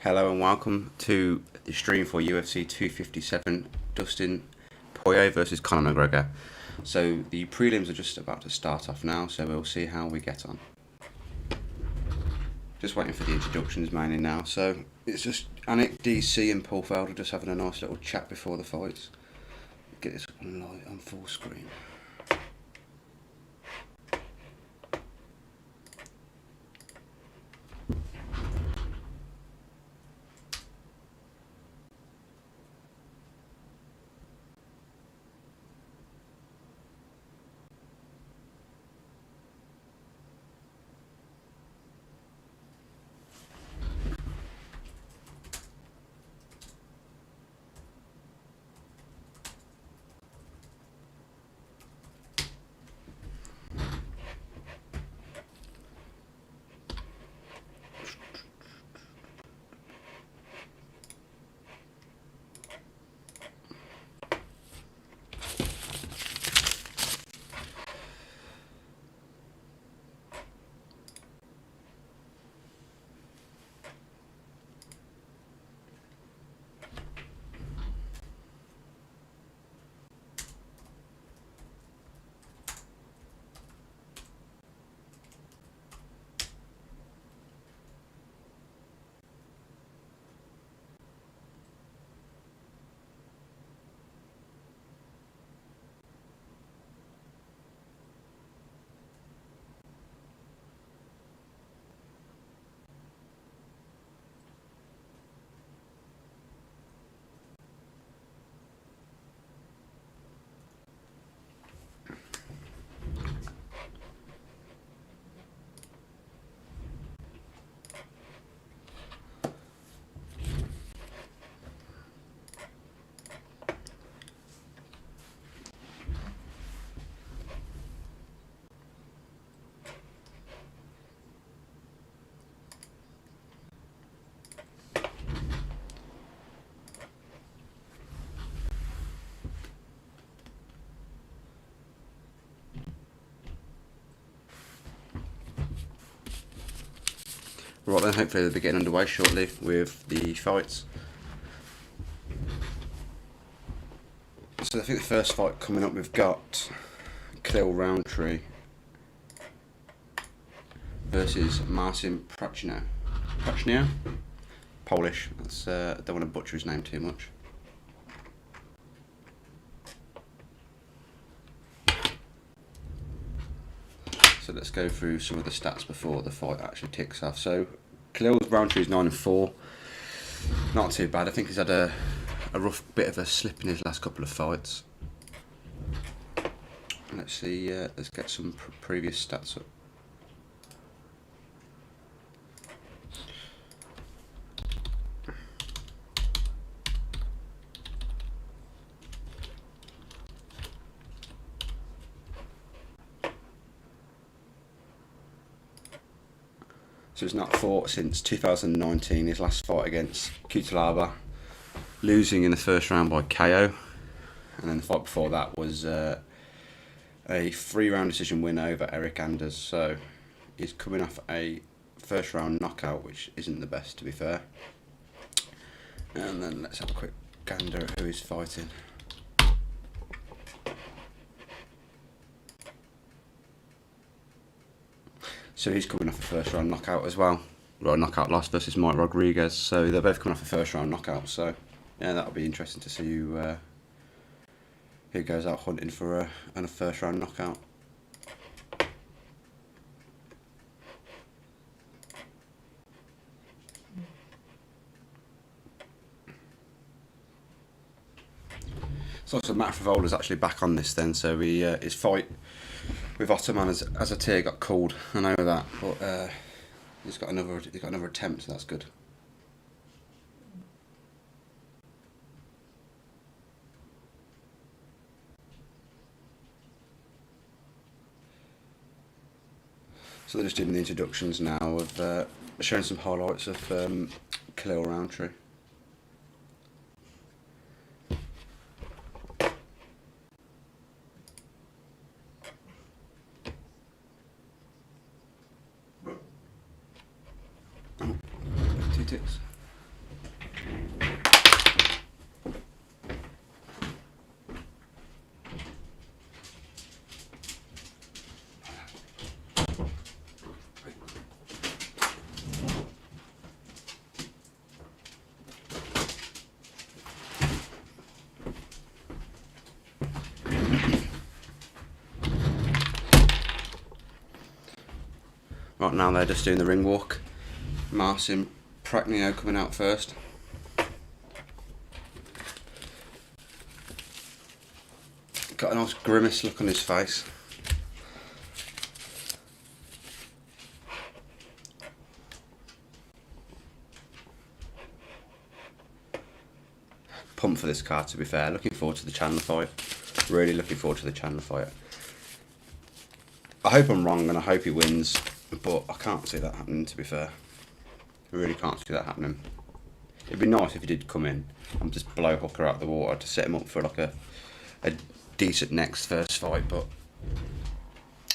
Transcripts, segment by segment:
Hello and welcome to the stream for UFC 257, Dustin Poirier versus Conor McGregor. So the prelims are just about to start off now, so we'll see how we get on. Just waiting for the introductions mainly now, so it's just Anik, DC and Paul Felder just having a nice little chat before the fights. Get this on full screen. Right then, hopefully they'll be getting underway shortly with the fights. So I think the first fight coming up, we've got Khalil Roundtree versus Marcin Prachnio? Polish. That's, I don't want to butcher his name too much. So let's go through some of the stats before the fight actually ticks off. So Khalil Roundtree is 9-4. Not too bad. I think he's had a rough bit of a slip in his last couple of fights. Let's see. Let's get some previous stats up. So he's not fought since 2019, his last fight against Kutalaba, losing in the first round by KO. And then the fight before that was a 3-round decision win over Eric Anders. So he's coming off a first round knockout, which isn't the best, to be fair. And then let's have a quick gander at who he's fighting. So he's coming off a first round knockout as well. Well, knockout loss versus Mike Rodriguez. So they're both coming off a first round knockout. So yeah, that'll be interesting to see who goes out hunting for a first round knockout. So Matt Fivola's actually back on this then. So his fight with Ottoman as a tier got called. I know that, but he's got another attempt, so that's good. So they're just doing the introductions now of showing some highlights of Khalil Roundtree. Two ticks. Right now they're just doing the ring walk. Marcin Prachnio coming out first. Got a nice grimace look on his face. Pumped for this card, to be fair. Looking forward to the Chandler fight. Really looking forward to the Chandler fight. I hope I'm wrong and I hope he wins, but I can't see that happening, to be fair. I really can't see that happening. It'd be nice if he did come in and just blow Hooker out of the water to set him up for like a decent next first fight, but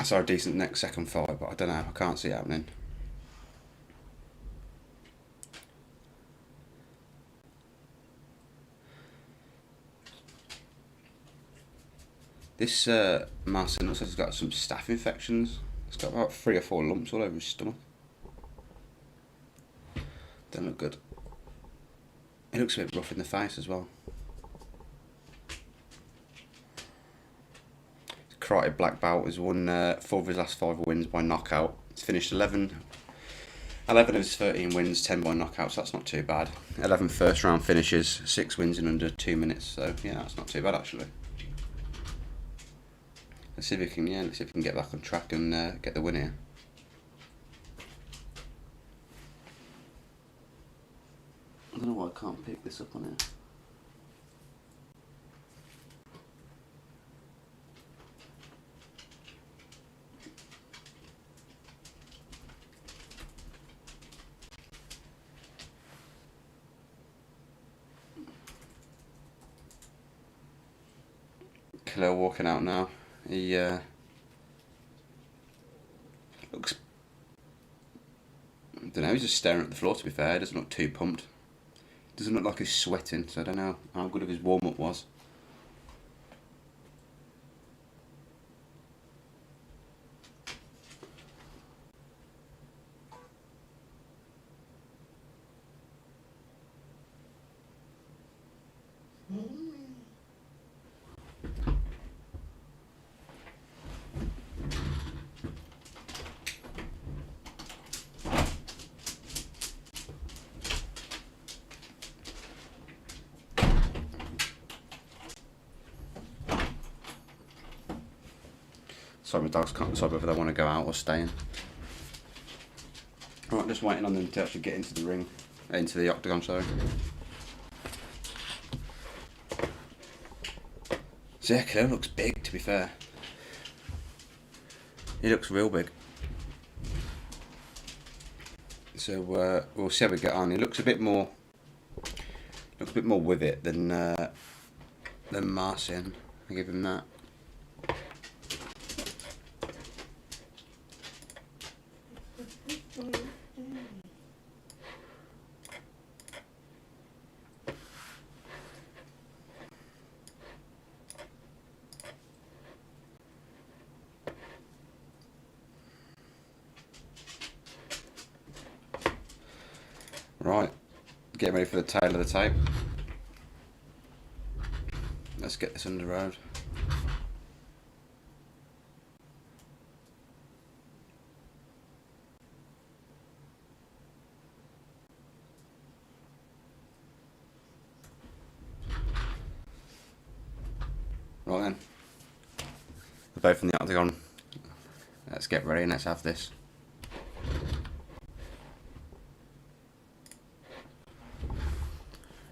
sorry, decent next second fight, but I don't know, I can't see it happening. This Marcin looks like he's got some staph infections. He's got about 3 or 4 lumps all over his stomach. Don't look good. He looks a bit rough in the face as well. Karate black belt has won 4 of his last 5 wins by knockout. He's finished 11 of his 13 wins, 10 by knockout, so that's not too bad. 11 first round finishes, 6 wins in under 2 minutes, so yeah, that's not too bad actually. Let's see if we can get back on track and get the win here. I don't know why I can't pick this up on here. Khalil walking out now. He looks, I don't know, he's just staring at the floor, to be fair. He doesn't look too pumped. Doesn't look like he's sweating, so I don't know how good of his warm-up was. Sorry, my dogs can't decide whether they want to go out or stay in. Right, just waiting on them to actually get into the ring, into the octagon, sorry. So yeah, Khalil looks big, to be fair. He looks real big. So we'll see how we get on. He looks a bit more with it than Marcin. I give him that. Right, getting ready for the tail of the tape. Let's get this under the road. Right then, we're both in the octagon. Let's get ready and let's have this.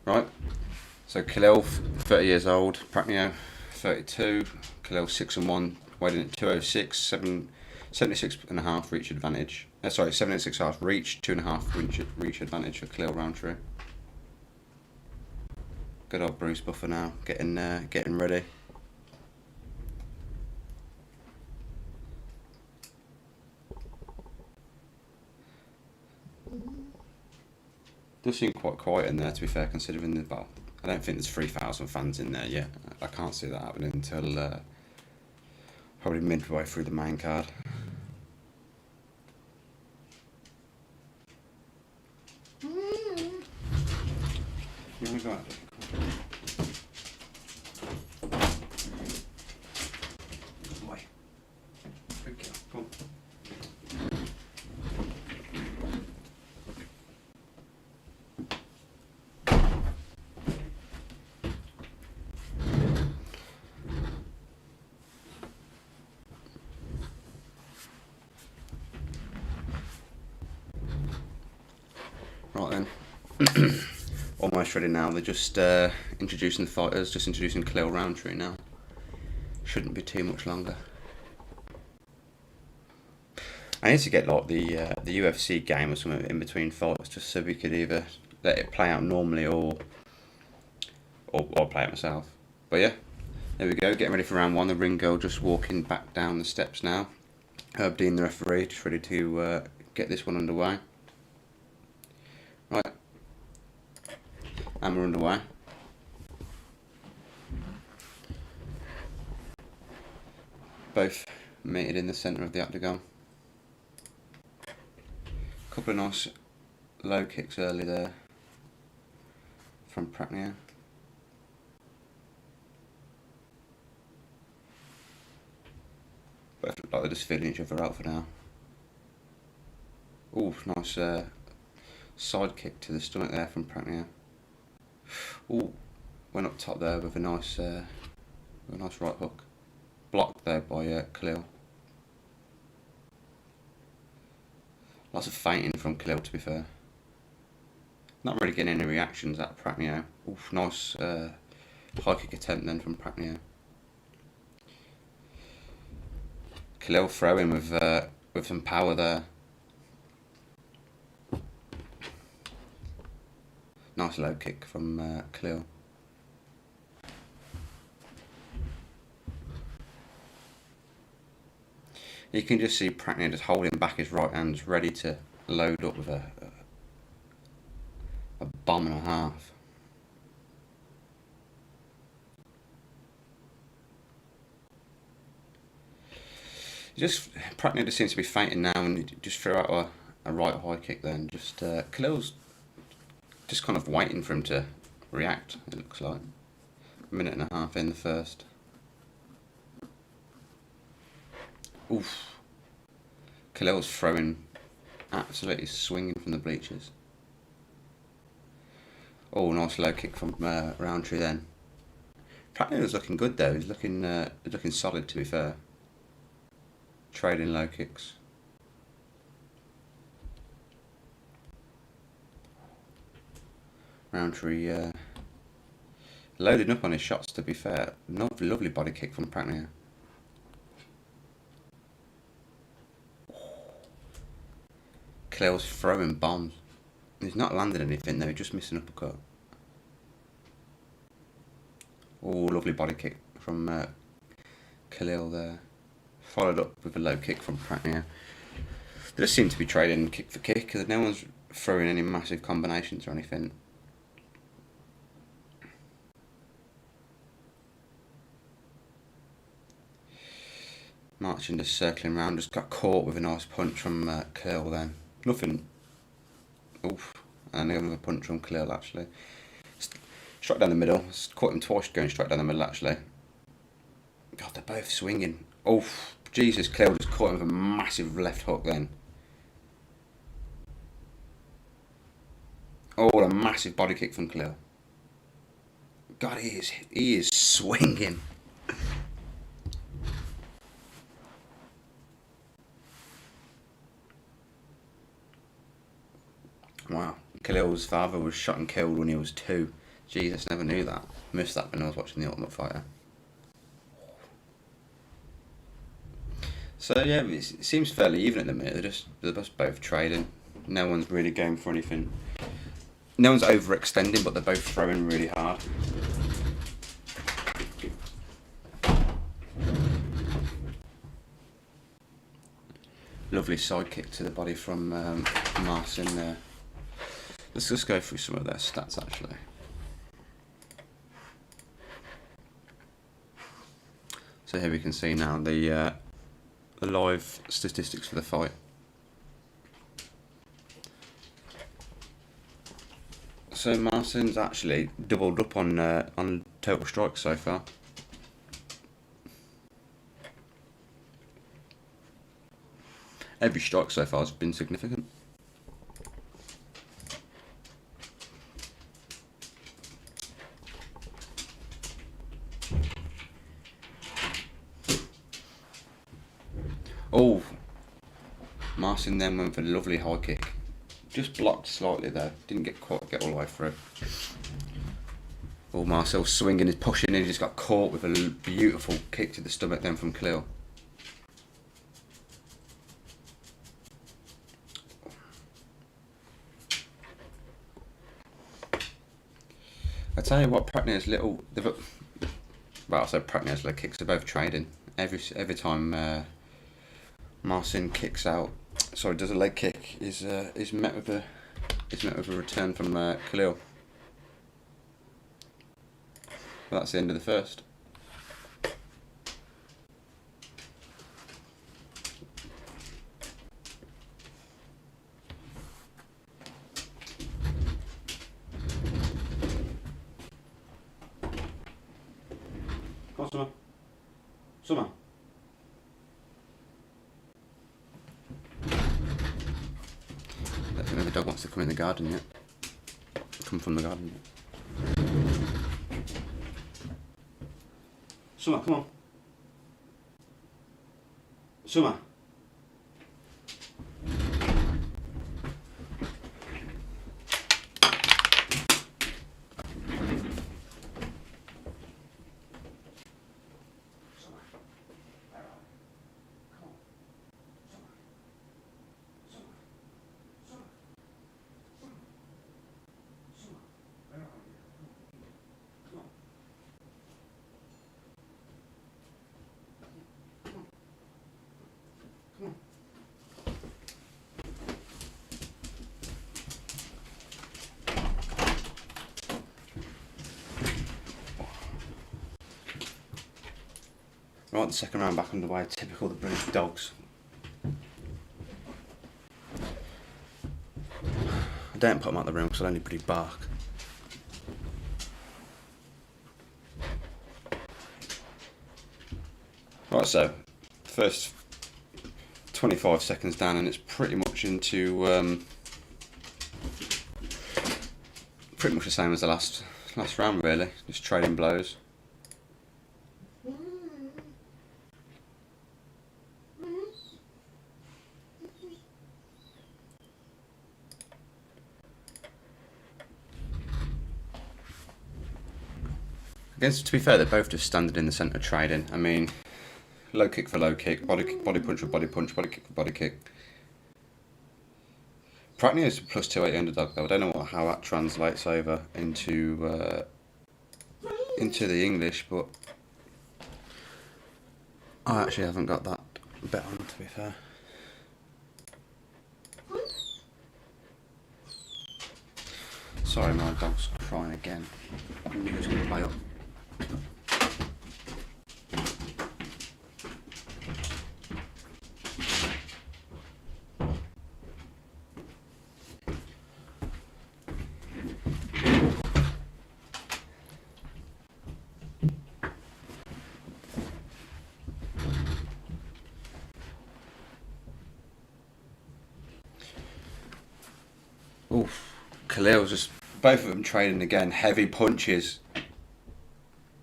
Right, so Khalil, 30 years old, Prachnio, 32, Khalil 6-1, weighed in at 206, 76.5 reach advantage. 76.5 reach, 2.5 reach advantage for Khalil Roundtree. Good old Bruce Buffer now, getting ready. Does seem quite quiet in there, to be fair, considering the, well, I don't think there's 3,000 fans in there yet. I can't see that happening until probably midway through the main card. You want to go out there? Boy. Good girl. Come on. Almost ready now. They're just introducing the fighters, just introducing Khalil Roundtree now. Shouldn't be too much longer. I need to get like the UFC game or something in between fights, just so we could either let it play out normally or play it myself. But yeah, there we go. Getting ready for round one. The ring girl just walking back down the steps now. Herb Dean, the referee, just ready to get this one underway. Right, and we're underway. Both mated in the centre of the octagon. Couple of nice low kicks early there from Pragnea. Both look like they're just feeling each other out for now. Ooh, nice side kick to the stomach there from Pragnea. Ooh, went up top there with a nice right hook. Blocked there by Khalil. Lots of feinting from Khalil, to be fair. Not really getting any reactions at Pragnea. Oof, nice high kick attempt then from Pragnea. Khalil throwing with some power there. Nice low kick from Khalil. You can just see Pragnea just holding back his right hand, ready to load up with a bomb and a half. Pragnea just seems to be feinting now, and he just threw out a right high kick then. Just Khalil's just kind of waiting for him to react, it looks like. A minute and a half in the first. Oof. Khalil's throwing, absolutely swinging from the bleachers. Oh, nice low kick from Roundtree then. Pragnea was looking good though. He's looking solid, to be fair. Trading low kicks. Roundtree loading up on his shots, to be fair. Lovely body kick from Pragnea. Khalil's throwing bombs. He's not landed anything though, he's just missing uppercut. Oh, lovely body kick from Khalil there. Followed up with a low kick from Pragnea. They just seem to be trading kick for kick, because no one's throwing any massive combinations or anything. Marching, just circling around, just got caught with a nice punch from Khalil then. Nothing. Oof. And another punch from Khalil actually. Straight down the middle. Caught him twice going straight down the middle actually. God, they're both swinging. Oof. Jesus, Khalil just caught him with a massive left hook then. Oh, what a massive body kick from Khalil. God, he is swinging. Wow. Khalil's father was shot and killed when he was 2. Jesus, never knew that. Missed that when I was watching The Ultimate Fighter. So yeah, it seems fairly even at the minute. They're just both trading. No one's really going for anything. No one's overextending, but they're both throwing really hard. Lovely side kick to the body from Marcin there. Let's just go through some of their stats actually. So here we can see now the live statistics for the fight. So Marcin's actually doubled up on total strikes so far. Every strike so far has been significant. Oh, Marcin then went for a lovely high kick. just blocked slightly there. Didn't quite get all the way through. Oh, Marcel swinging, is pushing in. He just got caught with a beautiful kick to the stomach then from Khalil. I tell you what, Pratnier's little, well, I said Pratnier's leg kicks are both trading. Every time Marcin kicks out, sorry, does a leg kick, is met with a return from Khalil. Well, that's the end of the first. Come on, Summer. Summer. I don't think the dog wants to come in the garden yet. Come from the garden yet. Summer, come on. Summer. Right, the second round back underway, typical the British dogs. I don't put them out the room because they'll only pretty bark. Right, so first 25 seconds down and it's pretty much into pretty much the same as the last round really, just trading blows. Against, to be fair, they're both just standing in the centre trading. I mean, low kick for low kick, body punch for body punch, body kick for body kick. Pratney is a plus 280 underdog though. I don't know how that translates over into the English, but I actually haven't got that bet on, to be fair. Sorry, my dog's crying again. I knew he was going to play up. Oof, Khalil's just, both of them trading again, heavy punches.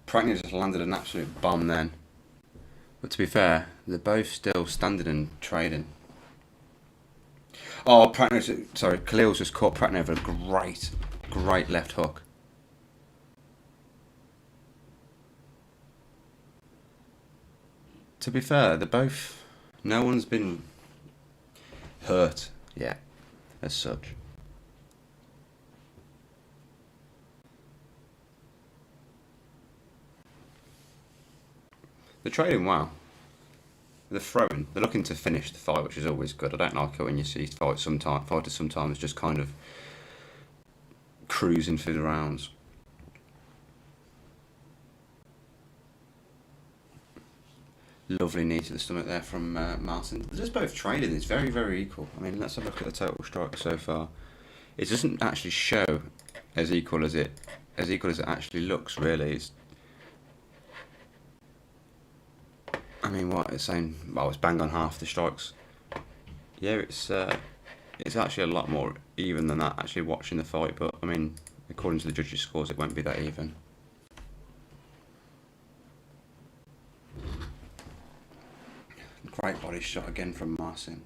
Pratney just landed an absolute bomb then. But to be fair, they're both still standing and trading. Oh, Khalil's just caught Pratney over a great left hook. To be fair, they're both, no one's been hurt yet, as such. They're trading well. They're throwing. They're looking to finish the fight, which is always good. I don't like it when you see fighters sometimes just kind of cruising through the rounds. Lovely knee to the stomach there from Marcin. They're just both trading. It's very, very equal. I mean, let's have a look at the total strikes so far. It doesn't actually show as equal as it actually looks. Really, I mean, what it's saying? Well, it's bang on half the strikes. Yeah, it's actually a lot more even than that. Actually, watching the fight, but I mean, according to the judges' scores, it won't be that even. Great body shot again from Marcin.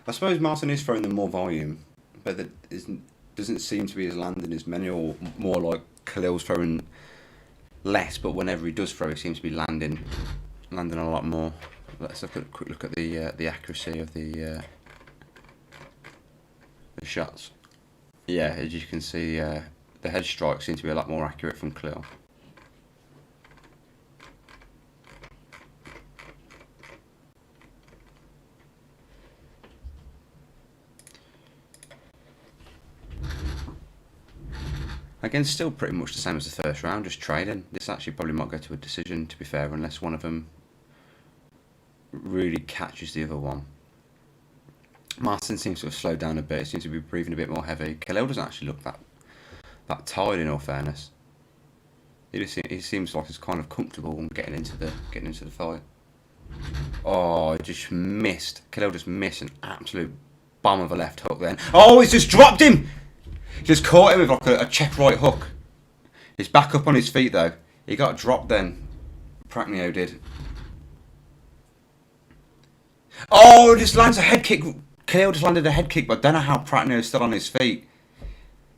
I suppose Martin is throwing them more volume, but that doesn't seem to be as landing as many, or more like Khalil's throwing less, but whenever he does throw, he seems to be landing a lot more. Let's have a quick look at the accuracy of the shots. Yeah, as you can see, the head strikes seem to be a lot more accurate from Khalil. Again, still pretty much the same as the first round, just trading. This actually probably might go to a decision, to be fair, unless one of them really catches the other one. Martin seems to have slowed down a bit, seems to be breathing a bit more heavy. Khalil doesn't actually look that tired, in all fairness. He seems like he's kind of comfortable and getting into the fight. Oh, he just missed. Khalil just missed an absolute bomb of a left hook then. Oh, he's just dropped him! Just caught him with like a check right hook. He's back up on his feet though. He got dropped then. Prachnio did. Oh, just lands a head kick. Khalil just landed a head kick, but I don't know how Prachnio is still on his feet.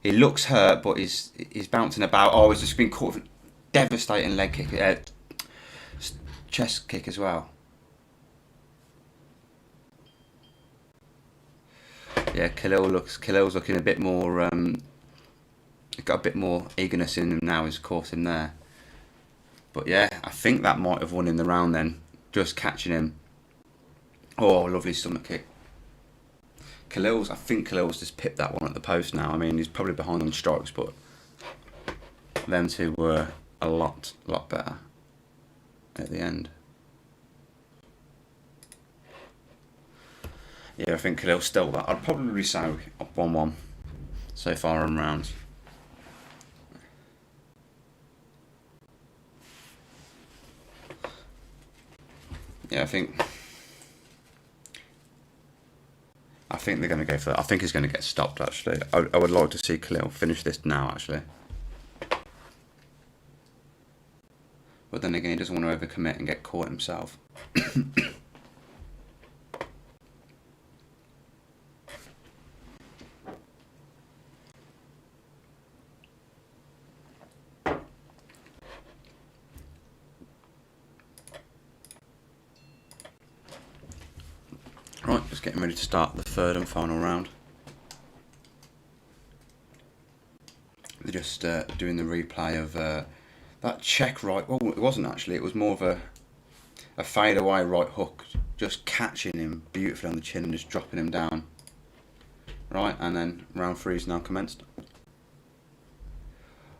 He looks hurt, but he's bouncing about. Oh, he's just been caught with a devastating leg kick, chest kick as well. Yeah, Khalil's looking a bit more. He's got a bit more eagerness in him now. He's caught him there. But yeah, I think that might have won him the round then. Just catching him. Oh, lovely stomach kick. I think Khalil's just pipped that one at the post now. I mean, he's probably behind on strikes, but them two were a lot better at the end. Yeah, I think Khalil stole that. I'd probably say up 1-1 so far on rounds. Yeah, I think they're going to go for that. I think he's going to get stopped, actually. I would like to see Khalil finish this now, actually. But then again, he doesn't want to overcommit and get caught himself. Right, just getting ready to start the third and final round. They're just doing the replay of that check right. Well, it wasn't actually. It was more of a fade away right hook, just catching him beautifully on the chin and just dropping him down. Right, and then round 3 is now commenced.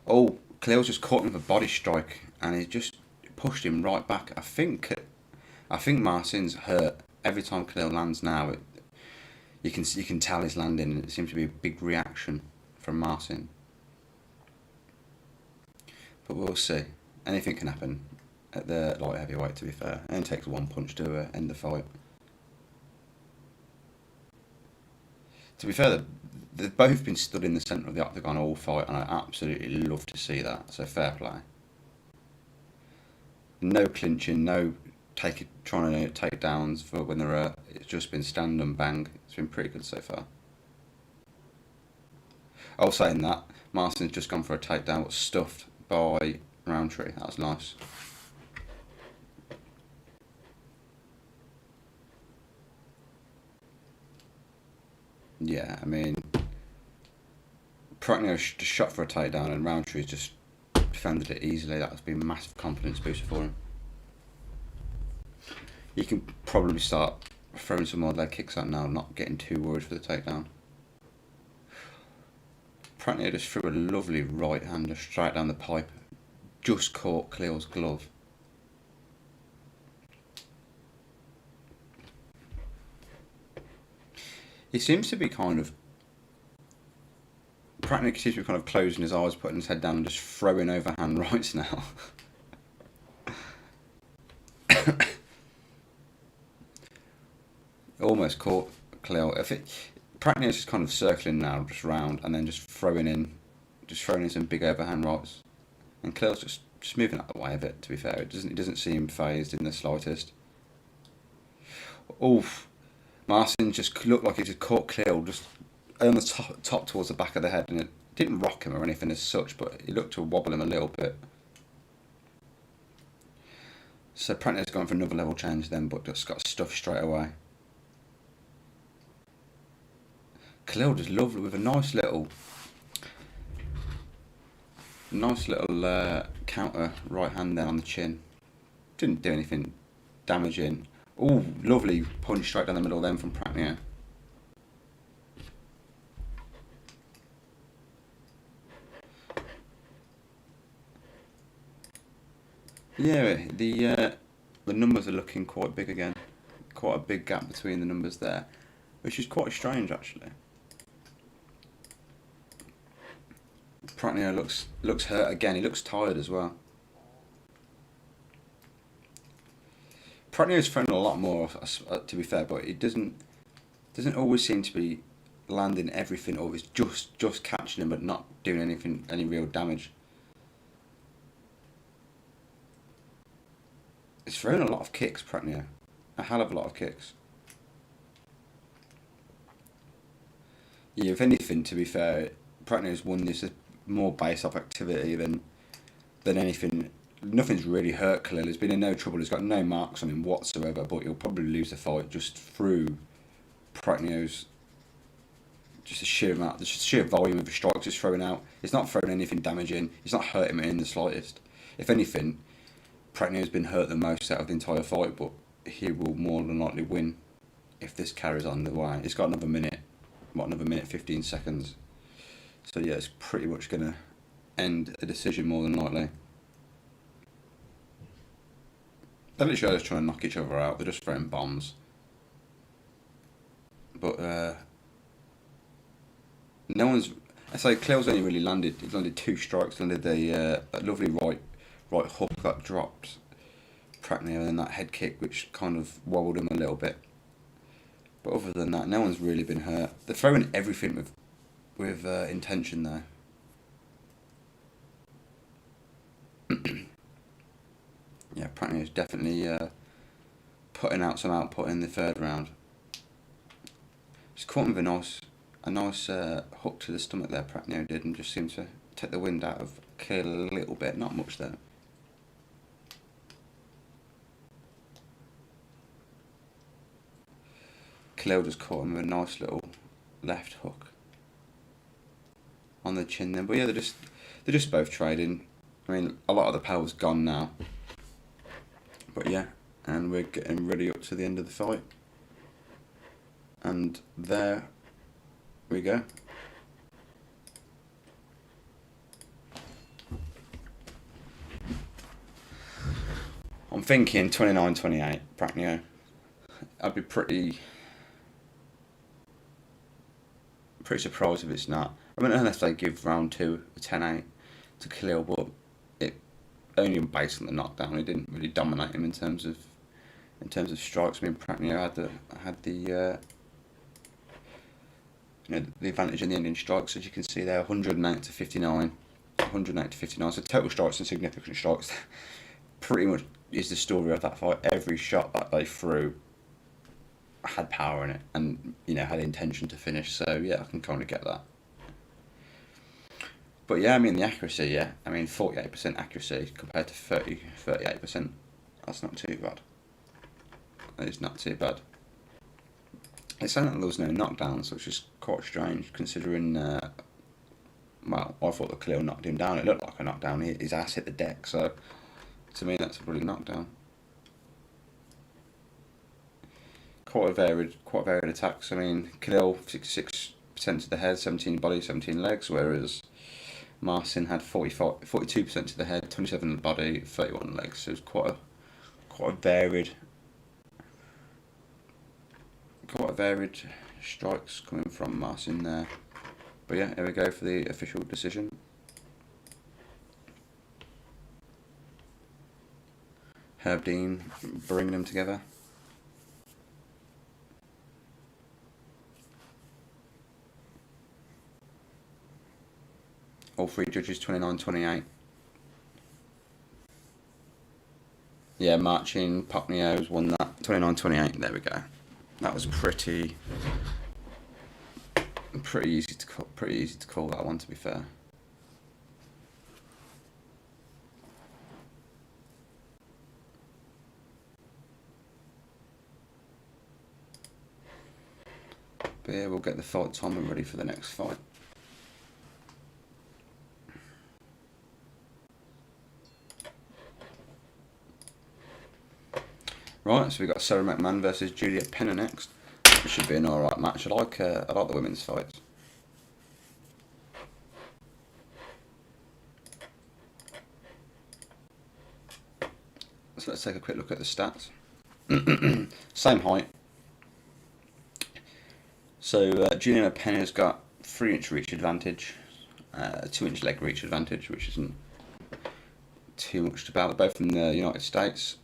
Oh, Khalil's just caught him with a body strike, and he just pushed him right back. I think Martin's hurt. Every time Khalil lands now, you can tell he's landing, and it seems to be a big reaction from Martin. But we'll see. Anything can happen at the light heavyweight, to be fair. It only takes one punch to end the fight. To be fair, they've both been stood in the centre of the octagon all fight, and I absolutely love to see that. So fair play. No clinching, no trying to take downs for when there are. It's just been stand and bang. It's been pretty good so far. I was saying that Martin's just gone for a takedown, got stuffed by Roundtree. That was nice. Yeah, I mean, Prachnio just shot for a takedown, and Roundtree just defended it easily. That's been a massive confidence booster for him. You can probably start throwing some more leg kicks out now, not getting too worried for the takedown. Prachnio just threw a lovely right hander straight down the pipe, just caught Khalil's glove. He seems to be Prachnio seems to be kind of closing his eyes, putting his head down and just throwing overhand rights now. Almost caught Khalil. Prachnio's just kind of circling now, just round, and then just throwing in some big overhand rights. And Khalil's just moving out of the way of it. To be fair, it doesn't seem phased in the slightest. Oof. Marcin just looked like he just caught Cleo just on the top towards the back of the head, and it didn't rock him or anything as such, but it looked to wobble him a little bit. So Pratnier's gone for another level change then, but just got stuffed straight away. Khalil just lovely with a nice little counter right hand there on the chin. Didn't do anything damaging. Oh, lovely punch straight down the middle then from Pratnier. Yeah, the numbers are looking quite big again. Quite a big gap between the numbers there, which is quite strange actually. Pratnier looks hurt again. He looks tired as well. Pratnier's thrown a lot more, to be fair, but it doesn't always seem to be landing everything, or it's just catching him but not doing any real damage. He's thrown a lot of kicks, Pratnier. A hell of a lot of kicks. Yeah, if anything, to be fair, Pratnier's won this more based off activity than anything. Nothing's really hurt Khalil. He's been in no trouble. He's got no marks on him whatsoever, but he'll probably lose the fight just through Pratnier's just the sheer volume of the strikes he's throwing out. He's not throwing anything damaging. He's not hurting him in the slightest. If anything, Pratnier's been hurt the most out of the entire fight, but he will more than likely win if this carries on the way. It's got another minute, another minute 15 seconds. So yeah, it's pretty much going to end a decision more than likely. They're literally just trying to knock each other out. They're just throwing bombs. But no one's. I say Cleo's only really landed. He's landed 2 strikes. Landed a lovely right hook that dropped Pratnier, and then that head kick which kind of wobbled him a little bit. But other than that, no one's really been hurt. They're throwing everything with intention there. Yeah, Pratnier's definitely putting out some output in the 3rd round. Just caught him with a nice hook to the stomach there, Pratnier did, and just seemed to take the wind out of Khalil a little bit, not much there. Khalil just caught him with a nice little left hook on the chin then. But yeah, they're just both trading. I mean, a lot of the power's gone now. But yeah, and we're getting ready up to the end of the fight. And there we go. I'm thinking 29-28, Pratnier. I'd be pretty surprised if it's not. I mean, unless they give round 2 a 10-8 to Khalil, but it only based on the knockdown. It didn't really dominate him in terms of strikes. I mean, Pratnier had the the advantage in the ending strikes, as you can see there, 108 to 59, 108 to 59. So total strikes and significant strikes, pretty much is the story of that fight. Every shot that they threw had power in it, and had intention to finish. So yeah, I can kind of get that. But yeah, I mean the accuracy, yeah. I mean 48% accuracy compared to 38%. That's not too bad. That is not too bad. It's saying that there was no knockdowns, which is quite strange considering. Well, I thought the Khalil knocked him down. It looked like a knockdown. His ass hit the deck, so to me that's a brilliant knockdown. Quite varied attacks. I mean, Khalil 66% to the head, 17 body, 17 legs, whereas Marcin had 42% to the head, 27 to the body, 31 legs. So it's quite a varied strikes coming from Marcin there. But yeah, here we go for the official decision. Herb Dean bringing them together. All 3 judges 29-28. Yeah, Marcin Pratnier's won that 29-28. There we go. That was pretty easy to call. Pretty easy to call that one, to be fair. But yeah, we'll get the fight timing ready for the next fight. Right, so we got Sarah McMahon versus Juliet Penner next. It should be an alright match. I like the women's fights. So let's take a quick look at the stats. Same height. So Juliet Penner's got 3-inch reach advantage, 2-inch leg reach advantage, which isn't too much to about. Both from the United States.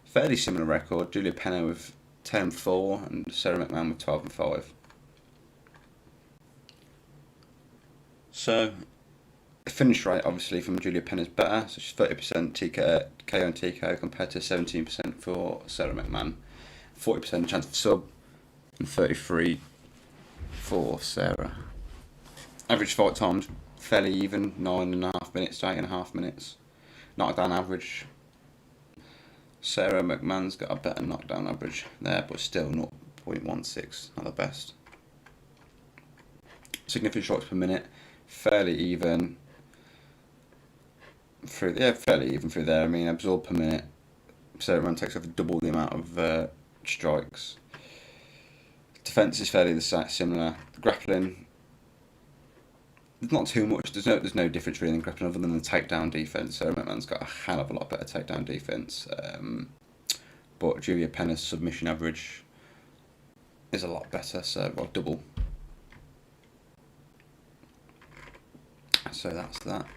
Fairly similar record. Juliet Penner with 10-4 and Sarah McMahon with 12-5. So the finish rate obviously from Juliet Penner's better. So she's 30% TKO and TKO compared to 17% for Sarah McMahon. 40% chance of sub and 33 for Sarah. Average fight times fairly even, 9.5 minutes to 8.5 minutes. Knockdown average. Sarah McMahon's got a better knockdown average there, but still 0.16, not the best. Significant strikes per minute, fairly even through there. I mean, absorb per minute. Sarah McMahon takes over double the amount of strikes. Defense is fairly similar. The grappling, there's not too much. There's no difference really in grappling other than the takedown defense. So McMahon's got a hell of a lot better takedown defense. But Juliet Penner's submission average is a lot better. So double. So that's that.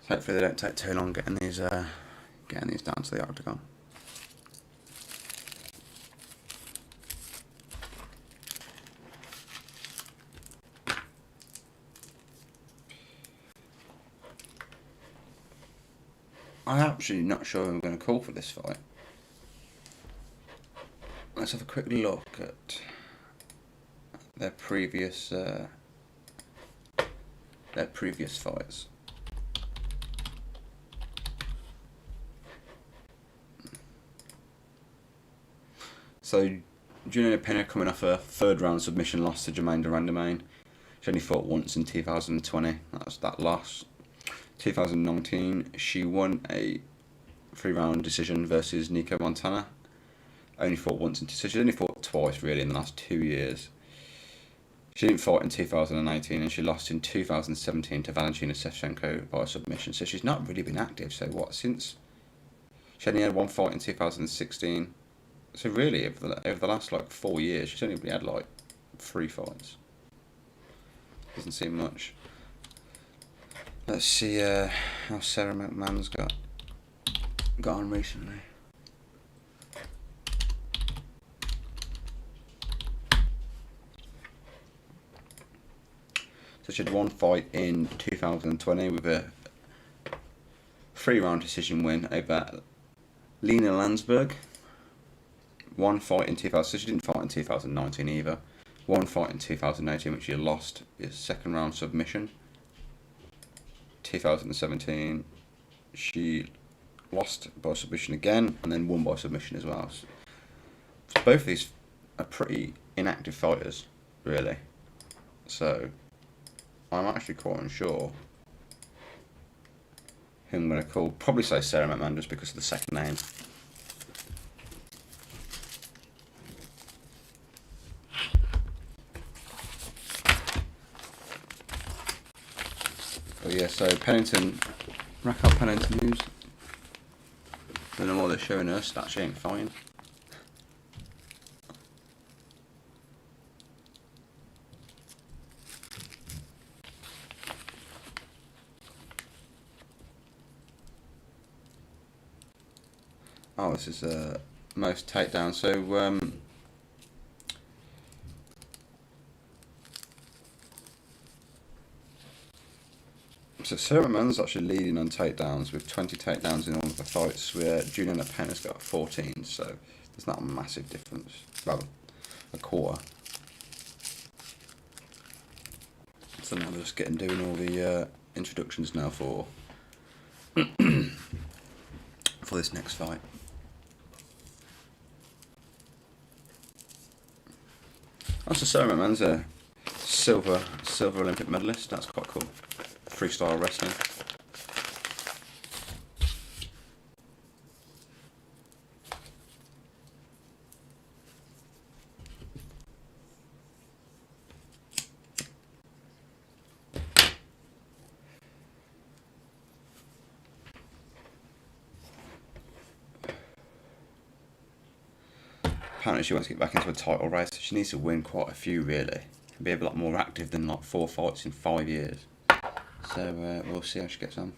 Hopefully they don't take too long getting these down to the octagon. I'm actually not sure who I'm going to call for this fight. Let's have a quick look at their previous fights. So, Juliet Penner coming off a third round submission loss to Germaine de Randamine. She only fought once in 2020. That was that loss. 2019, she won a 3-round decision versus Nico Montana. Only fought once in so she's only fought twice really in the last 2 years. She didn't fight in 2018 and she lost in 2017 to Valentina Shevchenko by submission. So she's not really been active. So since she only had one fight in 2016. So really, over the last 4 years, she's only had 3 fights. Doesn't seem much. Let's see how Sarah McMahon's got on recently. So she had one fight in 2020 with a 3-round decision win over Lena Landsberg. One fight in 2000, so she didn't fight in 2019 either. One fight in 2018 which she lost is 2nd round submission. 2017 she lost by submission again and then won by submission as well. So both of these are pretty inactive fighters, really. So I'm actually quite unsure who I'm going to call. Probably say Sarah McMahon just because of the second name. Oh yeah, so Pennington, Raquel Pennington news. Don't know what they're showing us, that she ain't fine. Oh, this is most takedowns. So Sarah Mann's actually leading on takedowns with 20 takedowns in all of the fights, where Juliana Pena's got 14, so there's not a massive difference. Well, a quarter. So now we're just doing all the introductions now for for this next fight. Also, Sarah Mann's a silver Olympic medalist. That's quite cool. Freestyle wrestling. Apparently she wants to get back into a title race. She needs to win quite a few, really, and be a lot more active than like 4 fights in 5 years. So we'll see how she gets on.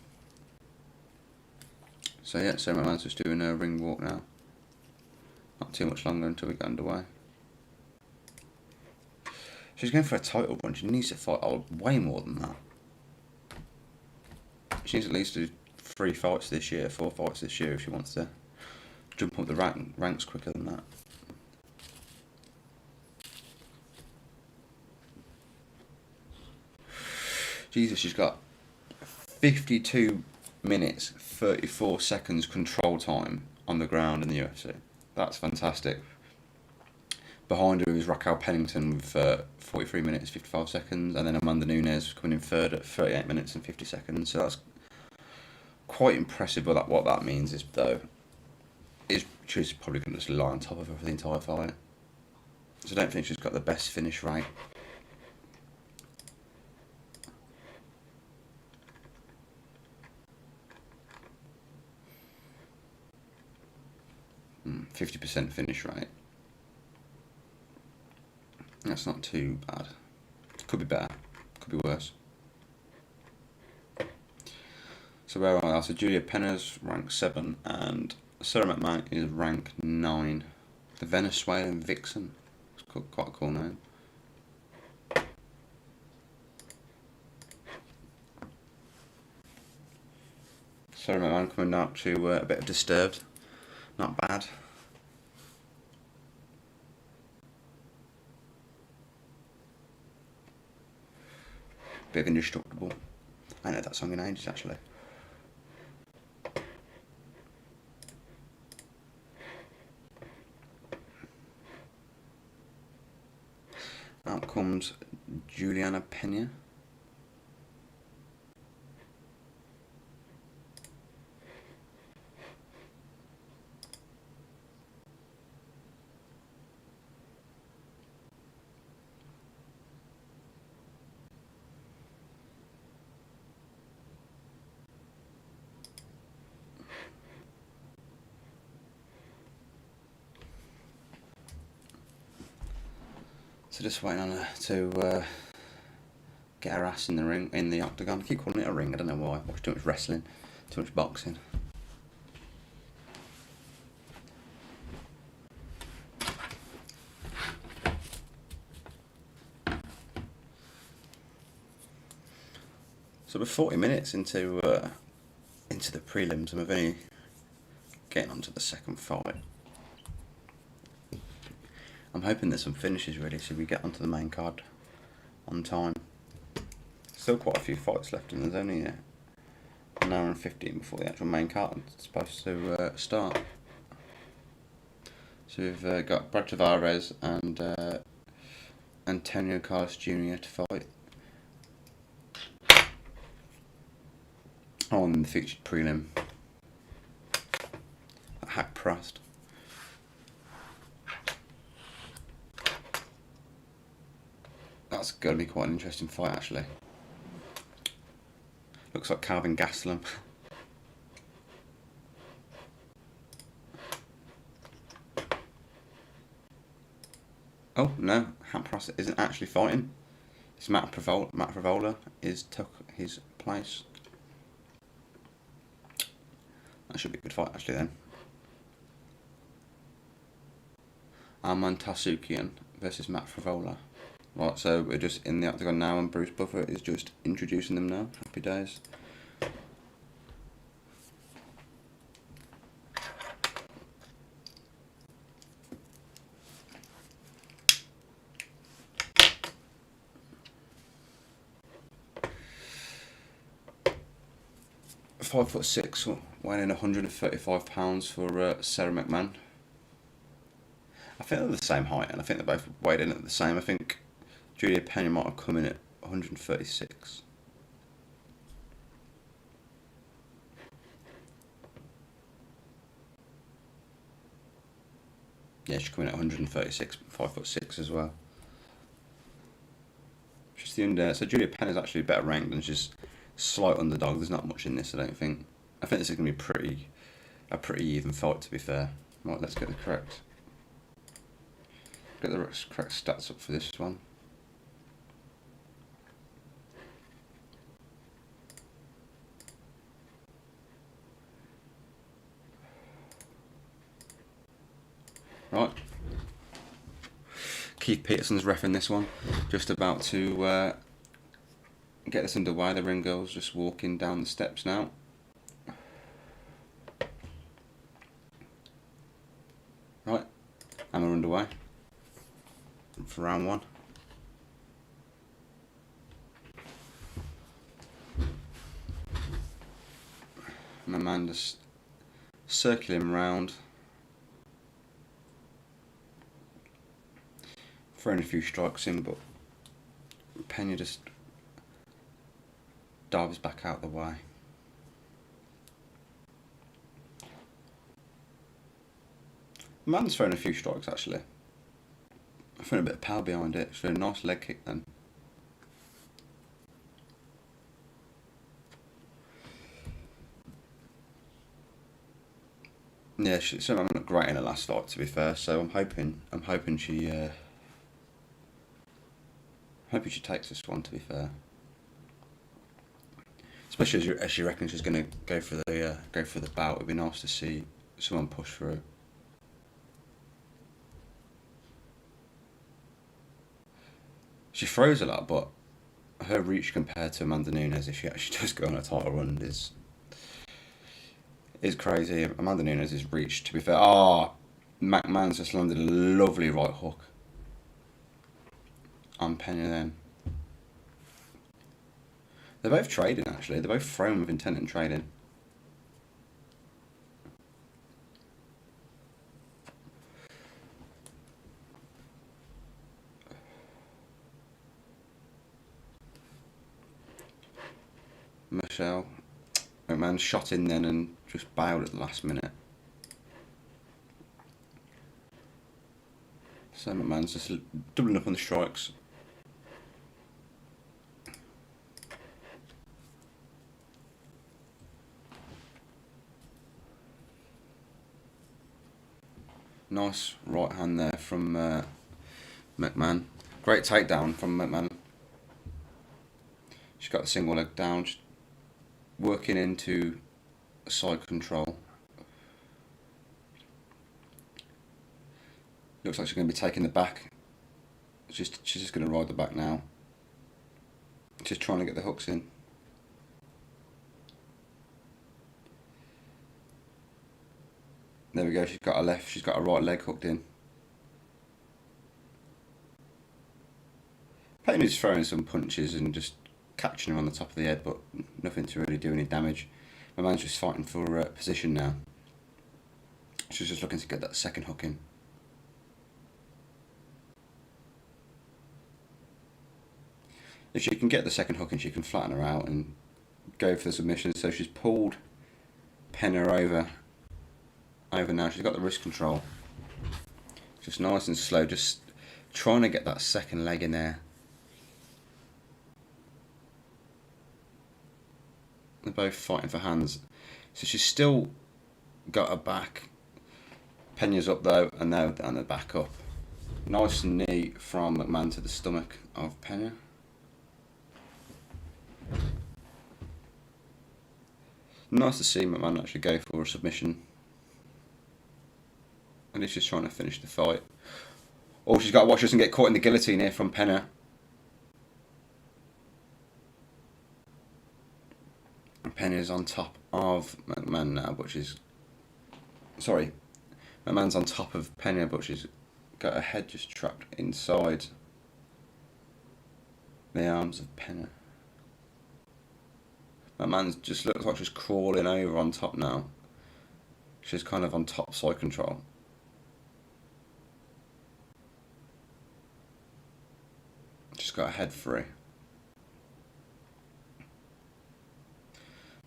So yeah, Sarah Mann's just doing a ring walk now. Not too much longer until we get underway. She's going for a title run. She needs to fight way more than that. She needs at least to do 3 fights this year, 4 fights this year if she wants to jump up the ranks quicker than that. Jesus, she's got 52 minutes, 34 seconds control time on the ground in the UFC. That's fantastic. Behind her is Raquel Pennington with 43 minutes, 55 seconds, and then Amanda Nunes coming in third at 38 minutes and 50 seconds. So that's quite impressive. But what that means is, though, she's probably going to just lie on top of her for the entire fight. So I don't think she's got the best finish rate. Mm, 50% finish rate. That's not too bad. Could be better. Could be worse. So where are we? So Julia Pena's rank 7 and Sarah McMahon is rank 9. The Venezuelan Vixen. It's quite a cool name. Sarah McMahon coming out to a bit of Disturbed. Not bad. Bit of Indestructible. I know that song in ages, actually. Out comes Juliana Pena. So just waiting on her to get her ass in the ring, in the octagon. I keep calling it a ring, I don't know why. I watch too much wrestling, too much boxing. So we're 40 minutes into the prelims, and we're only getting onto the second fight. I'm hoping there's some finishes ready so we get onto the main card on time. Still quite a few fights left, and there's only an hour and 15 before the actual main card is supposed to start. So we've got Brad Tavares and Antonio Carlos Jr. to fight. On the featured prelim at Hack Prost. That's going to be quite an interesting fight, actually. Looks like Calvin Gastelum. Oh no, Hack Prost isn't actually fighting. It's Matt Frivola took his place. That should be a good fight, actually, then. Arman Tasukian versus Matt Frivola. Right, so we're just in the octagon now, and Bruce Buffer is just introducing them now. Happy days. £5'6", weighing in £135 for Sarah McMahon. I think they're the same height, and I think they both weighed in at the same. I think Julia Pena might have come in at 136. Yeah, she's coming in at 136, 5'6" as well. She's the under. So Julia Pena's actually better ranked, and she's slight underdog. There's not much in this, I don't think. I think this is going to be a pretty even fight, to be fair. Right, let's get the correct stats up for this one. Right. Keith Peterson's reffing this one. Just about to get this underway. The ring girl's just walking down the steps now. Right, and we're underway for round one. My man just circling round, throwing a few strikes in, but Pena just dives back out the way. Man's throwing a few strikes actually. I'm throwing a bit of power behind it. It's a nice leg kick then. Yeah, she certainly looked great in her last fight, to be fair. So I'm hoping she takes this one, to be fair. Especially as she reckons she's going to go for the bout. It'd be nice to see someone push through. She throws a lot, but her reach compared to Amanda Nunes, if she actually does go on a title run, is crazy. Amanda Nunes' reach, to be fair. McMahon's just landed a lovely right hook on Pena then. They're both trading, actually. They're both thrown with intent and trading. Michelle McMahon shot in then and just bailed at the last minute. So McMahon's just doubling up on the strikes. Nice right hand there from McMahon. Great takedown from McMahon. She's got the single leg down, just working into a side control. Looks like she's going to be taking the back. She's just going to ride the back now. Just trying to get the hooks in. There we go, she's got her right leg hooked in. Pena's throwing some punches and just catching her on the top of the head, but nothing to really do any damage. My man's just fighting for position now. She's just looking to get that second hook in. If she can get the second hook in, she can flatten her out and go for the submission. So she's pulled Pena over now. She's got the wrist control. Just nice and slow, just trying to get that second leg in there. They're both fighting for hands. So she's still got her back. Pena's up though, and now they're back up. Nice knee from McMahon to the stomach of Pena. Nice to see McMahon actually go for a submission. And he's just trying to finish the fight. Oh, she's got to watch us and get caught in the guillotine here from Pena. Pena's on top of McMahon now, but she's... Sorry. McMahon's on top of Pena, but she's got her head just trapped inside the arms of Pena. McMahon just looks like she's crawling over on top now. She's kind of on top side control. She's got her head free.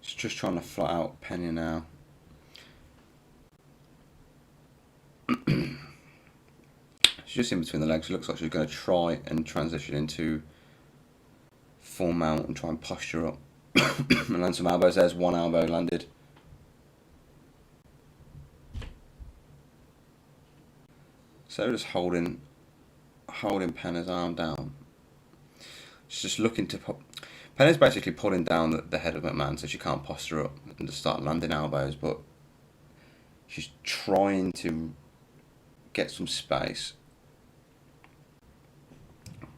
She's just trying to flat out Pena now. She's just in between the legs. She looks like she's going to try and transition into full mount and try and posture up. And land some elbows. There's one elbow landed. So just holding Pena's arm down. She's just looking to pop. Pena's basically pulling down the head of McMahon so she can't posture up and just start landing elbows, but she's trying to get some space.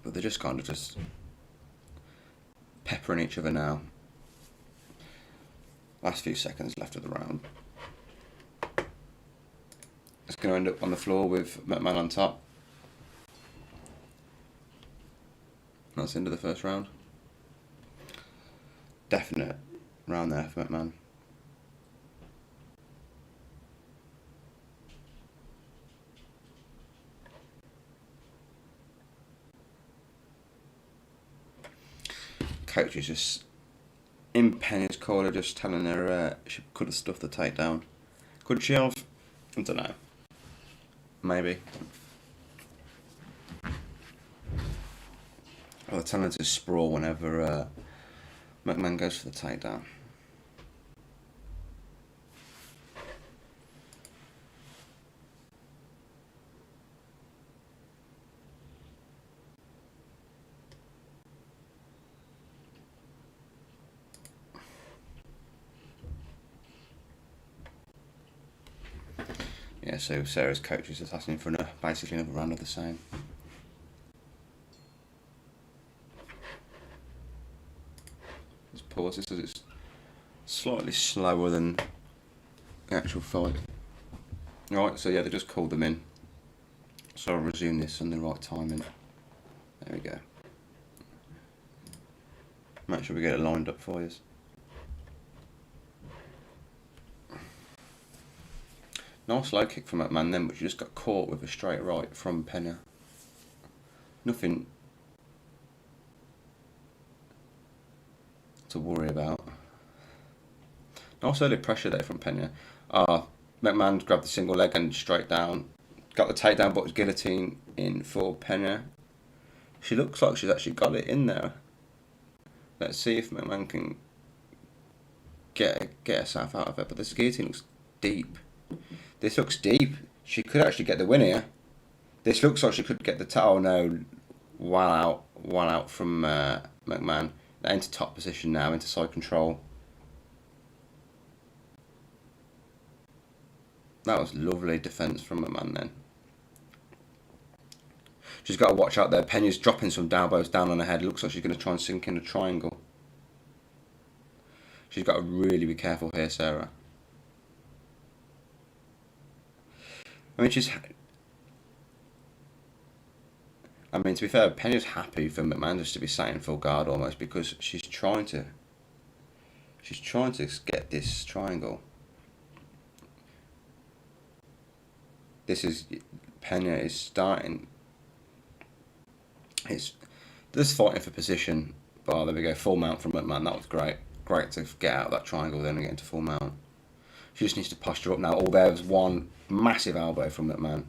But they're just kind of just peppering each other now. Last few seconds left of the round. It's going to end up on the floor with McMahon on top. That's the end of the first round. Definite round there for McMahon. Coach is just in Pena's corner, just telling her she could have stuffed the takedown. Could she have? I don't know. Maybe. Or they're telling her to sprawl whenever McMahon goes for the takedown. Yeah, so Sarah's coach is just asking for basically another round of the same. Let's pause this as it's slightly slower than the actual fight. Right, so yeah, they just called them in. So I'll resume this on the right timing. There we go. Make sure we get it lined up for you. Nice low kick from McMahon then, but she just got caught with a straight right from Pena. Nothing to worry about. Nice early pressure there from Pena. McMahon grabbed the single leg and straight down. Got the takedown, but was guillotine in for Pena. She looks like she's actually got it in there. Let's see if McMahon can get herself out of it. But this guillotine looks deep. This looks deep. She could actually get the win here. This looks like she could get the oh no, one out from McMahon. They're into top position now, into side control. That was lovely defence from McMahon then. She's got to watch out there. Pena's dropping some elbows down on her head. Looks like she's going to try and sink in a triangle. She's got to really be careful here, Sarah. I mean, to be fair, Pena's happy for McMahon just to be sat in full guard almost, because she's trying to get this triangle. Pena is starting. It's just fighting for position. But there we go, full mount from McMahon. That was great. Great to get out of that triangle then and get into full mount. She just needs to posture up now. Oh, there was one massive elbow from McMahon.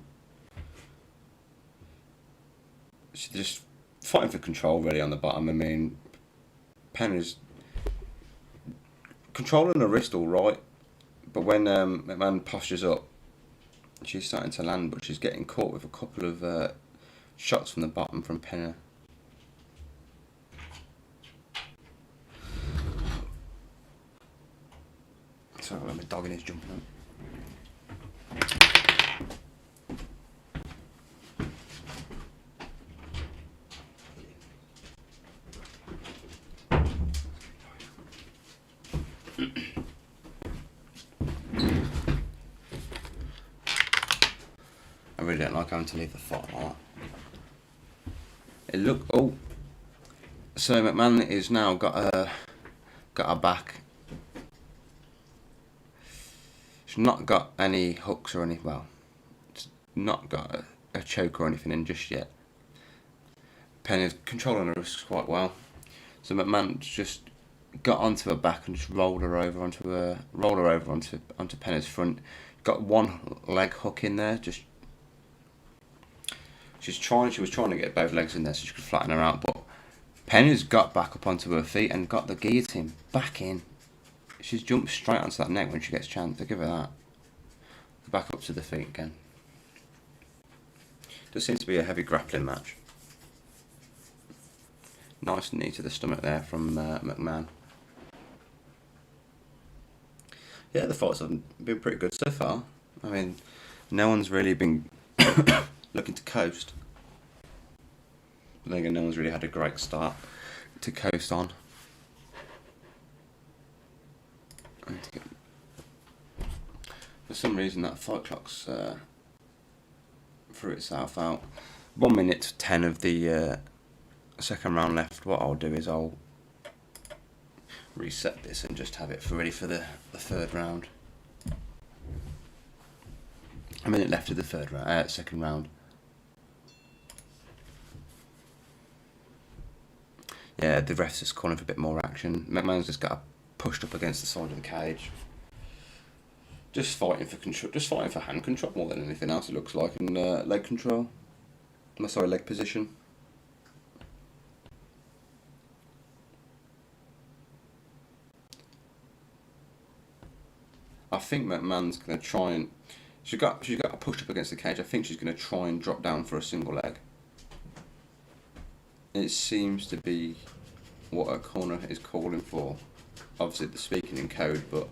She's just fighting for control really on the bottom. I mean, Pena's controlling her wrist all right, but when McMahon postures up, she's starting to land, but she's getting caught with a couple of shots from the bottom from Pena. Sorry, my dog is jumping up. I really don't like having to leave the fight like that. It look oh. So McMahon is now got her back. She's not got any hooks or any. Well, it's not got a choke or anything in just yet. Penny's controlling her wrists quite well. So McMahon's just got onto her back and just rolled her over onto Penny's front. Got one leg hook in there. She was trying to get both legs in there so she could flatten her out, but Penny's got back up onto her feet and got the guillotine back in. She's jumped straight onto that neck when she gets a chance. I give her that. Back up to the feet again. Does seem to be a heavy grappling match. Nice knee to the stomach there from McMahon. Yeah, the fights have been pretty good so far. I mean, no one's really been looking to coast. But then again, no one's really had a great start to coast on. For some reason, that fight clock's threw itself out. 1 minute 10 of the second round left. What I'll do is I'll reset this and just have it ready for the third round. A minute left of the second round. Yeah, the ref's just calling for a bit more action. McMahon's just got pushed up against the side of the cage. Just fighting for control, just fighting for hand control more than anything else. It looks like, and leg control. Sorry, leg position. I think McMahon's gonna try and she's got pushed up against the cage. I think she's gonna try and drop down for a single leg. It seems to be what her corner is calling for. Obviously, they're speaking in code, but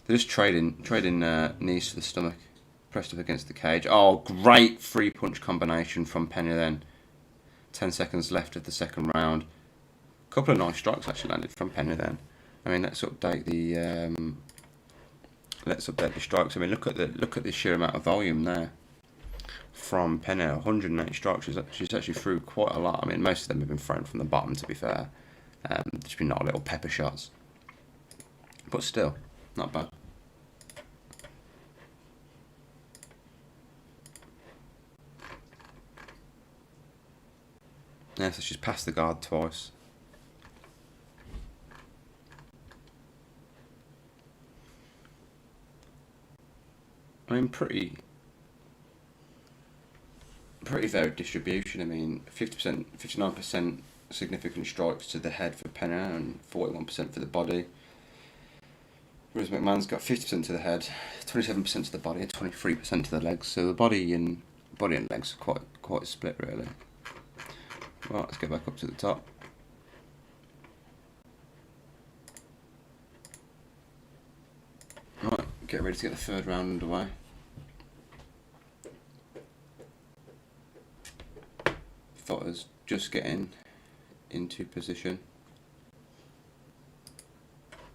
they're just trading knees to the stomach, pressed up against the cage. Oh, great 3-punch combination from Penny then. 10 seconds left of the second round. Couple of nice strikes actually landed from Penny then. I mean, let's update the strikes. I mean, look at the sheer amount of volume there from Penny. 180 strikes. She's actually threw quite a lot. I mean, most of them have been thrown from the bottom, to be fair. There's been not little pepper shots, but still not bad. Yeah, so she's passed the guard twice. I mean, pretty varied distribution. I mean, 50%, 59% significant strikes to the head for Penna and 41% for the body. Whereas McMahon's got 50% to the head, 27% to the body, and 23% to the legs. So the body and legs are quite split, really. Right, let's get back up to the top. Right, get ready to get the third round underway. Fighters just getting into position.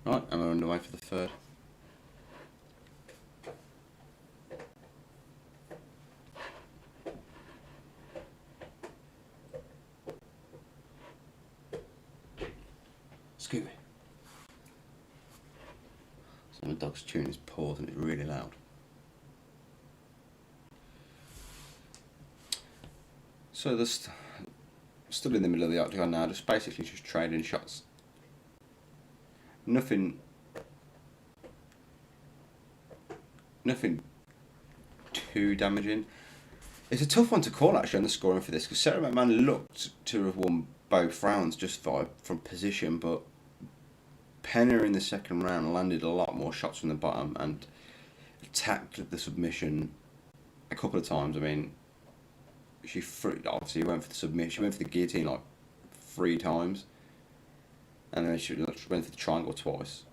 Right, and we're underway for the third. Scooby. So the dog's chewing his paws and it's really loud. So they're stood in the middle of the octagon now, just basically just trading shots. Nothing too damaging. It's a tough one to call actually on the scoring for this, because Sarah McMahon looked to have won both rounds just from position, but Penner in the second round landed a lot more shots from the bottom and attacked the submission a couple of times. I mean, she obviously went for the submission. She went for the guillotine like 3 times, and then she went for the triangle twice.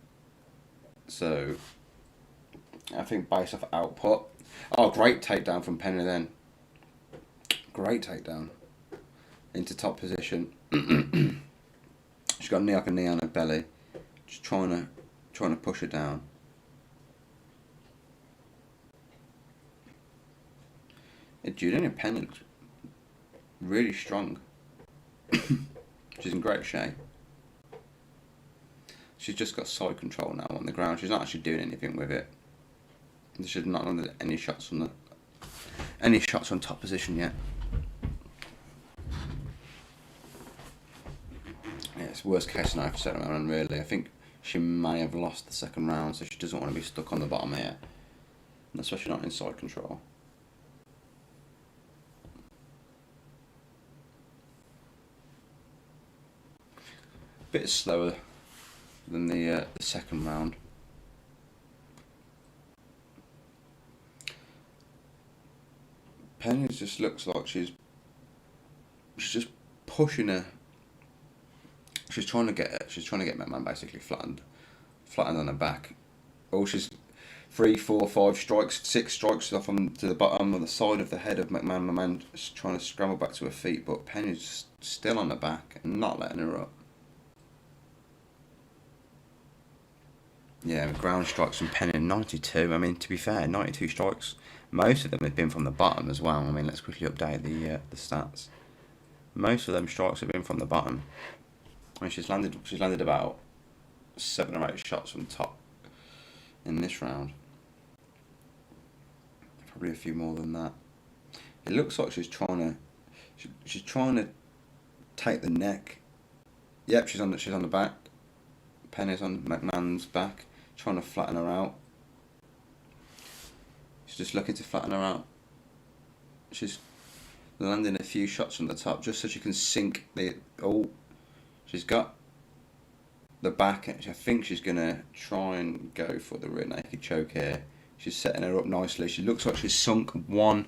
So I think based off output, great takedown from Penner then. Great takedown into top position. She's got a knee on her, belly, just trying to push her down. Juliana Pena looks really strong. She's in great shape. She's just got side control now on the ground. She's not actually doing anything with it. She's not under any shots on top position yet. Yeah, it's worst case scenario for second round, really. I think she may have lost the second round, so she doesn't want to be stuck on the bottom here, and especially not in side control. Bit slower than the second round. Penny just looks like she's just pushing her. She's trying to get McMahon basically flattened on her back. Oh, she's 3, 4, 5 strikes, 6 strikes off to the bottom of the side of the head of McMahon. McMahon trying to scramble back to her feet, but Penny's still on her back and not letting her up. Yeah, ground strikes from Penny 92. I mean, to be fair, 92 strikes. Most of them have been from the bottom as well. I mean, let's quickly update the stats. Most of them strikes have been from the bottom. I mean, she's landed about 7 or 8 shots from top in this round. Probably a few more than that. It looks like she's trying to take the neck. Yep, she's on the back. Penny's on McMahon's back, trying to flatten her out. She's just looking to flatten her out. She's landing a few shots from the top just so she can sink the... Oh, she's got the back. I think she's going to try and go for the rear naked choke here. She's setting her up nicely. She looks like she's sunk one.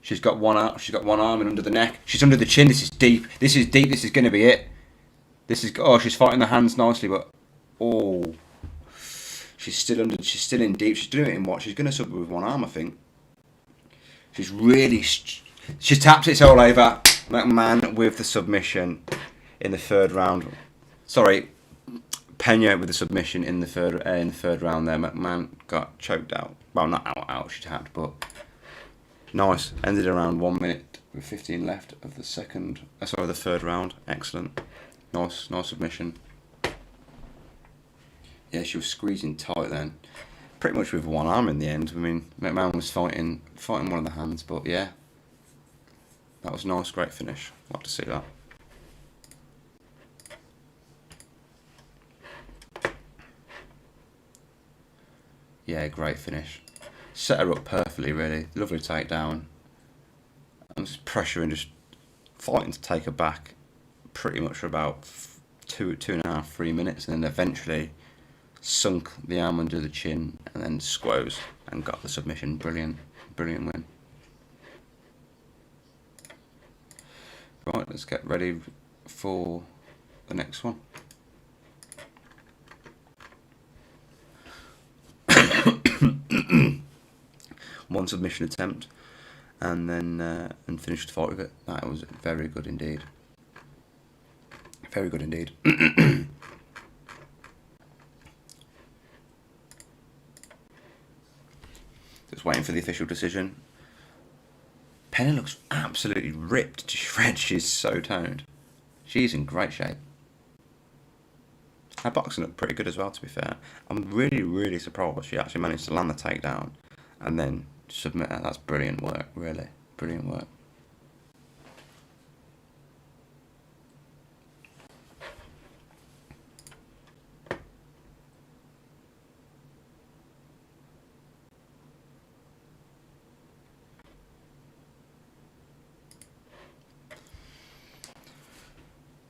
She's got one arm. She's got one arm in under the neck. She's under the chin. This is deep. This is deep. This is going to be it. This is... Oh, she's fighting the hands nicely, but... Oh, she's still in deep. She's doing it in what? She's going to sub with one arm, I think. She taps it all over. McMahon with the submission in the third round. Sorry, Pena with the submission in the third round there. McMahon got choked out. Well, not out. She tapped, but nice. Ended around 1 minute with 15 left of the third round. Excellent. Nice submission. Yeah, she was squeezing tight then. Pretty much with one arm in the end. I mean, McMahon was fighting one of the hands, but yeah. That was nice, great finish. Love to see that. Yeah, great finish. Set her up perfectly, really. Lovely takedown. And just pressuring, just fighting to take her back pretty much for about 2.5, 3 minutes, and then eventually sunk the arm under the chin and then squoze and got the submission. Brilliant win. Right, let's get ready for the next one. One submission attempt and then and finished the fight with it. That was very good indeed. Very good indeed. Just waiting for the official decision. Penny looks absolutely ripped to shreds. She's so toned. She's in great shape. Her boxing looked pretty good as well, to be fair. I'm really surprised she actually managed to land the takedown and then submit her. That's brilliant work, really. Brilliant work.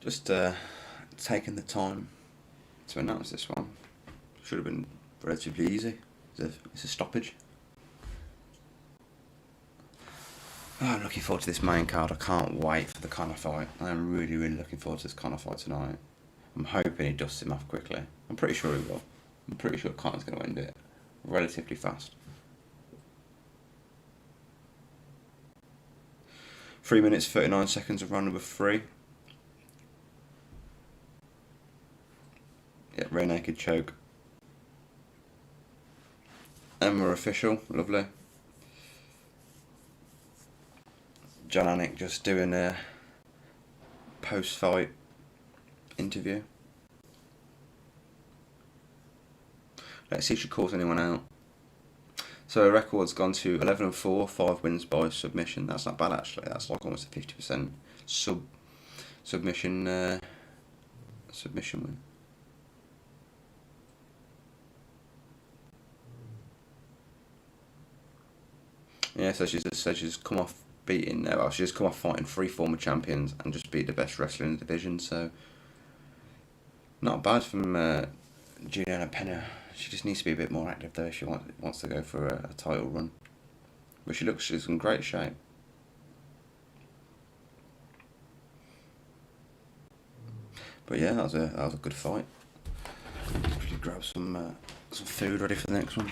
Just taking the time to announce this one. Should have been relatively easy. It's a stoppage. Oh, I'm looking forward to this main card. I can't wait for the Conor fight. I am really looking forward to this Conor fight tonight. I'm hoping he dusts him off quickly. I'm pretty sure he will. I'm pretty sure Conor's going to end it relatively fast. 3 minutes 39 seconds of round number 3. Get rear naked choke. Emma official, lovely. John Anik just doing a post-fight interview. Let's see if she calls anyone out. So her record's gone to 11-4, 5 wins by submission. That's not bad actually. That's like almost a 50% submission win. Yeah, so she's come off beating. Well, she's come off fighting 3 former champions and just beat the best wrestler in the division. So not bad from Juliana Pena. She just needs to be a bit more active though if she wants to go for a title run. But she's in great shape. But yeah, that was a good fight. Quickly grab some food ready for the next one.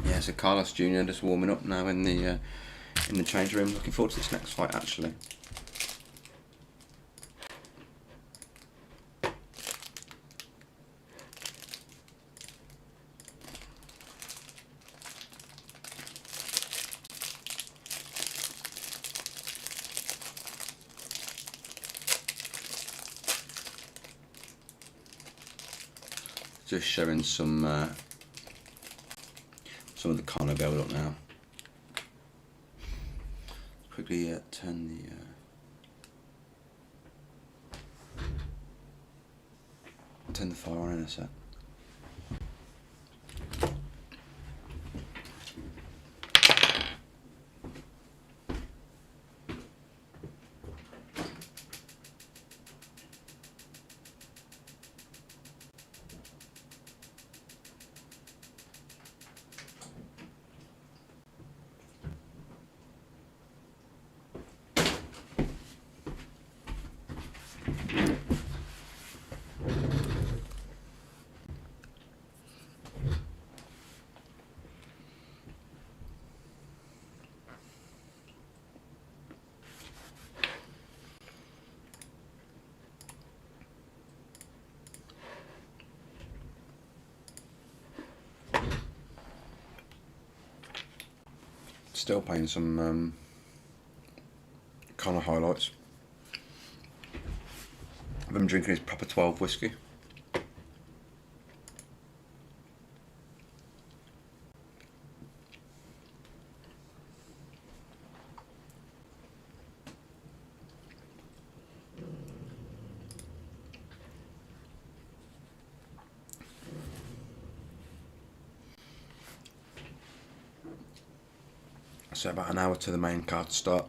Yeah, so Carlos Jr. just warming up now in the change room. Looking forward to this next fight actually. Just showing some of the Conor build up now. Quickly turn the fire on in a sec. Still playing some Conor highlights. I've been drinking his proper 12 whiskey. So about an hour to the main card to start.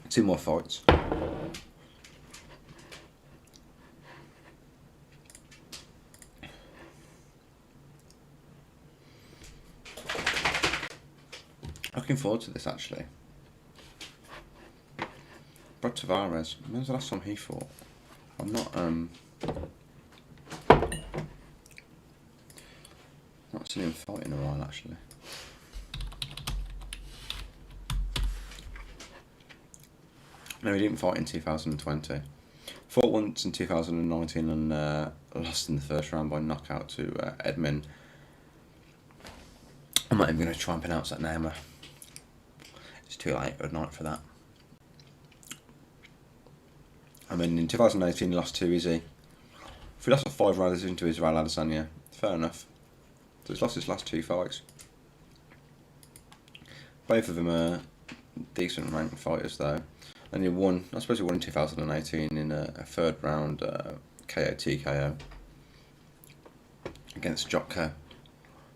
2 more fights. Looking forward to this actually. Brad Tavares, when was the last time he fought? I'm not seen him fight in a while actually. No, he didn't fight in 2020. Fought once in 2019 and lost in the first round by knockout to Edmund. I'm not even going to try and pronounce that name. It's too late at night for that. I mean, in 2018 he lost to Izzy. If he lost a 5 round decision to Israel Adesanya, fair enough. So he's lost his last 2 fights. Both of them are decent ranked fighters though. And he won, I suppose he won in 2018 in a 3rd round KO TKO against Jotko.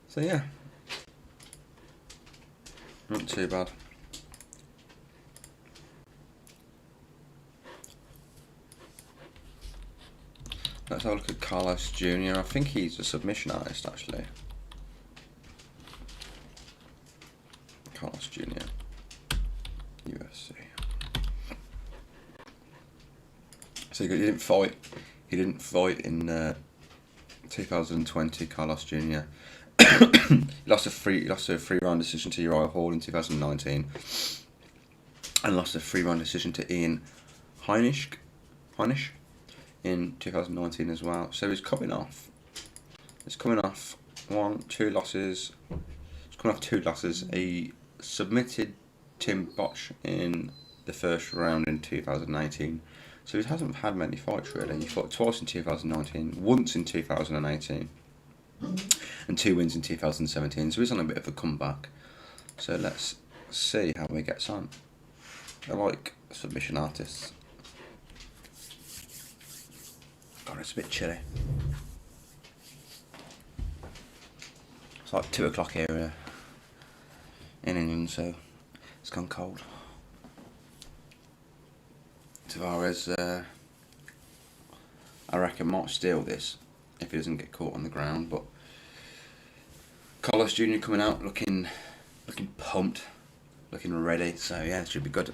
So yeah, not too bad. Let's have a look at Carlos Jr. I think he's a submission artist, actually. Carlos Jr. UFC. So he didn't fight. He didn't fight in 2020. Carlos Jr. he lost a three-round decision to Uriah Hall in 2019, and lost a 3-round decision to Ian Heinisch in 2019 as well. So he's coming off. He's coming off 2 losses. He's coming off 2 losses. He submitted Tim Bosch in the first round in 2018. So he hasn't had many fights really. He fought twice in 2019, once in 2018, and 2 wins in 2017. So he's on a bit of a comeback. So let's see how he gets on. I like submission artists. God, it's a bit chilly. It's like 2 o'clock here in England, so it's gone cold. Tavares, I reckon, might steal this if he doesn't get caught on the ground. But Carlos Jr. coming out looking pumped, looking ready. So yeah, it should be good.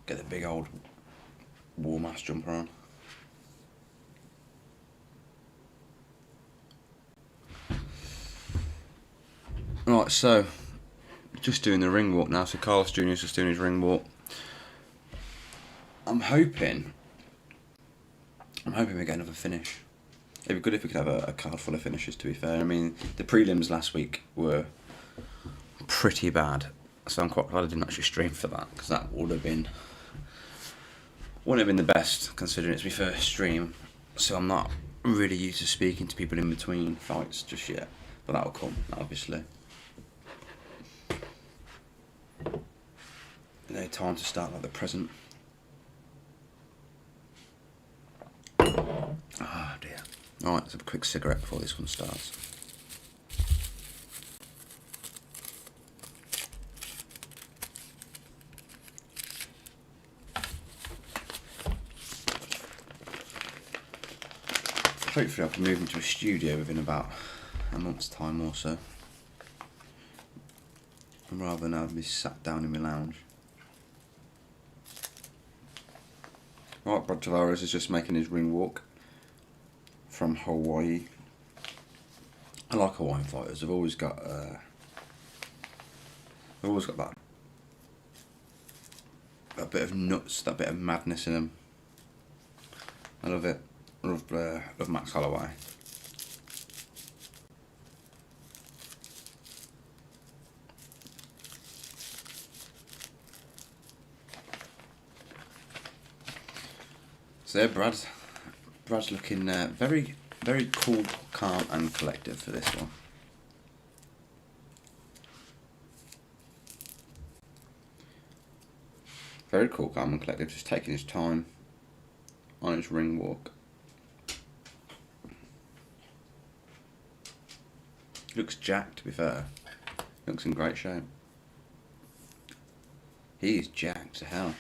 Get the big old war mask jumper on. Right, so just doing the ring walk now. So Carlos Jr. is just doing his ring walk. I'm hoping we get another finish. It'd be good if we could have a card full of finishes, to be fair. I mean, the prelims last week were pretty bad, so I'm quite glad I didn't actually stream for that, because that wouldn't have been the best, considering it's my first stream. So I'm not really used to speaking to people in between fights just yet, but that'll come, obviously. No time to start like the present. Ah, dear. Alright, let's have a quick cigarette before this one starts. Hopefully I can move into a studio within about a month's time or so, rather than have me sat down in my lounge. Right, Brad Tavares is just making his ring walk from Hawaii. I like Hawaiian fighters. They've always got that bit of nuts, that bit of madness in them. I love it. Love Max Holloway. So there, Brad's looking very, very cool, calm and collected for this one. Very cool, calm and collected, just taking his time on his ring walk. Looks jacked, to be fair. Looks in great shape. He is jacked to hell.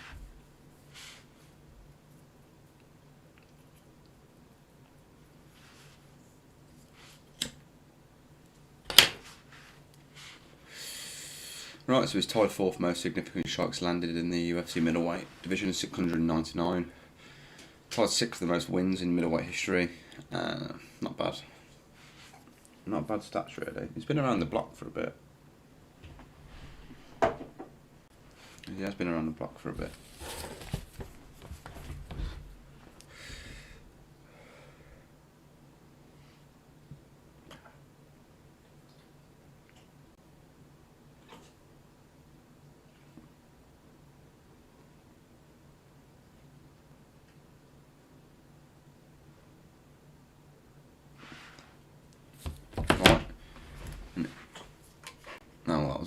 Right, so he's tied 4th most significant strikes landed in the UFC middleweight division, 699. Tied 6th the most wins in middleweight history. Not bad. Not bad stats, really. He's been around the block for a bit. He has been around the block for a bit.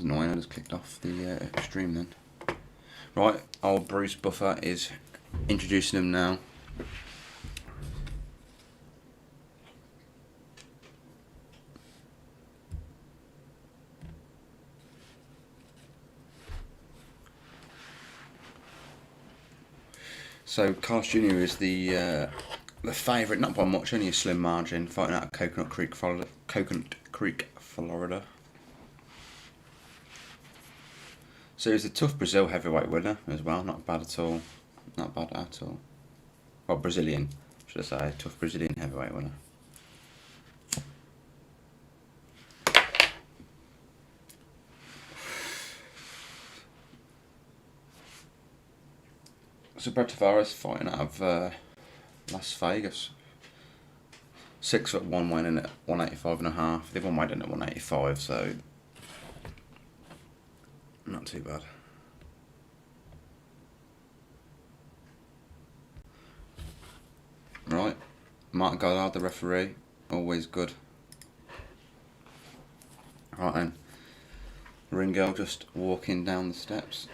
Annoying, I just clicked off the stream then. Right, old Bruce Buffer is introducing him now. So Carlos Jr. is the favourite, not by much, only a slim margin, fighting out of Coconut Creek, Florida. So he's a tough Brazil heavyweight winner as well, not bad at all. Not bad at all. Well, Brazilian, should I say, tough Brazilian heavyweight winner. So Brad Tavares fighting out of Las Vegas. 6'1" weighing in at 185.5. The other one weighed in at 185, so not too bad. Right, Martin Goddard, the referee, always good. Right then, ring girl just walking down the steps.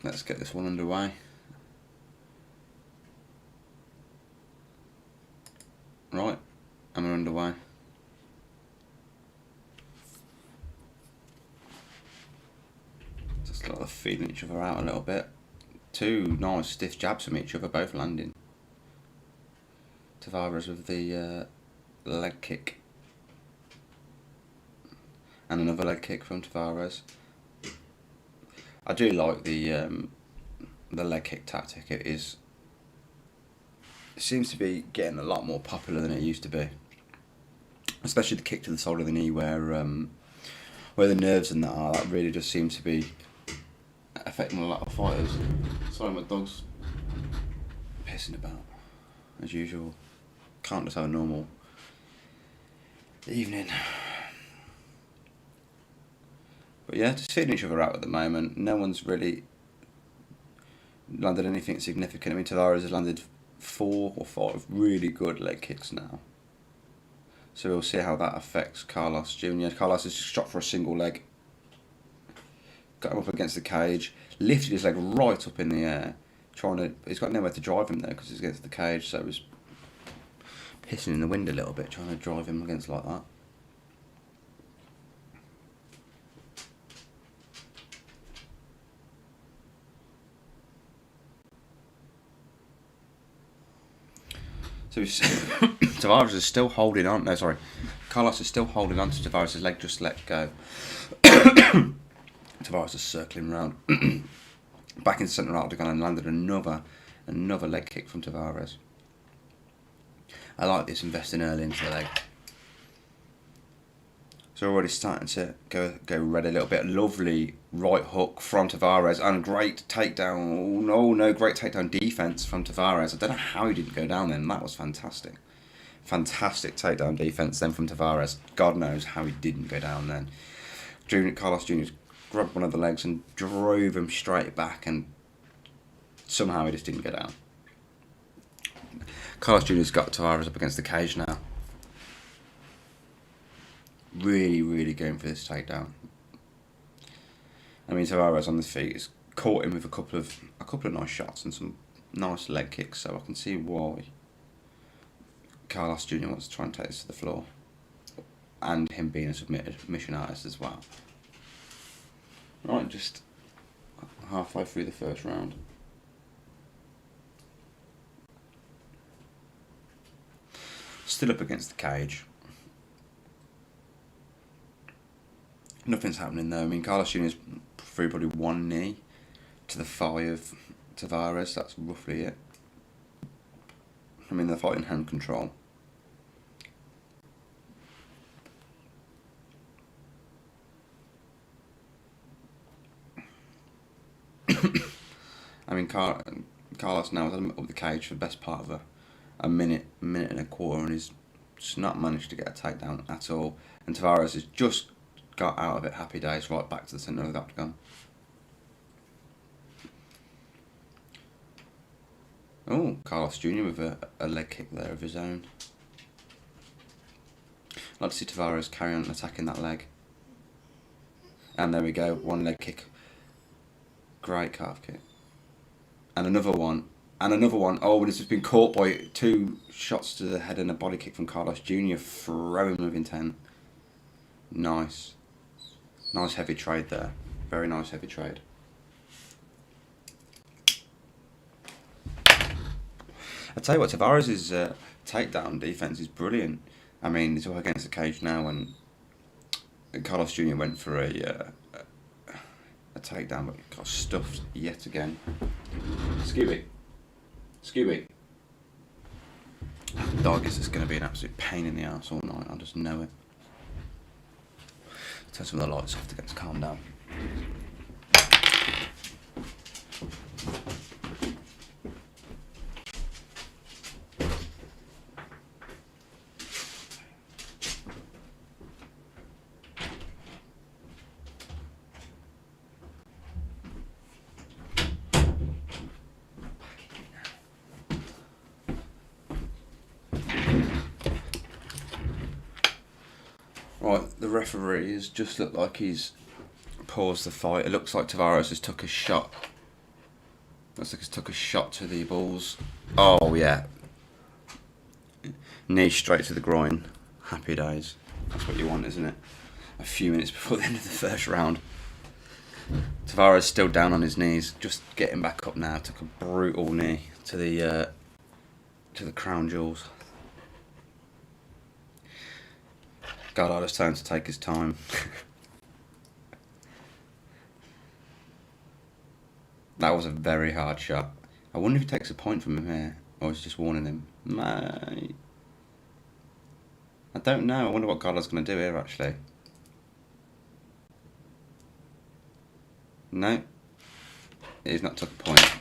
Let's get this one underway. Right, and we're underway. Just like feeding each other out a little bit. Two nice stiff jabs from each other, both landing. Tavares with the leg kick. And another leg kick from Tavares. I do like the leg kick tactic. It seems to be getting a lot more popular than it used to be. Especially the kick to the side of the knee, where the nerves and that are. That really just seems to be affecting a lot of fighters. Sorry, my dog's pissing about as usual. Can't just have a normal evening. But yeah, just feeding each other out at the moment. No one's really landed anything significant. I mean, Tavares has landed 4 or 5 really good leg kicks now. So we'll see how that affects Carlos Jr. Carlos has just shot for a single leg. Got him up against the cage. Lifted his leg right up in the air. He's got nowhere to drive him there because he's against the cage. So he's pissing in the wind a little bit, trying to drive him against like that. So Tavares is still holding on. No, sorry. Carlos is still holding on to Tavares' leg, just let go. Tavares is circling around. Back in the centre octagon and landed another leg kick from Tavares. I like this, investing early into the leg. So already starting to go red a little bit. Lovely right hook from Tavares and great takedown. Oh no, great takedown defense from Tavares. I don't know how he didn't go down then. That was fantastic. Fantastic takedown defense then from Tavares. God knows how he didn't go down then. Carlos Jr. grabbed one of the legs and drove him straight back, and somehow he just didn't go down. Carlos Jr.'s got Tavares up against the cage now. Really going for this takedown. I mean, Tavares on his feet has caught him with a couple of nice shots and some nice leg kicks, so I can see why Carlos Jr. wants to try and take this to the floor, and him being a submission artist as well. Right, just halfway through the first round. Still up against the cage. Nothing's happening though. I mean, Carlos Jr.'s threw probably one knee to the thigh of Tavares. That's roughly it. I mean, they're fighting hand control. I mean, Carlos now has had him up the cage for the best part of a minute and a quarter, and he's just not managed to get a takedown at all. And Tavares has just got out of it, happy days, right back to the centre of the octagon. Oh, Carlos Jr. with a leg kick there of his own. I'd like to see Tavares carry on attacking that leg. And there we go, one leg kick. Great calf kick. And another one. And another one. Oh, but it's just been caught by 2 shots to the head and a body kick from Carlos Jr. Throwing with intent. Nice. Nice heavy trade there. Very nice heavy trade. I tell you what, Tavares' takedown defense is brilliant. I mean, he's up against the cage now, and Carlos Jr. went for a takedown, but got stuffed yet again. Scooby. Dog is just going to be an absolute pain in the ass all night. I just know it. Turn some of the lights off to get to calm down. Right, the referee has just looked like he's paused the fight. It looks like Tavares has took a shot. Looks like he's took a shot to the balls. Oh yeah. Knee straight to the groin. Happy days. That's what you want, isn't it? A few minutes before the end of the first round. Tavares still down on his knees, just getting back up now. Took a brutal knee to the crown jewels. God, I just told him to take his time. That was a very hard shot. I wonder if he takes a point from him here, or is he just warning him? Mate. I don't know. I wonder what Carlos going to do here, actually. No. He's not took a point.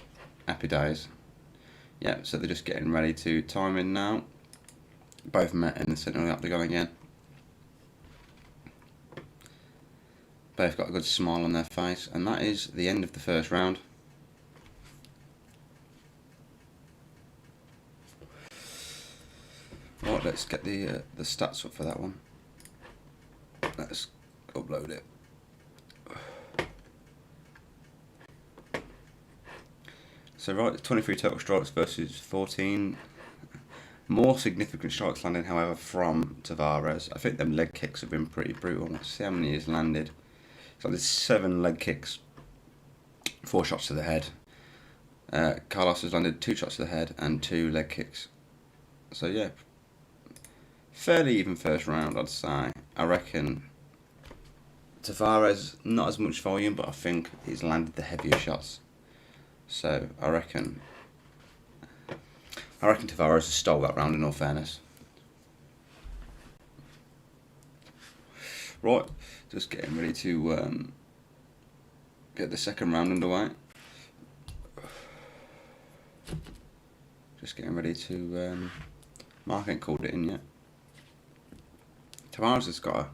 Happy days. Yeah, so they're just getting ready to time in now. Both met in the centre of the octagon again. Both got a good smile on their face, and that is the end of the first round. Right, let's get the stats up for that one. Let's upload it. So right, 23 total strikes versus 14. More significant strikes landed, however, from Tavares. I think them leg kicks have been pretty brutal. Let's see how many he's landed. So there's 7 leg kicks, 4 shots to the head. Carlos has landed 2 shots to the head and 2 leg kicks. So yeah, fairly even first round, I'd say. I reckon Tavares, not as much volume, but I think he's landed the heavier shots. So I reckon Tavares has stole that round in all fairness. Right, just getting ready to get the second round underway. Just getting ready to... Mark ain't called it in yet. Tavares has got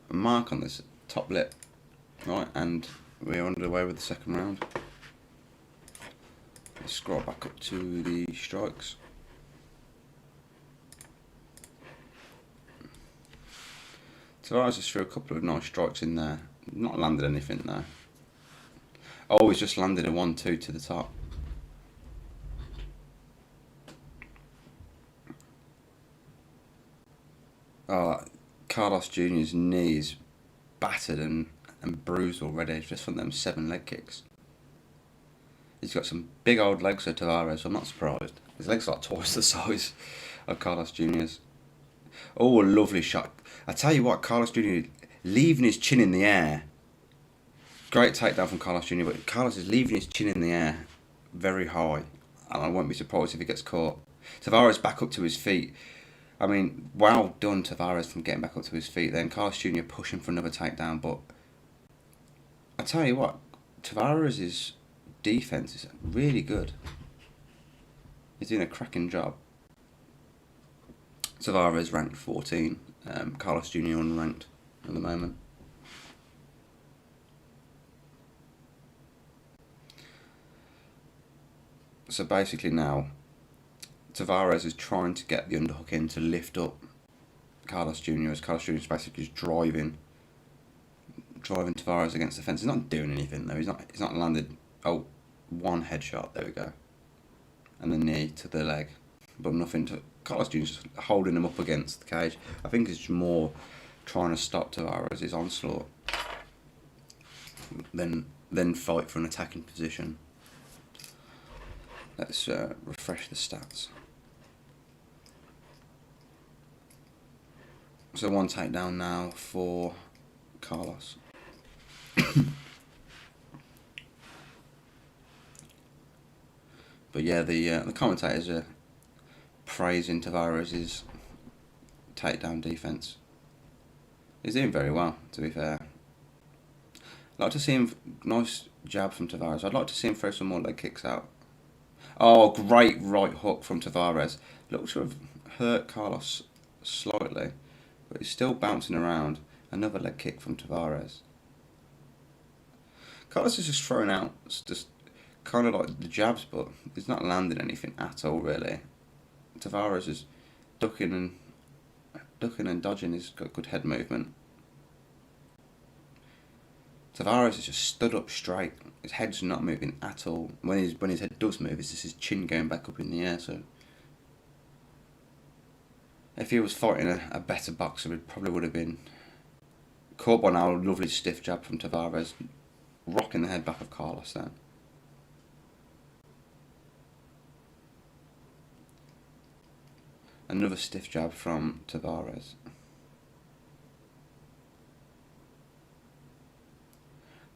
a mark on this top lip. Right, and we're underway with the second round. Let's scroll back up to the strikes. Tavares just threw a couple of nice strikes in there. Not landed anything there. Oh, he's just landed a 1-2 to the top. Oh, Carlos Jr.'s knees battered and bruised already just from them 7 leg kicks. He's got some big old legs for Tavares, so I'm not surprised. His legs are like twice the size of Carlos Jr.'s. Oh, a lovely shot. I tell you what, Carlos Jr. leaving his chin in the air. Great takedown from Carlos Jr., but Carlos is leaving his chin in the air very high. And I won't be surprised if he gets caught. Tavares back up to his feet. I mean, well done, Tavares, from getting back up to his feet. Then Carlos Jr. pushing for another takedown. But I tell you what, Tavares' defense is really good. He's doing a cracking job. Tavares ranked 14. Carlos Jr. unranked at the moment. So basically now, Tavares is trying to get the underhook in to lift up Carlos Jr. as Carlos Jr. is basically just driving Tavares against the fence. He's not doing anything though. He's not landed. Oh, one headshot. There we go. And the knee to the leg, but nothing to. Carlos Jr. just holding him up against the cage. I think it's more trying to stop Tavares' onslaught than fight for an attacking position. Let's refresh the stats. So 1 takedown now for Carlos. But yeah, the commentators are praising Tavares' takedown defense. He's doing very well, to be fair. I'd like to see him, nice jab from Tavares. I'd like to see him throw some more leg kicks out. Oh, great right hook from Tavares. Looks to have hurt Carlos slightly, but he's still bouncing around. Another leg kick from Tavares. Carlos is just throwing out just kind of like the jabs, but he's not landing anything at all, really. Tavares is ducking and dodging. He's got good head movement. Tavares is just stood up straight. His head's not moving at all. When his head does move, it's just his chin going back up in the air. So if he was fighting a better boxer, it probably would have been caught by now. A lovely stiff jab from Tavares, rocking the head back of Carlos then. Another stiff jab from Tavares.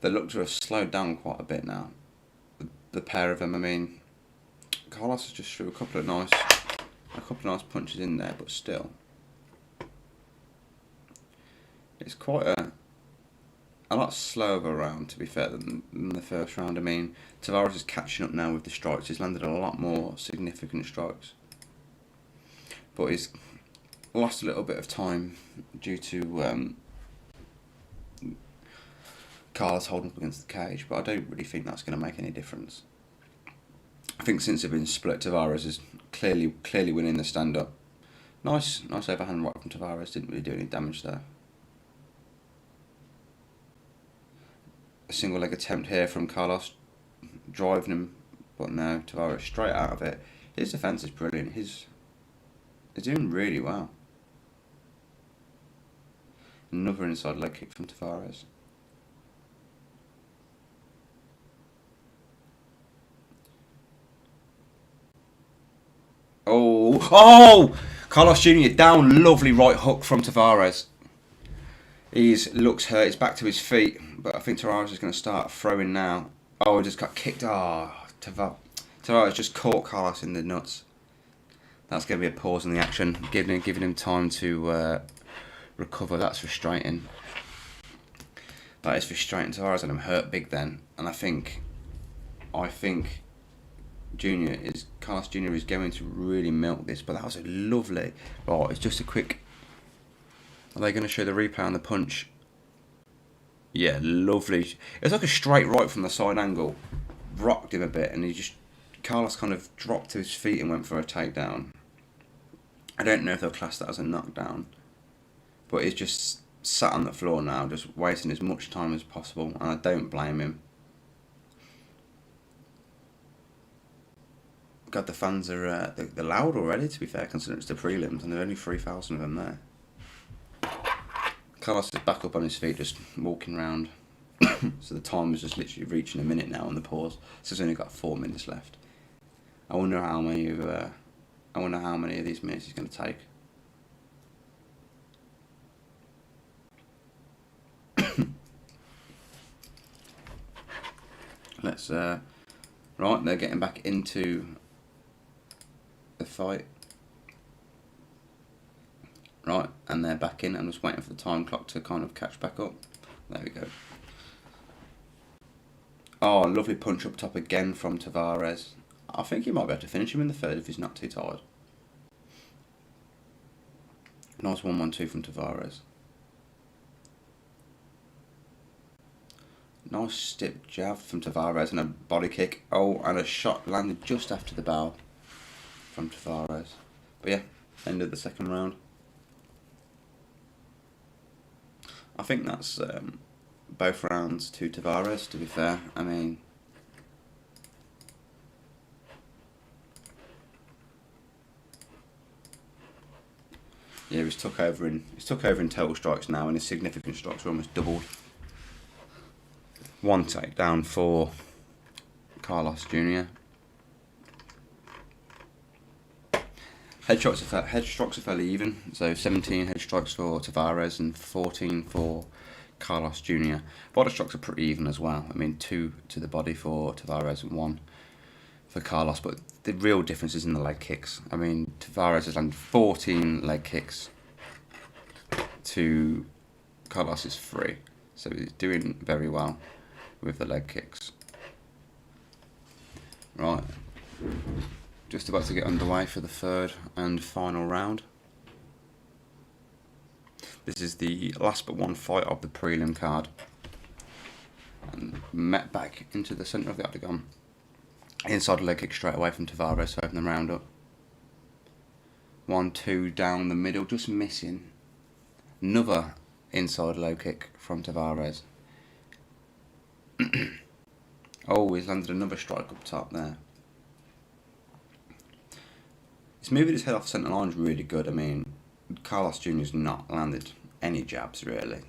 They look to have slowed down quite a bit now. The pair of them. I mean, Carlos has just threw a couple of nice punches in there, but still, it's quite a lot slower of a round, to be fair, than the first round. I mean, Tavares is catching up now with the strikes. He's landed a lot more significant strikes, but he's lost a little bit of time due to Carlos holding up against the cage, but I don't really think that's going to make any difference. I think since they've been split, Tavares is clearly winning the stand-up. Nice overhand right from Tavares, didn't really do any damage there. A single leg attempt here from Carlos, driving him, but no, Tavares straight out of it. His defence is brilliant. He's doing really well. Another inside leg kick from Tavares. Oh! Carlos Jr. down, lovely right hook from Tavares. He looks hurt, he's back to his feet, but I think Tavares is going to start throwing now. Oh, he just got kicked. Tavares just caught Carlos in the nuts. That's going to be a pause in the action, giving him time to recover. That's frustrating. That is frustrating. Tavares had him hurt big then, and I think Carlos Jr. is going to really milk this, but that was a lovely. Oh, it's just a quick. Are they going to show the replay on the punch? Yeah, lovely. It's like a straight right from the side angle, rocked him a bit, and Carlos kind of dropped to his feet and went for a takedown. I don't know if they'll class that as a knockdown, but he's just sat on the floor now, just wasting as much time as possible, and I don't blame him. God, the fans are they're loud already, to be fair, considering it's the prelims, and there are only 3,000 of them there. Carlos is back up on his feet, just walking around. So the time is just literally reaching a minute now on the pause. So it's only got 4 minutes left. I wonder how many of these minutes he's going to take. Let's right, they're getting back into the fight. Right, and they're back in. I'm just waiting for the time clock to kind of catch back up. There we go. Oh, lovely punch up top again from Tavares. I think he might be able to finish him in the third if he's not too tired. Nice 1-1-2 from Tavares. Nice stiff jab from Tavares and a body kick. Oh, and a shot landed just after the bow from Tavares. But yeah, end of the second round. I think that's both rounds to Tavares, to be fair. I mean, yeah, he's took over in total strikes now, and his significant strikes are almost doubled. 1 takedown for Carlos Jr. Head strikes are fairly even, so 17 head strikes for Tavares and 14 for Carlos Jr. Body strikes are pretty even as well. I mean, 2 to the body for Tavares and 1 for Carlos, but the real difference is in the leg kicks. I mean, Tavares has landed 14 leg kicks to Carlos's 3, so he's doing very well with the leg kicks. Right, just about to get underway for the third and final round. This is the last but one fight of the prelim card, and met back into the centre of the octagon. Inside leg kick straight away from Tavares to open the round up. 1-2 down the middle, just missing. Another inside low kick from Tavares. Oh, he's landed another strike up top there. He's moving his head off centre line is really good. I mean, Carlos Jr.'s not landed any jabs really.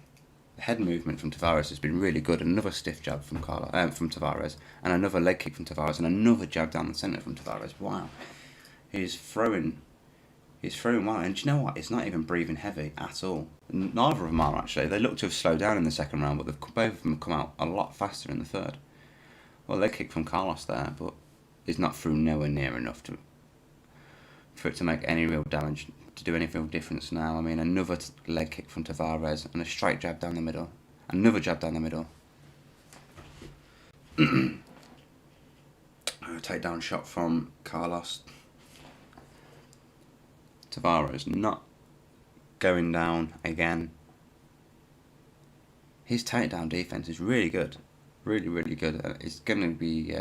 The head movement from Tavares has been really good. Another stiff jab from Tavares, and another leg kick from Tavares, and another jab down the centre from Tavares. Wow, he's throwing well. And do you know what? It's not even breathing heavy at all. Neither of them are actually. They look to have slowed down in the second round, but both of them have come out a lot faster in the third. Well, leg kick from Carlos there, but he's not through nowhere near enough for it to make any real damage, to do any real difference now. I mean, another leg kick from Tavares and a straight jab down the middle. Another jab down the middle. A takedown shot from Carlos. Tavares not going down again. His takedown defense is really good. Really, really good. He's going to be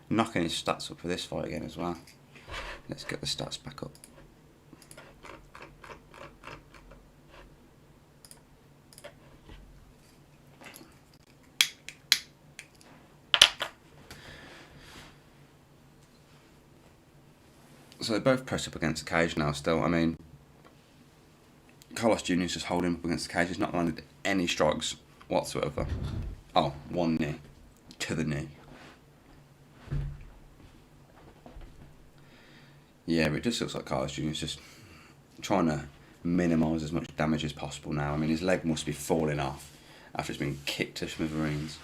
knocking his stats up for this fight again as well. Let's get the stats back up. So they both press up against the cage now still. I mean, Carlos Jr. is just holding up against the cage. He's not landed any strikes whatsoever. Oh, one knee to the knee. Yeah, but it just looks like Carlos Jr. is just trying to minimise as much damage as possible now. I mean, his leg must be falling off after it's been kicked to smithereens.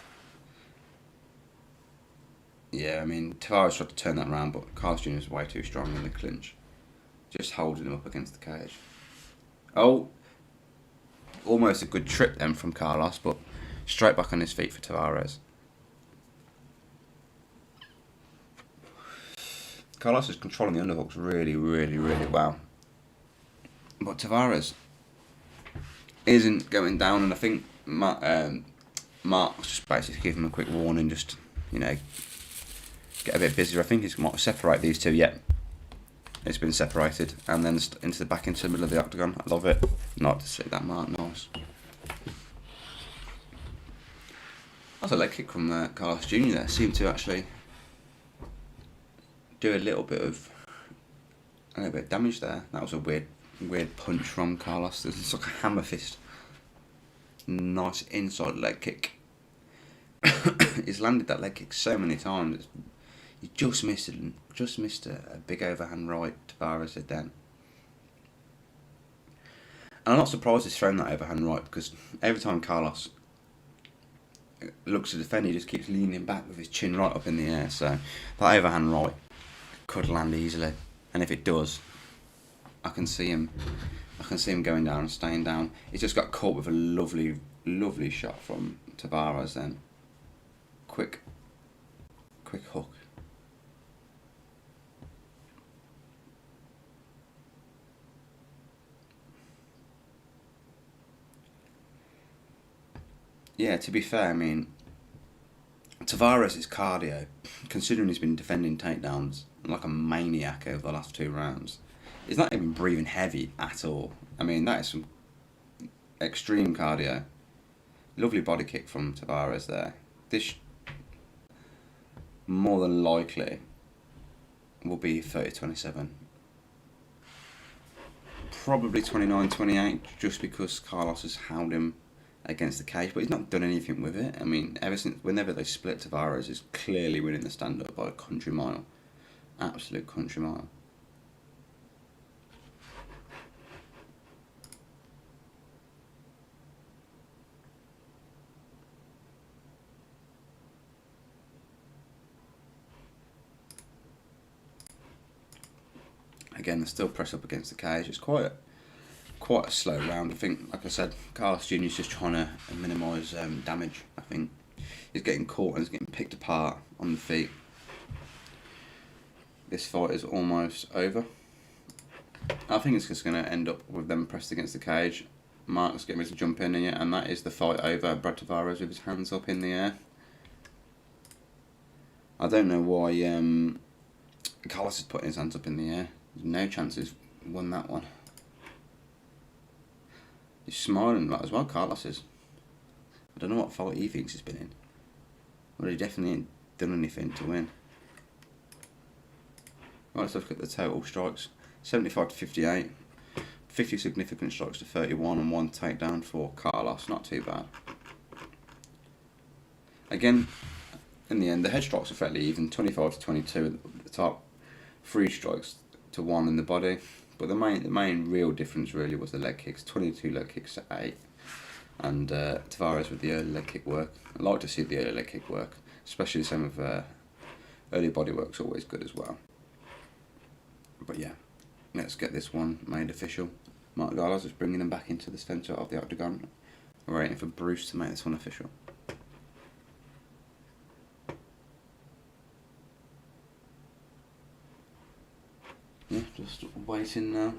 Yeah, I mean, Tavares tried to turn that around, but Carlos Jr. is way too strong in the clinch. Just holding him up against the cage. Oh, almost a good trip then from Carlos, but straight back on his feet for Tavares. Carlos is controlling the underhooks really, really, really well. But Tavares isn't going down, and I think Mark's just basically giving him a quick warning, just, you know, get a bit busier. I think he's might separate these two yet. It's been separated, and then into the middle of the octagon. I love it. Not to see that, Mark. Nice. That's a leg kick from Carlos Jr. there. Seemed to actually do a little bit of damage there. That was a weird punch from Carlos. It's like a hammer fist. Nice inside leg kick. He's landed that leg kick so many times. He just missed a big overhand right. Tavares did then. And I'm not surprised he's thrown that overhand right, because every time Carlos looks to defend, he just keeps leaning back with his chin right up in the air. So that overhand right could land easily, and if it does, I can see him going down and staying down. He's just got caught with a lovely shot from Tavares then. Quick hook. Yeah, to be fair, I mean, Tavares' cardio, considering he's been defending takedowns like a maniac over the last 2 rounds, he's not even breathing heavy at all. I mean, that is some extreme cardio. Lovely body kick from Tavares there. This more than likely will be 30-27. Probably 29-28, just because Carlos has held him against the cage, but he's not done anything with it. I mean, whenever they split, Tavares is clearly winning the stand-up by a country mile. Absolute country mile. Again, they still press up against the cage. It's quite a slow round. I think, like I said, Carlos Jr. is just trying to minimise damage. I think he's getting caught and he's getting picked apart on the feet. This fight is almost over. I think it's just going to end up with them pressed against the cage. Mark's getting ready to jump in here, and that is the fight over. Brad Tavares with his hands up in the air. I don't know why Carlos is putting his hands up in the air. There's no chance he's won that one. He's smiling a lot as well, Carlos is. I don't know what fight he thinks he's been in. Well, he definitely ain't done anything to win. Right, let's look at the total strikes. 75 to 58. 50 significant strikes to 31 and 1 takedown for Carlos. Not too bad. Again, in the end, the head strikes are fairly even. 25 to 22 at the top. 3 strikes to 1 in the body. But the main real difference really was the leg kicks. 22 leg kicks to 8. And Tavares with the early leg kick work. I like to see the early leg kick work. Especially some of early body work's always good as well. But yeah, let's get this one made official. Mark Garlas is bringing them back into the centre of the octagon. We're waiting for Bruce to make this one official. Yeah, just waiting now.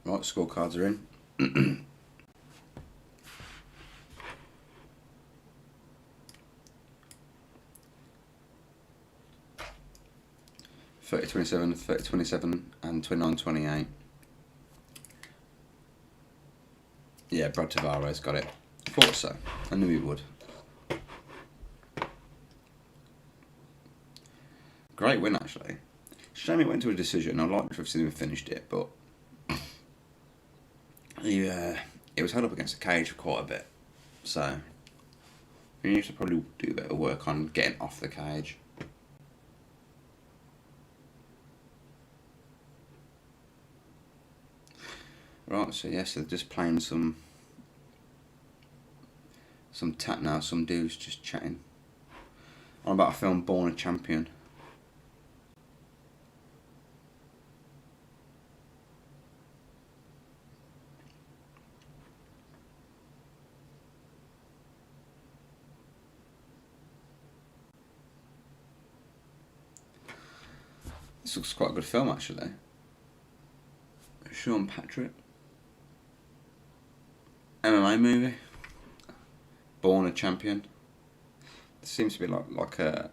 Right, scorecards are in. 30-27, 30-27 and 29-28. Yeah, Brad Tavares got it. Thought so. I knew he would. Great win, actually. Shame it went to a decision. I'd like to have seen him finished it, but he was held up against the cage for quite a bit. So he needs to probably do a bit of work on getting off the cage. Right, so yes, they're just playing some tat now, some dudes just chatting. On about a film, Born a Champion. This looks quite a good film, actually. Sean Patrick. MMA movie. Born a Champion. It seems to be like a...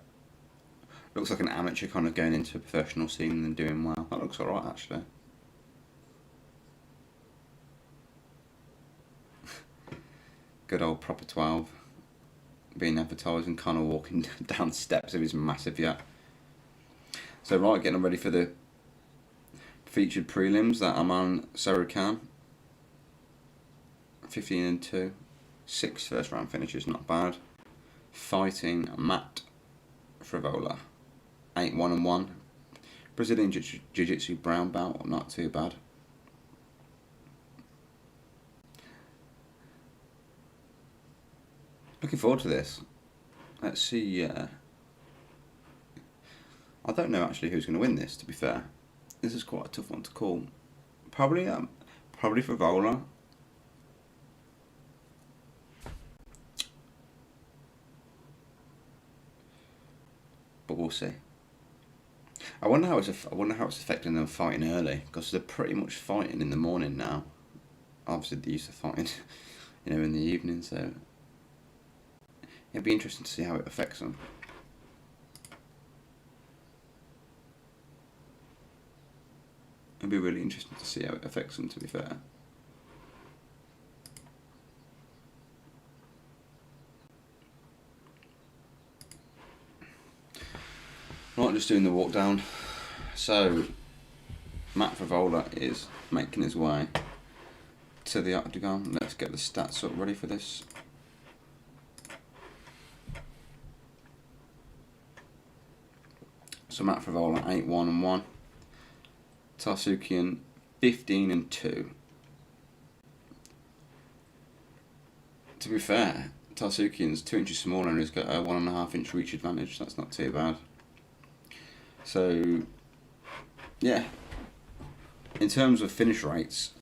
Looks like an amateur kind of going into a professional scene and doing well. That looks alright, actually. Good old Proper 12. Being advertised and Conor walking down steps of his massive yacht. So right, getting ready for the featured prelims that I'm on. Sarukan. 15-2. 6 first round finishes, not bad. Fighting Matt Frivola. 8-1-1. Brazilian Jiu-Jitsu brown belt, not too bad. Looking forward to this. Let's see. I don't know actually who's going to win this, to be fair. This is quite a tough one to call. Probably Frivola. But we'll see. I wonder how it's affecting them fighting early, because they're pretty much fighting in the morning now. Obviously they're used to fighting, in the evening. So it'd be interesting to see how it affects them. It'd be really interesting to see how it affects them, to be fair. Right, just doing the walk down. So, Matt Frivola is making his way to the octagon. Let's get the stats up ready for this. So Matt Frivola 8-1-1. Tarsukian 15-2. To be fair, Tarsukian's 2 inches smaller and he's got a 1.5 inch reach advantage. That's not too bad. So, yeah. In terms of finish rates,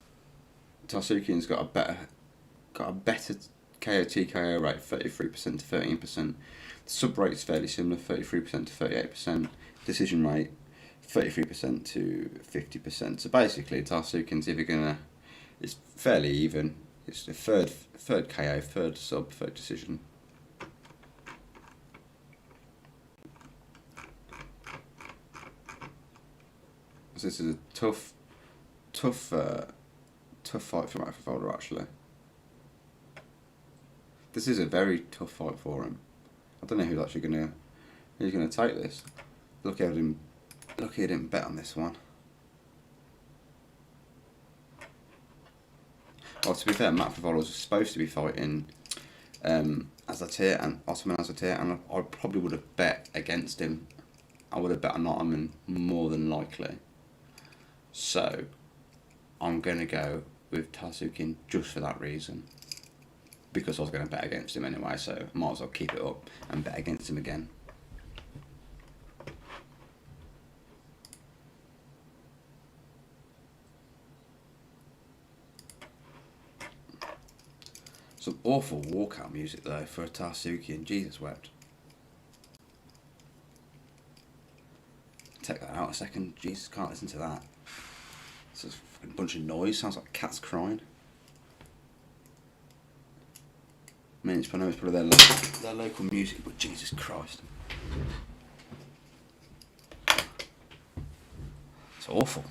Tarsukian's got a better KO TKO rate, 33% to 13%. The sub rate's fairly similar, 33% to 38%. Decision rate, 33% to 50%. So basically, Tarsukian's it's fairly even. It's the third KO, third sub, third decision. So this is a tough fight for Matt Favola, actually. This is a very tough fight for him. I don't know who's gonna take this. Lucky I didn't bet on this one. Well, to be fair, Matt Favola was supposed to be fighting Azatir and Ottoman Azatir, and I probably would have bet against him. I would have bet on Ottoman more than likely. So, I'm going to go with Tarsukian just for that reason. Because I was going to bet against him anyway, so I might as well keep it up and bet against him again. Some awful walkout music though for a Tarsukian. Jesus wept. Take that out a second. Jesus, can't listen to that. It's a fucking bunch of noise. Sounds like cats crying. I mean, it's probably their local music, but Jesus Christ. It's awful.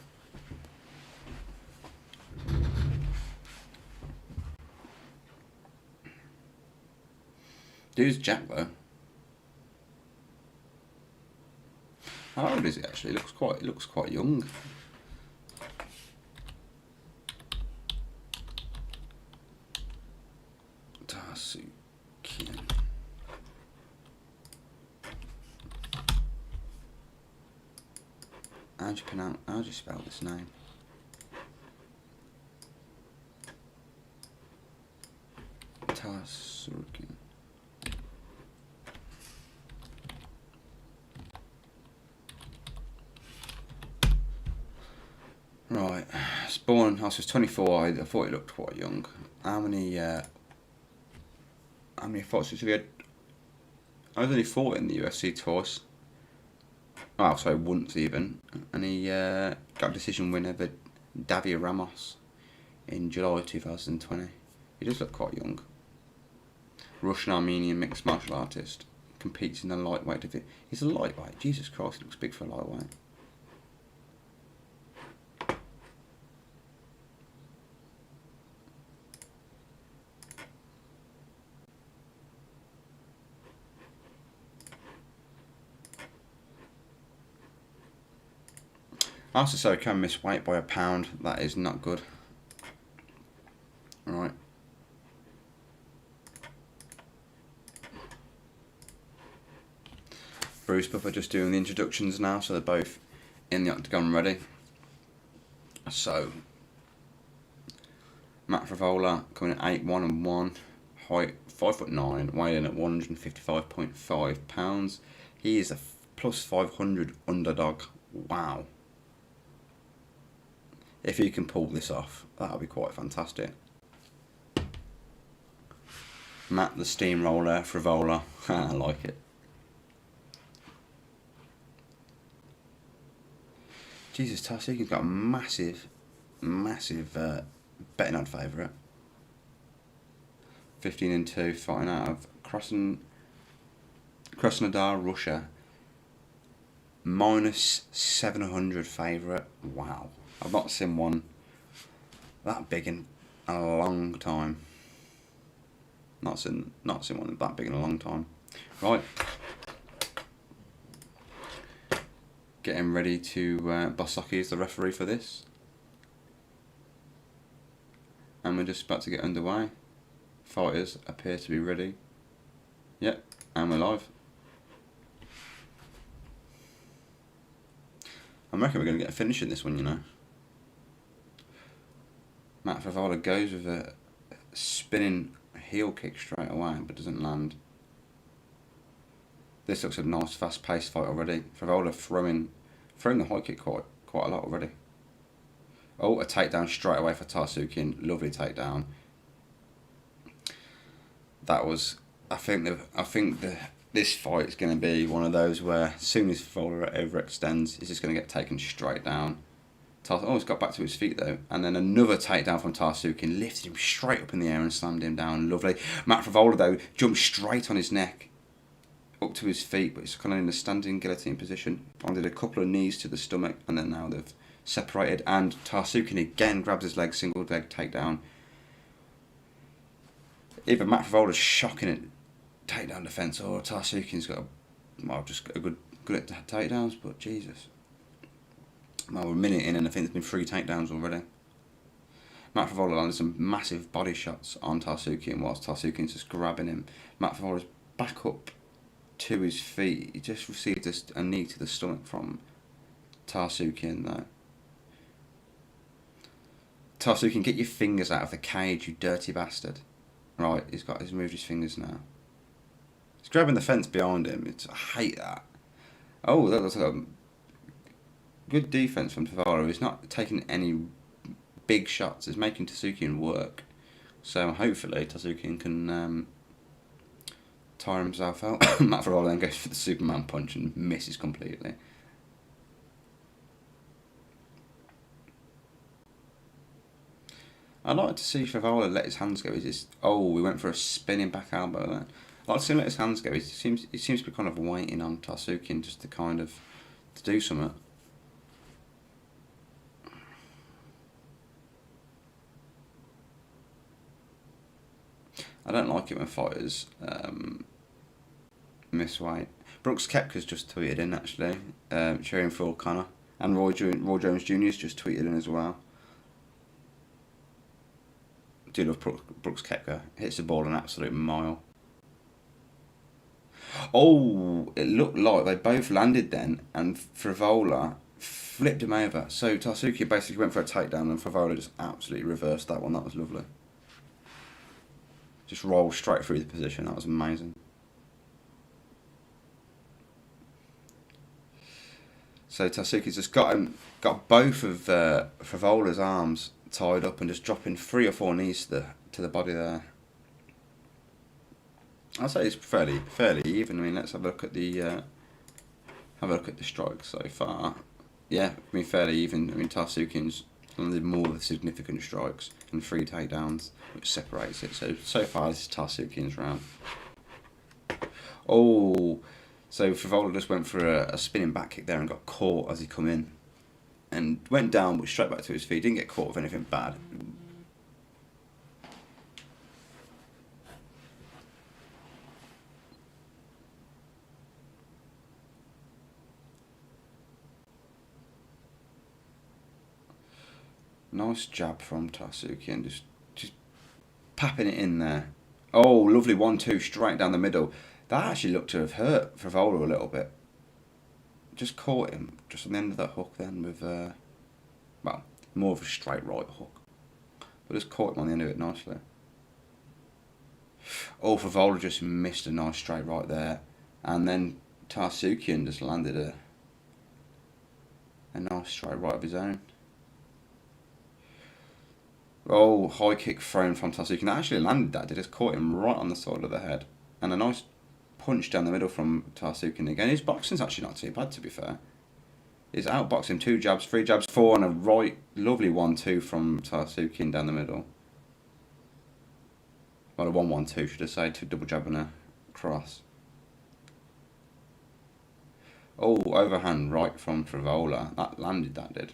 Dude's Jack though. How old is he actually? He looks quite young. Tarsukian. How do you spell this name? Tarsukian. Right, Spawn, I was 24, I thought he looked quite young. How many fights have he had? I've only fought in the UFC twice. Oh, sorry, once even. And he got a decision win over Davia Ramos in July 2020. He does look quite young. Russian-Armenian mixed martial artist. Competes in the lightweight division. He's a lightweight. Jesus Christ, he looks big for a lightweight. Also, so can miss weight by a pound. That is not good. Right. Bruce Buffer just doing the introductions now, so they're both in the octagon ready. So, Matt Favola coming at 8'1" height 5'9", weighing in at 155.5 pounds. He is a plus 500 underdog. Wow. If he can pull this off, that'll be quite fantastic. Matt the Steamroller, Favola. I like it. Jesus, Tarsukian's got a massive betting odds favourite. 15-2, fighting out of Krasnodar, Russia. Minus 700 favourite. Wow. I've not seen one that big in a long time. Not seen one that big in a long time. Right. Getting ready to Bosaki is the referee for this. And we're just about to get underway. Fighters appear to be ready. Yep, and we're live. I reckon we're going to get a finish in this one, you know. Matt Favola goes with a spinning heel kick straight away, but doesn't land. This looks a nice, fast-paced fight already. Favola throwing the high kick quite a lot already. Oh, a takedown straight away for Tarsukian. Lovely takedown. That was. I think this fight is going to be one of those where as soon as Favola overextends, he's just going to get taken straight down. He's got back to his feet though, and then another takedown from Tarsukian, lifted him straight up in the air and slammed him down. Lovely. Matt Favola though jumped straight on his neck, up to his feet, but he's kind of in a standing guillotine position. Did a couple of knees to the stomach, and then now they've separated. And Tarsukian again grabs his leg, single leg takedown. Either Matt Favola's shocking at takedown defence, or Tarsukian's got a good at takedowns. But Jesus. Well, we're a minute in and I think there's been 3 takedowns already. Matt Favola landed some massive body shots on Tarsukian whilst Tarsukian's just grabbing him. Matt Favola's back up to his feet. He just received a knee to the stomach from Tarsukian though. Tarsukian, get your fingers out of the cage, you dirty bastard. Right, he's moved his fingers now. He's grabbing the fence behind him. I hate that. Oh, that looks like a good defense from Favola. He's not taking any big shots. He's making Tarsukian work. So hopefully Tarsukian can tire himself out. Matt Favola then goes for the Superman punch and misses completely. I'd like to see Favola let his hands go. We went for a spinning back elbow there. I'd like to see him let his hands go. He seems to be kind of waiting on Tarsukian just to do something. I don't like it when fighters miss weight. Brooks Koepka's just tweeted in actually, cheering for Conor, and Roy Jones Jr.'s just tweeted in as well. Do love Brooks Koepka. Hits the ball an absolute mile. Oh, it looked like they both landed then, and Favola flipped him over. So Tarsukian basically went for a takedown, and Favola just absolutely reversed that one. That was lovely. Just rolled straight through the position. That was amazing. So Tarsukian's just got both of Favola's arms tied up and just dropping 3 or 4 knees to the body there. I'd say it's fairly even. I mean, let's have a look at the strikes so far. Yeah, I mean fairly even. I mean Tarsukian's landed more of the significant strikes and 3 takedowns, which separates it. So far this is Tarsukian's round. Oh, so Favola just went for a spinning back kick there and got caught as he come in, and went down but straight back to his feet. Didn't get caught with anything bad. Nice jab from Tarsukian, just papping it in there. Oh, lovely 1-2 straight down the middle. That actually looked to have hurt Favola a little bit. Just caught him just on the end of that hook then with, more of a straight right hook. But just caught him on the end of it nicely. Oh, Favola just missed a nice straight right there. And then Tarsukian just landed a nice straight right of his own. Oh, high kick thrown from Tarsukian. That actually landed that. They just caught him right on the side of the head. And a nice punch down the middle from Tarsukian again. His boxing's actually not too bad, to be fair. He's outboxing 2 jabs, 3 jabs, 4, and a right, lovely 1-2 from Tarsukian down the middle. Well, a 1-1-2, should I say, 2 double jab and a cross. Oh, overhand right from Favola. That landed, that did.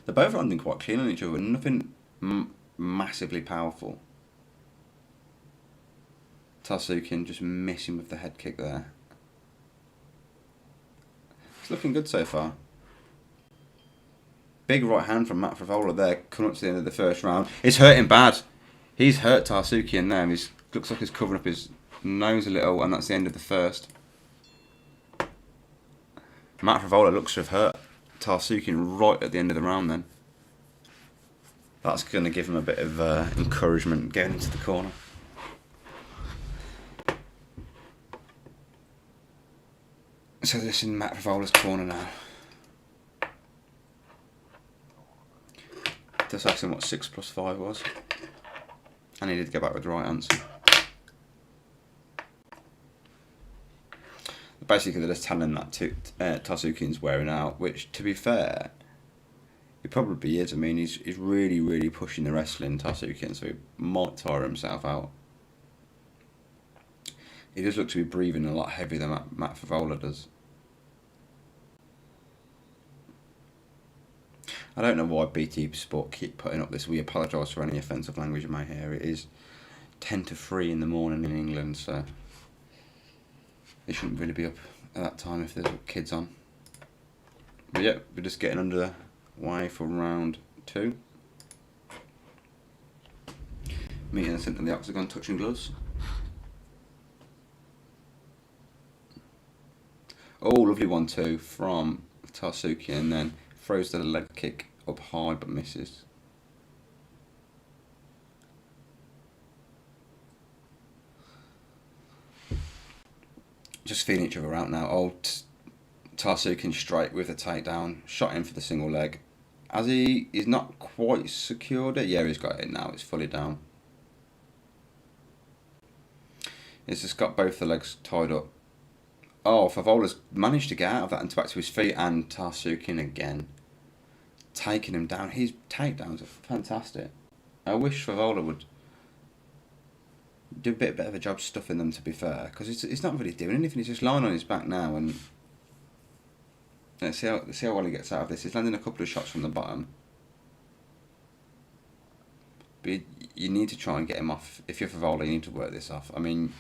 They're both landing quite clean on each other, nothing massively powerful. Tarsukian just missing with the head kick there. It's looking good so far. Big right hand from Matt Favola there, coming up to the end of the first round. It's hurting bad. He's hurt Tarsukian there. He looks like he's covering up his nose a little, and that's the end of the first. Matt Favola looks to have hurt Tarsukian right at the end of the round then. That's going to give him a bit of encouragement getting into the corner. So this in Matt Favola's corner now. Just ask him what 6 + 5 was. And he did get back with the right answer. Basically, they're just telling him that Tarsukian's wearing out, which, to be fair, he probably is. I mean, he's really, really pushing the wrestling, Tarsukian, so he might tire himself out. He does look to be breathing a lot heavier than Matt Favola does. I don't know why BT Sport keep putting up this. We apologise for any offensive language you may hear. It is 10 to 3 in the morning in England, so they shouldn't really be up at that time if there's kids on. But yeah, we're just getting under way for round 2. Meeting in the centre of the octagon, touching gloves. Oh, lovely 1-2 from Tarsukian, and then throws the leg kick up high but misses. Just feeling each other out now. Oh, Tarsukian straight with a takedown. Shot in for the single leg. As he's not quite secured it. Yeah, he's got it now. It's fully down. He's just got both the legs tied up. Oh, Favola's managed to get out of that and back to his feet, and Tarsukian again taking him down. His takedowns are fantastic. I wish Favola would do a bit better of a job stuffing them, to be fair, because he's not really doing anything. He's just lying on his back now, and let's see how well he gets out of this. He's landing a couple of shots from the bottom, but you need to try and get him off. If you're Favola, you need to work this off. I mean,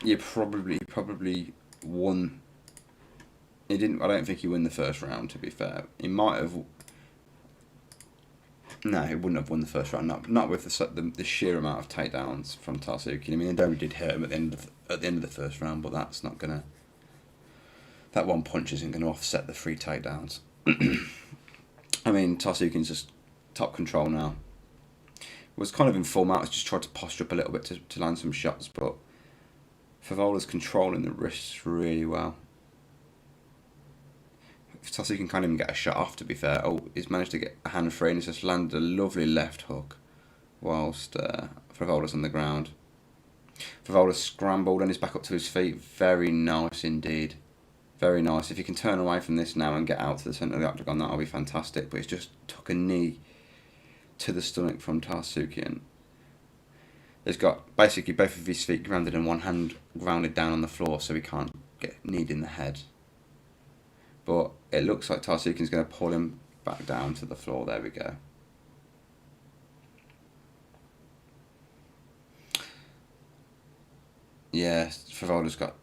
you probably won. He didn't. I don't think he won the first round. To be fair, he might have. No, he wouldn't have won the first round. Not with the sheer amount of takedowns from Tarsukian. I mean, they did hurt him at the end of the first round, but that's not gonna. That one punch isn't going to offset the 3 takedowns. I mean, Tarsukian's just top control now. Was kind of in full mount. Just tried to posture up a little bit to land some shots, but Favola's controlling the wrists really well. Tarsukian can't even get a shot off, to be fair. Oh, he's managed to get a hand free and he's just landed a lovely left hook whilst Favola's on the ground. Favola scrambled and he's back up to his feet. Very nice indeed. Very nice. If you can turn away from this now and get out to the centre of the octagon, that'll be fantastic. But he's just took a knee to the stomach from Tarsukian. He's got basically both of his feet grounded and one hand grounded down on the floor, so he can't get kneed in the head. But it looks like Tarsukian's going to pull him back down to the floor. There we go. Yeah, Favola's got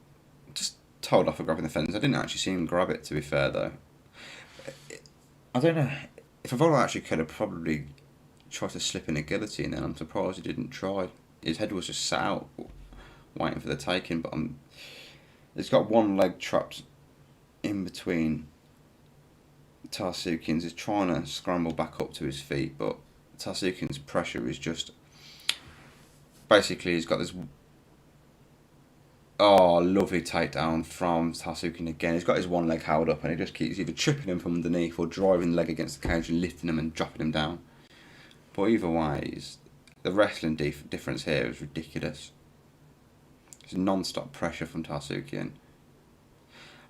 just told off for grabbing the fence. I didn't actually see him grab it, to be fair, though. I don't know. If Favola actually could have probably tried to slip in a guillotine, then I'm surprised he didn't try. His head was just sat out, waiting for the taking, but he's got one leg trapped in between Tarsukian's. He's trying to scramble back up to his feet, but Tarsukian's pressure is just... Basically, he's got this... Oh, lovely takedown from Tarsukian again. He's got his one leg held up and he just keeps either tripping him from underneath or driving the leg against the cage and lifting him and dropping him down. But either way, the wrestling difference here is ridiculous. It's non-stop pressure from Tarsukian.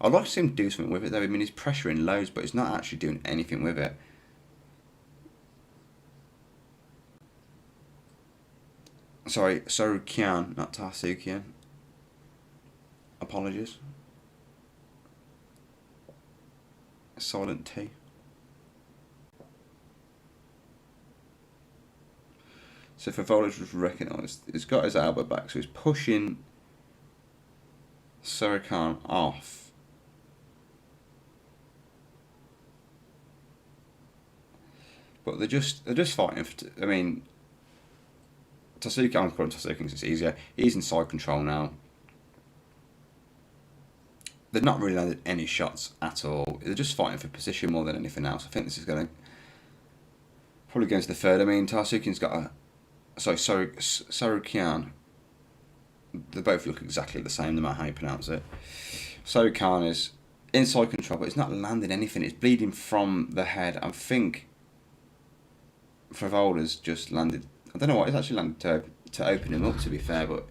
I'd like to see him do something with it though. I mean, he's pressuring loads, but he's not actually doing anything with it. Sorry, Sarukian, not Tarsukian. Apologies. Silent T. So Favola's just recognised, he's got his elbow back, so he's pushing Sarukian off. But they're just fighting. I mean, Tarsukian, I'm calling Tarsukian because it's easier. He's in side control now. They've not really landed any shots at all. They're just fighting for position more than anything else. I think this is going to... Probably going to the third. I mean, Tarsukin's got a... Sarukian. They both look exactly the same, no matter how you pronounce it. Sarukian is inside control, but it's not landing anything. It's bleeding from the head. I think Fivola's just landed... I don't know what, it's actually landed to open him up, to be fair, but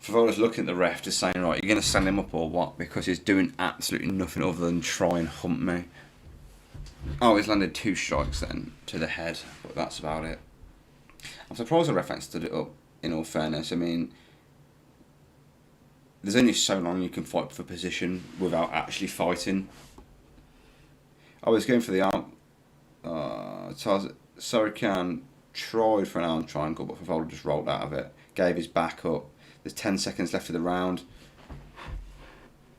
Fivola's looking at the ref, just saying, right, you're going to stand him up or what? Because he's doing absolutely nothing other than try and hump me. Oh, he's landed 2 strikes then to the head, but that's about it. I'm surprised the ref ain't stood it up, in all fairness. I mean, there's only so long you can fight for position without actually fighting. I was going for the arm. Sarukian tried for an arm triangle, but Fivola just rolled out of it. Gave his back up. There's 10 seconds left of the round.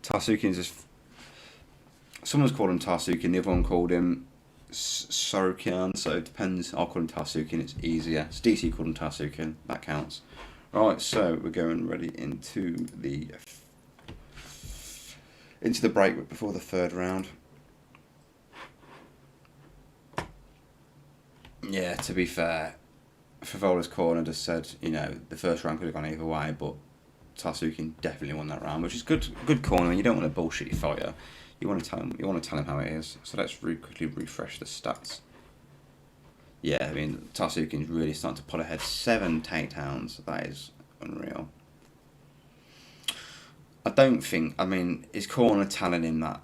Tarsukin's just... Someone's called him Tarsukin, the other one called him Sarukian, so it depends. I'll call him Tarsukin, it's easier. It's DC called him Tarsukin, that counts. Right, so we're going ready into the break before the third round. Yeah, to be fair, Fivola's corner just said, you know, the first round could have gone either way, but Tarsukin definitely won that round, which is good corner. You don't want to bullshit your fighter. You want to tell him how it is. So let's quickly refresh the stats. Yeah, I mean, Tarsukin's really starting to pull ahead. 7 takedowns. That is unreal. I don't think... I mean, his corner telling him that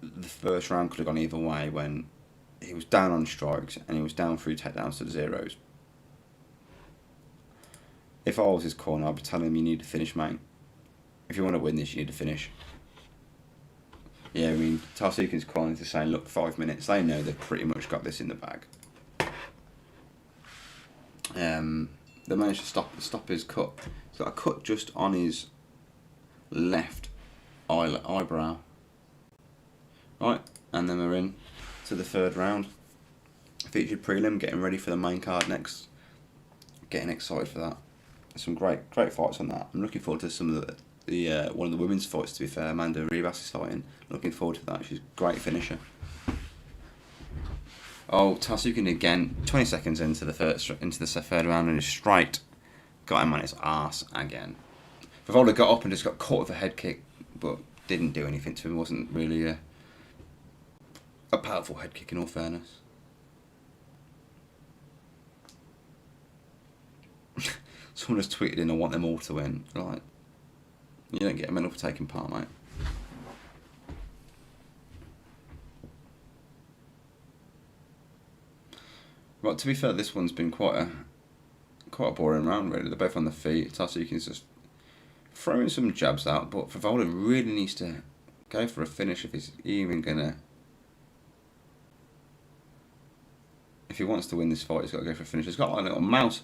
the first round could have gone either way when he was down on strikes and he was down 3 takedowns to the zeros. If I was his corner, I'd be telling him, you need to finish, mate. If you want to win this, you need to finish. Yeah, I mean, Tarsukin's corner is saying, look, 5 minutes. They know they've pretty much got this in the bag. They managed to stop his cut. He's got a cut just on his left eyebrow. Right, and then we're in to the third round. Featured prelim, getting ready for the main card next. Getting excited for that. Some great fights on that. I'm looking forward to some of the one of the women's fights, to be fair. Amanda Ribas is fighting. Looking forward to that. She's a great finisher. Oh, Tarsukin again. 20 seconds into the third round and is straight. Got him on his arse again. Fivola got up and just got caught with a head kick, but didn't do anything to him. Wasn't really a powerful head kick, in all fairness. Someone has tweeted in, I want them all to win. Like, you don't get a medal for taking part, mate. Right, to be fair, this one's been quite a boring round, really. They're both on the feet. Tarsukin's just throwing some jabs out, but Fivola really needs to go for a finish if he's even gonna... If he wants to win this fight, he's got to go for a finish. He's got like a little mouse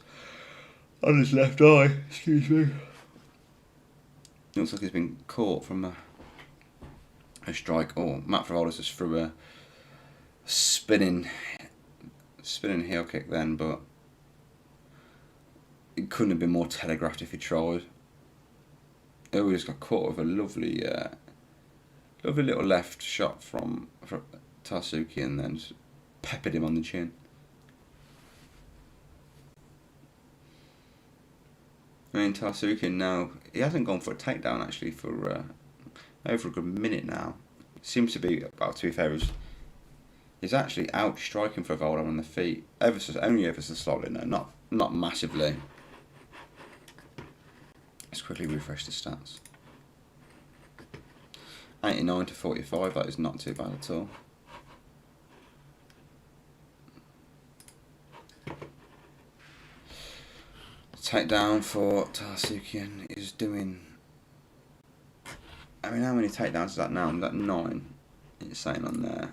on his left eye. Excuse me. It looks like he's been caught from a strike. Oh, Matt Fivola's just threw a spinning heel kick then, but it couldn't have been more telegraphed if he tried. Oh, he just got caught with a lovely little left shot from Tarsukin and then just peppered him on the chin. I mean, Tarsukin now, he hasn't gone for a takedown actually for over a good minute now. Seems to be, well, to be fair, he's actually out striking for Fivola on the feet. Only ever so slightly, no, not massively. Let's quickly refresh the stats. 89 to 45, that is not too bad at all. Takedown for Tarsukin is doing... I mean, how many takedowns is that now? Is that 9? It's saying on there.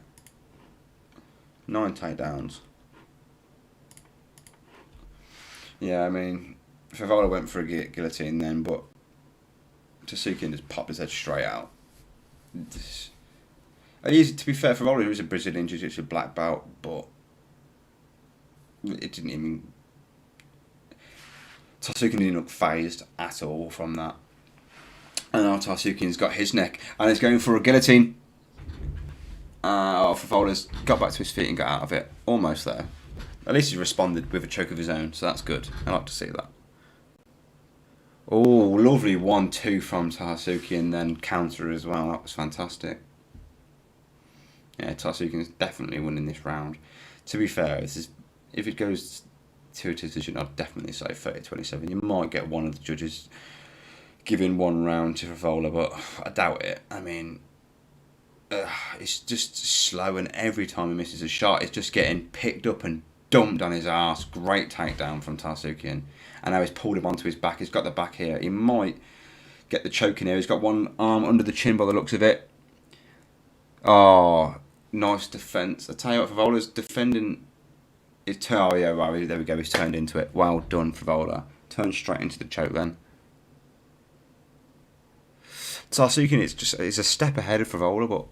9 takedowns. Yeah, I mean, Fivola went for a guillotine then, but Tarsukin just popped his head straight out. To be fair, Fivola was a Brazilian Jiu-Jitsu black belt, but it didn't even... Tarsukin didn't look phased at all from that. And now Tarsukin's got his neck and is going for a guillotine. Fivola's got back to his feet and got out of it. Almost there. At least he responded with a choke of his own, so that's good. I like to see that. Oh, lovely 1-2 from Tarasuki and then counter as well. That was fantastic. Yeah, Tarasuki is definitely winning this round. To be fair, if it goes to a decision, I'd definitely say 30-27. You might get one of the judges giving one round to Favola, but I doubt it. I mean, it's just slow, and every time he misses a shot, it's just getting picked up and dumped on his ass. Great takedown from Tarasukian. And now he's pulled him onto his back. He's got the back here. He might get the choke in here. He's got one arm under the chin by the looks of it. Oh, nice defence. I tell you what, Favola's defending his toe. Oh, yeah, right, there we go. He's turned into it. Well done, Favola. Turned straight into the choke then. Tarasukian is a step ahead of Favola, but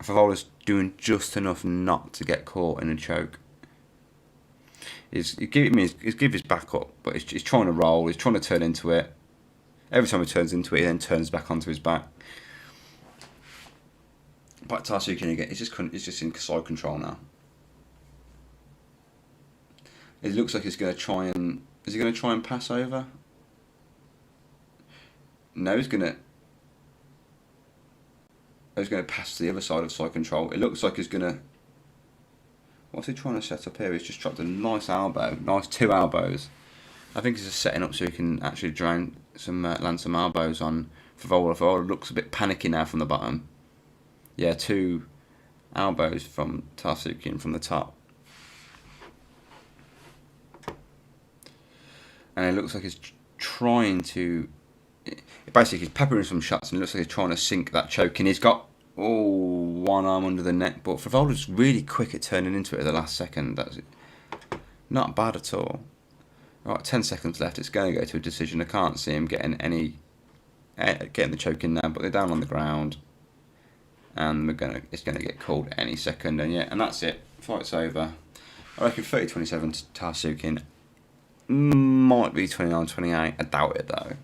Favola's doing just enough not to get caught in a choke. He's giving his back up, but he's trying to roll. He's trying to turn into it. Every time he turns into it, he then turns back onto his back. But Tarasukian again, he's just in side control now. It looks like he's going to try and... Is he going to try and pass over? No, he's going to pass to the other side of side control. It looks like he's going to... What's he trying to set up here? He's just dropped a nice elbow. Nice 2 elbows. I think he's just setting up so he can actually land some elbows on Favola. Favola looks a bit panicky now from the bottom. Yeah, 2 elbows from Tarasukian from the top. And it looks like he's trying to... Basically, he's peppering some shots and it looks like he's trying to sink that choke. And he's got one arm under the neck. But Favola's really quick at turning into it at the last second. That's not bad at all. Right, 10 seconds left. It's going to go to a decision. I can't see him getting the choke in now. But they're down on the ground. And it's going to get called any second. And yeah, and that's it. Fight's over. I reckon 30-27 to Tarasukian. Might be 29-28. I doubt it though.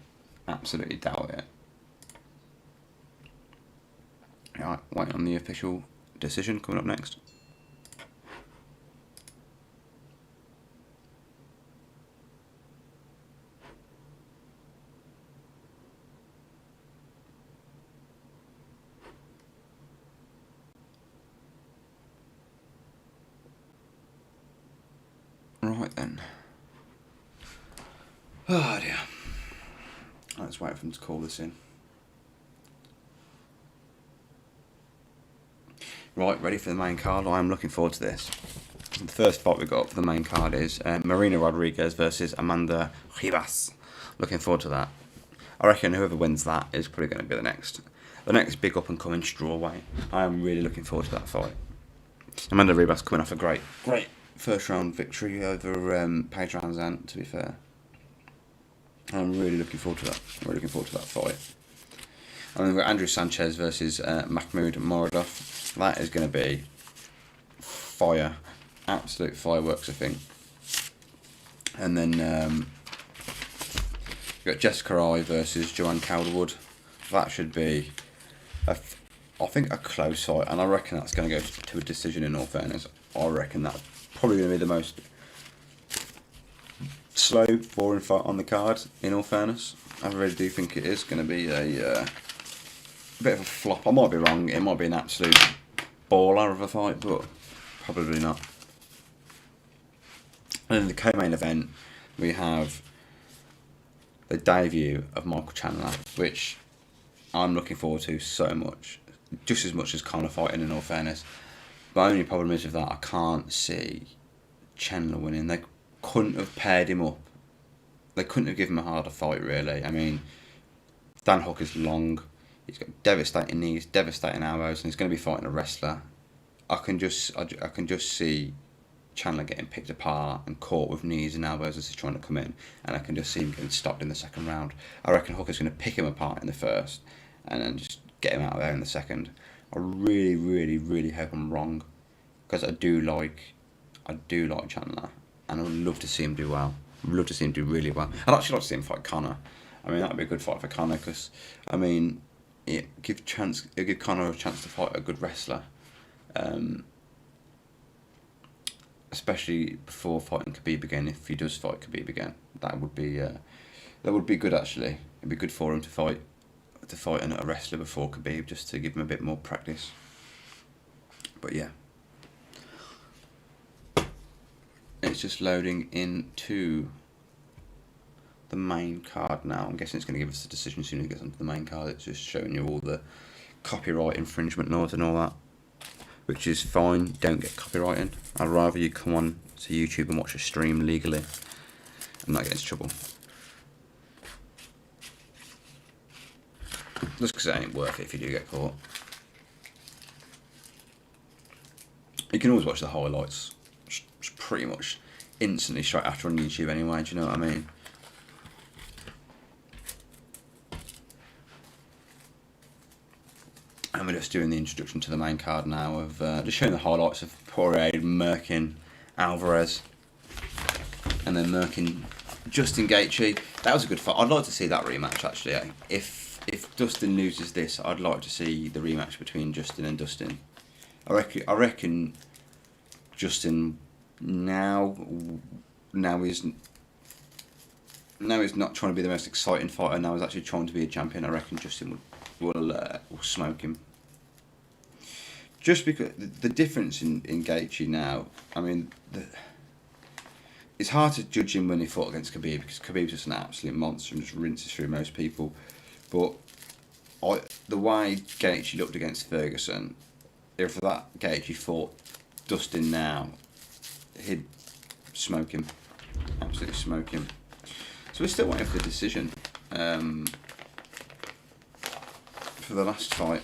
Absolutely doubt it. Right, wait on the official decision coming up next. Right then. Oh dear. Let's wait for him to call this in. Right, ready for the main card. I'm looking forward to this. The first fight we got for the main card is Marina Rodriguez versus Amanda Ribas. Looking forward to that. I reckon whoever wins that is probably going to be the next big up and coming strawweight. I am really looking forward to that fight. Amanda Ribas coming off a great first round victory over Paige Ranzan, to be fair. I'm really looking forward to that. I'm really looking forward to that fight. And then we've got Andrew Sanchez versus Mahmoud Moradov. That is going to be fire. Absolute fireworks, I think. And then we've got Jessica Ai versus Joanne Calderwood. That should be, I think, a close fight. And I reckon that's going to go to a decision, in all fairness. I reckon that's probably going to be the most slow, boring fight on the card, in all fairness. I really do think it is going to be a bit of a flop. I might be wrong. It might be an absolute baller of a fight, but probably not. And in the co-main event, we have the debut of Michael Chandler, which I'm looking forward to so much. Just as much as Conor fighting, in all fairness. My only problem is with that, I can't see Chandler winning. They couldn't have paired him up. They couldn't have given him a harder fight, really. I mean, Dan Hook is long. He's got devastating knees, devastating elbows, and he's going to be fighting a wrestler. I can just see Chandler getting picked apart and caught with knees and elbows as he's trying to come in, and I can just see him getting stopped in the second round. I reckon Hook is going to pick him apart in the first, and then just get him out of there in the second. I really, really, really hope I'm wrong, because I do like Chandler, and I would love to see him do well. I'd love to see him do really well. I'd actually like to see him fight Conor. I mean, that would be a good fight for Conor, because, I mean, it'll give Conor a chance to fight a good wrestler. especially before fighting Khabib again. If he does fight Khabib again, that would be good actually. It'd be good for him to fight a wrestler before Khabib, just to give him a bit more practice. But yeah, it's just loading into the main card now. I'm guessing it's going to give us a decision as soon as it gets onto the main card. It's just showing you all the copyright infringement laws and all that, which is fine. Don't get copyrighted. I'd rather you come on to YouTube and watch a stream legally and not get into trouble. Just because it ain't worth it if you do get caught. You can always watch the highlights pretty much instantly straight after on YouTube anyway, do you know what I mean? And we're just doing the introduction to the main card now of just showing the highlights of Poirier murking Alvarez and then murking Justin Gaethje. That was a good fight. I'd like to see that rematch actually. If Dustin loses this, I'd like to see the rematch between Justin and Dustin. I reckon Justin now he's not trying to be the most exciting fighter. Now he's actually trying to be a champion. I reckon Justin will smoke him. Just because the difference in Gaethje now, I mean, it's hard to judge him when he fought against Khabib because Khabib's just an absolute monster and just rinses through most people. But the way Gaethje looked against Ferguson, if that Gaethje fought Dustin now, he'd smoke him, absolutely smoke him. So we're still waiting for the decision for the last fight.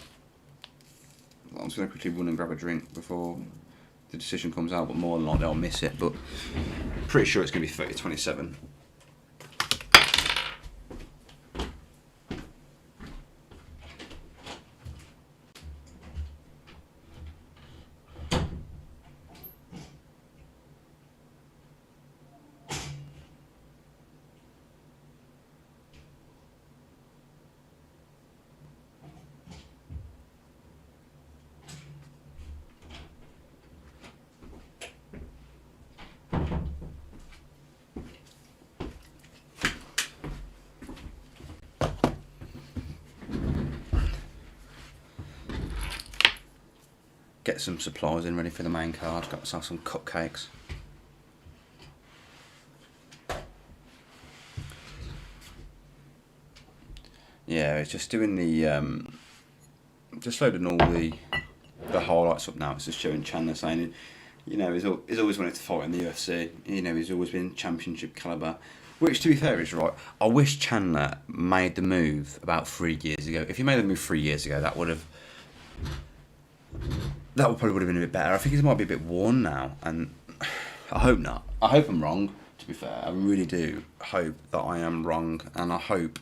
I'm just going to quickly run and grab a drink before the decision comes out, but more than likely I'll miss it, but pretty sure it's going to be 30-27. Get some supplies in ready for the main card. Got myself some cupcakes. Yeah, it's just doing the just loading all the highlights up now. It's just showing Chandler saying, you know, he's always wanted to fight in the UFC. You know, he's always been championship caliber. Which, to be fair, is right. I wish Chandler made the move about 3 years ago. If he made the move 3 years ago, that probably would have been a bit better. I think he might be a bit worn now, and I hope not. I hope I'm wrong, to be fair. I really do hope that I am wrong, and I hope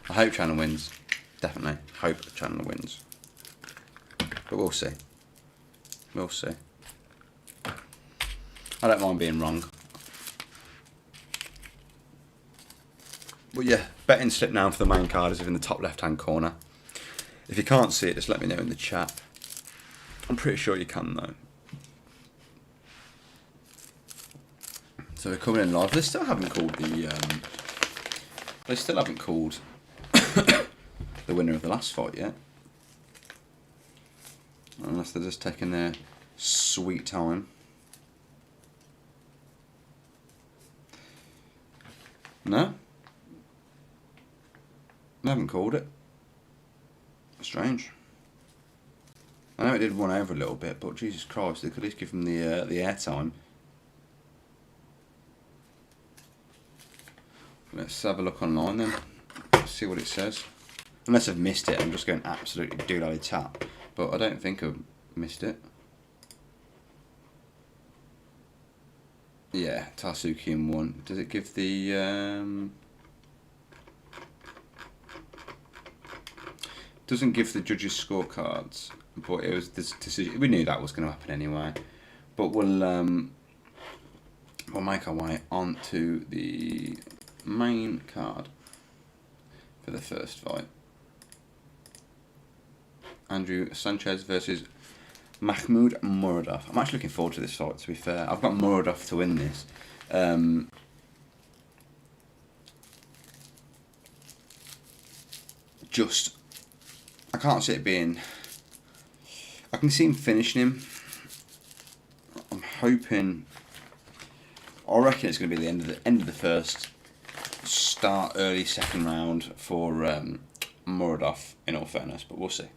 Chandler wins. Definitely. Hope Chandler wins. But we'll see. We'll see. I don't mind being wrong. But yeah, betting slip now for the main card is in the top left-hand corner. If you can't see it, just let me know in the chat. I'm pretty sure you can though. So we're coming in live. They still haven't called the the winner of the last fight yet. Unless they're just taking their sweet time. No? They haven't called it. Strange. I know it did run over a little bit, but Jesus Christ, they could at least give them the airtime. Let's have a look online then. See what it says. Unless I've missed it, I'm just going absolutely doolally tap. But I don't think I've missed it. Yeah, Tarsuki in one. Does it give the doesn't give the judges scorecards, but it was this decision. We knew that was going to happen anyway, but we'll make our way onto the main card for the first fight. Andrew Sanchez versus Mahmoud Muradov. I'm actually looking forward to this fight, to be fair. I've got Muradov to win this. I can't see it being... I can see him finishing him. I'm hoping... I reckon it's going to be the end of the first, start early second round for Muradov, in all fairness, but we'll see.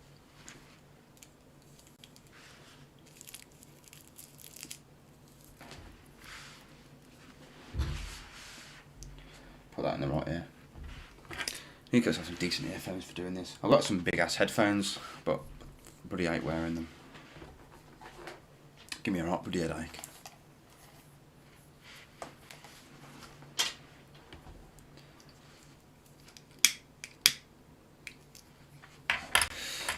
Put that in the right ear. You guys have some decent earphones for doing this. I've got some big ass headphones, but bloody hate wearing them. Give me a right bloody headache.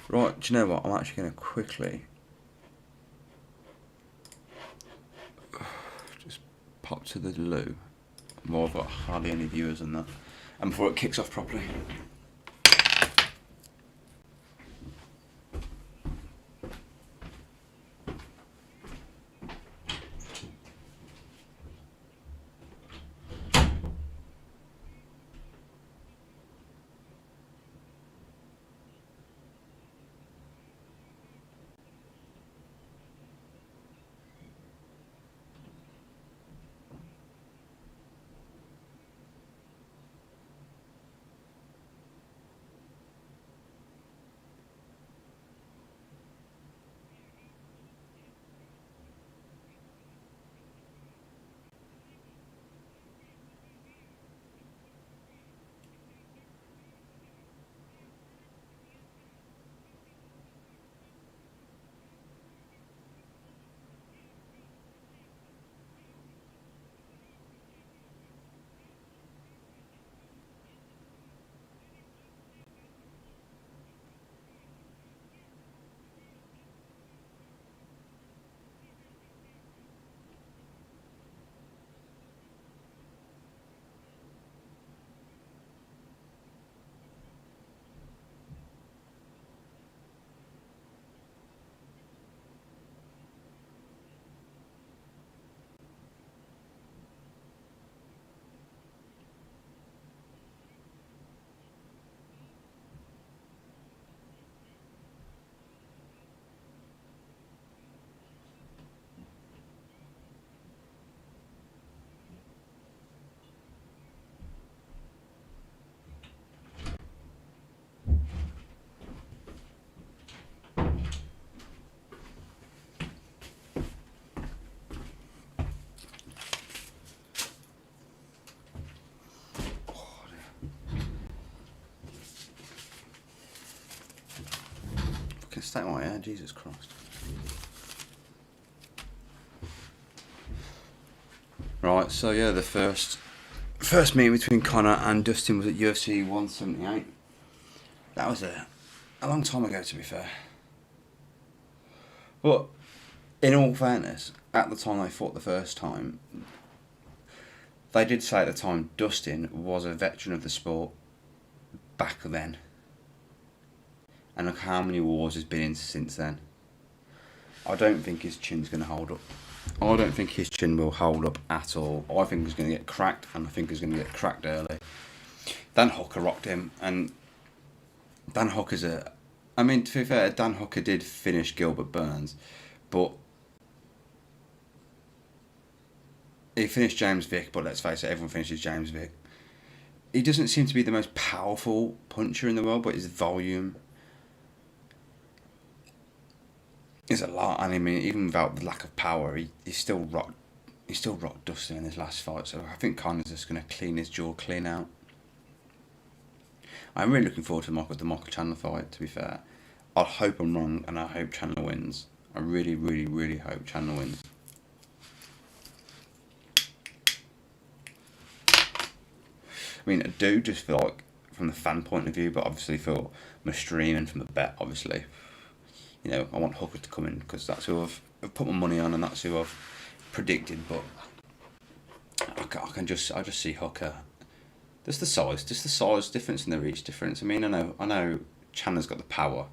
Right, do you know what? I'm actually going to quickly just pop to the loo. More, I've got hardly any viewers on that. And before it kicks off properly. Stay my hair, Jesus Christ. Right, so yeah, the first meeting between Conor and Dustin was at UFC 178. That was a long time ago, to be fair. But in all fairness, at the time they fought the first time, they did say at the time Dustin was a veteran of the sport back then. And look how many wars he's been in since then. I don't think his chin's going to hold up. I don't think his chin will hold up at all. I think he's going to get cracked, and I think he's going to get cracked early. Dan Hooker rocked him, and Dan Hooker's a... I mean, to be fair, Dan Hooker did finish Gilbert Burns, but he finished James Vick, but let's face it, everyone finishes James Vick. He doesn't seem to be the most powerful puncher in the world, but his volume is a lot. And I mean, even without the lack of power, he still rocked Dustin in his last fight. So I think Conor's just going to clean his jaw clean out. I'm really looking forward to the Michael Chandler fight, to be fair. I hope I'm wrong, and I hope Chandler wins. I really, really, really hope Chandler wins. I mean, I do just feel like, from the fan point of view, but obviously for my stream and from the bet, obviously, you know, I want Hooker to come in because that's who I've put my money on and that's who I've predicted. But I just see Hooker. Just the size difference and the reach difference. I mean, I know Chandler's got the power,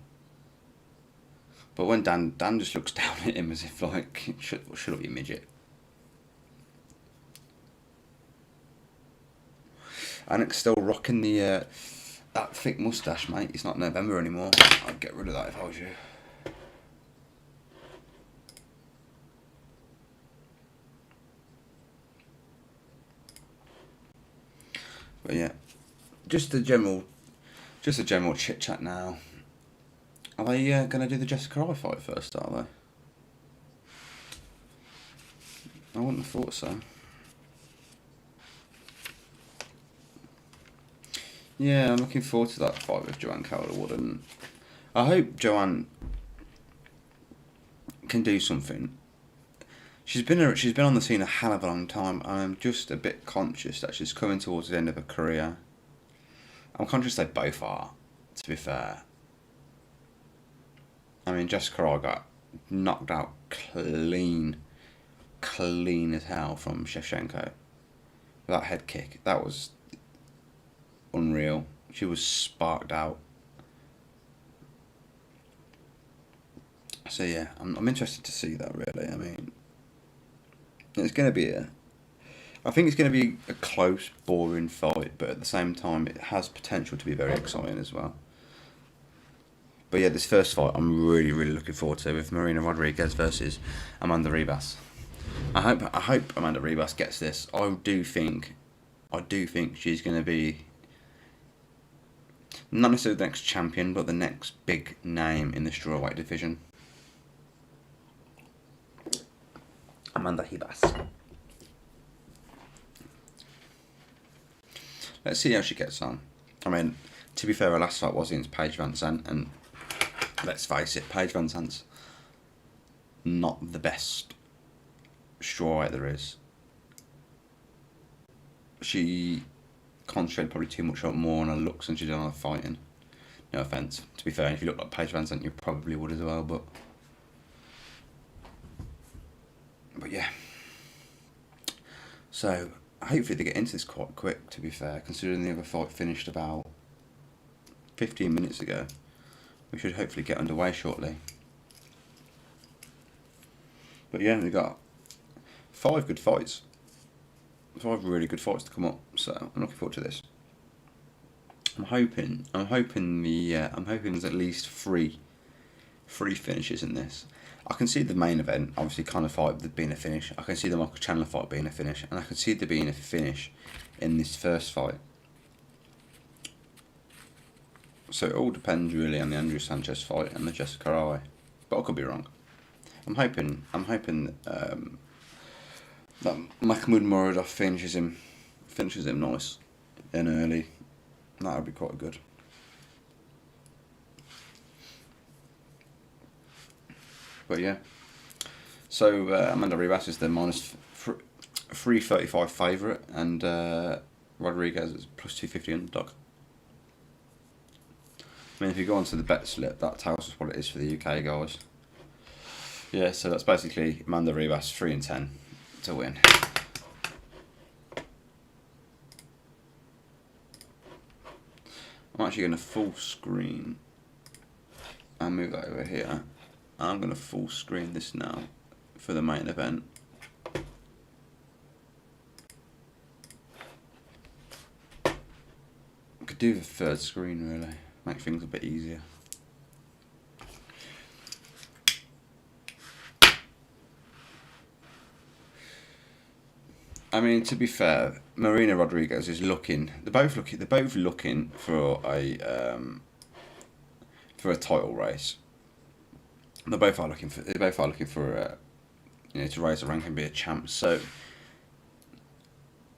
But when Dan just looks down at him as if like, shut up, you midget. Anek's still rocking the that thick moustache, mate. It's not November anymore. I'd get rid of that if I was you. But yeah, just a general chit chat now. Are they going to do the Jessica Eye fight first? Are they? I wouldn't have thought so. Yeah, I'm looking forward to that fight with Joanne Calderwood, and I hope Joanne can do something. She's been on the scene a hell of a long time, and I'm just a bit conscious that she's coming towards the end of her career. I'm conscious they both are, to be fair. I mean, Jessica Eye got knocked out clean as hell from Shevchenko. That head kick, that was unreal. She was sparked out. So yeah, I'm interested to see that, really. I mean, it's going to be I think it's going to be a close, boring fight, but at the same time, it has potential to be very exciting as well. But yeah, this first fight I'm really looking forward to, with Marina Rodriguez versus Amanda Ribas. I hope Amanda Ribas gets this. I do think she's going to be not necessarily the next champion, but the next big name in the strawweight division. Amanda Ribas. Let's see how she gets on. I mean, to be fair, her last fight was against Paige Van Zandt, and let's face it, Paige Van Zandt's not the best strawweight there is. She concentrated probably too much more on her looks than she did on her fighting. No offence. To be fair, if you look like Paige Van Zandt, you probably would as well, but yeah. So hopefully they get into this quite quick, to be fair, considering the other fight finished about 15 minutes ago. We should hopefully get underway shortly. But yeah, we got 5 good fights. 5 really good fights to come up, so I'm looking forward to this. I'm hoping there's at least three finishes in this. I can see the main event, obviously, Conor fight being a finish. I can see the Michael Chandler fight being a finish, and I can see there being a finish in this first fight. So it all depends really on the Andrew Sanchez fight and the Jessica Eye, but I could be wrong. I'm hoping that Mahmoud Muradov finishes him nice and early. That would be quite good. But yeah, so Amanda Ribas is the minus 335 favourite, and Rodriguez is plus 250 underdog. I mean, if you go onto the bet slip, that tells us what it is for the UK guys. Yeah, so that's basically Amanda Ribas 3-10 to win. I'm actually going to full screen and move that over here. I'm going to full screen this now for the main event. I could do the third screen really, make things a bit easier. I mean, to be fair, Marina Rodriguez is looking. They're both looking for a title race. They both are looking for to raise the rank and be a champ. So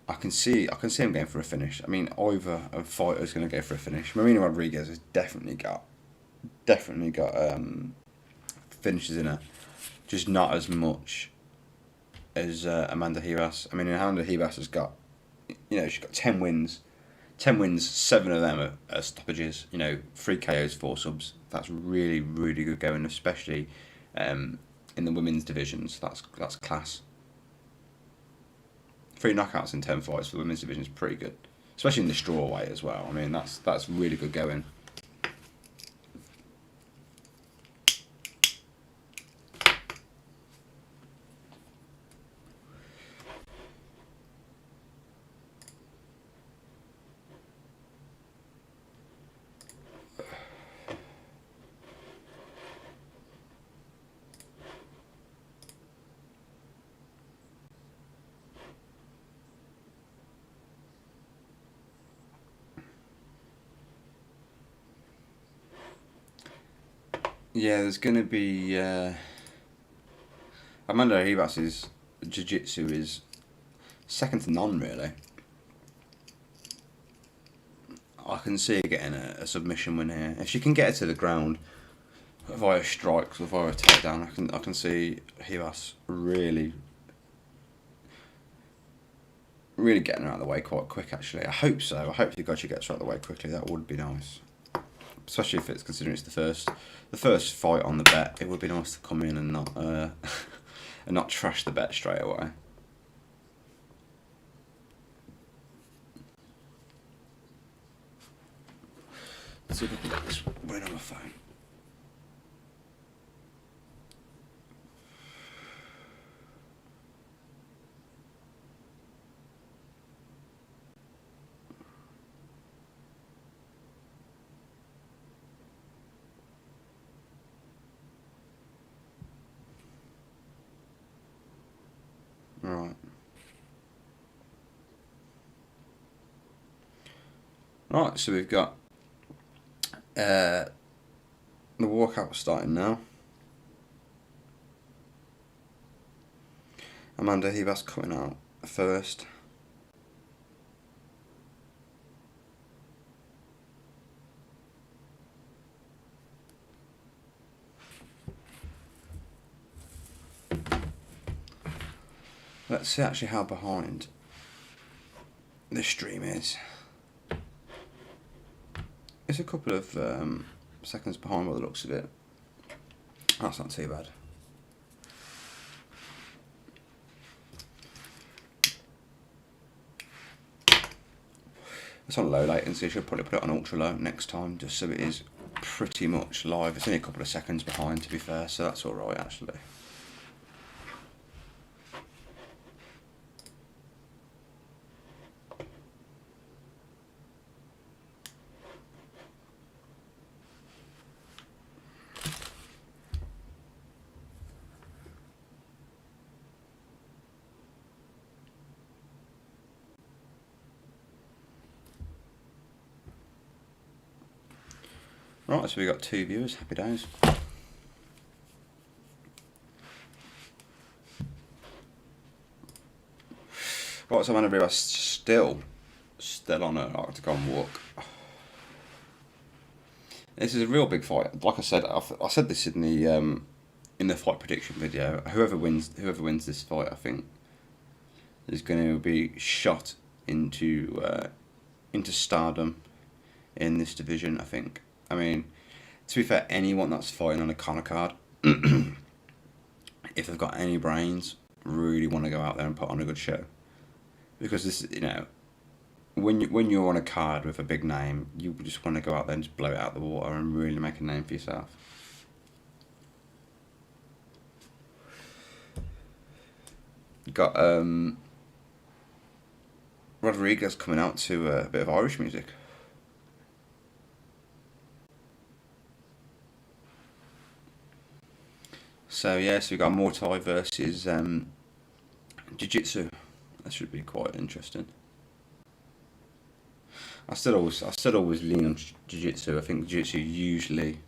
I can see him going for a finish. I mean, either a fighter is going to go for a finish. Marina Rodriguez has definitely got finishes in her, just not as much as Amanda Ribas. I mean, Amanda Ribas has got, she's got 10 wins. 10 wins, 7 of them are stoppages. 3 KOs, 4 subs. That's really good going, especially in the women's divisions. That's class. 3 knockouts in 10 fights for the women's division is pretty good, especially in the strawweight as well. I mean, that's really good going. Yeah, there's going to be... Amanda Ribas's jiu-jitsu is second to none, really. I can see her getting a submission win here. If she can get her to the ground via strikes or via a takedown, I can see Ribas really getting her out of the way quite quick, actually. I hope so. I hope to God she gets her out of the way quickly. That would be nice. Especially if it's considering it's the first fight on the bet. It would be nice to come in and not and not trash the bet straight away. Let's see if I can get this win on my phone. Right. Right, so we've got the walkout starting now. Amanda Ribas coming out first. Let's see actually how behind this stream is. It's a couple of seconds behind by the looks of it. That's not too bad. It's on low latency, so I'll probably put it on ultra low next time, just so it is pretty much live. It's only a couple of seconds behind, to be fair, so that's alright actually. Right, so we've got 2 viewers, happy days. Right, so Amanda Ribas still on an octagon walk. This is a real big fight. Like I said, I said this in the fight prediction video. Whoever wins this fight, I think, is going to be shot into stardom in this division. I think. I mean, to be fair, anyone that's fighting on a Conor card, if they've got any brains, really want to go out there and put on a good show. Because this, you know, when you're on a card with a big name, you just want to go out there and just blow it out of the water and really make a name for yourself. You got Rodriguez coming out to a bit of Irish music. So yeah, so we got Muay Thai versus Jiu-Jitsu. That should be quite interesting. I still always lean on Jiu-Jitsu. I think Jiu-Jitsu usually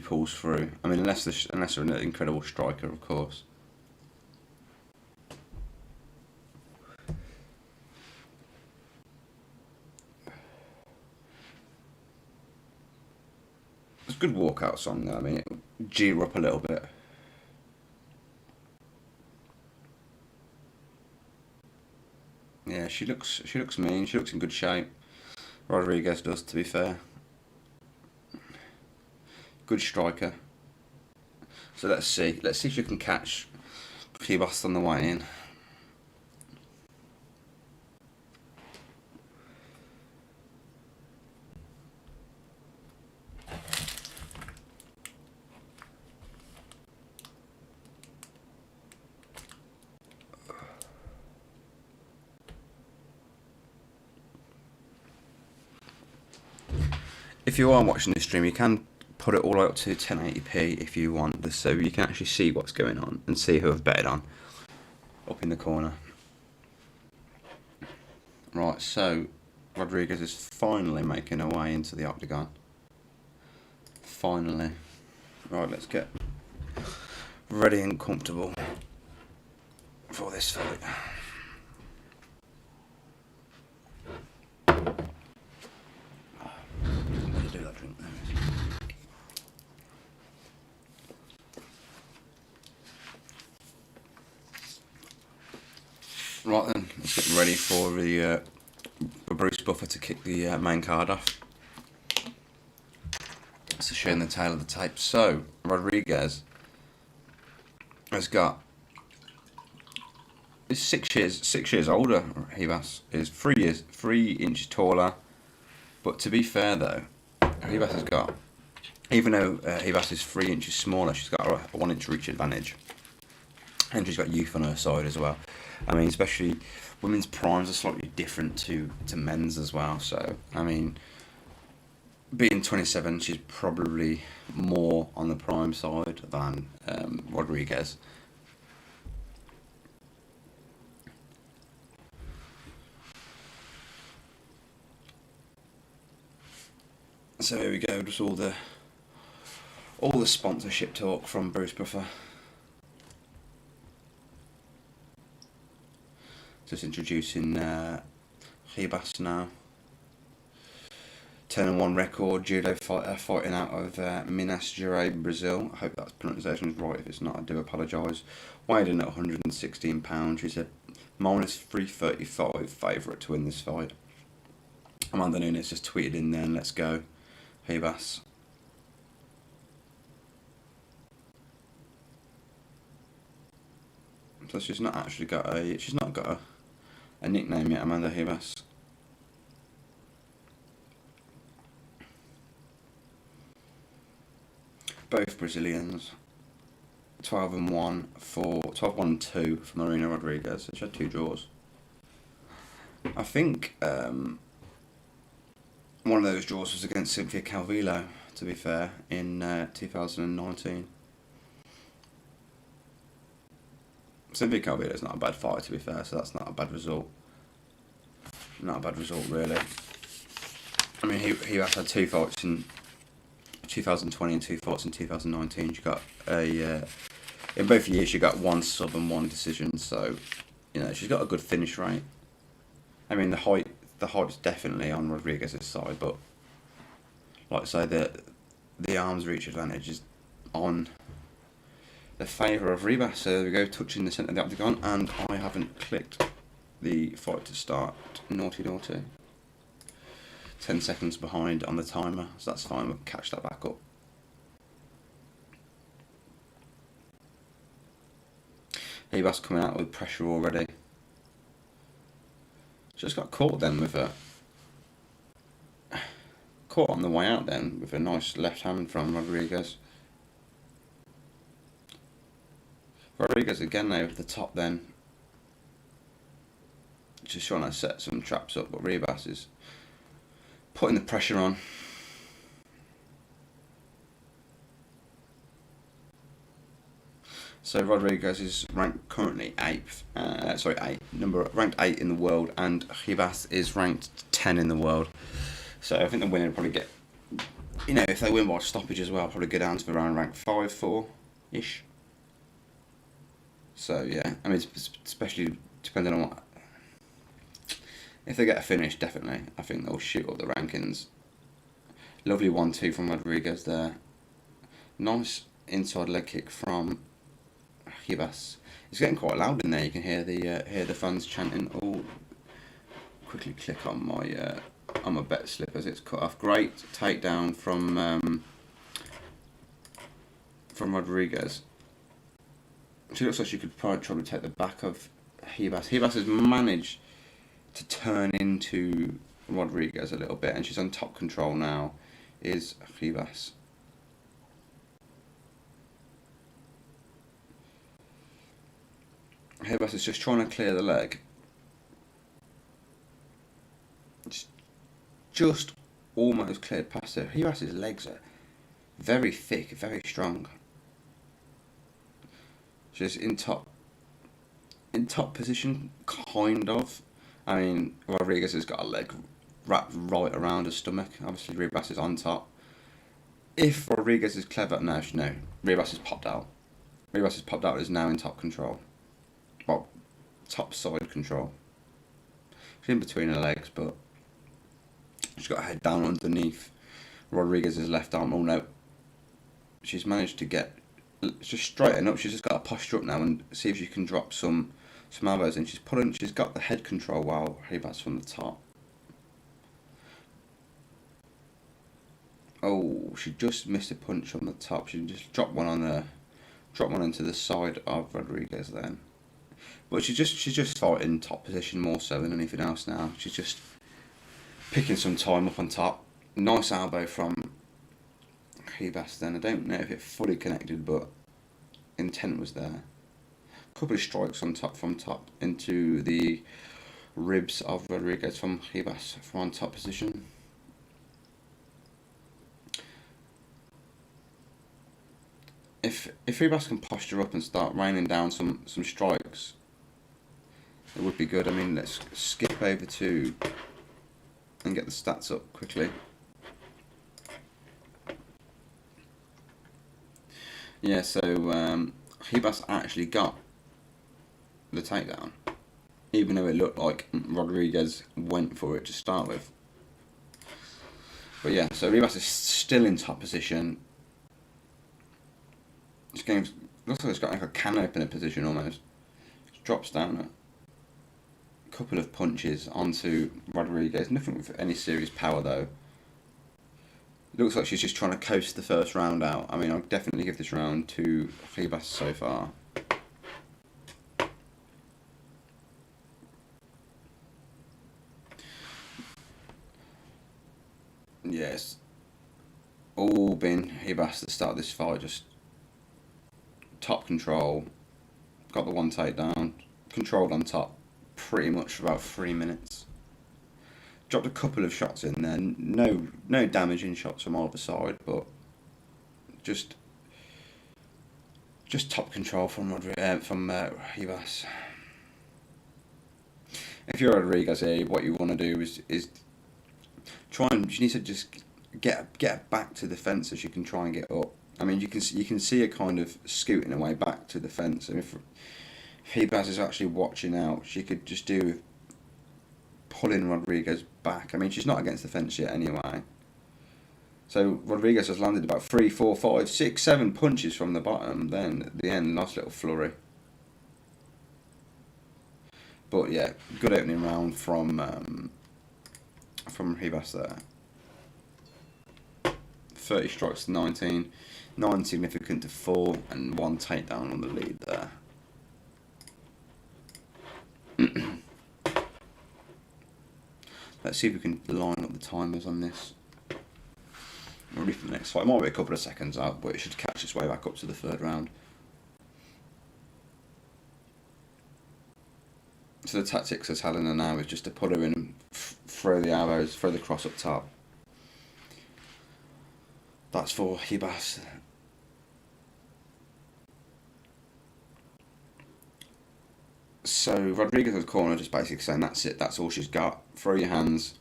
pulls through. I mean, unless they're an incredible striker, of course. It's a good walkout song though. I mean, it G her up a little bit. Yeah, she looks mean. She looks in good shape. Rodriguez does, to be fair. Good striker. So let's see if she can catch Ribas on the way in. If you are watching this stream, you can put it all out to 1080p if you want this, so you can actually see what's going on and see who I've betted on up in the corner. Right, so Rodriguez is finally making her way into the octagon. Finally. Right, let's get ready and comfortable for this fight. I'm going to do that drink there. Right then, let's get ready for the Bruce Buffer to kick the main card off. So showing the tail of the tape. So Rodriguez has got is 6 years older. Ribas is 3 inches taller. But to be fair though, Ribas has got, even though Ribas is 3 inches smaller, she's got a 1 inch reach advantage. And she's got youth on her side as well. I mean, especially women's primes are slightly different to men's as well. So, I mean, being 27, she's probably more on the prime side than Rodriguez. So here we go, just all the sponsorship talk from Bruce Buffer. Just introducing Ribas now. 10-1 record, judo fighter, fighting out of Minas Gerais, Brazil. I hope that pronunciation is right. If it's not, I do apologise. Weighed in at 116 pounds. She's a minus 335 favourite to win this fight. Amanda Nunes just tweeted in there, let's go, Ribas. So she's not actually got a nickname yet, Amanda Ribas. Both Brazilians. 12-1 and 2 for Marina Rodriguez. She had 2 draws. I think one of those draws was against Cynthia Calvillo, to be fair, in 2019. Cynthia Calvillo is not a bad fight, to be fair, so that's not a bad result. Not a bad result, really. I mean, he had 2 fights in 2020 and 2 fights in 2019. She got in both years she got 1 sub and 1 decision, so you know she's got a good finish rate. I mean, the height's definitely on Rodriguez's side, but like I say, the arms reach advantage is on the favour of Ribas. So there we go, touching the centre of the octagon, and I haven't clicked the fight to start. Naughty. 10 seconds behind on the timer, so that's fine, we'll catch that back up. Ribas coming out with pressure already. Just got caught then with a... Caught on the way out then with a nice left hand from Rodriguez. Rodriguez again over the top then. Just trying to set some traps up, but Ribas is putting the pressure on. So Rodriguez is ranked currently 8th, ranked 8 in the world, and Ribas is ranked 10 in the world. So I think the winner will probably get, you know, if they win by stoppage as well, probably go down to around rank 5, 4-ish. So yeah, I mean, especially depending on what, if they get a finish, definitely, I think they'll shoot up the rankings. Lovely 1-2 from Rodriguez there. Nice inside leg kick from Ribas. It's getting quite loud in there. You can hear the fans chanting. Oh, quickly click on my bet slip as it's cut off. Great takedown from Rodriguez. She looks like she could probably try to take the back of Ribas. Ribas has managed to turn into Rodriguez a little bit, and she's on top control now, is Ribas. Ribas is just trying to clear the leg. Just almost cleared past her. Ribas's legs are very thick, very strong. She's in top position, kind of. I mean, Rodriguez has got a leg wrapped right around her stomach. Obviously, Ribas is on top. If Rodriguez is clever, no, Ribas has popped out. Ribas has popped out, is now in top control. Well, top side control. She's in between her legs, but she's got her head down underneath Rodriguez's left arm. Oh no. She's managed to get just straighten up. She's just got to posture up now and see if she can drop some elbows in. She's got the head control while Ribas from the top. Oh, she just missed a punch on the top. She just dropped one into the side of Rodriguez then. But she's just fighting top position more so than anything else now. She's just picking some time up on top. Nice elbow from Ribas then. I don't know if it fully connected, but intent was there. A couple of strikes on top from top into the ribs of Rodriguez from Ribas from on top position. If Ribas can posture up and start raining down some strikes, it would be good. I mean, let's skip over to and get the stats up quickly. Yeah, so Ribas actually got the takedown, even though it looked like Rodriguez went for it to start with. But yeah, so Ribas is still in top position. This game looks like it's got like a can opener position almost. Just drops down a couple of punches onto Rodriguez. Nothing with any serious power though. It looks like she's just trying to coast the first round out. I mean, I'll definitely give this round to Ribas so far. Yes. All been Ribas at the start of this fight, just top control, got the one takedown, controlled on top pretty much for about 3 minutes. Dropped a couple of shots in there, no damaging shots from either side, but just top control from Ribas. If you're Rodriguez here, what you want to do is try and you need to just get back to the fence so she can try and get up. I mean, you can see her kind of scooting her way back to the fence. And if Ribas is actually watching out, she could just do with pulling Rodriguez back. I mean, she's not against the fence yet anyway. So Rodriguez has landed about 3, 4, 5, 6, 7 punches from the bottom. Then at the end, nice little flurry. But yeah, good opening round from Ribas there. 30 strikes to 19. 9 significant to 4, and 1 takedown on the lead there. Let's see if we can line up the timers on this. Ready for the next fight. It might be a couple of seconds out, but it should catch its way back up to the 3rd round. So the tactics as Helena now is just to put her in and throw the arrows, throw the cross up top. That's for Ribas. So Rodriguez's corner just basically saying that's it, that's all she's got. Throw your hands.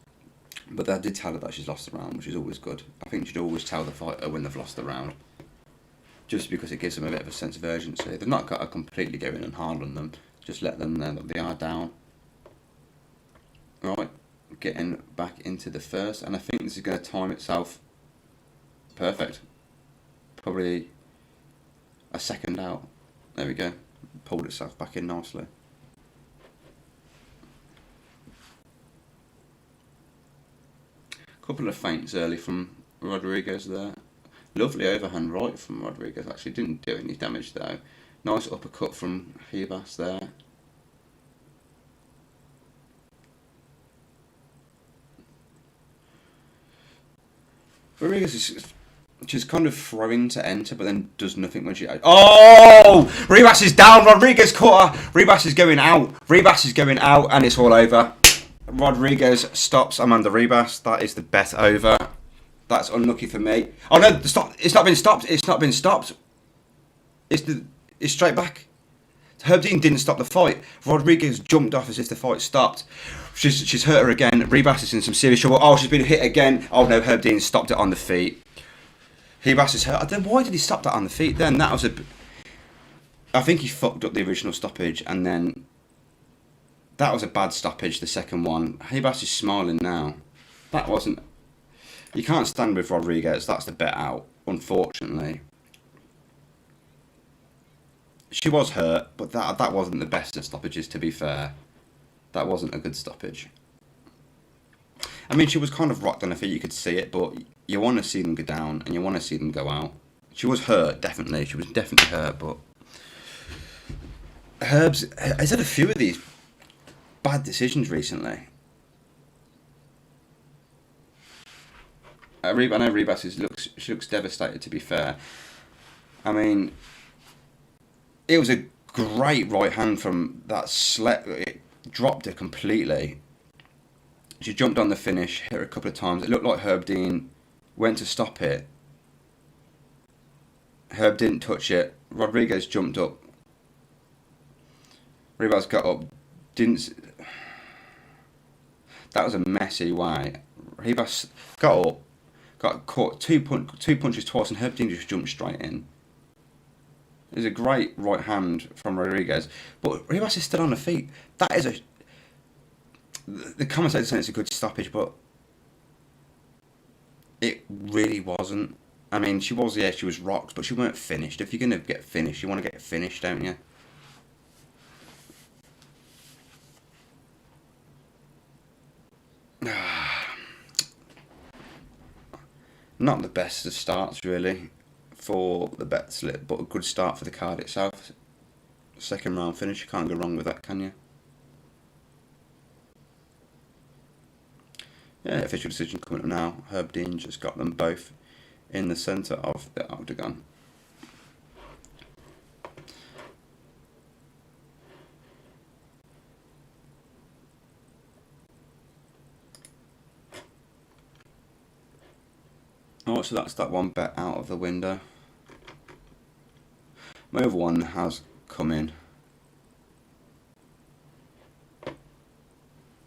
But they did tell her that she's lost the round, which is always good. I think you should always tell the fighter when they've lost the round, just because it gives them a bit of a sense of urgency. They've not got to completely go in and hard on them. Just let them know that they are down. Right, getting back into the first, and I think this is going to time itself perfect. Probably a second out. There we go. Pulled itself back in nicely. Couple of feints early from Rodriguez there. Lovely overhand right from Rodriguez. Actually didn't do any damage though. Nice uppercut from Ribas there. Rodriguez is she's kind of throwing to enter, but then does nothing when she... Oh! Ribas is down. Rodriguez caught her. Ribas is going out. Ribas is going out, and it's all over. Rodriguez stops Amanda Ribas. That is the bet over. That's unlucky for me. Oh no, stop! It's not been stopped. It's not been stopped. It's straight back Herb Dean didn't stop the fight. Rodriguez jumped off as if the fight stopped. She's hurt her again. Ribas is in some serious trouble. Oh, she's been hit again. Oh no, Herb Dean stopped it on the feet. Ribas is hurt. I don't know, why did he stop that on the feet then? That was I think he fucked up the original stoppage, and then that was a bad stoppage, the second one. Ribas is smiling now. That wasn't... You can't stand with Rodriguez. That's the bet out, unfortunately. She was hurt, but that wasn't the best of stoppages, to be fair. That wasn't a good stoppage. I mean, she was kind of rocked on her feet, you could see it, but you want to see them go down, and you want to see them go out. She was hurt, definitely. She was definitely hurt, but... Herb's has had a few of these bad decisions recently. I know Ribas looks devastated, to be fair. I mean... It was a great right hand from that it dropped her completely. She jumped on the finish, hit her a couple of times. It looked like Herb Dean went to stop it. Herb didn't touch it. Rodriguez jumped up. Ribas got up. That was a messy way. Ribas got up, got caught two punches twice, and Herb Dean just jumped straight in. It was a great right hand from Rodriguez, but Ribas is still on the feet. That is the commentator saying it's a good stoppage, but it really wasn't. I mean, she was rocked, but she weren't finished. If you're gonna get finished, you want to get finished, don't you? Not the best of starts, really, for the bet slip, but a good start for the card itself. Second round finish, you can't go wrong with that, can you? Yeah, official decision coming up now. Herb Dean just got them both in the centre of the octagon. Oh, so that's that one bet out of the window. My other one has come in,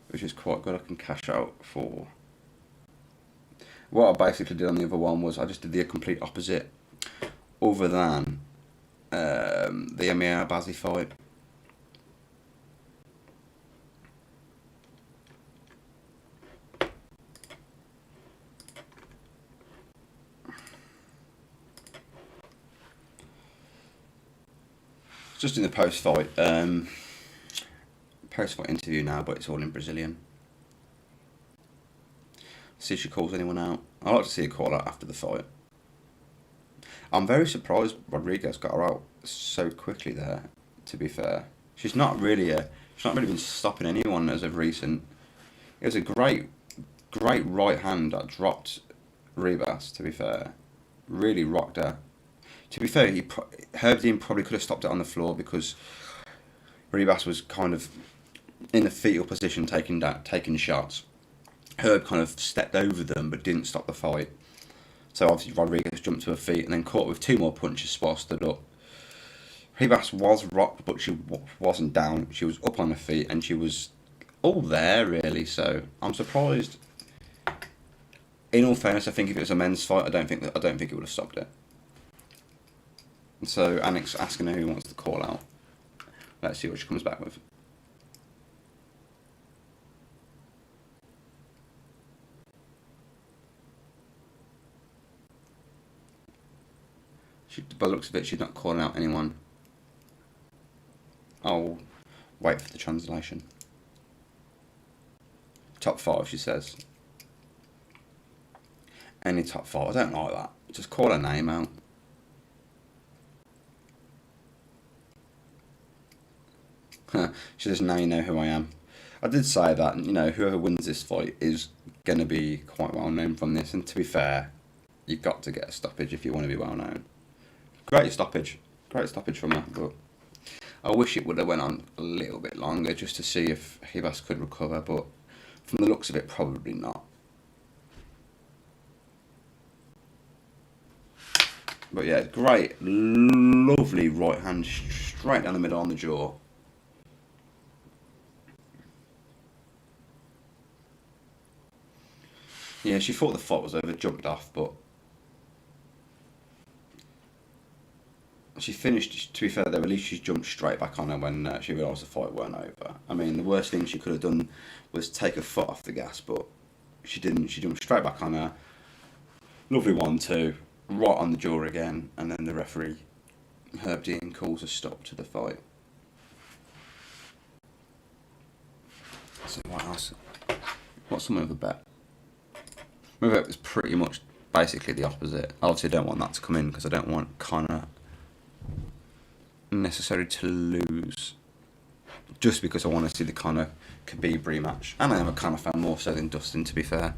which is quite good. I can cash out for... What I basically did on the other one was I just did the complete opposite, other than the Amir Abazi fight. Just in the post-fight interview now, but it's all in Brazilian. See if she calls anyone out. I like to see her call out after the fight. I'm very surprised Rodriguez got her out so quickly there, to be fair. She's not really been stopping anyone as of recent. It was a great right hand that dropped Ribas, to be fair. Really rocked her. To be fair, Herb Dean probably could have stopped it on the floor, because Ribas was kind of in the fetal position taking shots. Herb kind of stepped over them but didn't stop the fight. So obviously Rodriguez jumped to her feet and then caught with two more punches while stood up. Ribas was rocked, but she wasn't down. She was up on her feet and she was all there, really. So I'm surprised. In all fairness, I think if it was a men's fight, I don't think it would have stopped it. So Annick's asking her who wants to call out. Let's see what she comes back with. By the looks of it, she's not calling out anyone. I'll wait for the translation. Top 5, she says. Any top 5. I don't like that. Just call her name out. She says, now you know who I am. I did say that, you know, whoever wins this fight is going to be quite well known from this. And to be fair, you've got to get a stoppage if you want to be well known. Great stoppage from her, but I wish it would have went on a little bit longer just to see if Ribas could recover, but from the looks of it, probably not. But yeah, great, lovely right hand straight down the middle on the jaw. Yeah, she thought the fight was over, jumped off, but she finished. To be fair, though, at least she jumped straight back on her when she realised the fight weren't over. I mean, the worst thing she could have done was take her foot off the gas, but she didn't. She jumped straight back on her. Lovely 1-2, right on the jaw again, and then the referee, Herb Dean, calls a stop to the fight. So what else? What's the move of bet? Move bet was pretty much basically the opposite. Obviously, I don't want that to come in because I don't want Conor necessarily to lose. Just because I want to see the Conor Khabib rematch, and I am a Conor fan more so than Dustin, to be fair.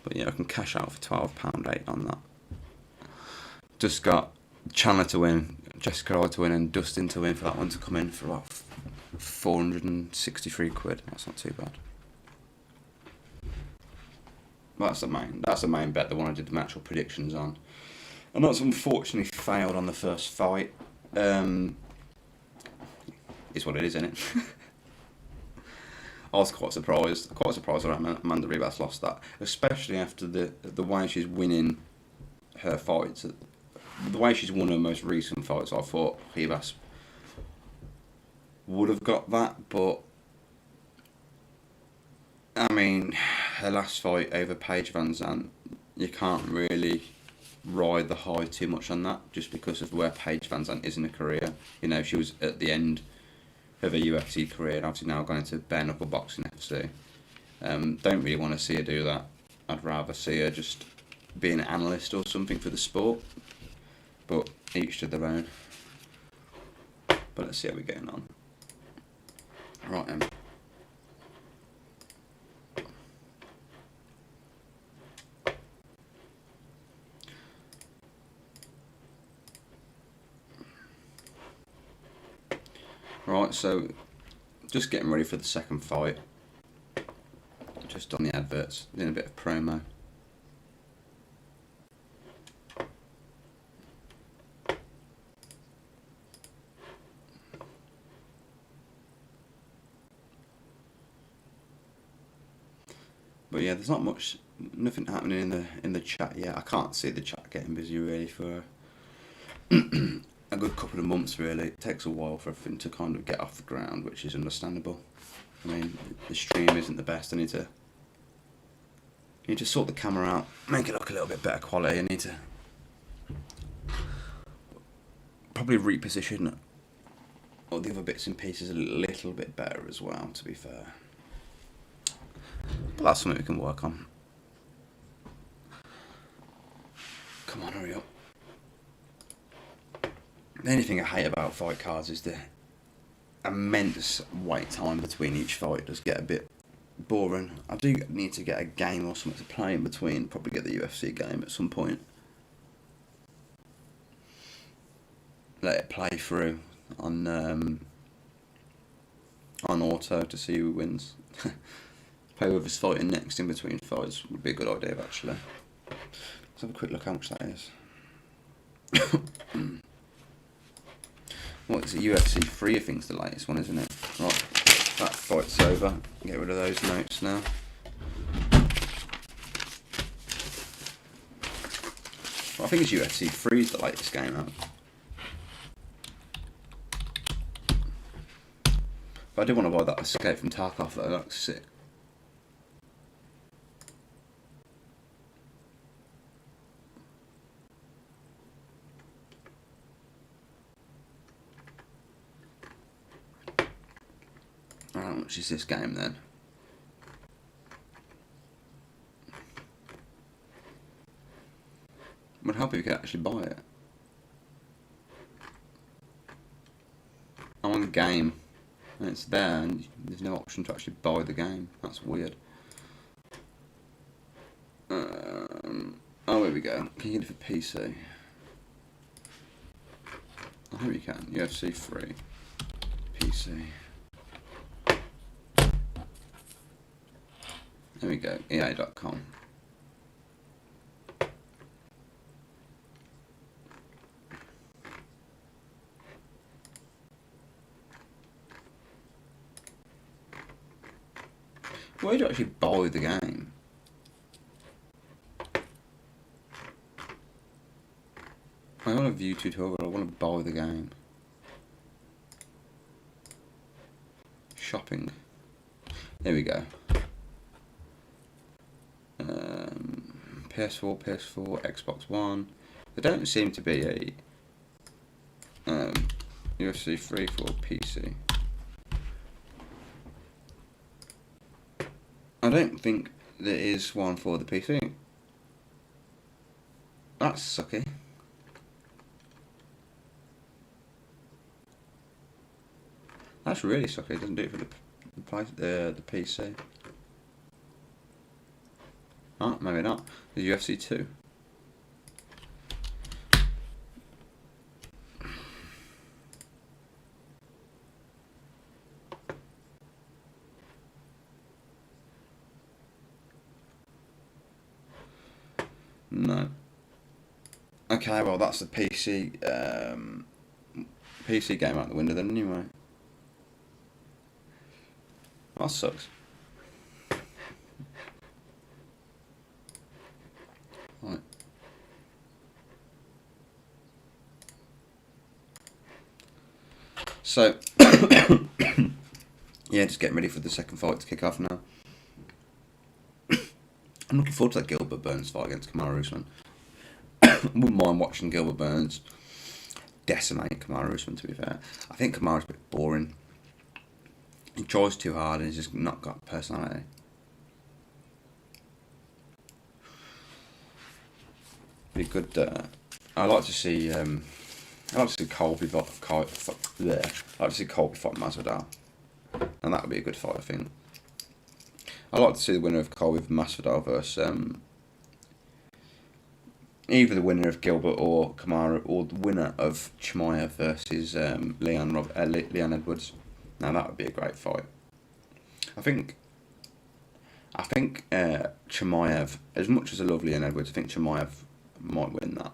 But yeah, I can cash out for £12.8 on that. Just got Chandler to win, Jessica Eye to win, and Dustin to win for that one to come in for about 463 quid. That's not too bad. That's the main bet, the one I did the actual predictions on. And that's unfortunately failed on the first fight. Is what it is, isn't it? I was quite surprised that Amanda Ribas lost that, especially after the way she's winning her fights, the way she's won her most recent fights. I thought Ribas would have got that, but I mean, her last fight over Paige Van Zandt, you can't really ride the high too much on that, just because of where Paige Van Zandt is in her career. You know, she was at the end of her UFC career, and obviously now going to bare knuckle boxing FC. Don't really want to see her do that. I'd rather see her just be an analyst or something for the sport. But each to their own. But let's see how we're getting on. Right then. Right, so just getting ready for the second fight. Just on the adverts, doing a bit of promo. But yeah, there's not much, nothing happening in the chat yet. I can't see the chat getting busy really for a good couple of months really. It takes a while for everything to kind of get off the ground, which is understandable. I mean, the stream isn't the best. I need to sort the camera out, make it look a little bit better quality. I need to probably reposition all the other bits and pieces a little bit better as well, to be fair. But that's something we can work on. Come on, hurry up. The only thing I hate about fight cards is the immense wait time between each fight. It does get a bit boring. I do need to get a game or something to play in between. Probably get the UFC game at some point. Let it play through on auto to see who wins. Play with us fighting next in between fights would be a good idea actually. Let's have a quick look how much that is. What is it? UFC 3 I think is the latest one, isn't it? Right, that fight's over. Get rid of those notes now. Well, I think it's UFC 3 is the latest game out. But I did want to buy that Escape from Tarkov though, that looks sick. How much is this game then? Would help if you could actually buy it. I'm on the game and it's there and there's no option to actually buy the game. That's weird. Oh, here we go. Can you get it for PC? I hope you can. UFC 3 PC. There we go, EA.com. Why do you actually buy the game? I want to view tutorial, I want to buy the game. Shopping. There we go. PS4, Xbox One. There don't seem to be a UFC 3 for PC. I don't think there is one for the PC. That's sucky. That's really sucky. It doesn't do it for the PC. Oh, maybe not. The UFC 2. No. Okay, well that's the PC PC game out the window then anyway. That sucks. Right. So yeah, just getting ready for the second fight to kick off now. I'm looking forward to that Gilbert Burns fight against Kamaru Usman. Wouldn't mind watching Gilbert Burns decimate Kamaru Usman, to be fair. I think Kamaru's a bit boring. He tries too hard and he's just not got personality. Be good. I like to see. I like to see Colby fight Masvidal, and that would be a good fight, I think. I like to see the winner of Colby Masvidal versus either the winner of Gilbert or Kamaru, or the winner of Chimaev versus Leon Edwards. Now that would be a great fight. I think Chimaev, as much as I love Leon Edwards, I think Chimaev might win that,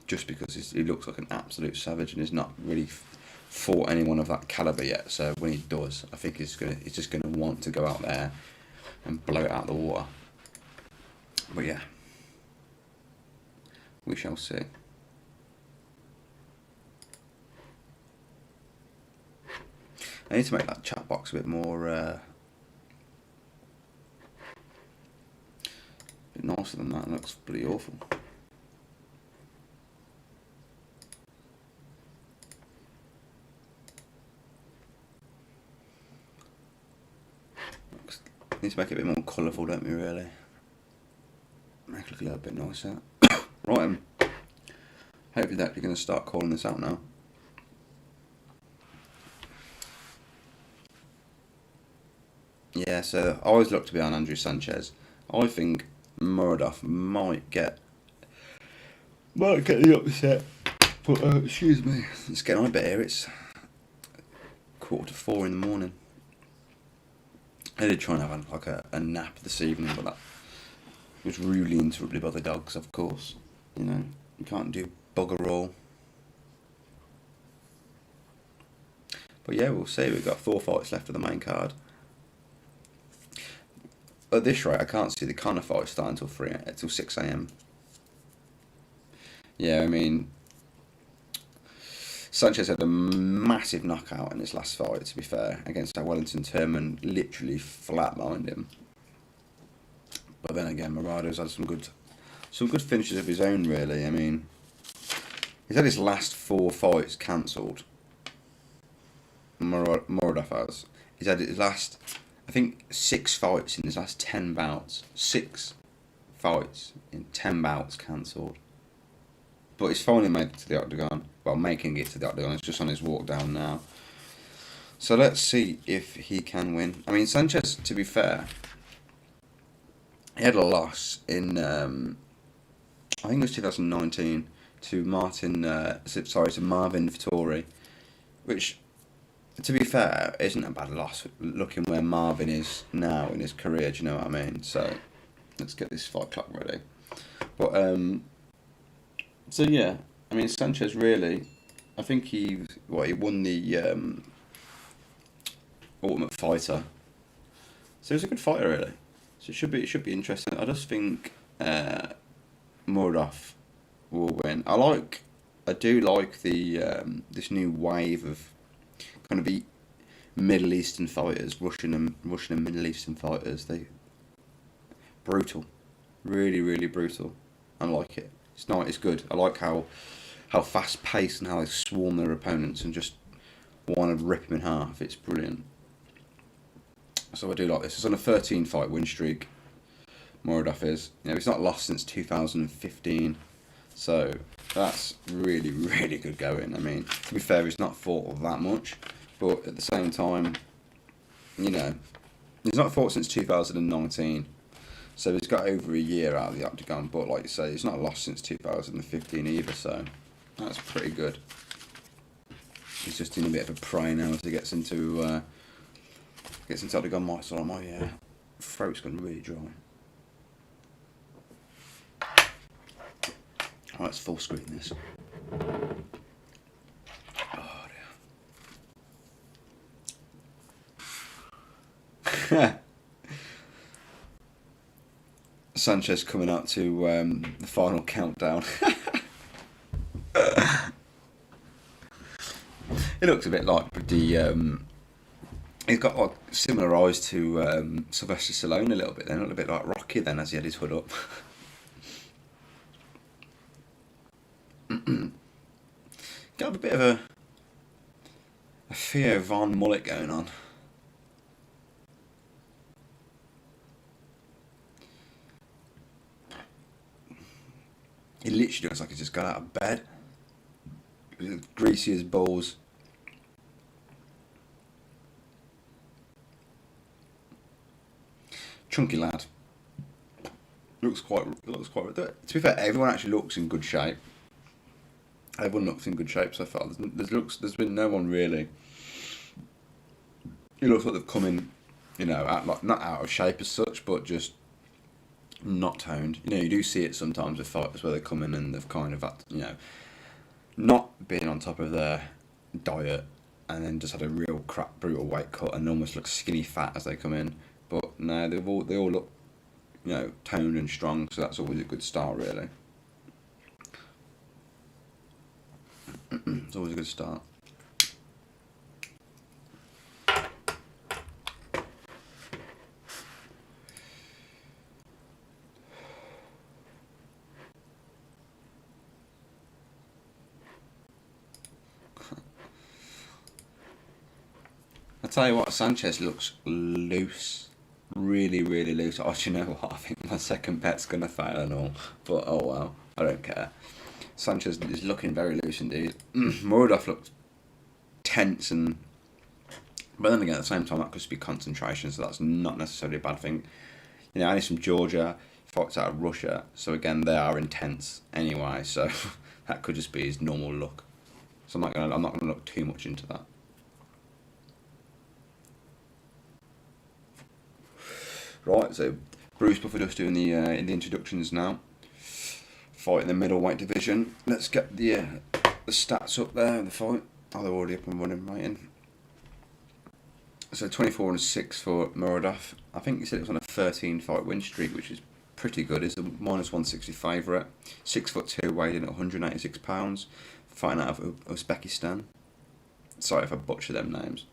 just because he looks like an absolute savage and he's not really fought anyone of that caliber yet. So when he does, I think he's just gonna want to go out there and blow it out of the water. But yeah, we shall see. I need to make that chat box a bit more, a bit nicer than that. It looks pretty awful. Need to make it a bit more colourful, don't we, really? Make it look a little bit nicer. Right, hopefully that you're going to start calling this out now. Yeah, so I always look to be on Andrew Sanchez. I think Muradov might get the upset. But, excuse me, it's getting on a bit here. It's 3:45 in the morning. I did try and have a nap this evening, but that was rudely interrupted by the dogs, of course. You know, you can't do bugger all. But yeah, we'll see. We've got 4 fights left of the main card. At this rate, I can't see the Conor fight starting till 6 AM. Yeah, I mean, Sanchez had a massive knockout in his last fight, to be fair, against Wellington Turman, literally flatlined him. But then again, Murado's had some good finishes of his own, really. I mean, he's had his last 4 fights cancelled. Muradov has. He's had his last, I think, 6 fights in his last 10 bouts. 6 fights in 10 bouts cancelled. But he's finally made it to the octagon. Well, making it to the octagon. It's just on his walk down now. So let's see if he can win. I mean, Sanchez, to be fair, he had a loss in, I think it was 2019, to Marvin Vettori, which, to be fair, isn't a bad loss, looking where Marvin is now in his career, do you know what I mean? So let's get this fight clock ready. But, so yeah, I mean, Sanchez really, I think he won the Ultimate Fighter So he's a good fighter, really. So it should be interesting. I just think Muradov will win. I do like the this new wave of kind of the Middle Eastern fighters, Russian and Middle Eastern fighters. They brutal, really really brutal. I like it. It's not. It's good. I like how fast paced and how they swarm their opponents and just want to rip him in half. It's brilliant. So I do like this. It's on a 13 fight win streak. Muradov is. He's not lost since 2015. So that's really, really good going. I mean, to be fair, he's not fought that much. But at the same time, he's not fought since 2019. So he's got over a year out of the octagon. But like you say, he's not lost since 2015 either. So that's pretty good. He's just in a bit of a pray now as he gets into octagon. My throat's gone really dry. Oh, let's full screen this. Oh dear. Sanchez coming out to the final countdown. It looks a bit like the. He's got like similar eyes to Sylvester Stallone a little bit. Then a little bit like Rocky. Then as he had his hood up. Got a bit of a Theo Von mullet going on. He literally looks like he just got out of bed. Greasy as balls. Chunky lad. Looks quite. To be fair, everyone actually looks in good shape. Everyone looks in good shape so far. There's been no one really. It looks like they've come in, not out of shape as such, but just not toned. You do see it sometimes with fighters where they come in and they've kind of, not been on top of their diet and then just had a real crap, brutal weight cut and almost look skinny fat as they come in. But no, they all look, toned and strong. So that's always a good start, really. It's always a good start. I tell you what, Sanchez looks loose, really, really loose. Oh, do you know what? I think my second bet's gonna fail and all, but oh well, I don't care. Sanchez is looking very loose indeed. Muradov looks tense but then again at the same time that could just be concentration, so that's not necessarily a bad thing. And he's from Georgia, fights out of Russia, so again they are intense anyway. So that could just be his normal look. So I'm not gonna look too much into that. Right, so Bruce Buffer just doing the in the introductions now. Fight in the middleweight division. Let's get the stats up there in the fight. Oh, they're already up and running, right? So 24-6 for Muradov. I think he said it was on a 13 fight win streak, which is pretty good. He's a -160 favourite. 6'2", weighed in at 186 pounds. Fighting out of Uzbekistan. Sorry if I butcher them names.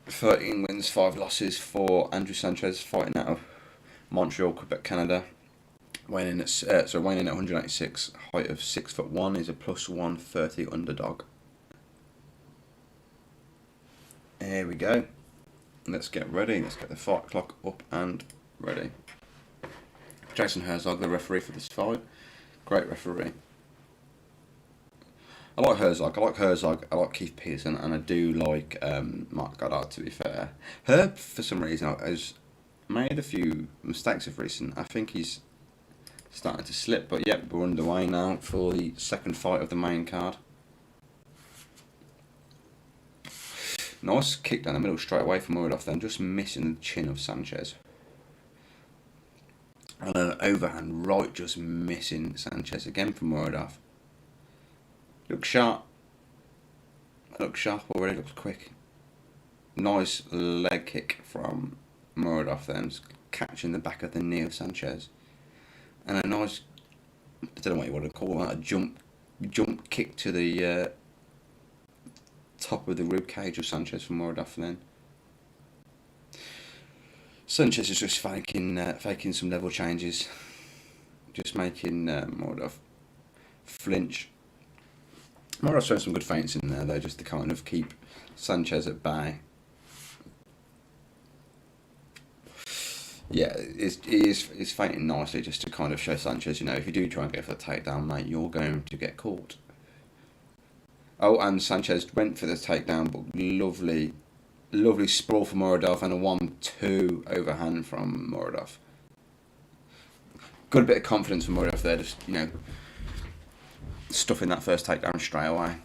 .13 wins, 5 losses for Andrew Sanchez, fighting out of Montreal, Quebec, Canada. Weighing in at 186, height of 6'1", is a +130 underdog. There we go. Let's get ready. Let's get the fight clock up and ready. Jason Herzog, the referee for this fight. Great referee. I like Herzog. I like Keith Pearson, and I do like Mark Goddard. To be fair, Herb for some reason has made a few mistakes of recent. I think he's starting to slip. But yep, we're underway now for the second fight of the main card. Nice kick down the middle straight away from Muradov, then just missing the chin of Sanchez. And an overhand right just missing Sanchez again from Muradov. Looks sharp. Looks sharp already, looks quick. Nice leg kick from Muradov then, catching the back of the knee of Sanchez. And a nice, I don't know what you want to call that, a jump kick to the top of the rib cage of Sanchez from Muradov then. Sanchez is just faking some level changes, just making Muradov flinch. Muradov's throwing some good feints in there though, just to kind of keep Sanchez at bay. Yeah, it's feinting nicely just to kind of show Sanchez, if you do try and go for the takedown, mate, you're going to get caught. Oh, and Sanchez went for the takedown, but lovely sprawl from Muradov and a 1-2 overhand from Muradov. Got a bit of confidence from Muradov there, just, stuffing that first takedown straight away.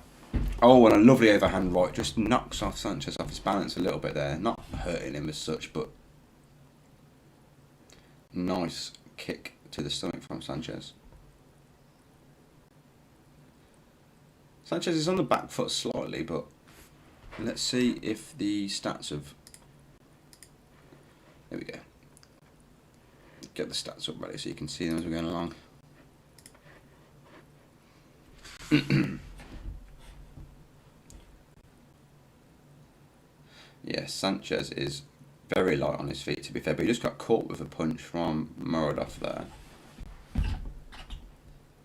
Oh, and a lovely overhand right, just knocks off Sanchez off his balance a little bit there. Not hurting him as such, but nice kick to the stomach from Sanchez. Sanchez is on the back foot slightly, but let's see if the stats of... There we go. Get the stats up ready so you can see them as we're going along. Yeah, Sanchez is very light on his feet, to be fair, but he just got caught with a punch from Muradov there.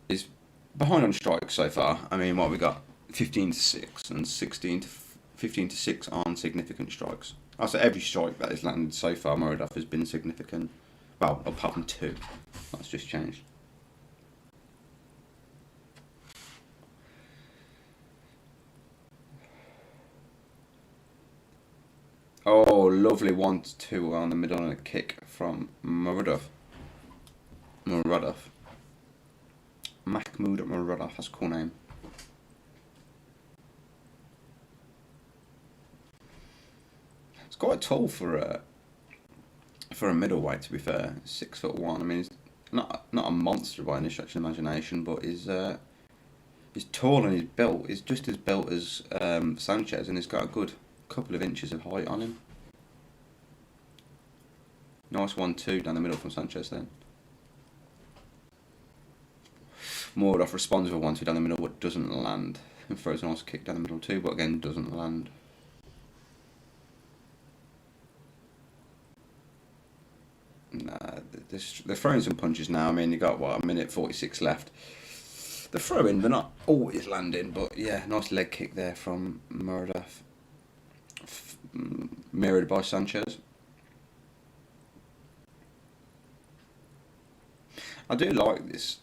He's behind on strikes so far. I mean, what we got? 15-6 and 15-6 on significant strikes. Also, every strike that has landed so far, Muradov has been significant. Well, apart from 2. That's just changed. Oh, lovely 1-2 on the middle and a kick from Muradov. Mahmoud Muradov, that's a cool name. It's quite tall for a middleweight, to be fair. 6'1". I mean, he's not a monster by any stretch of the imagination, but he's tall and he's built. He's just as built as Sanchez, and he's got a good couple of inches of height on him. Nice 1-2 down the middle from Sanchez then. Muradov responds with a 1-2 down the middle, but doesn't land. And throws a nice kick down the middle too, but again doesn't land. Nah, they're throwing some punches now. I mean, you got what, 1:46 left. They're throwing, they're not always landing, but yeah, nice leg kick there from Muradov. Mirrored by Sanchez. I do like this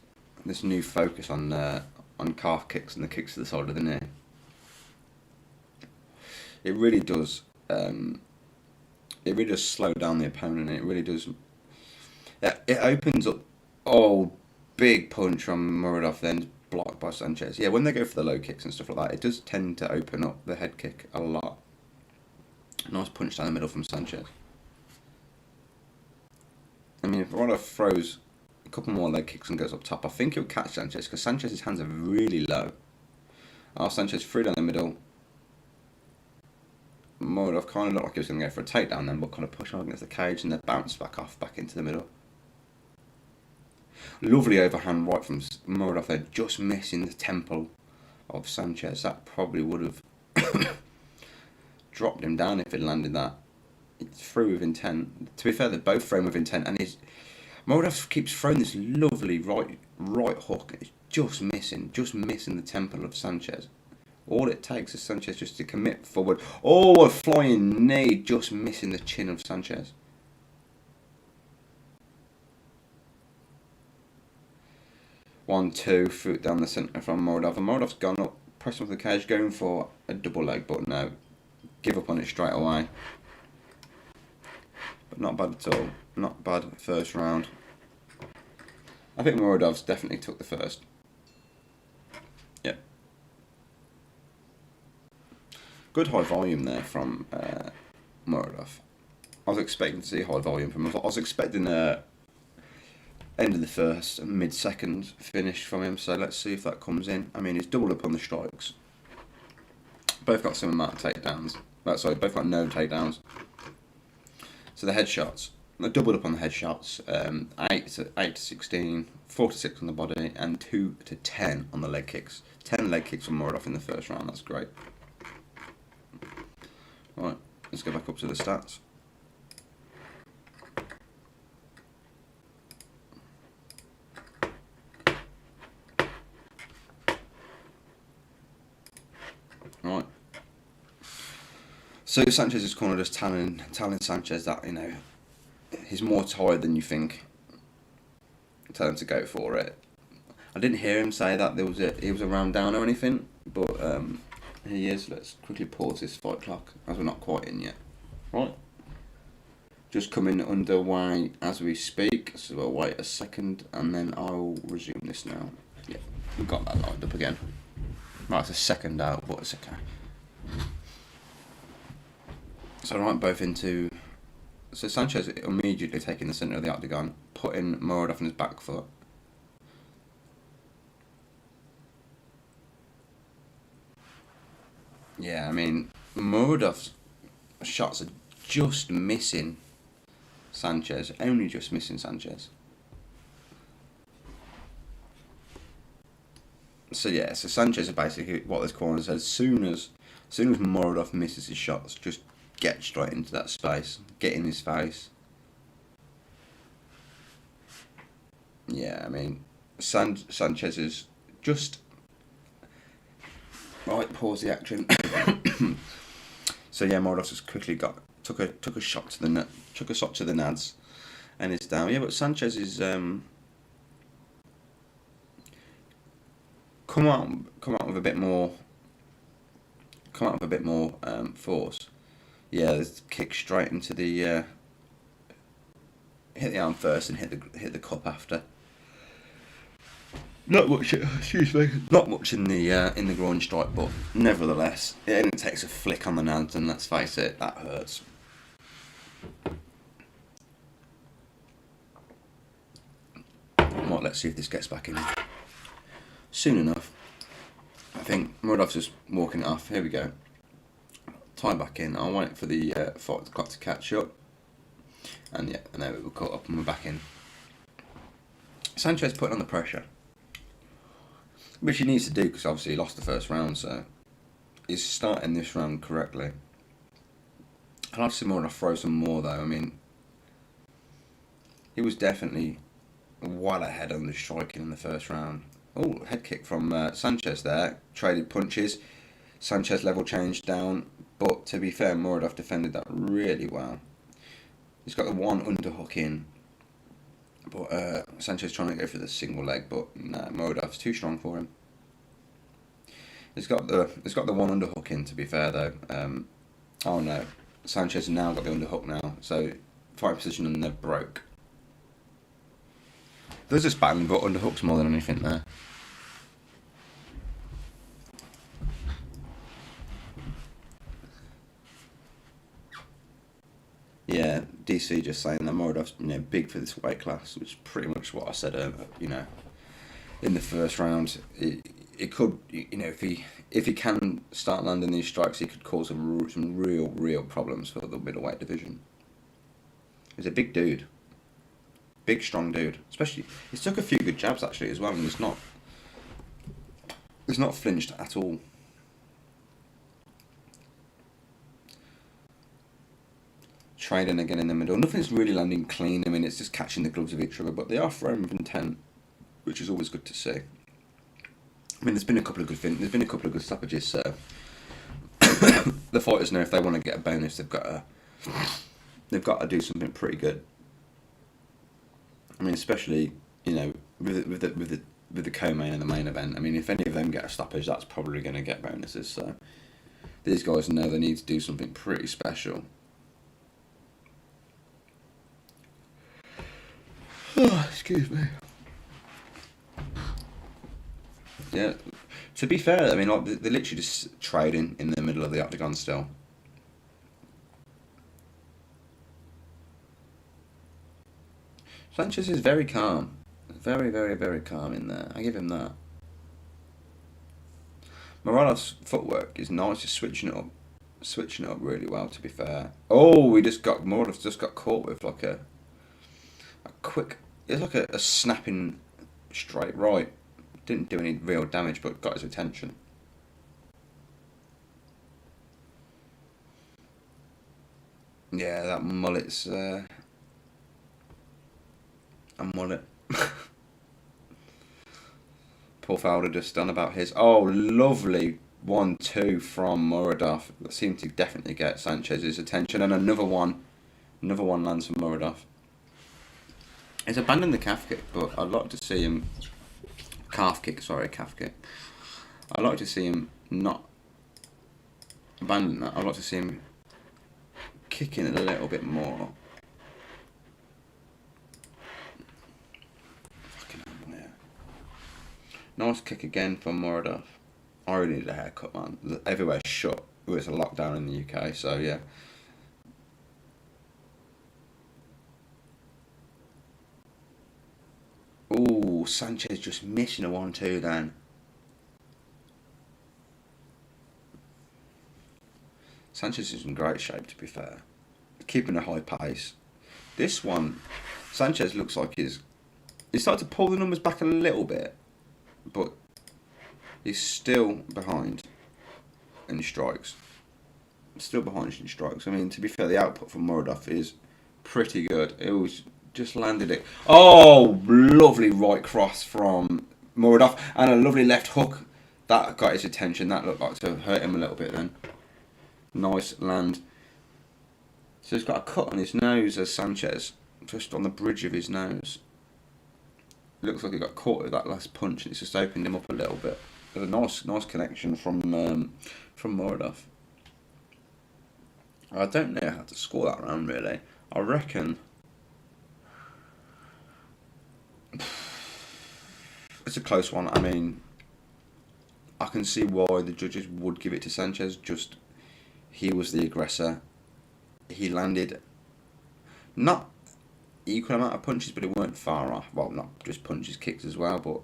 new focus on calf kicks and the kicks to the side of the knee. It really does. It really does slow down the opponent. And it really does. It opens up. Oh, big punch from Muradov, then blocked by Sanchez. Yeah, when they go for the low kicks and stuff like that, it does tend to open up the head kick a lot. Nice punch down the middle from Sanchez. I mean, if Muradov throws a couple more leg kicks and goes up top, I think he'll catch Sanchez, because Sanchez's hands are really low. Oh, Sanchez threw down the middle. Muradov kind of looked like he was going to go for a takedown then, but kind of push on against the cage and then bounce back into the middle. Lovely overhand right from Muradov there, just missing the temple of Sanchez. That probably would have dropped him down if it landed that. It's through with intent. To be fair, they're both thrown with intent, and Muradov keeps throwing this lovely right hook. It's just missing the temple of Sanchez. All it takes is Sanchez just to commit forward. Oh, a flying knee, just missing the chin of Sanchez. One, two, foot down the centre from Muradov. And Muradov's gone up, pressing off the cage, going for a double leg, but no. Give up on it straight away. But not bad at all. Not bad first round. I think Muradov's definitely took the first. Yep. Good high volume there from Muradov. I was expecting to see high volume from him. I was expecting End of the first, mid-second finish from him, so let's see if that comes in. I mean, he's doubled up on the strikes. Both got some amount of takedowns. Sorry, both got no takedowns. So the headshots, they doubled up on the headshots. 8 to 16, 4 to 6 on the body, and 2 to 10 on the leg kicks. 10 leg kicks from Muradov in the first round. That's great. Right, let's go back up to the stats. Right. So Sanchez's corner just telling Sanchez that, you know, he's more tired than you think. Tell him to go for it. I didn't hear him say that he was a round down or anything, but he is. Let's quickly pause this fight clock as we're not quite in yet. Right. Just coming underway as we speak, so we'll wait a second and then I'll resume this now. Yeah, we've got that lined up again. Right, it's a second out, but it's okay. So right, both into... So Sanchez immediately taking the centre of the octagon, putting Muradov on his back foot. Yeah, I mean, Muradov's shots are just missing Sanchez, only just missing Sanchez. So yeah, so Sanchez is basically what this corner says. As soon as Muradov misses his shots, just get straight into that space, get in his face. Yeah, I mean, Sanchez is just right. Pause the action. So yeah, Muradov just quickly took a shot to the nads, and it's down. Yeah, but Sanchez is come out with a bit more force. Yeah, let's kick straight into the hit the arm first and hit the cup after. Not much, excuse me. Not much in the groin strike, but nevertheless, it only takes a flick on the nads, and let's face it, that hurts. Right, let's see if this gets back in soon enough. I think Muradov's just walking it off. Here we go. Tie back in. I'll wait for the fight clock to catch up. And yeah, and there we were caught up and we're back in. Sanchez putting on the pressure, which he needs to do because obviously he lost the first round, so he's starting this round correctly. I'd like to see Muradov throw some more though. I mean, he was definitely well ahead on the striking in the first round. Oh, head kick from Sanchez there. Traded punches. Sanchez level changed down, but to be fair, Muradov defended that really well. He's got the one underhook in, but Sanchez trying to go for the single leg, but nah, Muradov's too strong for him. He's got the one underhook in. To be fair though, oh no, Sanchez has now got the underhook now, so fight position and they're broke. There's just battling, but underhooks more than anything there. Yeah, DC just saying that Muradov's big for this weight class, which is pretty much what I said. In the first round, it could if he can start landing these strikes, he could cause some real problems for the middleweight division. He's a big dude. Big, strong dude. Especially, he's took a few good jabs actually as well, and he's not flinched at all. Trading again in the middle. Nothing's really landing clean. I mean, it's just catching the gloves of each other, but they are throwing with intent, which is always good to see. I mean, there's been a couple of good stoppages, so the fighters know if they want to get a bonus, they've got to do something pretty good. I mean, especially with the co-main and the main event. I mean, if any of them get a stoppage, that's probably going to get bonuses. So these guys know they need to do something pretty special. Oh, excuse me. Yeah. To be fair, I mean, like, they're literally just trading in the middle of the octagon still. Sanchez is very calm. Very, very, very calm in there. I give him that. Moradov's footwork is nice, just switching it up really well. To be fair. Oh, Moradov just got caught with like a quick. It's like a snapping straight right. Didn't do any real damage, but got his attention. Yeah, that mullet's a mullet. Paul Fowler just done about his. Oh, lovely 1-2 from Muradov. That seemed to definitely get Sanchez's attention, and another one lands from Muradov. He's abandoned the calf kick, but I'd like to see him calf kick. I'd like to see him not abandon that. I'd like to see him kicking it a little bit more. Fucking hell, yeah. Nice kick again from Muradov. I really need a haircut, man. Everywhere's shut. It's a lockdown in the UK, so yeah. Ooh, Sanchez just missing a 1-2 then. Sanchez is in great shape, to be fair. Keeping a high pace. This one, Sanchez looks like he's started to pull the numbers back a little bit, but he's still behind in strikes. Still behind in strikes. I mean, to be fair, the output from Muradov is pretty good. It was just landed it. Oh, lovely right cross from Muradov, and a lovely left hook. That got his attention. That looked like to hurt him a little bit then. Nice land. So he's got a cut on his nose as Sanchez, just on the bridge of his nose. Looks like he got caught with that last punch, and it's just opened him up a little bit. There's a nice connection from Muradov. I don't know how to score that round really. I reckon it's a close one. I mean, I can see why the judges would give it to Sanchez. Just he was the aggressor. He landed not equal amount of punches, but it weren't far off. Well, not just punches, kicks as well. But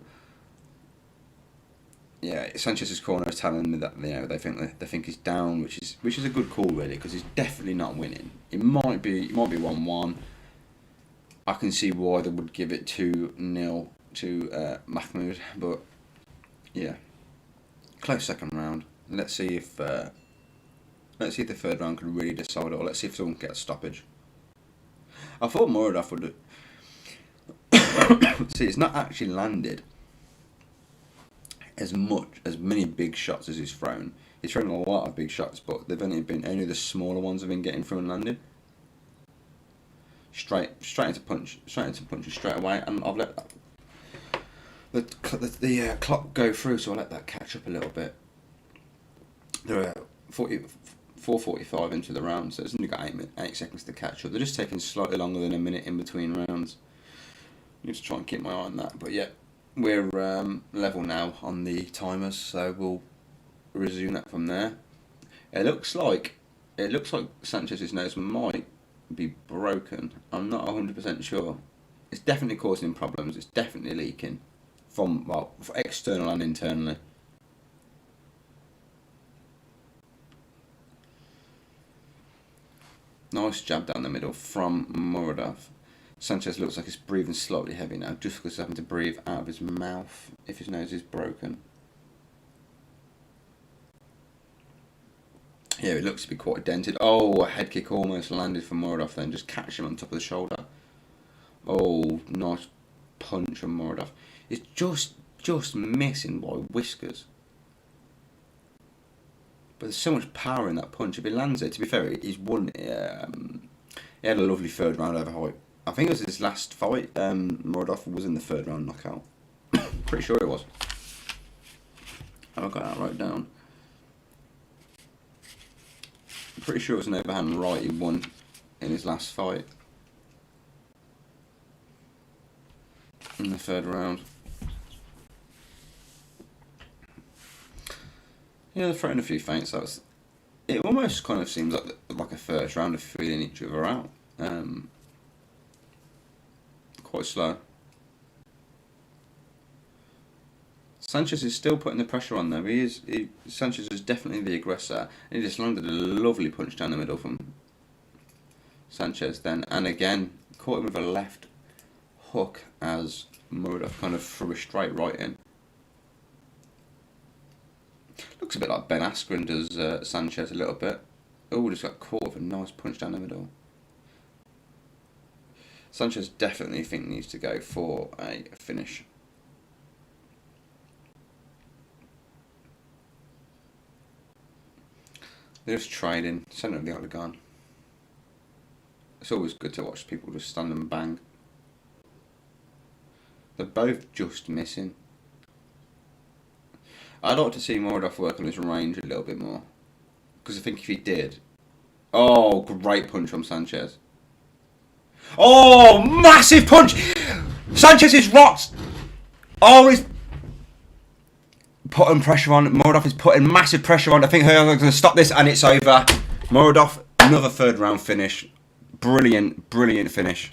yeah, Sanchez's corner is telling me that they think he's down, which is a good call really, because he's definitely not winning. It might be 1-1. I can see why they would give it 2-0 to Mahmoud, but yeah, close second round. Let's see if the third round could really decide it, or let's see if someone gets a stoppage. I thought Muradov would see, it's not actually landed as many big shots as he's thrown. He's thrown a lot of big shots, but they've only the smaller ones have been getting through and landed. Straight into punches straight away, and I've let the clock go through, so I let that catch up a little bit. There are 4:45 into the round, so it's only got 8 seconds to catch up. They're just taking slightly longer than a minute in between rounds. I need to try and keep my eye on that, but yeah, we're level now on the timers, so we'll resume that from there. It looks like Sanchez's nose might be broken. I'm not 100% sure. It's definitely causing him problems. It's definitely leaking from external and internally. Nice jab down the middle from Muradov. Sanchez looks like he's breathing slightly heavy now, just because he's having to breathe out of his mouth if his nose is broken. Yeah, it looks to be quite dented. Oh, a head kick almost landed for Muradov then, just catch him on top of the shoulder. Oh, nice punch from Muradov. It's just missing by whiskers. But there's so much power in that punch. If he lands it, to be fair, he's won. He had a lovely third round over height. I think it was his last fight. Muradov was in the third round knockout. Pretty sure it was. I've got that right down. Pretty sure it was an overhand right he won in his last fight. In the third round. Yeah, they're throwing a few feints. It almost kind of seems like a first round of feeling each other out. Quite slow. Sanchez is still putting the pressure on though. Sanchez is definitely the aggressor. And he just landed a lovely punch down the middle from Sanchez then. And again, caught him with a left hook as Muradov kind of threw a straight right in. Looks a bit like Ben Askren does Sanchez a little bit. Oh, just got caught with a nice punch down the middle. Sanchez definitely needs to go for a finish. They're just trading, centre of the octagon. It's always good to watch people just stand and bang. They're both just missing. I'd like to see Muradov work on his range a little bit more. Because I think if he did... Oh, great punch from Sanchez. Oh, massive punch! Sanchez is rocked! Oh, he's putting pressure on. Muradov is putting massive pressure on. I think Herzog's going to stop this and it's over. Muradov, another third round finish. Brilliant, brilliant finish.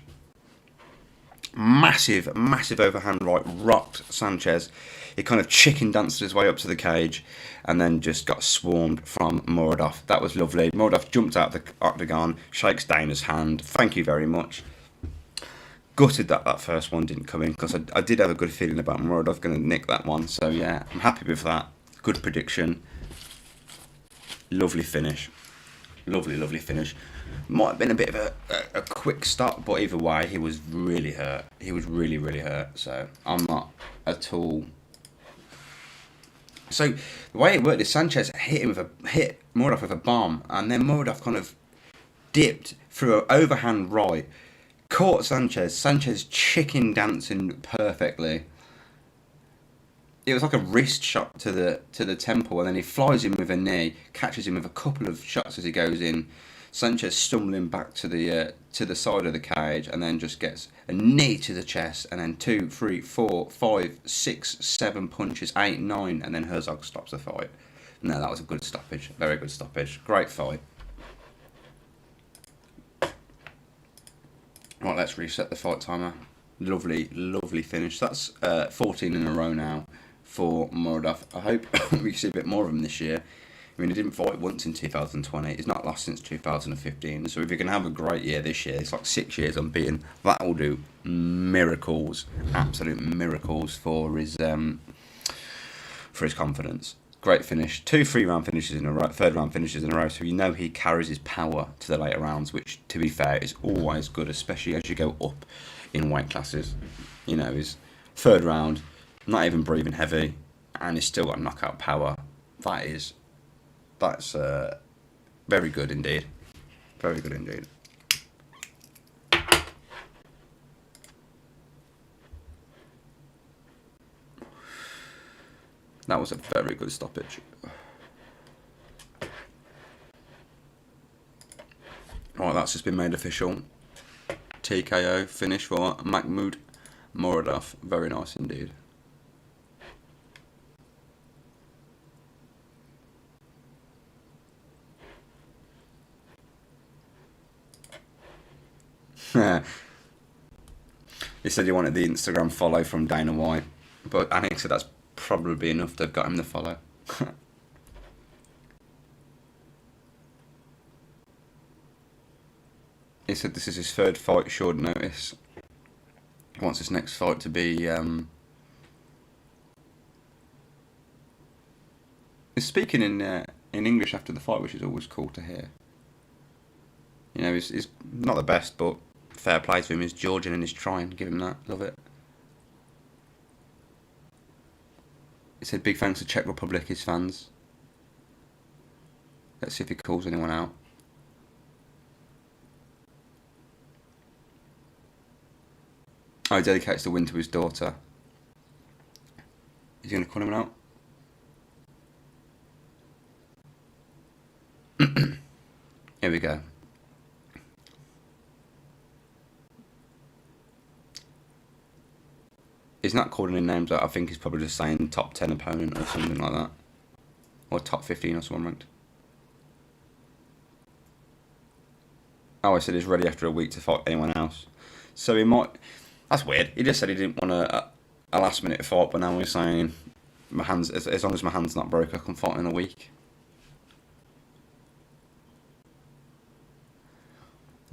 Massive, massive overhand right. Rocked Sanchez. He kind of chicken danced his way up to the cage and then just got swarmed from Muradov. That was lovely. Muradov jumped out the octagon, shakes Dana's hand. Thank you very much. Gutted that first one didn't come in because I did have a good feeling about Muradov going to nick that one. So yeah, I'm happy with that. Good prediction. Lovely finish. Lovely, lovely finish. Might have been a bit of a quick stop, but either way, he was really hurt. He was really, really hurt. So I'm not at all. So the way it worked is Sanchez hit Muradov with a bomb, and then Muradov kind of dipped through an overhand right, caught Sanchez. Sanchez chicken dancing perfectly. It was like a wrist shot to the temple, and then he flies in with a knee, catches him with a couple of shots as he goes in. Sanchez stumbling back to the side of the cage, and then just gets a knee to the chest, and then 2, 3, 4, 5, 6, 7 punches, 8, 9, and then Herzog stops the fight. No, that was a good stoppage, very good stoppage, great fight. Right, let's reset the fight timer. Lovely, lovely finish. That's 14 in a row now for Muradov. I hope we see a bit more of him this year. I mean, he didn't fight once in 2020. He's not lost since 2015. So if he can have a great year this year, it's like 6 years unbeaten. That will do miracles, absolute miracles for his confidence. Great finish. 2 3-round finishes in a row, third round finishes in a row. So you know he carries his power to the later rounds, which, to be fair, is always good, especially as you go up in weight classes. You know, his third round, not even breathing heavy, and he's still got knockout power. That's very good indeed. Very good indeed. That was a very good stoppage. Right, that's just been made official. TKO finish for Mahmoud Muradov. Very nice indeed. He said he wanted the Instagram follow from Dana White, but Anik said that's probably enough to have got him the follow. He said this is his third fight short notice. He wants his next fight to be... He's speaking in English after the fight, which is always cool to hear. You know, he's not the best, but fair play to him. He's Georgian and he's trying. Give him that. Love it. He said big thanks to Czech Republic, his fans. Let's see if he calls anyone out. Oh, he dedicates the win to his daughter. Is he going to call him out? Here we go. He's not calling any names out. I think he's probably just saying top 10 opponent or something like that. Or top 15 or someone ranked. Oh, I said he's ready after a week to fight anyone else. So he might... That's weird. He just said he didn't want a last minute fight, but now he's saying my hands, as long as my hand's not broke, I can fight in a week.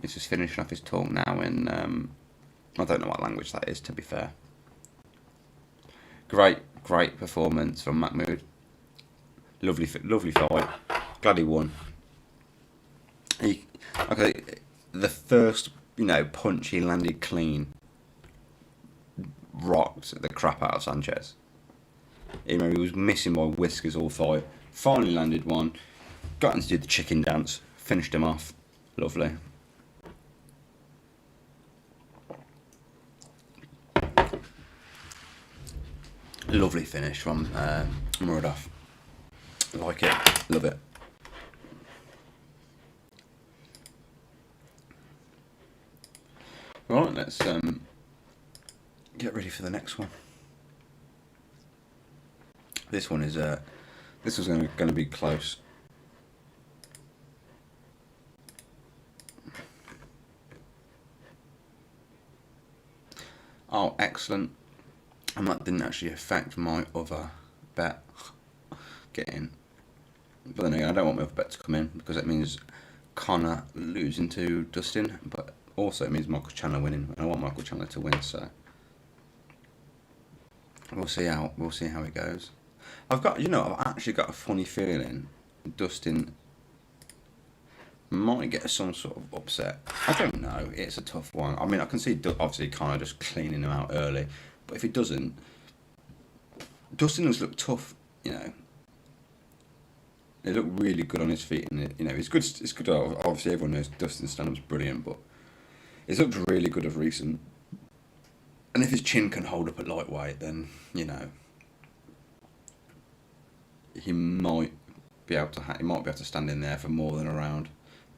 He's just finishing off his talk now in, I don't know what language that is, to be fair. Great performance from Mahmoud. Lovely fight. Glad he won. The first, punch he landed clean rocked the crap out of Sanchez. He was missing by whiskers all fight. Finally landed one. Got him to do the chicken dance. Finished him off. Lovely. Lovely finish from Muradov. Like it. Love it. Right, let's get ready for the next one. This one is this was going to be close. Oh, excellent. And that didn't actually affect my other bet getting. But then again, I don't want my other bet to come in because it means Conor losing to Dustin, but also it means Michael Chandler winning, and I want Michael Chandler to win. So we'll see how it goes. I've actually got a funny feeling Dustin might get some sort of upset. I don't know. It's a tough one. I mean, I can see obviously Conor just cleaning him out early. But if he doesn't, Dustin does look tough, He looked really good on his feet, and he's good. It's good. Obviously, everyone knows Dustin's stand-up's brilliant, but he's looked really good of recent. And if his chin can hold up at lightweight, then he might be able to stand in there for more than a round.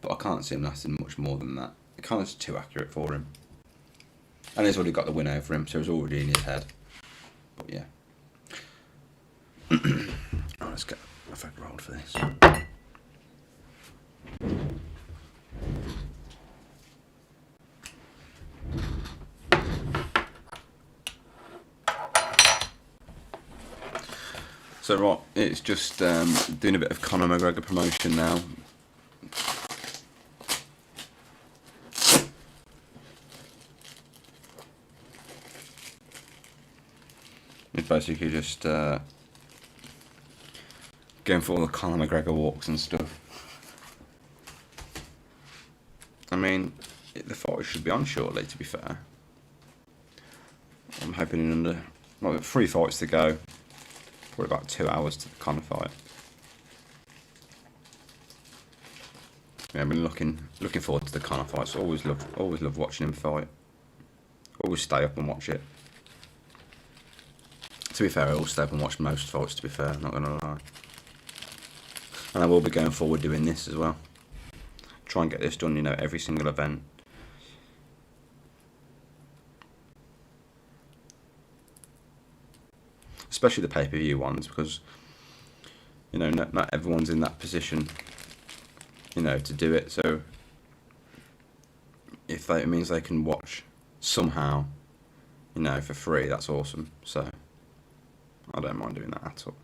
But I can't see him lasting much more than that. It kind of too accurate for him. And he's already got the win over him, so it's already in his head. But yeah. Right, let's get a fake rolled for this. So right, it's just doing a bit of Conor McGregor promotion now. It's basically just going for all the Conor McGregor walks and stuff. I mean, the fight should be on shortly, to be fair. I'm hoping in under 3 fights to go. Probably about 2 hours to the Conor fight. Yeah, I've been looking forward to the Conor fights. Always love watching him fight. Always stay up and watch it. To be fair, I will stay up and watch most fights, to be fair, I'm not going to lie. And I will be going forward doing this as well. Try and get this done, every single event. Especially the pay-per-view ones, because, not everyone's in that position, to do it. So, if it means they can watch somehow, for free, that's awesome. So, I don't mind doing that at all.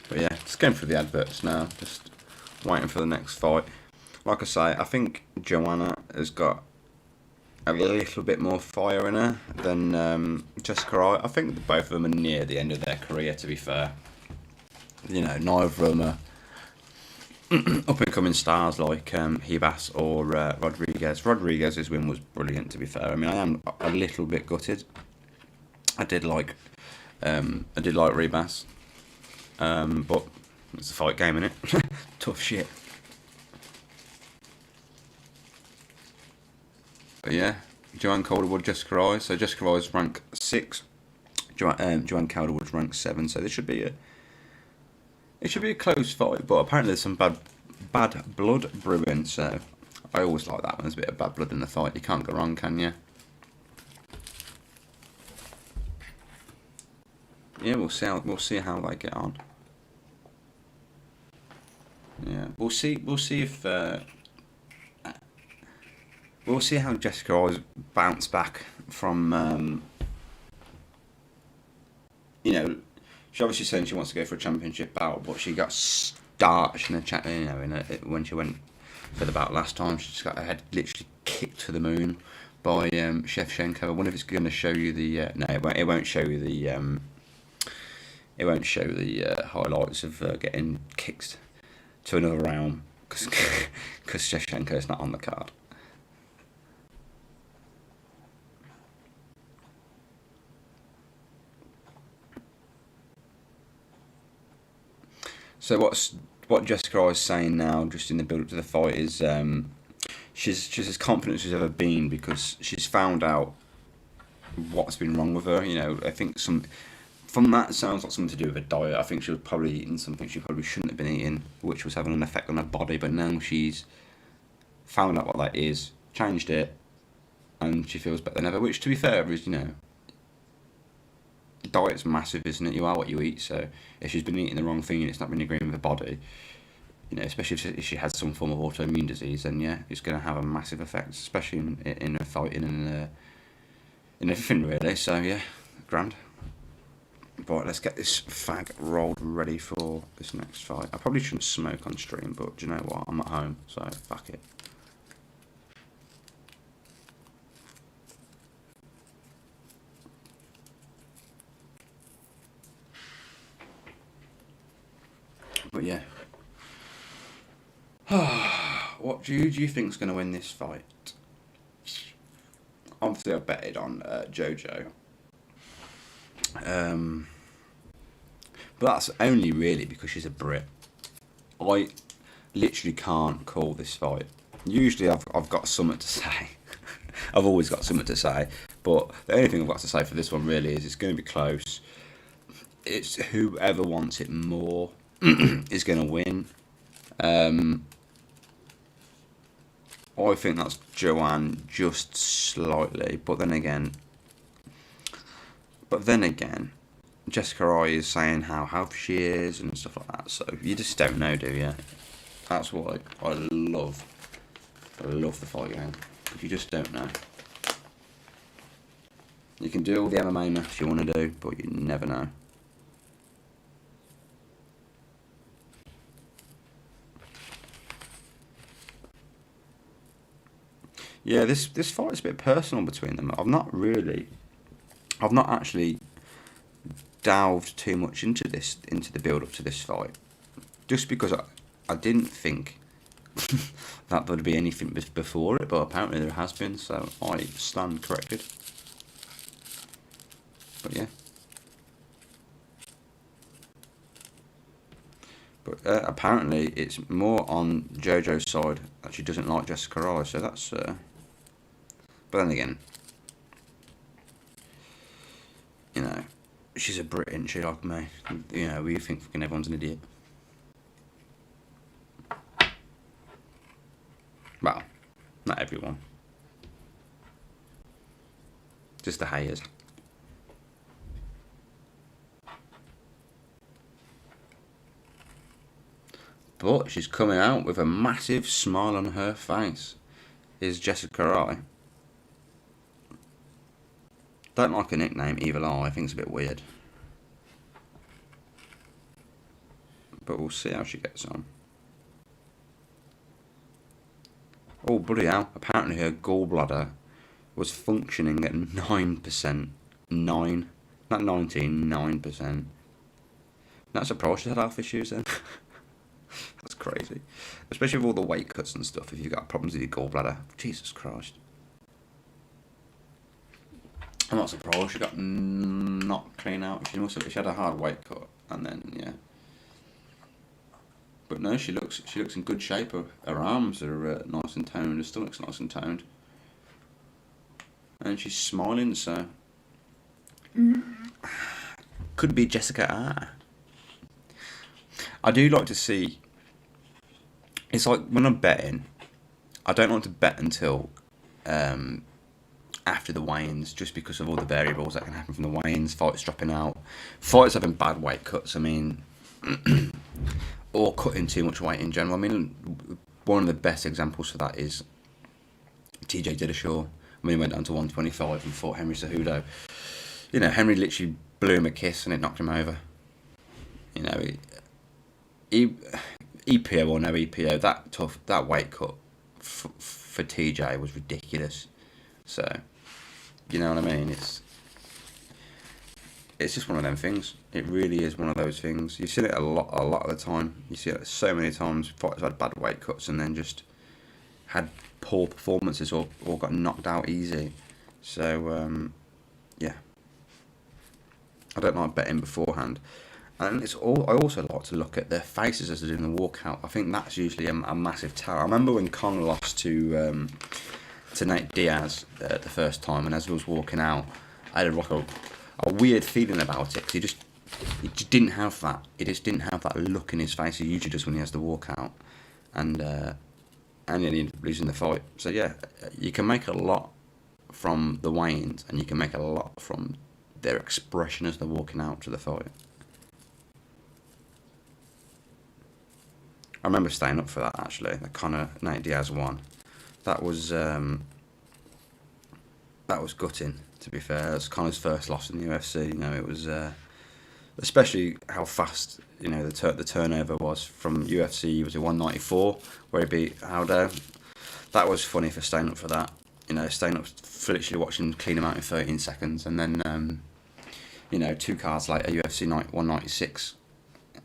But yeah, just going through the adverts now, just waiting for the next fight. Like I say, I think Joanna has got a little bit more fire in her than Jessica Eye. I think both of them are near the end of their career, to be fair. Neither of them are up-and-coming stars like Hibas or Rodriguez. Rodriguez's win was brilliant, to be fair. I mean, I am a little bit gutted. I did like Ribas, but it's a fight game, innit? Tough shit. But yeah, Joanne Calderwood, Jessica Eye. So Jessica Eye's rank 6. Joanne Calderwood's rank 7. So this should be a close fight, but apparently there's some bad blood brewing. So I always like that when there's a bit of bad blood in the fight. You can't go wrong, can you? Yeah, we'll see how they get on. Yeah, we'll see if we'll see how Jessica always bounce back from. She obviously saying she wants to go for a championship bout, but she got starched in a chat. When she went for the bout last time, she just got her head literally kicked to the moon by Shevchenko. I wonder if it's going to show you the. No, it won't show you the. It won't show the highlights of getting kicked to another round because Shevchenko is not on the card. So what Jessica is saying now, just in the build up to the fight, is she's as confident as she's ever been because she's found out what's been wrong with her. I think from that it sounds like something to do with her diet. I think she was probably eating something she probably shouldn't have been eating, which was having an effect on her body. But now she's found out what that is, changed it, and she feels better than ever. Which, to be fair, is diet's massive, isn't it? You are what you eat. So if she's been eating the wrong thing and it's not been agreeing with her body, especially if she has some form of autoimmune disease, then yeah, it's going to have a massive effect, especially in her fighting and in everything really. So yeah, grand. Right, let's get this fag rolled ready for this next fight. I probably shouldn't smoke on stream, but do you know what? I'm at home, so fuck it. But yeah. What do you think's going to win this fight? Obviously, I betted on Jojo. But that's only really because she's a Brit. I literally can't call this fight. Usually, I've got something to say. I've always got something to say. But the only thing I've got to say for this one really is it's going to be close. It's whoever wants it more is going to win. I think that's Joanne just slightly, but then again, Jessica I is saying how healthy she is and stuff like that. So you just don't know, do you? That's why I love the fight game. You just don't know. You can do all the MMA maths you want to do, but you never know. Yeah, this fight is a bit personal between them. I've not actually delved too much into the build up to this fight, just because I didn't think that there'd be anything before it, but apparently there has been, so I stand corrected. But yeah. But apparently it's more on Jojo's side that she doesn't like Jessica Rai, so that's... But then again, she's a Brit, isn't she, like me? We think fucking everyone's an idiot. Well, not everyone. Just the haters. But she's coming out with a massive smile on her face. Is Jessica Rai. Don't like her nickname, Evil Eye. I think it's a bit weird. But we'll see how she gets on. Oh, bloody hell. Apparently her gallbladder was functioning at 9%. 9. Not 19, 9%. Not surprised she had health issues then. That's crazy. Especially with all the weight cuts and stuff, if you've got problems with your gallbladder. Jesus Christ. I'm not surprised she got not clean out. She had a hard weight cut, and then yeah. But no, she looks in good shape. Her arms are nice and toned. Her stomach's nice and toned, and she's smiling. So could be Jessica. I do like to see. It's like when I'm betting, I don't like to bet until after the weigh-ins, just because of all the variables that can happen from the weigh-ins, fights dropping out, fighters having bad weight cuts, or cutting too much weight in general. One of the best examples for that is TJ Dillashaw. When he went down to 125 and fought Henry Cejudo. You know, Henry literally blew him a kiss and it knocked him over. You know, EPO or no EPO, that weight cut for TJ was ridiculous. So, you know what I mean? It's just one of them things. It really is one of those things. You see it a lot of the time. You see it so many times. Fighters had bad weight cuts and then just had poor performances or got knocked out easy. So, yeah. I don't like betting beforehand. And I also like to look at their faces as they're doing the walkout. I think that's usually a massive tell. I remember when Conor lost to Nate Diaz the first time, and as he was walking out, I had a weird feeling about it. Cause he just didn't have that. He just didn't have that look in his face he usually does when he has the walkout, and then he ended up losing the fight. So yeah, you can make a lot from the weigh-ins, and you can make a lot from their expression as they're walking out to the fight. I remember staying up for that actually. The Conor Nate Diaz one. That was gutting. To be fair, it was Conor's first loss in the UFC. You know, it was especially how fast the turnover was from UFC. Was it 194 where he beat Aldo? That was funny for staying up for that. You know, staying up for literally watching him clean him out in 13 seconds, and then 2 cards later, UFC 196,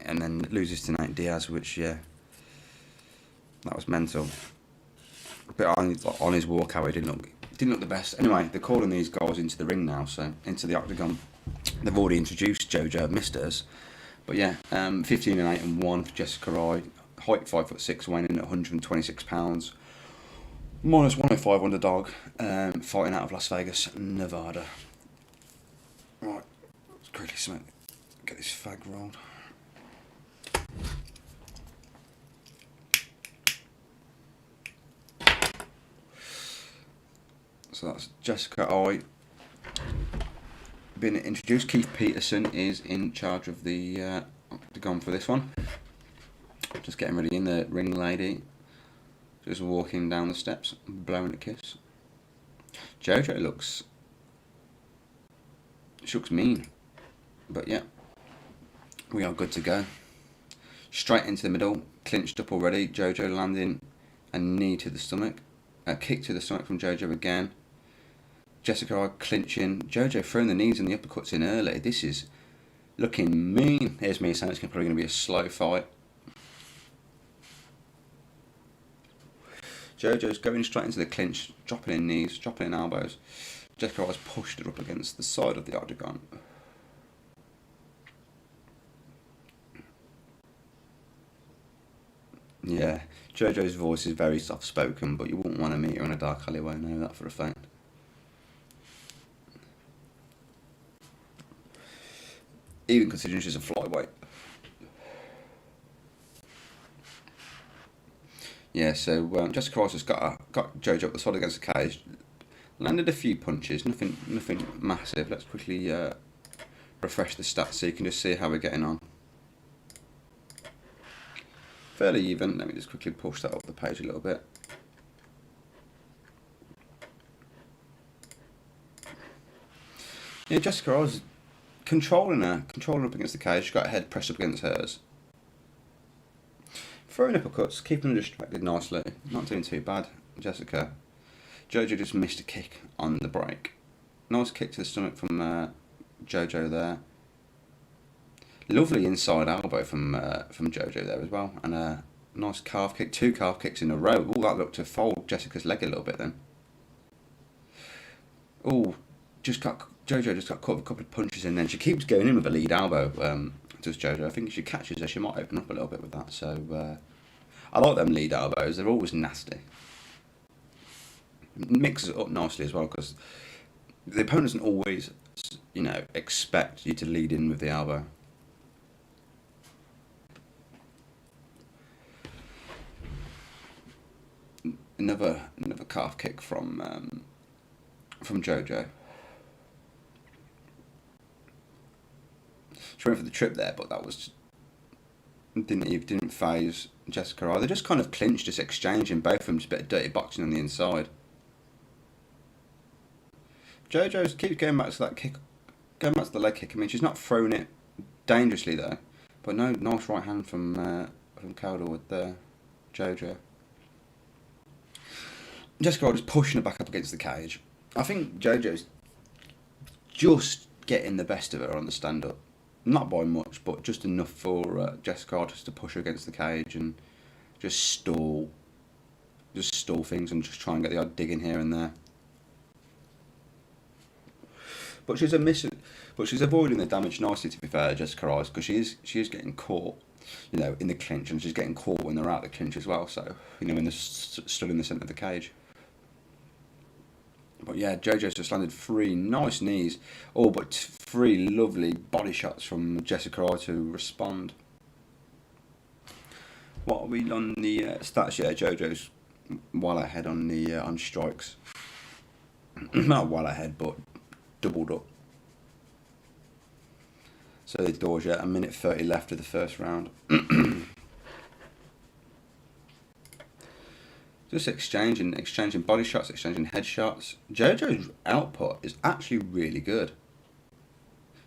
and then loses to Nate Diaz, which that was mental. But on his walkout, he didn't look the best. Anyway, they're calling these guys into the ring now, so into the octagon. They've already introduced Jojo Misters, but yeah, 15-8-1 for Jessica Eye, height 5'6", weighing in at 126 pounds, -105 underdog, fighting out of Las Vegas, Nevada. Right, let's quickly get this fag rolled. So that's Jessica Eye been introduced. Keith Peterson is in charge of the octagon for this one. Just getting ready in, the ring lady. Just walking down the steps, blowing a kiss. Jojo looks mean. But yeah, we are good to go. Straight into the middle, clinched up already. Jojo landing a knee to the stomach. A kick to the stomach from Jojo again. Jessica Eye clinching. Jojo throwing the knees and the uppercuts in early. This is looking mean. Here's me saying it's probably going to be a slow fight. Jojo's going straight into the clinch, dropping in knees, dropping in elbows. Jessica Eye's pushed her up against the side of the octagon. Yeah, Jojo's voice is very soft-spoken, but you wouldn't want to meet her in a dark alleyway, I know that for a fact. Even considering she's a flyweight. Yeah, so Jessica Eye has got Jojo up the side against the cage. Landed a few punches, nothing massive. Let's quickly refresh the stats so you can just see how we're getting on. Fairly even. Let me just quickly push that up the page a little bit. Yeah, Jessica Eye's controlling her up against the cage. She's got her head pressed up against hers. Throwing uppercuts, keeping her distracted nicely. Not doing too bad, Jessica. Jojo just missed a kick on the break. Nice kick to the stomach from Jojo there. Lovely inside elbow from Jojo there as well, and a nice calf kick, 2 calf kicks in a row. All that looked to fold Jessica's leg a little bit then. Oh, Jojo just got caught with a couple of punches and then she keeps going in with a lead elbow. Does Jojo? I think if she catches her, she might open up a little bit with that. So I like them lead elbows. They're always nasty. It mixes it up nicely as well because the opponent doesn't always, expect you to lead in with the elbow. Another calf kick from Jojo. She went for the trip there, but that was didn't phase Jessica Eye. They just kind of clinched, just exchanging both of them, just a bit of dirty boxing on the inside. JoJo's keeps going back to that kick, going back to the leg kick. I mean, she's not throwing it dangerously though, but no, nice right hand from Cowdell with JoJo. Jessica just pushing her back up against the cage. I think JoJo's just getting the best of her on the stand-up. Not by much, but just enough for Jessica just to push her against the cage and just stall things and just try and get the odd dig in here and there. But she's avoiding the damage nicely, to be fair, Jessica Rice, because she is getting caught, you know, in the clinch, and she's getting caught when they're out of the clinch as well. So, you know, when they're stood in the centre of the cage. But yeah, JoJo's just landed 3 nice knees, but 3 lovely body shots from Jessica Rice to respond. What are we on the stats? Yeah, JoJo's well ahead on the on strikes. Not well ahead, but doubled up. So the doors, yeah, 1:30 left of the first round. Just exchanging body shots, exchanging headshots. JoJo's output is actually really good.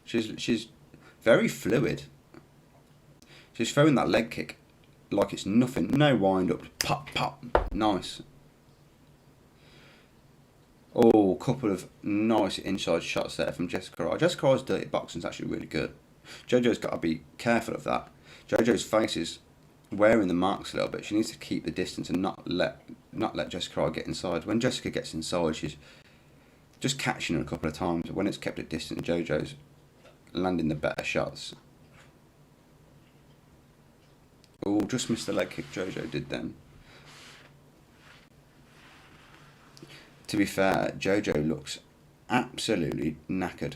She's very fluid. She's throwing that leg kick like it's nothing. No wind up, pop, pop, nice. Oh, a couple of nice inside shots there from Jessica Rice. Jessica Rice's dirty boxing is actually really good. JoJo's got to be careful of that. JoJo's face is wearing the marks a little bit. She needs to keep the distance and not let Jessica Rice get inside. When Jessica gets inside, she's just catching her a couple of times. When it's kept at distance, JoJo's landing the better shots. Oh, just missed the leg kick JoJo did then. To be fair, JoJo looks absolutely knackered.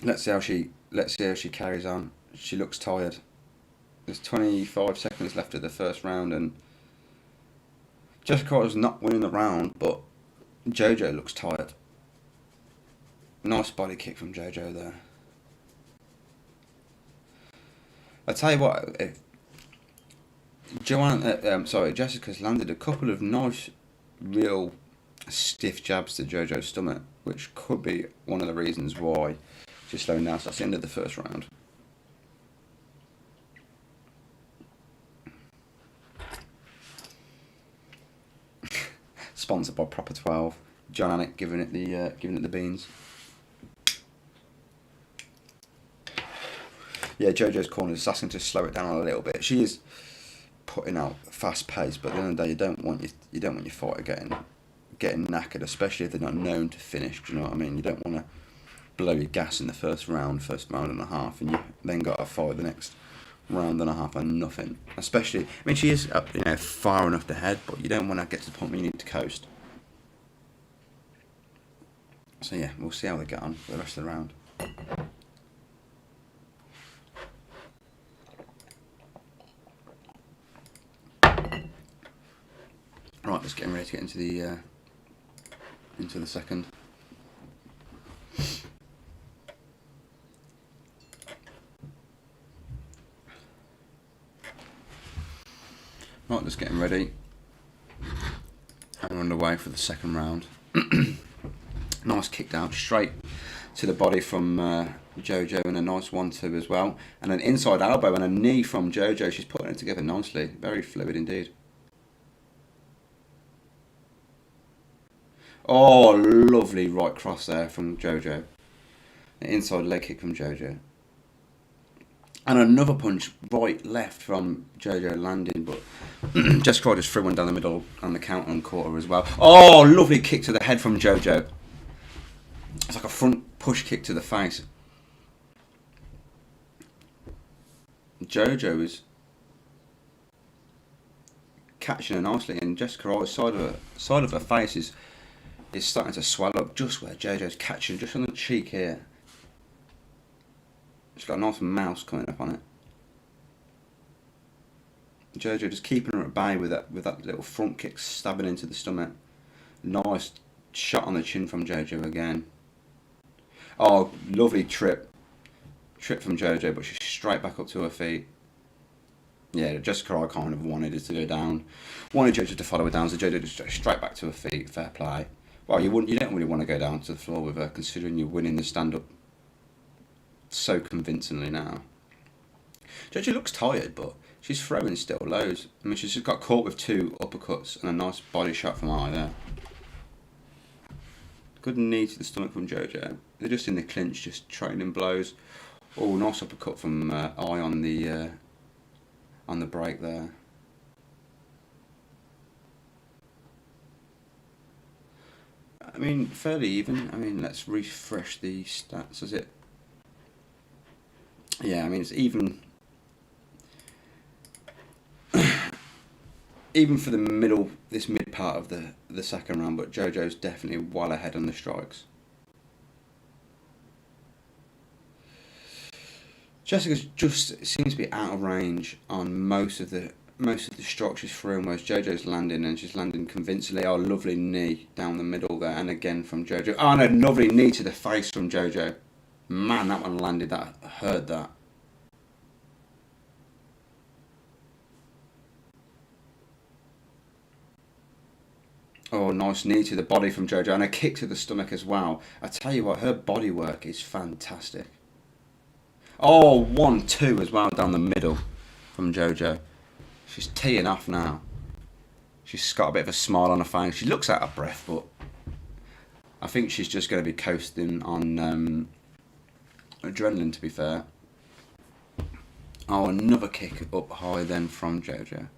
Let's see how she carries on. She looks tired. There's 25 seconds left of the first round, and Jessica is not winning the round, but JoJo looks tired. Nice body kick from JoJo there. I tell you what, if Jessica's landed a couple of nice, real stiff jabs to JoJo's stomach, which could be one of the reasons why she's slowing down. So that's the end of the first round. Sponsored by Proper 12. John Anik giving it the beans. Yeah, JoJo's corner is asking to slow it down a little bit. She is putting out fast pace, but at the end of the day, you don't want your fighter getting knackered, especially if they're not known to finish. Do you know what I mean? You don't want to blow your gas in the first round and a half, and you then got to fight the next round and a half on nothing. Especially, I mean, she is far enough ahead, but you don't want to get to the point where you need to coast. So yeah, we'll see how they get on for the rest of the round. Right, just getting ready to get into the second. Right, just getting ready. And we're underway for the second round. Nice kick down straight to the body from JoJo, and a nice 1-2 as well. And an inside elbow and a knee from JoJo. She's putting it together nicely. Very fluid indeed. Oh, lovely right cross there from JoJo. An inside leg kick from JoJo. And another punch right left from JoJo landing, but Jessica just threw one down the middle and the counter and caught her as well. Oh, lovely kick to the head from JoJo. It's like a front push kick to the face. JoJo is catching her nicely, and Jessica Rice's side of her face is starting to swell up just where JoJo's catching, just on the cheek here. She's got a nice mouse coming up on it. JoJo just keeping her at bay with that little front kick stabbing into the stomach. Nice shot on the chin from JoJo again. Oh, lovely trip from JoJo, but she's straight back up to her feet. Yeah, Jessica kind of wanted it to go down. Wanted JoJo to follow her down, so JoJo just straight back to her feet. Fair play. Well, you don't really want to go down to the floor with her, considering you're winning the stand-up so convincingly now. Jojo looks tired, but she's throwing still loads. I mean, she's just got caught with 2 uppercuts and a nice body shot from Eye there. Good knee to the stomach from Jojo. They're just in the clinch, just trading blows. Oh, nice uppercut from Eye on the break there. I mean, fairly even. I mean, let's refresh the stats. Is it? Yeah, I mean, it's even. Even for this mid part of the second round, but Jojo's definitely well ahead on the strikes. Jessica's just seems to be out of range on most of the strikes she's throwing, whereas Jojo's landing, and she's landing convincingly. Oh, lovely knee down the middle there, and again from Jojo. Oh, no, lovely knee to the face from Jojo. Man, that one landed. That hurt that. Oh, nice knee to the body from Jojo, and a kick to the stomach as well. I tell you what, her body work is fantastic. Oh, 1-2 as well down the middle from Jojo. She's teeing off now. She's got a bit of a smile on her face. She looks out of breath, but I think she's just going to be coasting on adrenaline, to be fair. Oh, another kick up high then from Jojo.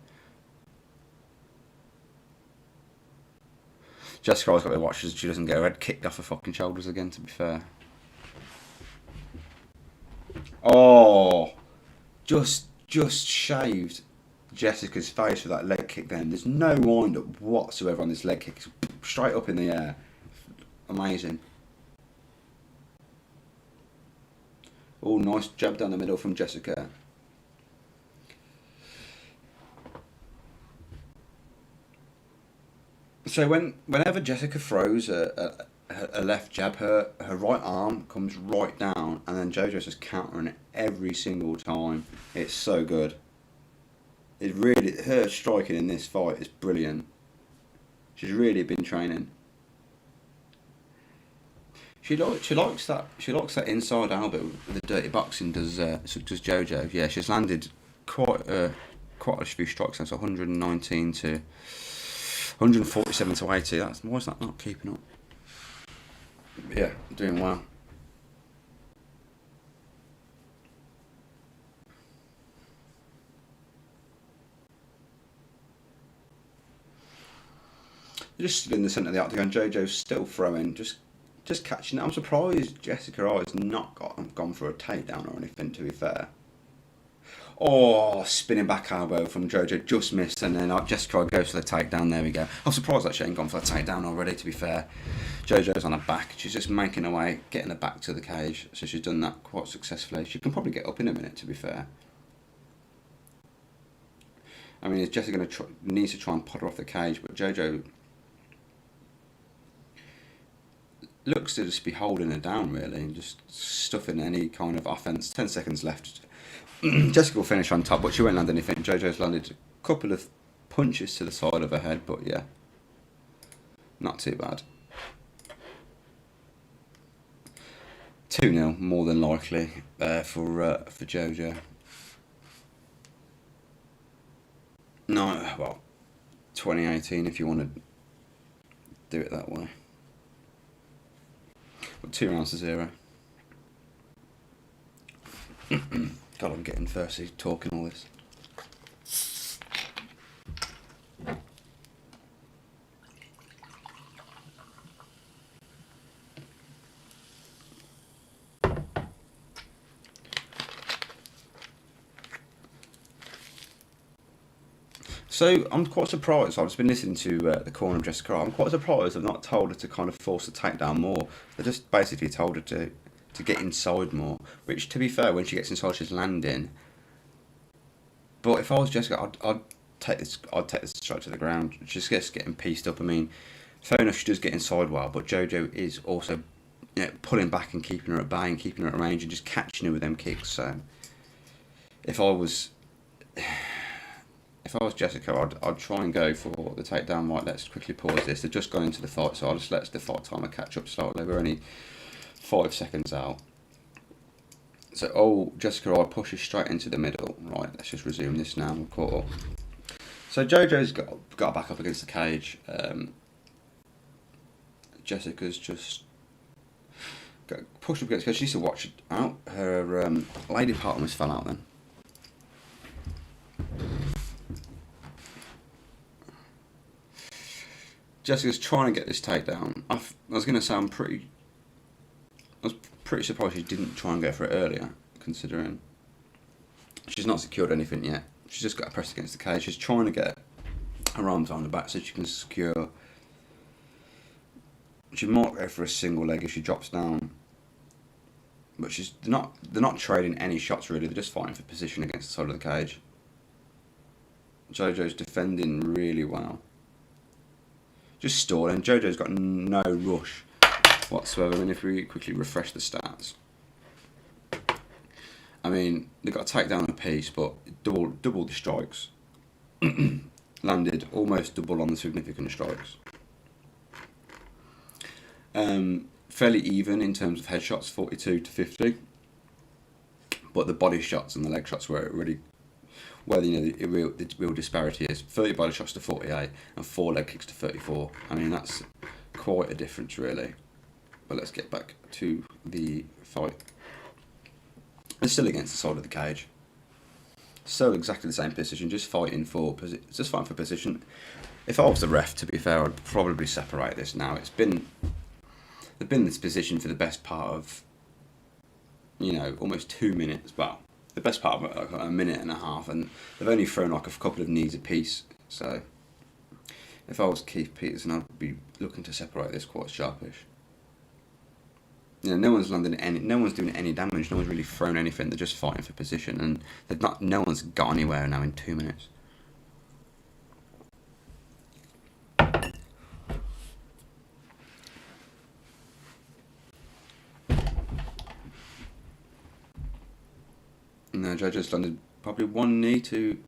Jessica always got to watch as she doesn't get her head kicked off her fucking shoulders again, to be fair. Oh, just shaved Jessica's face with that leg kick then. There's no wind up whatsoever on this leg kick. It's straight up in the air. Amazing. Oh, nice jab down the middle from Jessica. So whenever Jessica throws a left jab, her right arm comes right down, and then Jojo's just countering it every single time. It's so good. Her striking in this fight is brilliant. She's really been training. She likes that inside elbow the dirty boxing does Jojo. Yeah, she's landed quite a few strikes. That's 119 to 147 to 80. Why is that not keeping up? Yeah, doing well. Just stood in the centre of the octagon. Jojo's still throwing, just catching it. I'm surprised Jessica has not gone for a takedown or anything, to be fair. Oh, spinning back elbow from Jojo, just missed, and then Jessica goes for the takedown. There we go. I'm surprised that she ain't gone for the takedown already, to be fair. Jojo's on her back. She's just making her way, getting her back to the cage. So she's done that quite successfully. She can probably get up in a minute, to be fair. I mean, is Jessica needs to try and pot her off the cage, but Jojo looks to just be holding her down, really, and just stuffing any kind of offense. 10 seconds left. Jessica will finish on top, but she won't land anything. Jojo's landed a couple of punches to the side of her head, but yeah, not too bad. 2-0, more than likely, for Jojo. No, well, 2018 if you want to do it that way. But 2 rounds to 0. God, I'm getting thirsty talking all this. So I'm quite surprised. I've just been listening to the corner of Jessica. I'm quite surprised I've not told her to kind of force the takedown more. They just basically told her to get inside more. Which, to be fair, when she gets inside, she's landing. But if I was Jessica, I'd take this straight to the ground. She's just getting pieced up. I mean, fair enough, she does get inside well, but Jojo is also, pulling back and keeping her at bay and keeping her at range and just catching her with them kicks. So if I was if I was Jessica, I'd try and go for the takedown. Right, let's quickly pause this. They've just gone into the fight, so I'll just let the fight timer catch up slightly. We're only 5 seconds out. So, Jessica I pushes straight into the middle. Right, let's just resume this now. We're caught up. So Jojo's got back up against the cage. Jessica's just got pushed up against the cage. She needs to watch it out. Her lady part almost fell out then. Jessica's trying to get this takedown. I was going to say I was pretty surprised she didn't try and go for it earlier, considering she's not secured anything yet. She's just got to press against the cage. She's trying to get her arms on the back so she can secure. She might go for a single leg if she drops down, but they're not trading any shots really. They're just fighting for position against the side of the cage. Jojo's defending really well. Just stalling. Jojo's got no rush whatsoever. I mean, if we quickly refresh the stats, I mean, they've got a takedown apiece, but double the strikes. Landed almost double on the significant strikes. Fairly even in terms of headshots, 42 to 50. But the body shots and the leg shots were really, well, the real disparity is 30 body shots to 48 and 4 leg kicks to 34. I mean, that's quite a difference, really. But let's get back to the fight. They're still against the side of the cage. Still exactly the same position, just fighting for position. If I was the ref, to be fair, I'd probably separate this now. They've been in this position for the best part of, almost 2 minutes. Well, the best part of a minute and a half, and they've only thrown like a couple of knees apiece. So, if I was Keith Peterson, I'd be looking to separate this quite sharpish. No one's no one's doing any damage. No one's really thrown anything. They're just fighting for position, and no one's got anywhere now in 2 minutes. No, Jojo's landed probably one knee to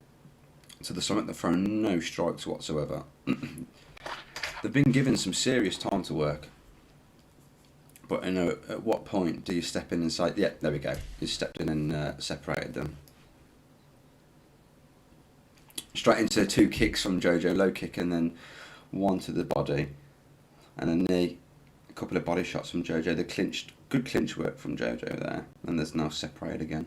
the stomach. They've thrown no strikes whatsoever. They've been given some serious time to work. But at what point do you step in and say, yeah, there we go. You stepped in and separated them. Straight into 2 kicks from Jojo, low kick and then 1 to the body. And a knee, a couple of body shots from Jojo. Good clinch work from Jojo there. And there's now separated again.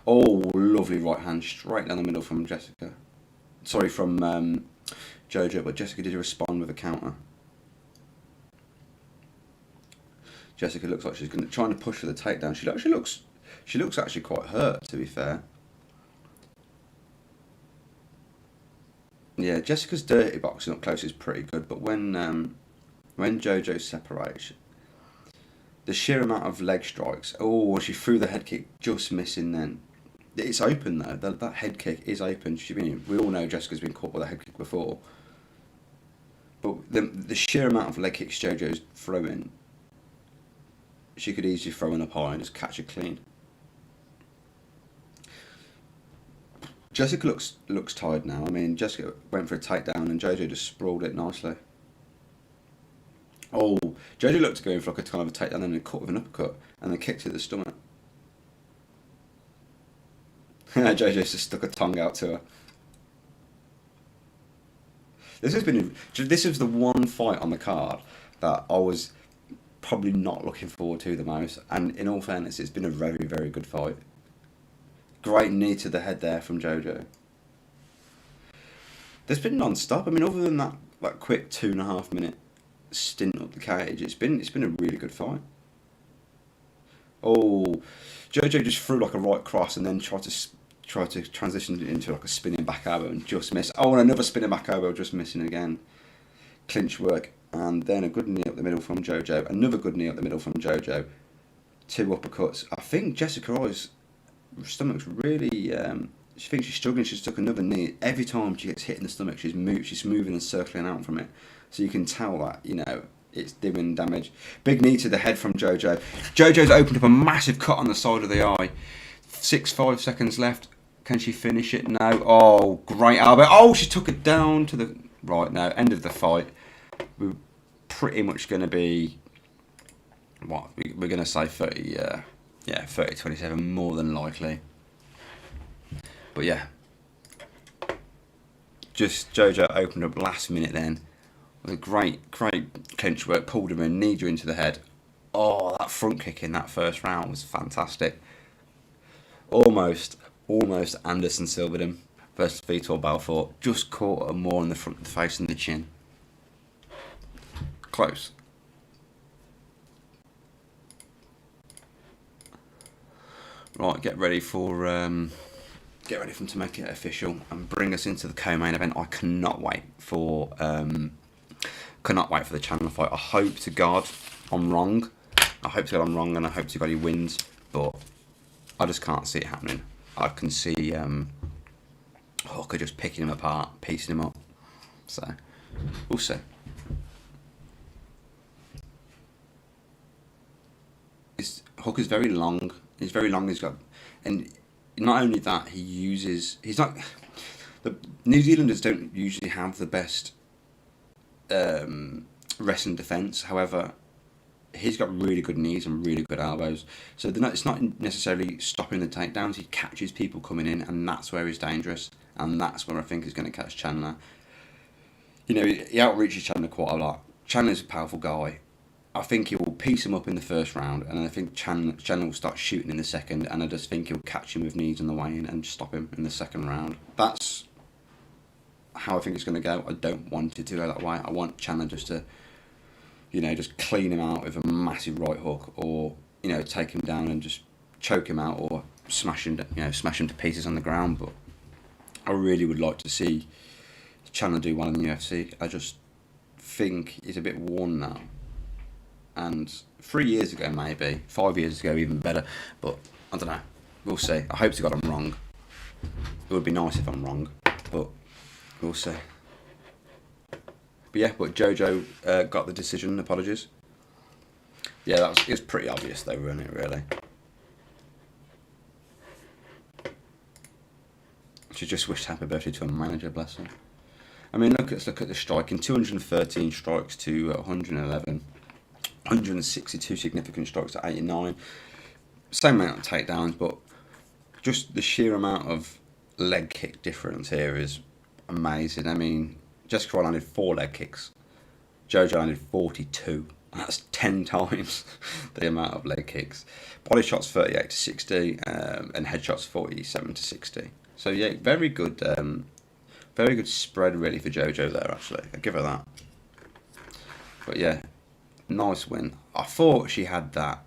Oh, lovely right hand straight down the middle from Jessica. Sorry, from Jojo, but Jessica did respond with a counter. Jessica looks like she's trying to push for the takedown. She looks actually quite hurt, to be fair. Yeah, Jessica's dirty boxing up close is pretty good, but when Jojo separates, the sheer amount of leg strikes. Oh, she threw the head kick, just missing. Then it's open though. That head kick is open. We all know Jessica's been caught with a head kick before, but the sheer amount of leg kicks Jojo's throwing. She could easily throw in up high and just catch it clean. Jessica looks tired now. I mean, Jessica went for a takedown and Jojo just sprawled it nicely. Oh, Jojo looked to go in for like a kind of a takedown and then a cut with an uppercut and then kick to the stomach. Jojo just stuck a tongue out to her. This was the one fight on the card that I was probably not looking forward to the most, and in all fairness, it's been a very, very good fight. Great knee to the head there from Jojo. There's been non-stop. I mean, other than that quick 2.5 minute stint up the cage, it's been a really good fight. Oh, Jojo just threw like a right cross and then tried to transition it into like a spinning back elbow and just missed. Oh, and another spinning back elbow, just missing again. Clinch work. And then a good knee up the middle from Jojo. Another good knee up the middle from Jojo. 2 uppercuts. I think Jessica Roy's stomach's really... she thinks she's struggling. She's took another knee. Every time she gets hit in the stomach, she's moving and circling out from it. So you can tell that, it's doing damage. Big knee to the head from Jojo. Jojo's opened up a massive cut on the side of the eye. 5 seconds left. Can she finish it? No. Oh, great elbow. Oh, she took it down to the... Right, now, end of the fight. We're pretty much going to be... What? We're going to say 30... 30-27, more than likely. But yeah. Just Jojo opened up last minute then. With a great clinch work. Pulled him in, kneed you into the head. Oh, that front kick in that first round was fantastic. Almost Anderson Silvered him versus Vitor Belfort. Just caught him more in the front of the face and the chin. Close. Right, get ready for him to make it official and bring us into the co-main event. I cannot wait for the Chandler fight. I hope to God I'm wrong. And I hope to God he wins, but I just can't see it happening. I can see Hooker just picking him apart, piecing him up. So, we'll see. Hooker's very long. He's very long. He's got, and not only that, he's not. The New Zealanders don't usually have the best wrestling defense. However, he's got really good knees and really good elbows. So it's not necessarily stopping the takedowns. He catches people coming in, and that's where he's dangerous. And that's where I think he's going to catch Chandler. You know, he outreaches Chandler quite a lot. Chandler's a powerful guy. I think he will piece him up in the first round, and I think Chandler will start shooting in the second, and I just think he'll catch him with knees on the way in and stop him in the second round. That's how I think it's going to go. I don't want it to go that way. I want Chandler just to, just clean him out with a massive right hook, or, take him down and just choke him out, or smash him to pieces on the ground. But I really would like to see Chandler do well in the UFC. I just think he's a bit worn now. And 3 years ago, maybe 5 years ago, even better. But I don't know. We'll see. I hope to God I'm wrong. It would be nice if I'm wrong, but we'll see. But yeah, Jojo got the decision. Apologies. Yeah, it was pretty obvious though, wasn't it? Really. She just wished happy birthday to a manager, bless her. I mean, let's look at the striking. 213 strikes to 111. 162 significant strikes to 89. Same amount of takedowns, but just the sheer amount of leg kick difference here is amazing. I mean, Jessica landed 4 leg kicks. Jojo landed 42. That's 10 times the amount of leg kicks. Body shots 38 to 60, and headshots 47 to 60. So yeah, very good spread really for Jojo there. Actually, I give her that. But yeah. Nice win. I thought she had that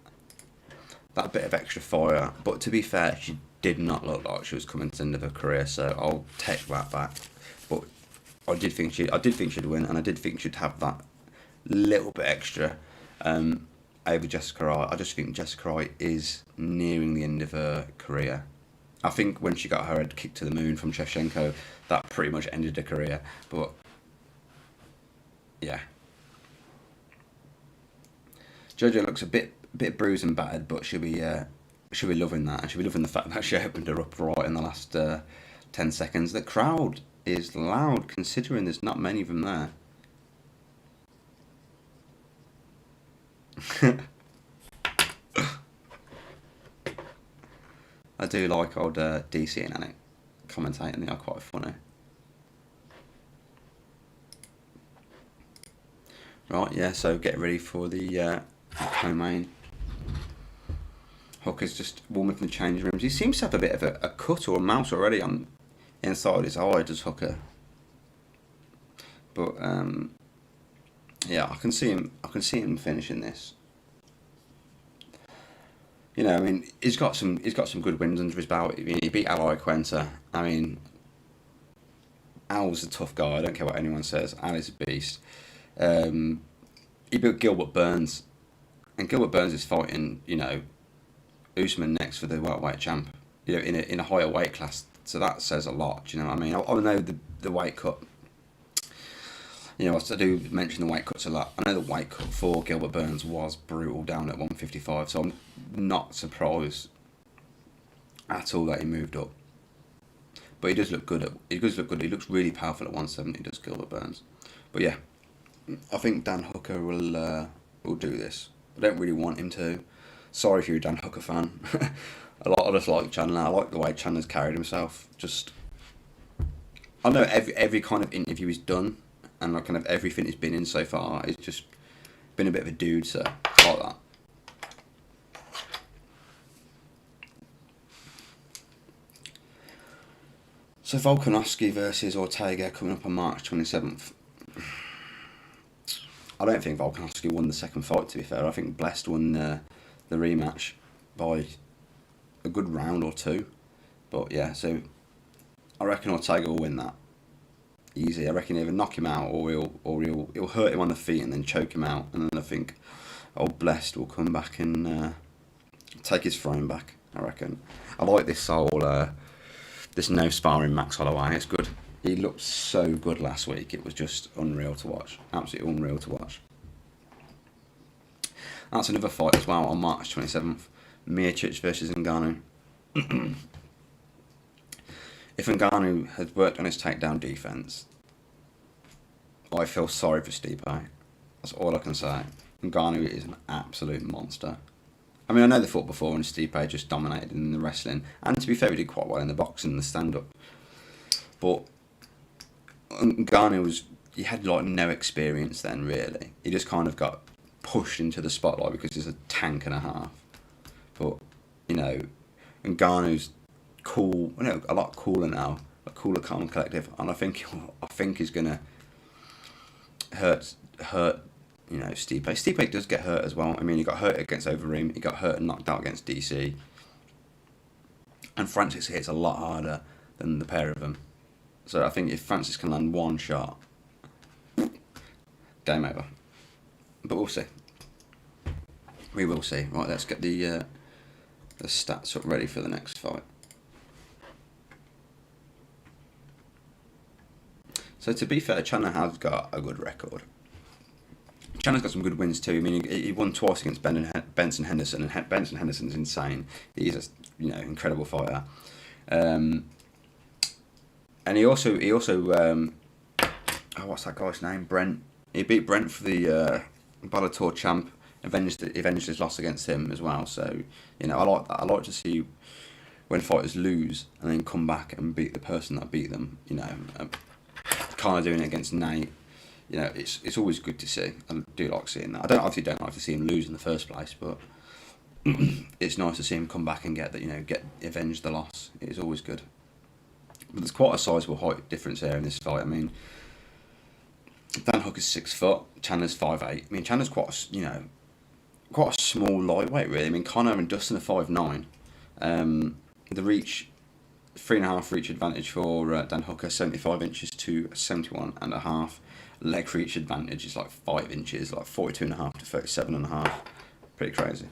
bit of extra fire, but to be fair, she did not look like she was coming to the end of her career, so I'll take that back. But I did think she'd win, and I did think she'd have that little bit extra over Jessica Wright. I just think Jessica Wright is nearing the end of her career. I think when she got her head kicked to the moon from Shevchenko, that pretty much ended her career. But yeah. Jojo looks a bit bruised and battered, but she'll be loving that, and she'll be loving the fact that she opened her up right in the last 10 seconds. The crowd is loud, considering there's not many of them there. I do like old DC and Anik commentating; they are quite funny. Right, yeah. So get ready for the co-main. Hooker's just warming up in the change rooms. He seems to have a bit of a cut or a mouse already on inside his eye, does Hooker. But yeah, I can see him finishing this. I mean, he's got some good wins under his belt. I mean, he beat Al Quenta. I mean, Al's a tough guy. I don't care what anyone says. Al is a beast. He beat Gilbert Burns. And Gilbert Burns is fighting, Usman next for the welterweight champ, in a higher weight class. So that says a lot, I mean? I know the weight cut. I do mention the weight cuts a lot. I know the weight cut for Gilbert Burns was brutal down at 155, so I'm not surprised at all that he moved up. But he does look good. He looks really powerful at 170. Does Gilbert Burns. But yeah, I think Dan Hooker will do this. I don't really want him to. Sorry if you're a Dan Hooker fan. A lot of us like Chandler. I like the way Chandler's carried himself. Just, I know every kind of interview he's done, and like kind of everything he's been in so far, he's just been a bit of a dude. So I like that. So Volkanovski versus Ortega coming up on March 27th. I don't think Volkanovski won the second fight, to be fair. I think Blessed won the rematch by a good round or two. But yeah, so I reckon Ortega will win that. Easy. I reckon he'll either knock him out or he'll hurt him on the feet and then choke him out. And then I think old Blessed will come back and take his throne back, I reckon. I like this whole this no sparring Max Holloway. It's good. He looked so good last week. It was just unreal to watch. Absolutely unreal to watch. That's another fight as well on March 27th. Miocic versus Ngannou. If Ngannou has worked on his takedown defence, I feel sorry for Stipe. That's all I can say. Ngannou is an absolute monster. I mean, I know they fought before and Stipe just dominated in the wrestling. And to be fair, he did quite well in the boxing and the stand-up. But Ngannou he had like no experience then, really. He just kind of got pushed into the spotlight because he's a tank and a half. But, you know, Ngannou's cool, a lot cooler now, a cooler, calm, collective, and I think he's gonna hurt. Stipe. Stipe does get hurt as well. I mean, he got hurt against Overeem. He got hurt and knocked out against DC. And Francis hits a lot harder than the pair of them. So I think if Francis can land one shot, game over. But we'll see. We will see. Right, let's get the stats up ready for the next fight. So to be fair, Chandler has got a good record. Chandler's got some good wins too. I mean, he won twice against Benson Henderson, and Benson Henderson's insane. He's a incredible fighter. And he also what's that guy's name? Brent. He beat Brent for the Bellator champ. Avenged his loss against him as well. So I like that. I like to see when fighters lose and then come back and beat the person that beat them. Kind of doing it against Nate. It's always good to see. I do like seeing that. I don't like to see him lose in the first place, but it's nice to see him come back and get avenge the loss. It is always good. But there's quite a sizable height difference here in this fight. I mean, Dan Hooker's 6 foot, Chandler's 5'8". I mean, Chandler's quite a small lightweight, really. I mean, Conor and Dustin are 5'9". The reach, 3.5 reach advantage for Dan Hooker, 75 inches to 71.5. Leg reach advantage is like 5 inches, like 42.5 to 37.5. Pretty crazy.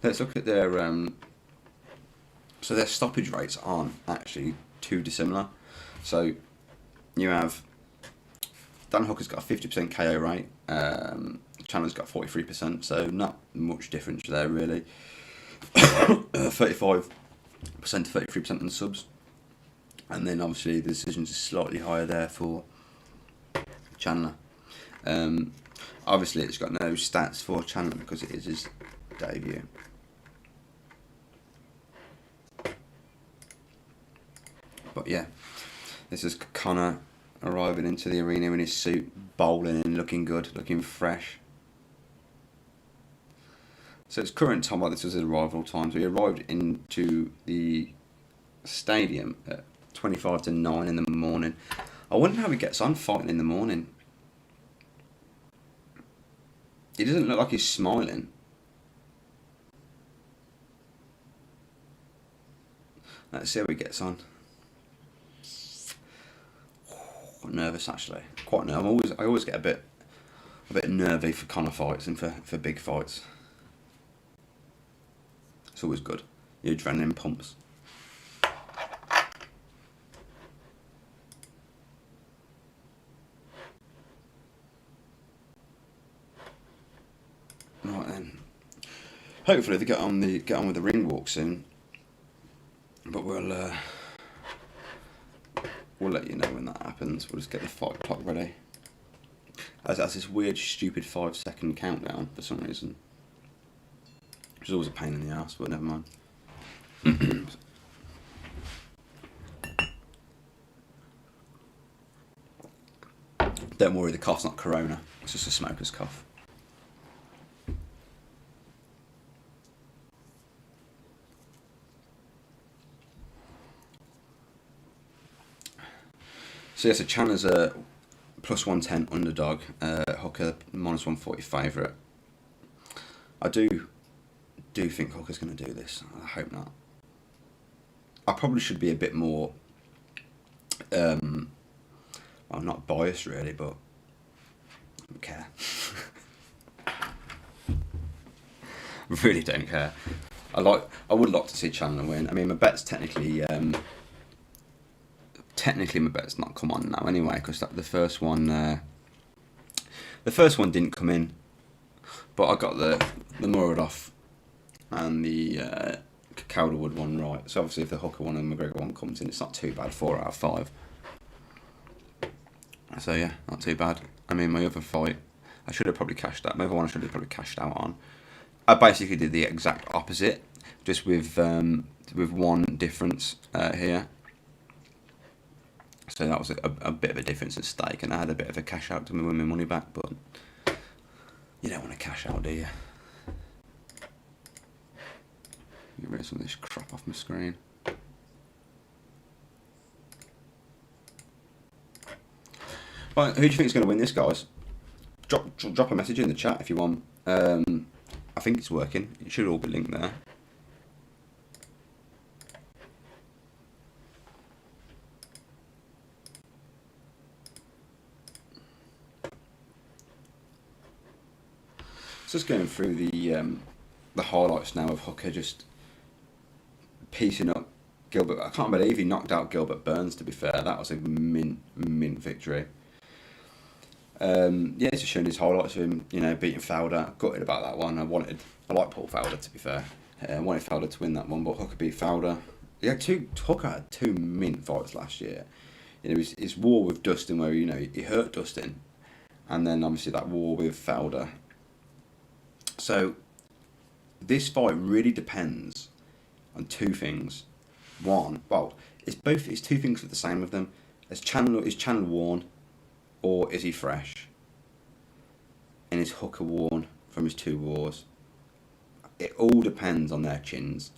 Let's look at their so their stoppage rates aren't actually too dissimilar. So you have Dan Hooker's got a 50% KO rate. Chandler's got 43%, so not much difference there really. 35% to 33% on the subs, and then obviously the decisions are slightly higher there for Chandler. Obviously it's got no stats for Chandler because it is his debut. But yeah, this is Conor arriving into the arena in his suit, bowling and looking good, looking fresh. So it's current time, this was his arrival time, so he arrived into the stadium at 25 to 9 in the morning. I wonder how he gets on fighting in the morning. He doesn't look like he's smiling. Let's see how he gets on. Nervous actually, quite nervous. I always get a bit nervy for Conor fights and for big fights. It's always good. Your adrenaline pumps. Right then. Hopefully they get on with the ring walk soon. But we'll we'll let you know when that happens. We'll just get the fight clock ready. As this weird, stupid 5-second countdown for some reason. Which is always a pain in the ass, but never mind. Don't worry, the cough's not corona. It's just a smoker's cough. So yes, Chandler's a plus 110 underdog. Hooker minus 140 favourite. I do think Hooker's going to do this. I hope not. I probably should be a bit more. I'm not biased really, but I don't care. Really don't care. I would like to see Chandler win. I mean, my bet's technically my bet's not come on now anyway, because the first one didn't come in, but I got the Muradov and the Calderwood one right. So obviously, if the Hooker one and McGregor one comes in, it's not too bad. 4 out of 5. So yeah, not too bad. I mean, my other fight, I should have probably cashed out. My other one I should have probably cashed out on. I basically did the exact opposite, just with one difference here. So that was a bit of a difference at stake, and I had a bit of a cash out to win my money back, but you don't want to cash out, do you? Get rid of some of this crap off my screen. Right, who do you think is going to win this, guys? Drop a message in the chat if you want. I think it's working. It should all be linked there. Just going through the highlights now of Hooker just piecing up Gilbert. I can't believe he knocked out Gilbert Burns, to be fair. That was a mint victory. Yeah, it's just showing his highlights of him, beating Fowler. Gutted about that one. I like Paul Fowler, to be fair. I wanted Fowler to win that one, but Hooker beat Fowler. Hooker had 2 mint fights last year. His war with Dustin, where he hurt Dustin, and then obviously that war with Fowler. So this fight really depends on 2 things. One, it's 2 things for the same of them. Is Chandler worn, or is he fresh? And is Hooker worn from his 2 wars? It all depends on their chins.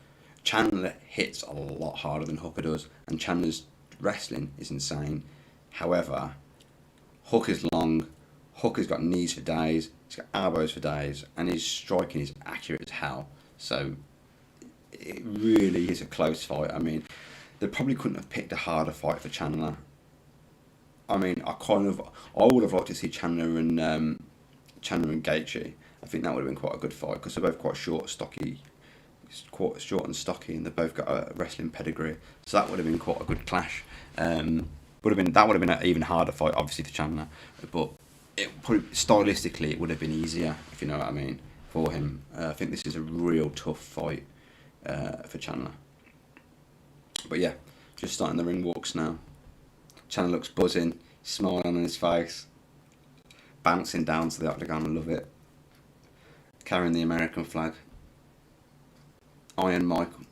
Chandler hits a lot harder than Hooker does, and Chandler's wrestling is insane. However, Hooker's long. Hooker's got knees for days. He's got elbows for days, and his striking is accurate as hell. So it really is a close fight. I mean, they probably couldn't have picked a harder fight for Chandler. I mean, I would have liked to see Chandler and Gaethje. I think that would have been quite a good fight, because they're both quite short and stocky, and they've both got a wrestling pedigree. So that would have been quite a good clash. That would have been an even harder fight, obviously, for Chandler, but stylistically it would have been easier, if you know what I mean, for him. I think this is a real tough fight for Chandler. But yeah, just starting the ring walks now. Chandler looks buzzing, smiling on his face, bouncing down to the octagon. I love it. Carrying the American flag. Iron Michael.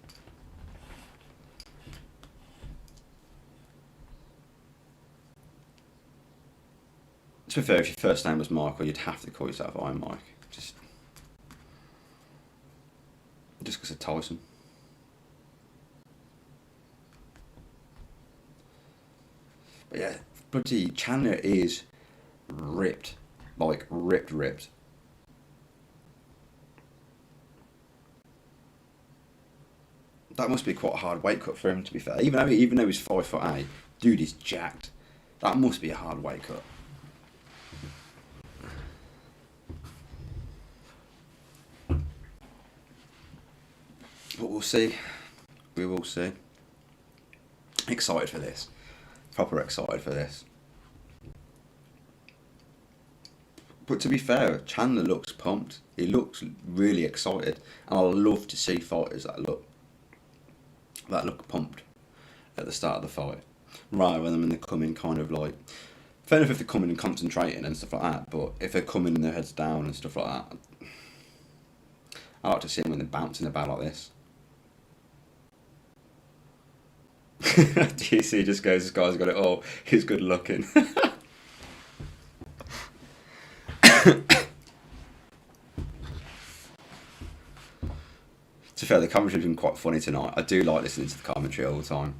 To be fair, if your first name was Michael, you'd have to call yourself Iron Mike. Just because of Tyson. But yeah, bloody Chandler is ripped. Like, ripped. That must be quite a hard weight cut for him, to be fair. Even though he's 5'8", dude is jacked. That must be a hard weight cut. But we'll see. We will see. Excited for this. Proper excited for this. But to be fair, Chandler looks pumped. He looks really excited. And I love to see fighters that look pumped at the start of the fight. rather than when they come in kind of like, fair enough if they're coming and concentrating and stuff like that, but if they're coming and their heads down and stuff like that, I like to see them when they're bouncing about like this. DC just goes, this guy's got it all, he's good looking. To be fair, the commentary's been quite funny tonight. I do like listening to the commentary all the time.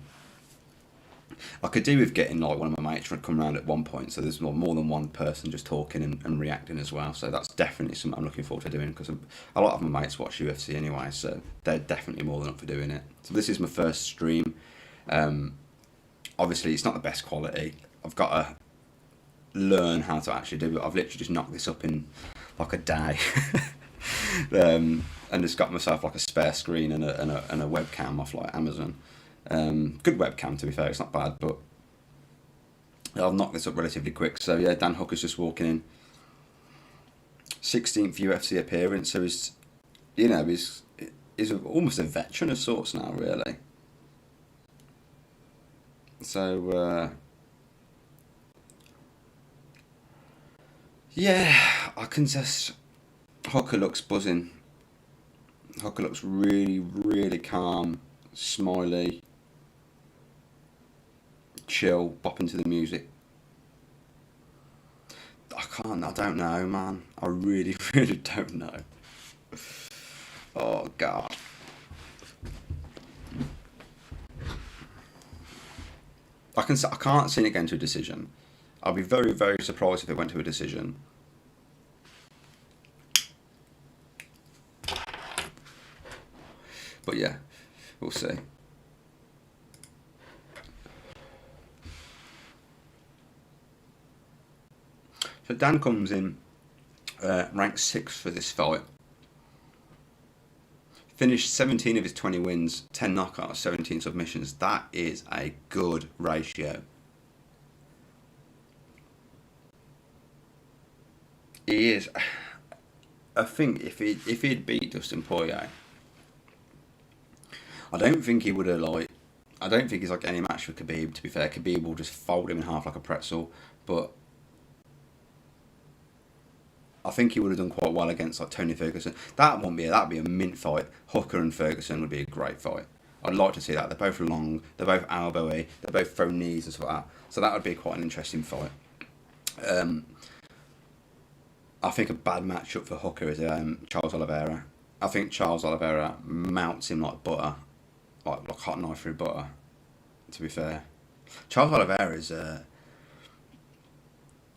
I could do with getting like one of my mates to come around at one point, so there's more than one person just talking and reacting as well. So that's definitely something I'm looking forward to doing, because a lot of my mates watch UFC anyway, so they're definitely more than up for doing it. So this is my first stream. Obviously, it's not the best quality. I've got to learn how to actually do it. I've literally just knocked this up in like a day. And just got myself like a spare screen and a webcam off like Amazon. Good webcam, to be fair, it's not bad, but I'll knock this up relatively quick. So yeah, Dan Hooker's just walking in. 16th UFC appearance, so he's almost a veteran of sorts now, really. So yeah, I can just, Hooker looks buzzing. Hooker looks really, really calm, smiley, chill, bopping to the music. I don't know, man. I really, really don't know. Oh, God. I can't see it going to a decision. I'll be very, very surprised if it went to a decision. But yeah, we'll see. So Dan comes in ranked 6th for this fight. Finished 17 of his 20 wins, 10 knockouts, 17 submissions. That is a good ratio. He is. I think if he'd beat Dustin Poirier, I don't think he would have I don't think he's like any match for Khabib. To be fair, Khabib will just fold him in half like a pretzel. But I think he would have done quite well against like Tony Ferguson. That'd be a mint fight. Hooker and Ferguson would be a great fight. I'd like to see that. They're both long. They're both elbowy. They both throw knees and stuff like that. So that would be quite an interesting fight. I think a bad matchup for Hooker is Charles Oliveira. I think Charles Oliveira mounts him like butter, like hot knife through butter. To be fair, Charles Oliveira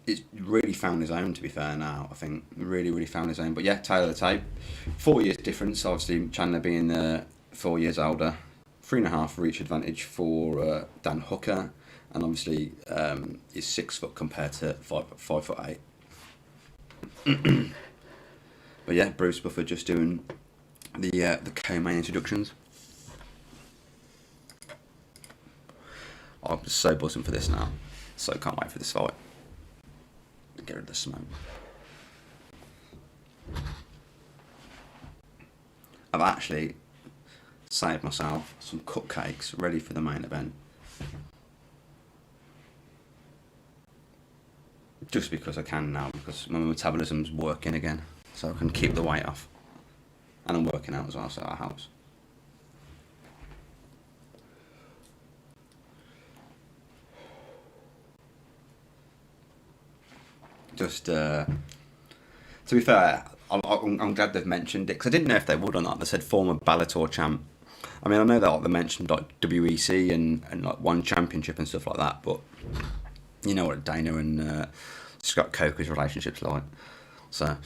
it's really found his own. To be fair, now I think really found his own. But yeah, tail of the tape. 4 years difference. Obviously, Chandler being 4 years older, 3.5 reach advantage for Dan Hooker, and obviously he's 6 foot compared to 5'8". But yeah, Bruce Buffer just doing the co-main introductions. I'm so buzzing for this now. So can't wait for this fight. Get rid of the smoke. I've actually saved myself some cupcakes ready for the main event. Just because I can now, because my metabolism's working again, so I can keep the weight off. And I'm working out as well, so that helps. Just, to be fair, I'm glad they've mentioned it, because I didn't know if they would or not. They said former Bellator champ. I mean, I know that they mentioned like WEC and like one championship and stuff like that, but you know what Dana and Scott Coker's relationship's like. So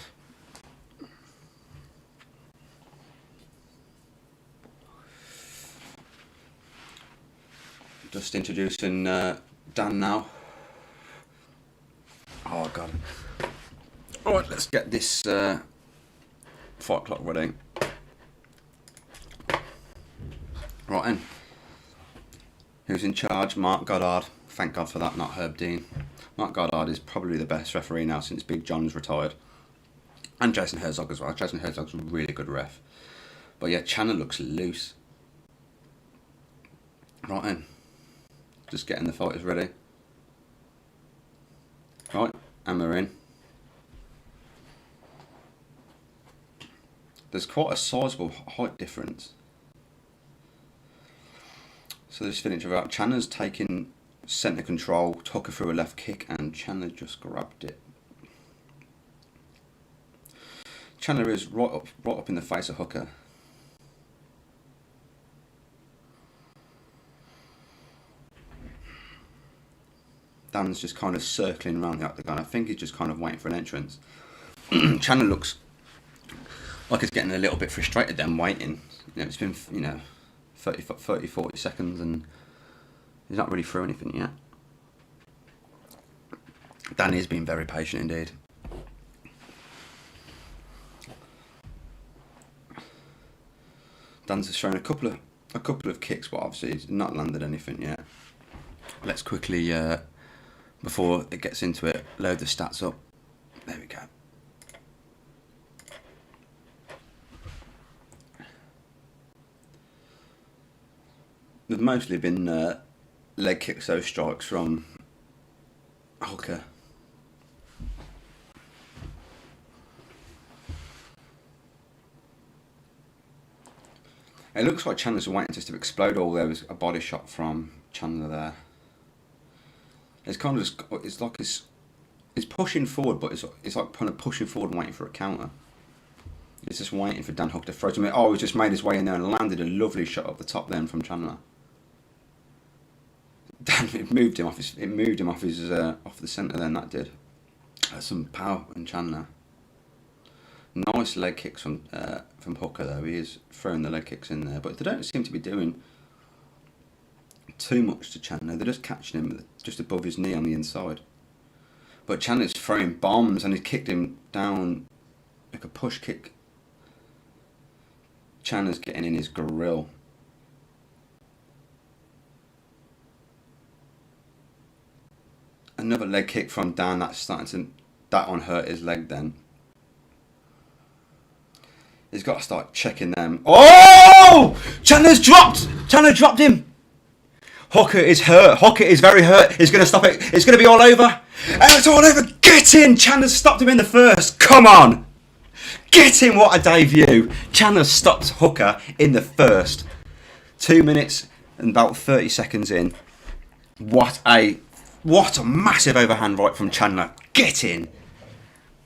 just introducing Dan now. Oh god. Alright, let's get this fight clock ready. Right then. Who's in charge? Mark Goddard. Thank God for that, not Herb Dean. Mark Goddard is probably the best referee now since Big John's retired. And Jason Herzog as well. Jason Herzog's a really good ref. But yeah, Chandler looks loose. Right then. Just getting the fighters ready. Right, and we're in. There's quite a sizable height difference. So this finish about Chandler's taking centre control, took her through a left kick, and Chandler just grabbed it. Chandler is right up in the face of Hooker. Dan's just kind of circling around the octagon. I think he's just kind of waiting for an entrance. Chandler looks like he's getting a little bit frustrated then, waiting. It's been, 30, 40 seconds and he's not really through anything yet. Dan is being very patient indeed. Dan's just thrown a couple of kicks, but obviously he's not landed anything yet. Let's quickly, before it gets into it, load the stats up. There we go. There's mostly been leg kicks, those strikes from Hooker. It looks like Chandler's waiting just to explode. All there was a body shot from Chandler there. It's kind of just, it's like it's pushing forward, but it's like kind of pushing forward and waiting for a counter. It's just waiting for Dan Hooker to throw to me. Oh, he just made his way in there and landed a lovely shot up the top then from Chandler. Dan, it moved him off off the centre then, that did. Some power in Chandler. Nice leg kicks from Hooker though. He is throwing the leg kicks in there, but they don't seem to be doing too much to Chandler. They're just catching him just above his knee on the inside. But Chandler's throwing bombs and he's kicked him down like a push kick. Chandler's getting in his grill. Another leg kick from Dan. That one hurt his leg then. He's got to start checking them. Oh! Chandler dropped him. Hooker is hurt. Hooker is very hurt. He's going to stop it. It's going to be all over. And it's all over. Get in. Chandler stopped him in the first. Come on. Get in. What a debut. Chandler stopped Hooker in the first. 2 minutes and about 30 seconds in. What a massive overhand right from Chandler. Get in.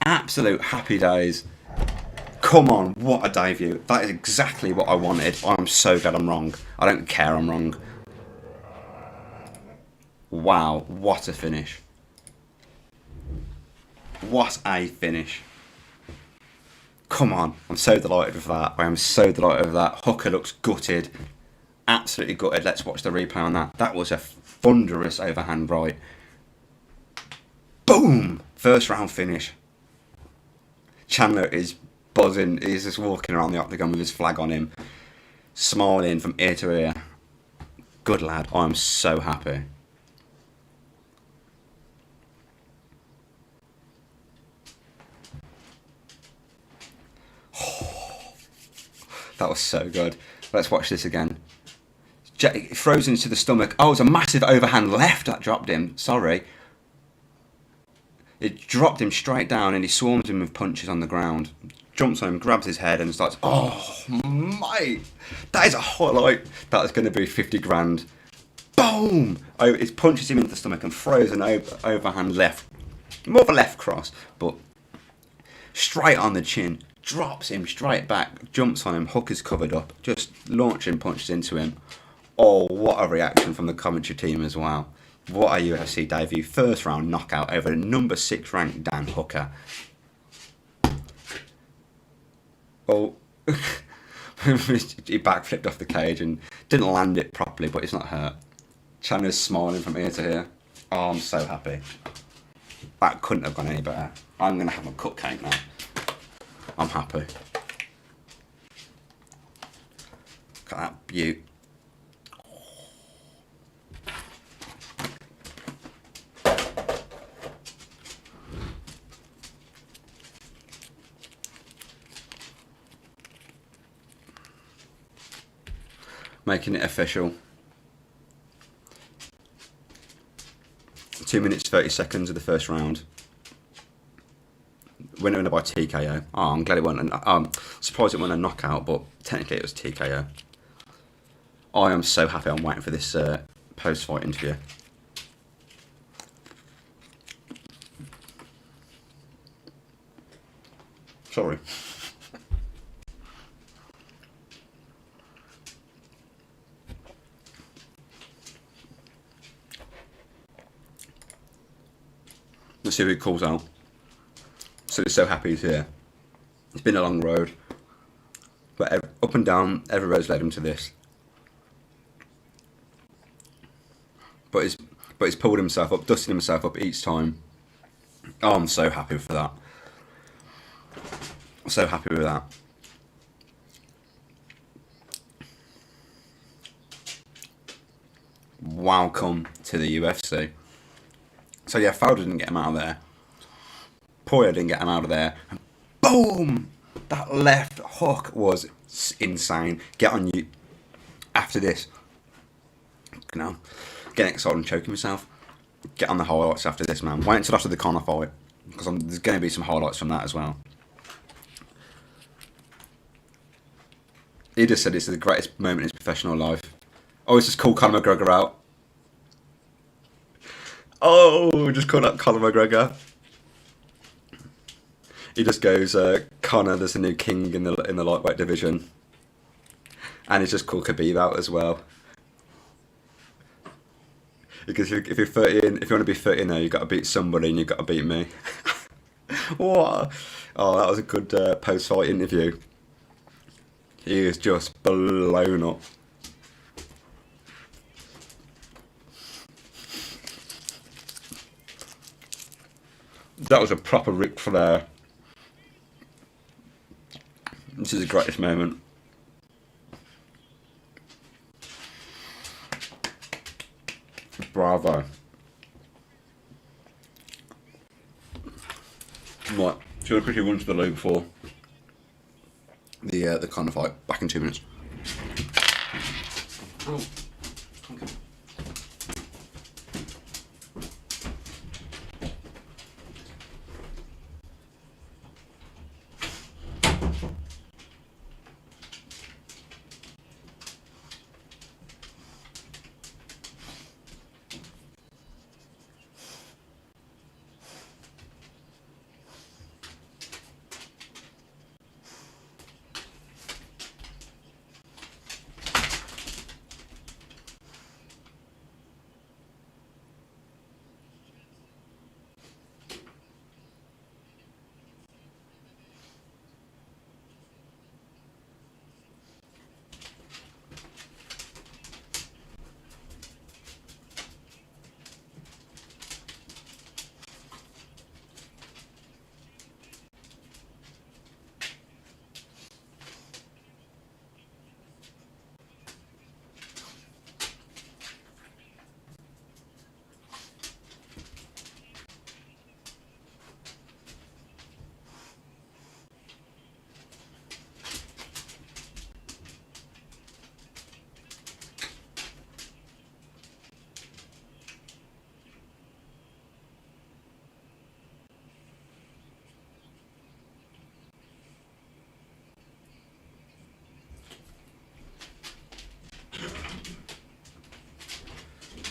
Absolute happy days. Come on, what a debut. That is exactly what I wanted. I'm so glad I'm wrong. I don't care I'm wrong. Wow, what a finish. What a finish. Come on, I'm so delighted with that. I am so delighted with that. Hooker looks gutted. Absolutely gutted. Let's watch the replay on that. That was a thunderous overhand right. Boom! First round finish. Chandler is buzzing. He's just walking around the octagon with his flag on him, smiling from ear to ear. Good lad. I'm so happy. That was so good. Let's watch this again. Throws into the stomach. Oh, it's a massive overhand left that dropped him. Sorry. It dropped him straight down and he swarms him with punches on the ground. Jumps on him, grabs his head and starts, oh, mate. That is a highlight. That is going to be 50 grand. Boom! Oh, it punches him into the stomach and throws an overhand left. More of a left cross, but straight on the chin. Drops him straight back. Jumps on him. Hooker's covered up. Just launching punches into him. Oh, what a reaction from the commentary team as well. What a UFC debut. First round knockout over number 6 ranked Dan Hooker. Oh, he backflipped off the cage and didn't land it properly, but it's not hurt. Chandler's smiling from ear to ear. Oh, I'm so happy. That couldn't have gone any better. I'm going to have a cupcake now. I'm happy. Look at that beaut. Making it official. 2 minutes 30 seconds of the first round. Winner by TKO. Oh, I'm glad it wasn't. I'm surprised it wasn't a knockout, but technically it was TKO. I am so happy. I'm waiting for this post-fight interview. Sorry. Let's see who he calls out. So he's so happy he's here. It's been a long road, but up and down, every road's led him to this. But he's pulled himself up, dusting himself up each time. Oh, I'm so happy for that. I'm so happy with that. Welcome to the UFC. So yeah, Fowler didn't get him out of there. Poirier didn't get him out of there. And boom! That left hook was insane. Get on you after this. You know, getting excited and choking myself. Get on the highlights after this, man. Wait until after the Conor fight, because there's going to be some highlights from that as well. He just said this is the greatest moment in his professional life. Oh, it's just called Conor McGregor out. Oh, just called out Conor McGregor. He just goes, Conor, there's a new king in the lightweight division, and he's just called Khabib out as well. Because if you're 13, if you want to be 13 there, you've got to beat somebody, and you've got to beat me. What? Oh, that was a good post-fight interview. He is just blown up. That was a proper Ric Flair. This is the greatest moment. Bravo. Right, so we'll quickly run to the loop for the Conor fight. Back in 2 minutes. Oh, okay.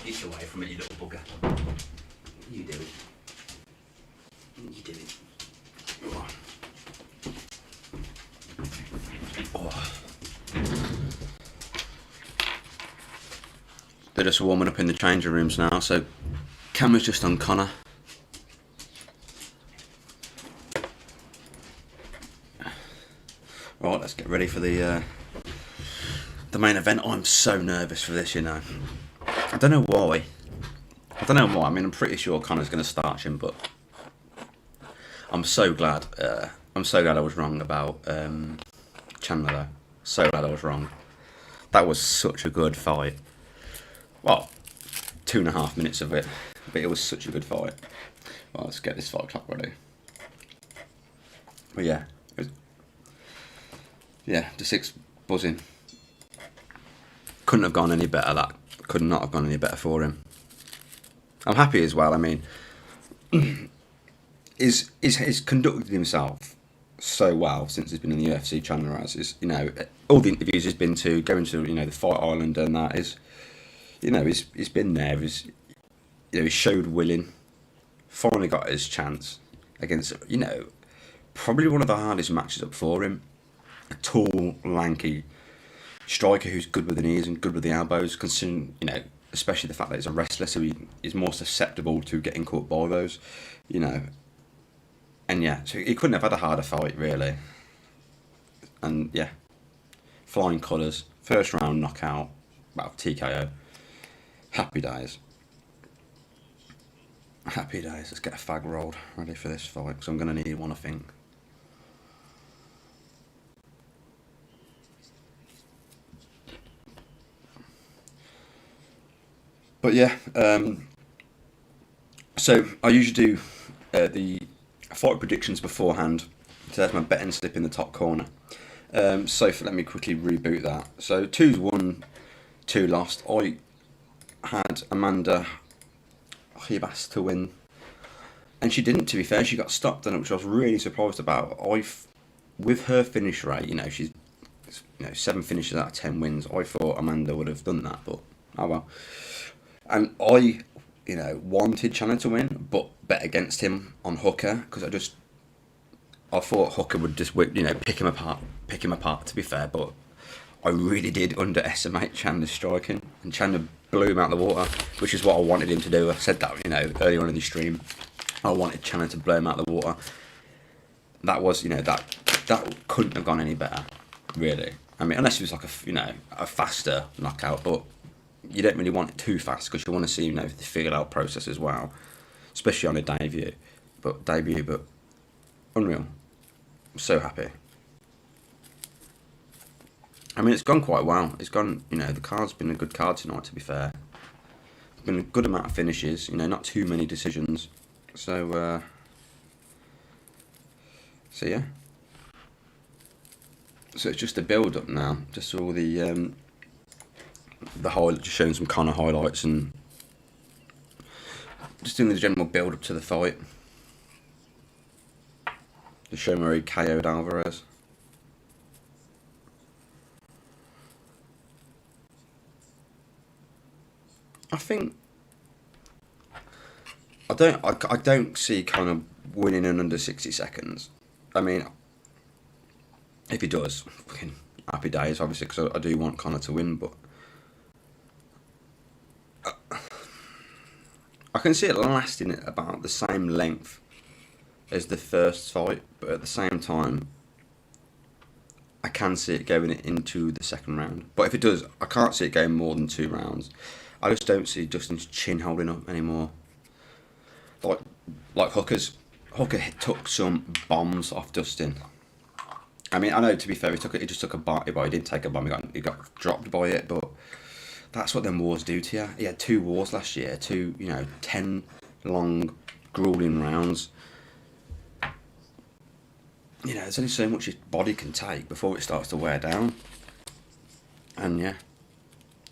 Get away from it, you little bugger. You do it. You do it. Oh. They're just warming up in the changing rooms now, so camera's just on Conor. Right, let's get ready for the main event. I'm so nervous for this, you know. I don't know why. I mean, I'm pretty sure Conor's going to starch him, but I'm so glad. I was wrong about Chandler, though. So glad I was wrong. That was such a good fight. Well, 2.5 minutes of it, but it was such a good fight. Well, let's get this 5 o'clock ready. But yeah, the 6 buzzing. Couldn't have gone any better. That could not have gone any better for him. I'm happy as well. I mean, he's conducted himself so well since he's been in the UFC. Chandler has, is, you know, all the interviews he's been to, going to, you know, the Fight Island and that is, you know, he's been there. He's, you know, he showed willing. Finally got his chance against, you know, probably one of the hardest matches up for him. A tall, lanky striker who's good with the knees and good with the elbows, considering, you know, especially the fact that he's a wrestler, so he is more susceptible to getting caught by those, you know. And yeah, so he couldn't have had a harder fight, really. And yeah, flying colours, first round knockout, well, TKO. Happy days. Happy days. Let's get a fag rolled, ready for this fight, because I'm going to need one, I think. But yeah, so I usually do the fight predictions beforehand. So that's my betting slip in the top corner. Let me quickly reboot that. So 2's won, 2 lost. I had Amanda Ribas to win, and she didn't. To be fair, she got stopped, and which I was really surprised about. With her finish rate, you know, she's, you know, 7 finishes out of 10 wins. I thought Amanda would have done that, but oh well. And I, you know, wanted Chandler to win, but bet against him on Hooker because I thought Hooker would just, you know, pick him apart. To be fair, but I really did underestimate Chandler's striking, and Chandler blew him out of the water, which is what I wanted him to do. I said that, you know, earlier on in the stream. I wanted Chandler to blow him out of the water. That was, you know, that couldn't have gone any better, really. I mean, unless it was like a faster knockout, but you don't really want it too fast because you want to see, you know, the feel out process as well, especially on a debut. But unreal. I'm so happy. I mean, it's gone quite well. It's gone, you know, the card's been a good card tonight, to be fair. Been a good amount of finishes, you know, not too many decisions. So yeah. So it's just a build up now. Just all the highlights, just showing some Conor highlights and just doing the general build up to the fight. Just showing where he KO'd Alvarez. I think I don't see Conor winning in under 60 seconds. I mean, if he does, fucking happy days, obviously, because I do want Conor to win, but I can see it lasting at about the same length as the first fight, but at the same time, I can see it going into the second round. But if it does, I can't see it going more than 2 rounds. I just don't see Dustin's chin holding up anymore. Like Hooker took some bombs off Dustin. I mean, I know, to be fair, he just took a bite, but he didn't take a bomb. He got dropped by it, but that's what them wars do to you. He had 2 wars last year, 10 long, grueling rounds. You know, there's only so much his body can take before it starts to wear down. And yeah,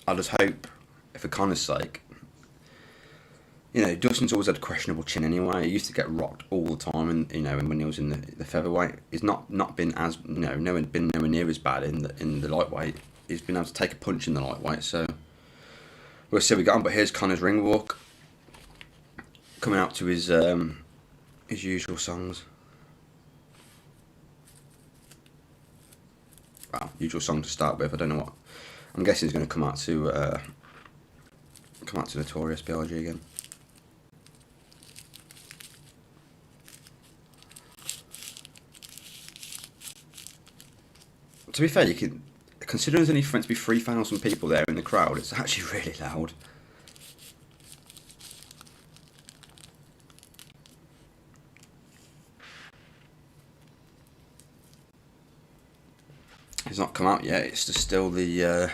I just hope, for Conor's sake, you know, Dustin's always had a questionable chin anyway. He used to get rocked all the time, and you know, when he was in the featherweight, he's not been as, you know, nowhere near as bad in the lightweight. He's been able to take a punch in the lightweight, so we'll see how we got on. But here's Conor's ring walk, coming out to his usual songs. Well, usual song to start with. I don't know what. I'm guessing he's going to come out to Notorious B.I.G. again. To be fair, considering there's only meant to be 3,000 people there in the crowd, it's actually really loud. It's not come out yet. It's just still the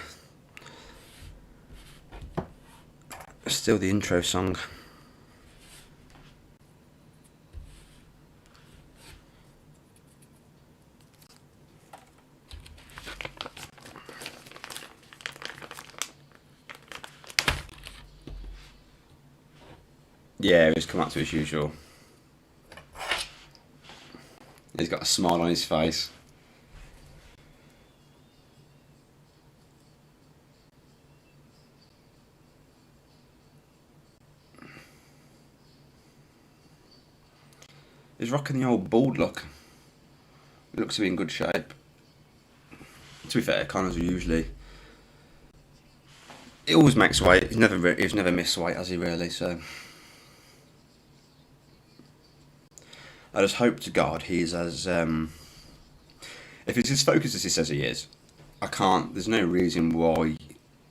intro song. Yeah, he's come out to his usual. He's got a smile on his face. He's rocking the old bald look. He looks to be in good shape. To be fair, Connor's usually... He always makes weight. He's never missed weight, has he, really? So... I just hope to God he's as... if it's as focused as he says he is, there's no reason why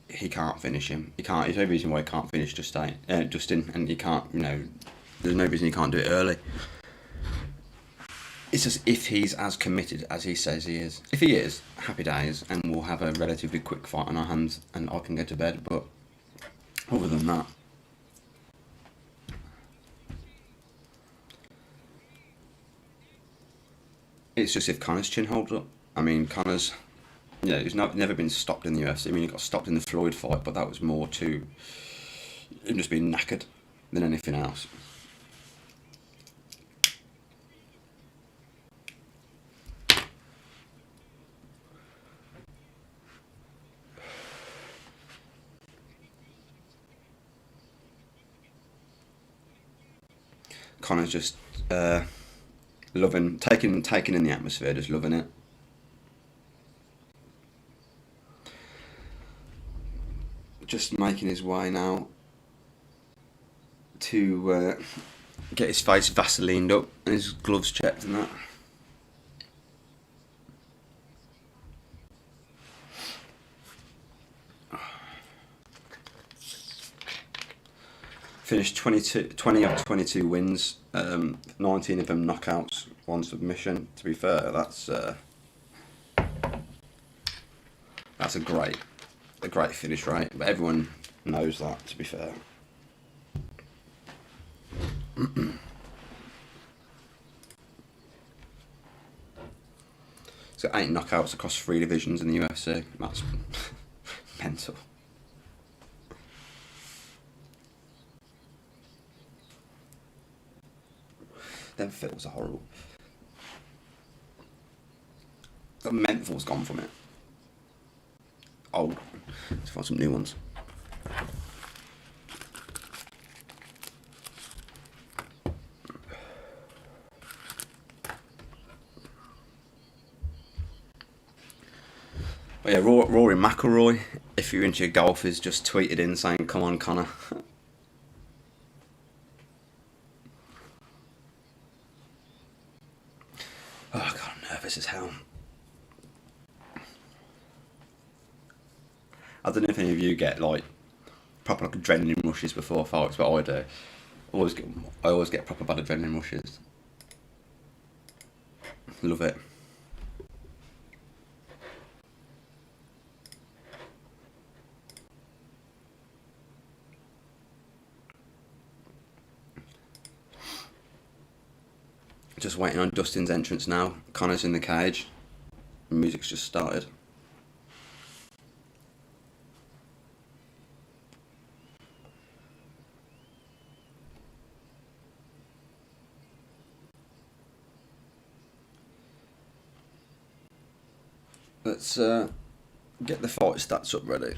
he can't finish him. There's no reason why he can't finish Dustin, and he can't, there's no reason he can't do it early. It's just if he's as committed as he says he is. If he is, happy days, and we'll have a relatively quick fight on our hands and I can go to bed, but other than that... It's just if Connor's chin holds up. I mean, Connor's... he's never been stopped in the UFC. I mean, he got stopped in the Floyd fight, but that was more to him just being knackered than anything else. Connor's just taking in the atmosphere, just loving it. Just making his way now to get his face Vaselined up and his gloves checked and that. Finished 20 of 22 wins, 19 of them knockouts, 1 submission. To be fair, that's a great finish rate, but everyone knows that, to be fair. He's got 8 knockouts across 3 divisions in the UFC. That's mental. Them fills are horrible. The menthol's gone from it. Old. Let's find some new ones. But yeah, Rory McIlroy, if you're into your golf, has just tweeted in saying, "Come on, Conor." Oh God, I'm nervous as hell. I don't know if any of you get proper adrenaline rushes before fights, but I do. I always get proper bad adrenaline rushes. Love it. Just waiting on Dustin's entrance now. Connor's in the cage. The music's just started. Let's get the fight stats up ready.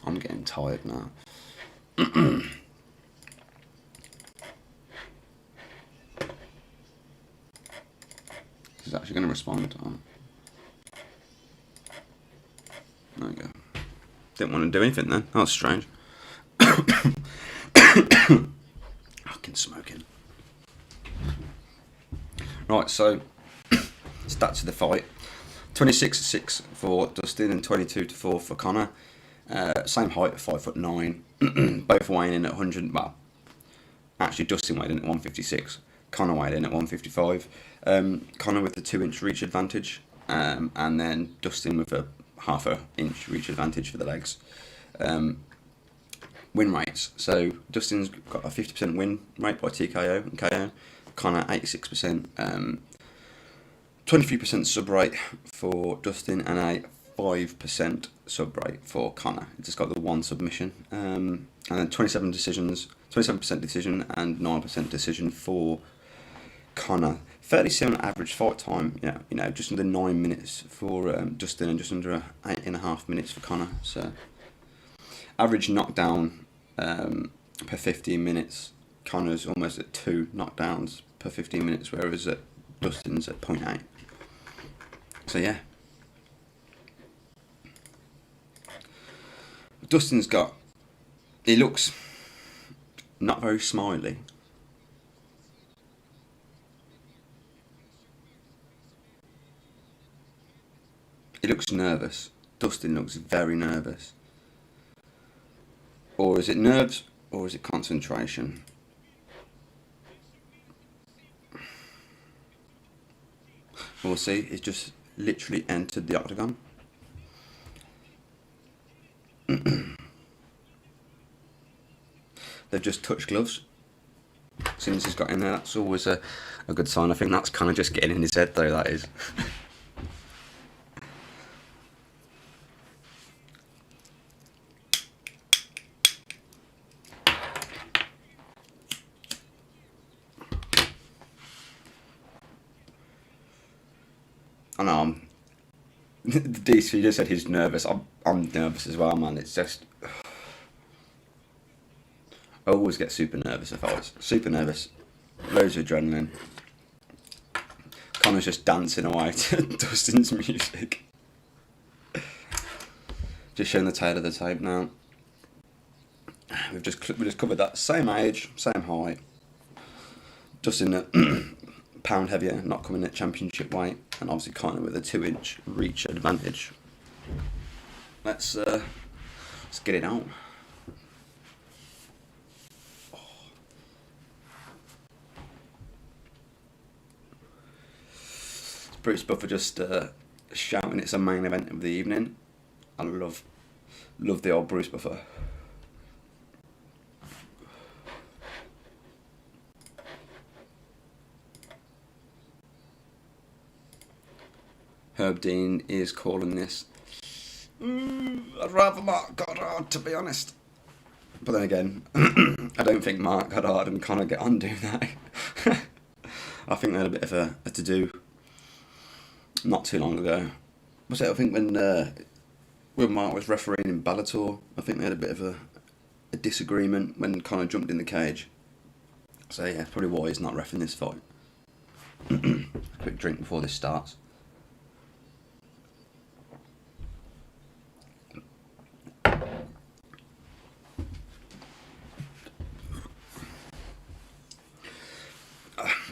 I'm getting tired now. He's actually going to respond. There we go. Didn't want to do anything then. That was strange. Fucking smoking. Right, so stats of the fight: 26-6 for Dustin and 22-4 for Conor. Same height, 5'9". Both weighing in at 100. Well, actually, Dustin weighed in at 156. Conor weighed in at 155. Conor with the 2-inch reach advantage, and then Dustin with a half-inch reach advantage for the legs. Win rates. So Dustin's got a 50% win rate by TKO and KO. Conor 86%. 23% sub rate for Dustin and a 5% sub rate for Conor. He just got the one submission. And then 27% decision and 9% decision for Conor. Fairly similar average fight time, just under 9 minutes for Dustin and just under 8.5 minutes for Conor. So average knockdown per 15 minutes, Conor's almost at 2 knockdowns per 15 minutes, whereas Dustin's at 0.8. So yeah. Dustin's he looks not very smiley. He looks nervous. Dustin looks very nervous. Or is it nerves, or is it concentration? We'll see. He's just literally entered the octagon. They've just touched gloves. As soon as he's got in there, that's always a good sign. I think that's kind of just getting in his head, though, that is. I know, the DC just said he's nervous. I'm nervous as well, man. It's just... I always get super nervous if I was. Super nervous. Loads of adrenaline. Conor's just dancing away to Dustin's music. Just showing the tail of the tape now. We just covered that. Same age, same height. Dustin at pound heavier, not coming at championship weight, and obviously Conor with a 2-inch reach advantage. Let's get it on. Bruce Buffer just shouting it's a main event of the evening. I love the old Bruce Buffer. Herb Dean is calling this. I'd rather Mark Goddard, to be honest. But then again, I don't think Mark Goddard and Conor get on doing that. I think they had a bit of a to-do not too long ago. Was it? I think when Mark was refereeing in Bellator, I think they had a bit of a disagreement when Conor jumped in the cage. So yeah, probably why he's not reffing this fight. Quick drink before this starts.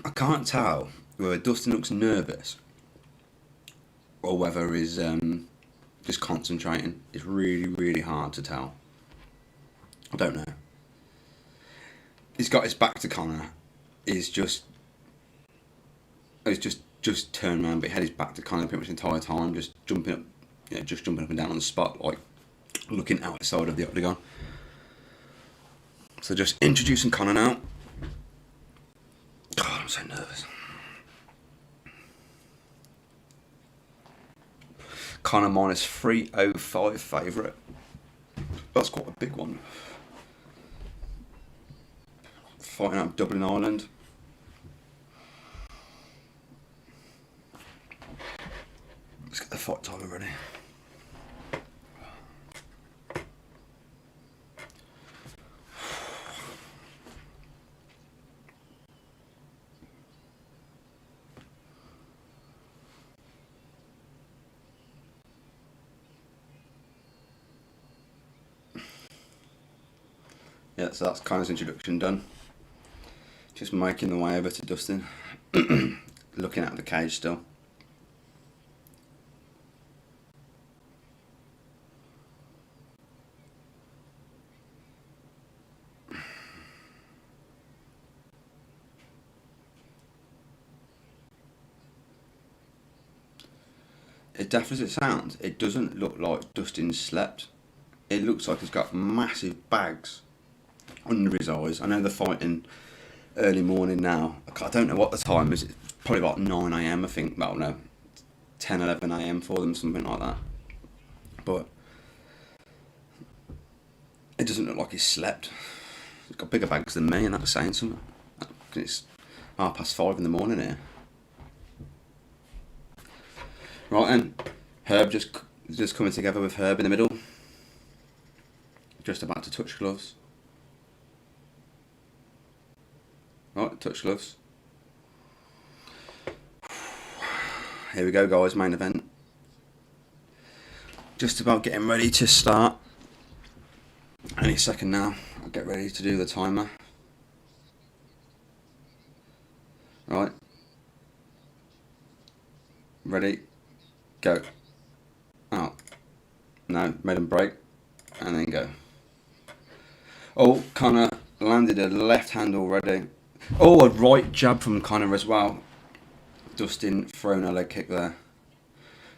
I can't tell whether Dustin looks nervous or whether he's just concentrating. It's really, really hard to tell. I don't know. He's got his back to Conor. He's just turned around, but he had his back to Conor pretty much the entire time, just jumping up and down on the spot, like looking outside of the octagon. So just introducing Conor now. God, I'm so nervous. Conor minus 305 favourite. That's quite a big one. Fighting out of Dublin, Ireland. Let's get the fight timer ready. Yeah, so that's Conor's introduction done. Just making the way over to Dustin. Looking at the cage still. It definitely as it sounds, it doesn't look like Dustin slept. It looks like he's got massive bags under his eyes. I know they're fighting early morning now. I don't know what the time is. It's probably about 9 AM, I think. Well, no, 10, 11 AM for them, something like that. But it doesn't look like he's slept. He's got bigger bags than me, and that's saying something. It's 5:30 in the morning here. Right then, Herb just coming together with Herb in the middle. Just about to touch gloves. Right, touch gloves. Here we go, guys, main event. Just about getting ready to start. Any second now, I'll get ready to do the timer. Right. Ready. Go. Out. No, made him break. And then go. Oh, Conor landed a left hand already. Oh, a right jab from Conor as well. Dustin throwing a leg kick there.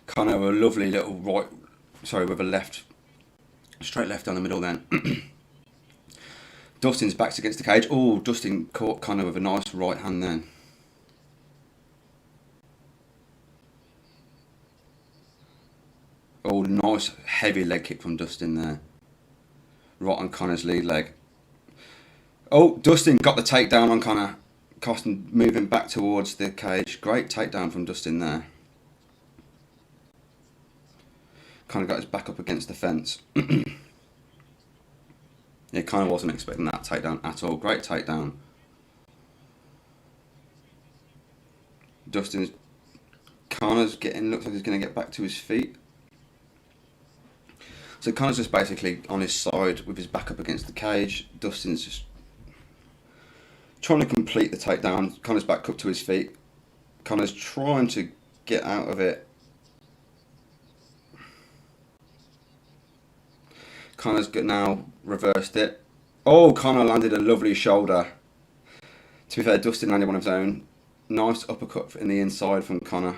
Conor a lovely little right, with a left, straight left down the middle then. Dustin's back's against the cage. Oh, Dustin caught Conor with a nice right hand then. Oh, nice heavy leg kick from Dustin there. Right on Conor's lead leg. Oh, Dustin got the takedown on Conor. Costin moving back towards the cage. Great takedown from Dustin there. Conor got his back up against the fence. Yeah, Conor wasn't expecting that takedown at all. Great takedown. Conor's looks like he's going to get back to his feet. So Conor's just basically on his side with his back up against the cage. Dustin's just trying to complete the takedown. Conor's back up to his feet. Conor's trying to get out of it. Conor's now reversed it. Oh, Conor landed a lovely shoulder. To be fair, Dustin landed one of his own. Nice uppercut in the inside from Conor.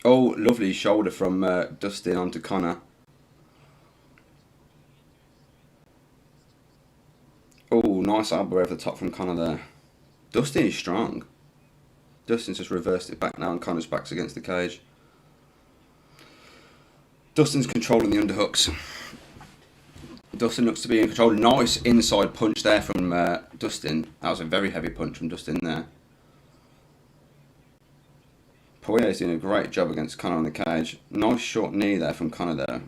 Oh, lovely shoulder from Dustin onto Conor. Oh, nice elbow over the top from Conor there. Dustin is strong. Dustin's just reversed it back now and Conor's back's against the cage. Dustin's controlling the underhooks. Dustin looks to be in control. Nice inside punch there from Dustin. That was a very heavy punch from Dustin there. Poirier's doing a great job against Conor on the cage. Nice short knee there from Conor there.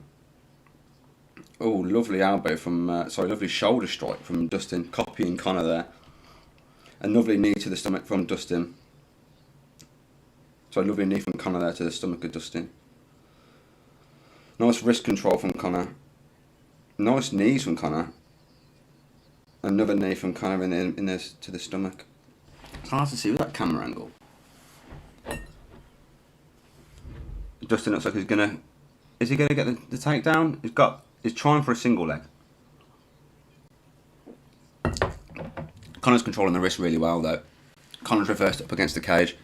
Oh, lovely elbow from, lovely shoulder strike from Dustin, copying Conor there. A lovely knee to the stomach from Dustin. Lovely knee from Conor there to the stomach of Dustin. Nice wrist control from Conor. Nice knees from Conor. Another knee from Conor to the stomach. It's hard to see with that camera angle. Dustin looks like he's gonna. Is he gonna get the takedown? He's trying for a single leg. Conor's controlling the wrist really well though. Conor's reversed up against the cage.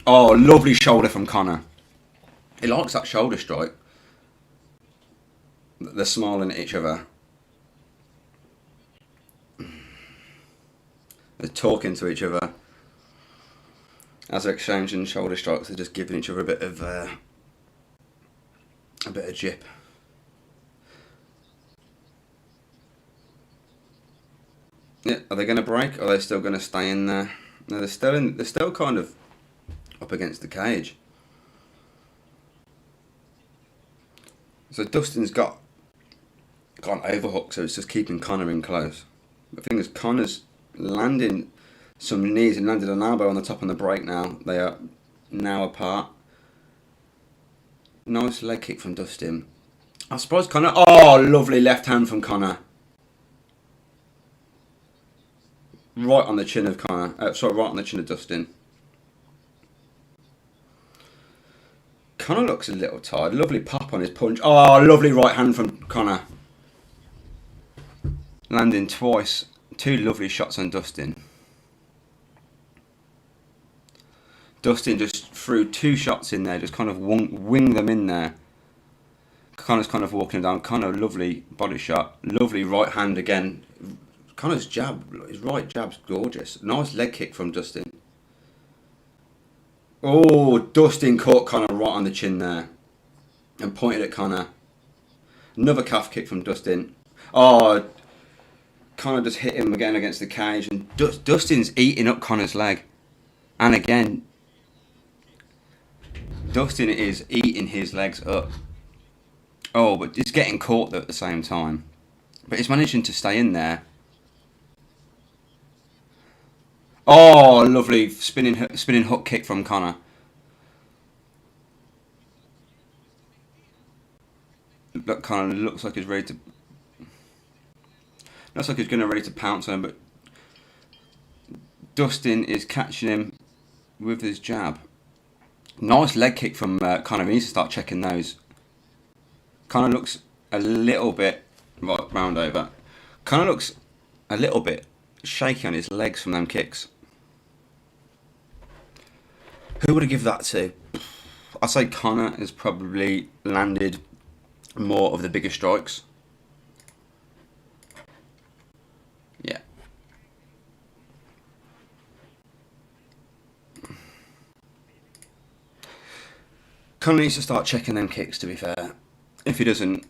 Oh, lovely shoulder from Conor. He likes that shoulder strike. They're smiling at each other. They're talking to each other. As they're exchanging shoulder strikes, they're just giving each other a bit of jip. Yeah, are they going to break? Or are they still going to stay in there? No, they're still kind of up against the cage. So Dustin's got an overhook, so it's just keeping Conor in close. The thing is, Conor's landing some knees and landed an elbow on the top on the break now. They are now apart. Nice leg kick from Dustin. I suppose Conor. Oh, lovely left hand from Conor. Right on the chin of Conor. Right on the chin of Dustin. Conor looks a little tired. Lovely pop on his punch. Oh, lovely right hand from Conor. Landing twice. Two lovely shots on Dustin. Dustin just threw two shots in there, just kind of wing them in there. Conor's kind of walking down. Conor, lovely body shot. Lovely right hand again. Conor's jab, his right jab's gorgeous. Nice leg kick from Dustin. Oh, Dustin caught Conor right on the chin there. and pointed at Conor. Another calf kick from Dustin. Oh, Conor just hit him again against the cage, and Dustin's eating up Conor's leg. And again, Dustin is eating his legs up. Oh, but he's getting caught at the same time. But he's managing to stay in there. Oh, lovely spinning hook kick from Conor. Look, Conor looks like he's ready to. Looks like he's going to ready to pounce on him, but Dustin is catching him with his jab. Nice leg kick from Conor. He needs to start checking those. Conor looks a little bit round over. Conor looks a little bit shaky on his legs from them kicks. Who would I give that to? I'd say Conor has probably landed more of the bigger strikes. Yeah. Conor needs to start checking them kicks, to be fair. If he doesn't,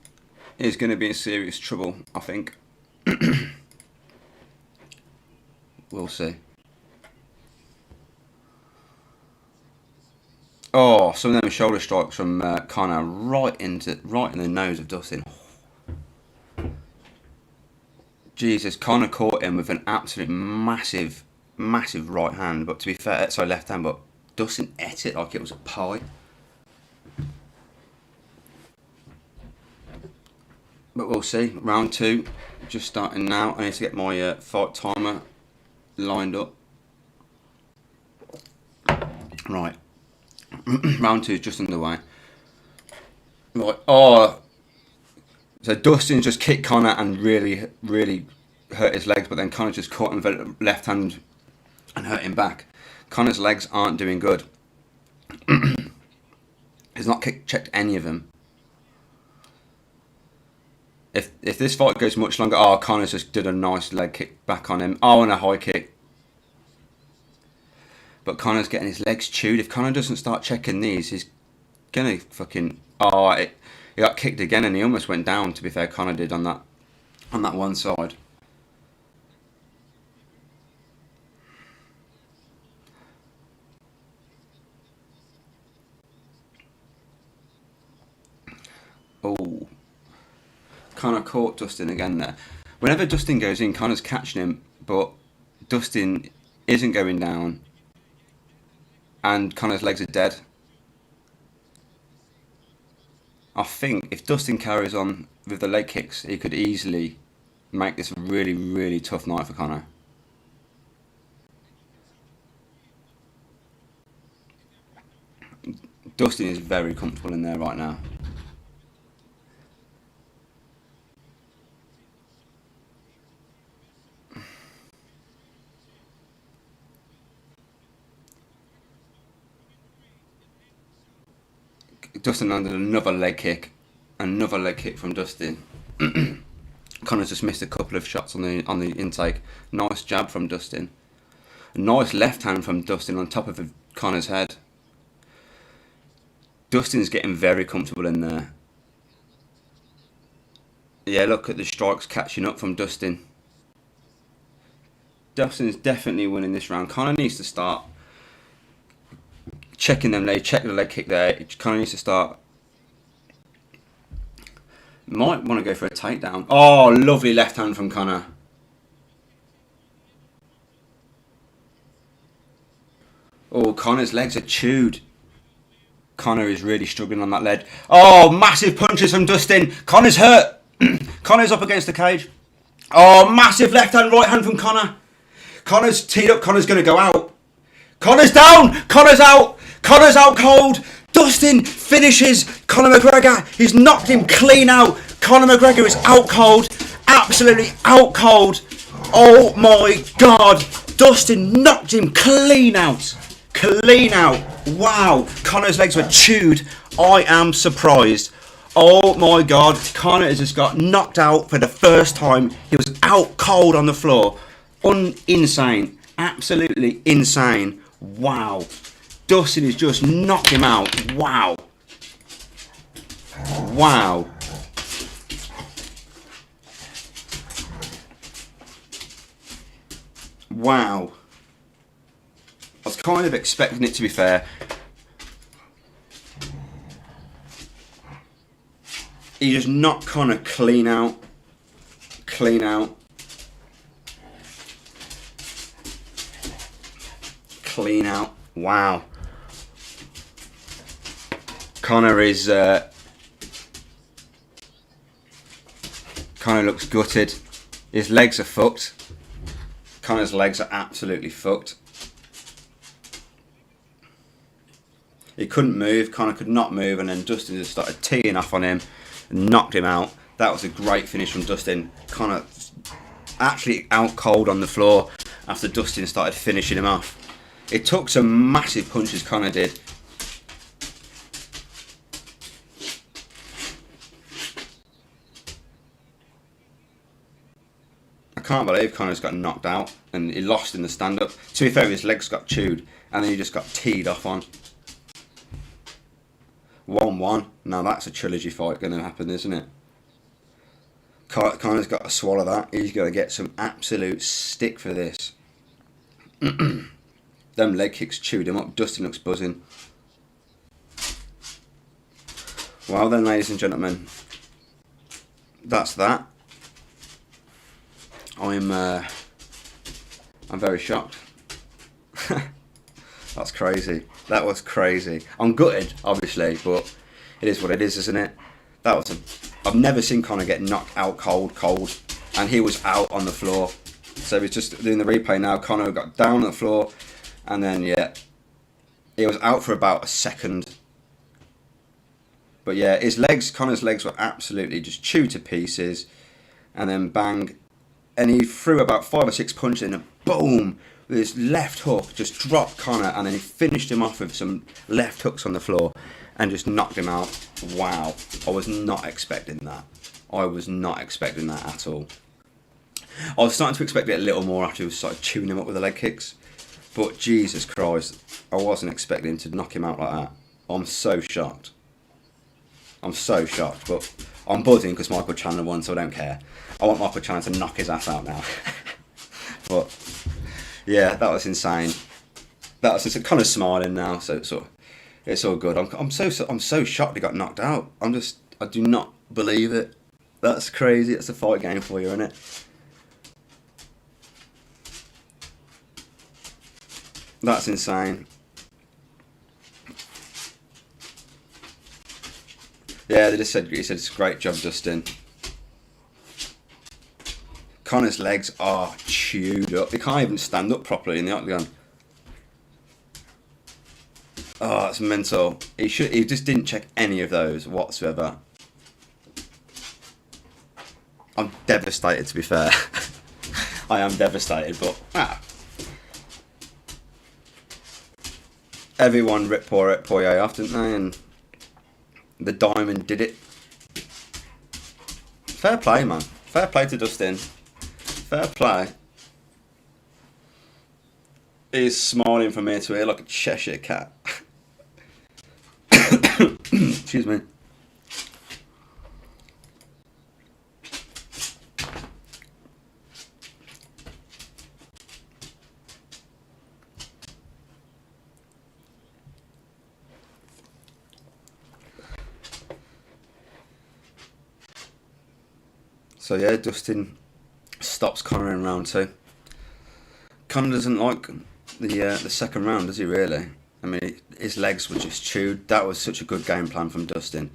he's going to be in serious trouble, I think. We'll see. Oh, some of them shoulder strikes from Conor right in the nose of Dustin. Jesus, Conor caught him with an absolute massive right hand. But to be fair, sorry, left hand. But Dustin ate it like it was a pie. But we'll see. Round 2, just starting now. I need to get my fight timer lined up. Right. Round 2 is just underway. Right. Oh. So Dustin just kicked Conor and really hurt his legs, but then Conor just caught him with the left hand and hurt him back. Conor's legs aren't doing good. He's not checked any of them. If this fight goes much longer, oh, Conor's just did a nice leg kick back on him. Oh, and a high kick. But Conor's getting his legs chewed. If Conor doesn't start checking these, he's gonna fucking... Oh, he got kicked again and he almost went down, to be fair, Conor did on that one side. Oh. Conor caught Dustin again there. Whenever Dustin goes in, Conor's catching him, but Dustin isn't going down. And Conor's legs are dead. I think if Dustin carries on with the leg kicks, he could easily make this a really tough night for Conor. Dustin is very comfortable in there right now. Dustin landed another leg kick from Dustin. Conor's just missed a couple of shots on the intake. Nice jab from Dustin. A nice left hand from Dustin on top of Conor's head. Dustin's getting very comfortable in there. Yeah, look at the strikes catching up from Dustin. Dustin's definitely winning this round. Conor needs to start checking them legs, check the leg kick there. Conor needs to start. Might want to go for a takedown. Oh, lovely left hand from Conor. Oh, Conor's legs are chewed. Conor is really struggling on that ledge. Oh, massive punches from Dustin. Conor's hurt. Conor's up against the cage. Oh, massive left hand, right hand from Conor. Conor's teed up. Conor's going to go out. Conor's down. Conor's out. Conor's out cold. Dustin finishes Conor McGregor. He's knocked him clean out. Conor McGregor is out cold. Absolutely out cold. Oh my God. Dustin knocked him clean out. Clean out. Wow. Conor's legs were chewed. I am surprised. Oh my God. Conor has just got knocked out for the first time. He was out cold on the floor. Insane. Absolutely insane. Wow. Dustin has just knocked him out. Wow. Wow. Wow. I was kind of expecting it, to be fair. He just knocked Conor clean out. Clean out. Clean out. Wow. Conor is... Conor looks gutted. His legs are fucked. Conor's legs are absolutely fucked. He couldn't move. Conor could not move, and then Dustin just started teeing off on him and knocked him out. That was a great finish from Dustin. Conor actually out cold on the floor after Dustin started finishing him off. It took some massive punches, Conor did. I can't believe Conor's got knocked out and he lost in the stand-up. To be fair, his legs got chewed and then he just got teed off on. 1-1. Now that's a trilogy fight going to happen, isn't it? Conor's got to swallow that. He's going to get some absolute stick for this. Them leg kicks chewed him up. Dustin looks buzzing. Well then, ladies and gentlemen, that's that. I'm very shocked. That's crazy. That was crazy. I'm gutted, obviously, but it is what it is, isn't it? That was I've never seen Conor get knocked out cold, and he was out on the floor. So he's just doing the replay now. Conor got down on the floor, and then yeah, he was out for about a second. But yeah, Conor's legs were absolutely just chewed to pieces, and then bang. And he threw about 5 or 6 punches and boom, with his left hook, just dropped Conor, and then he finished him off with some left hooks on the floor and just knocked him out. Wow, I was not expecting that. I was not expecting that at all. I was starting to expect it a little more after he started chewing him up with the leg kicks. But Jesus Christ, I wasn't expecting him to knock him out like that. I'm so shocked. I'm so shocked, but I'm buzzing because Michael Chandler won, so I don't care. I want Michael Chandler to knock his ass out now. But yeah, that was insane. That was just kind of smiling now, so it's all good. I'm so shocked he got knocked out. I do not believe it. That's crazy. It's a fight game for you, isn't it? That's insane. Yeah, he said it's a great job, Dustin. Conor's legs are chewed up. He can't even stand up properly in the octagon. Oh, that's mental. He just didn't check any of those whatsoever. I'm devastated, to be fair. I am devastated, but everyone ripped Poirier off, didn't they? And the Diamond did it. Fair play, man. Fair play to Dustin. Fair play. He's smiling from ear to ear like a Cheshire cat. Excuse me. So yeah, Dustin stops Conor in round 2. Conor doesn't like the second round, does he really? I mean, his legs were just chewed. That was such a good game plan from Dustin.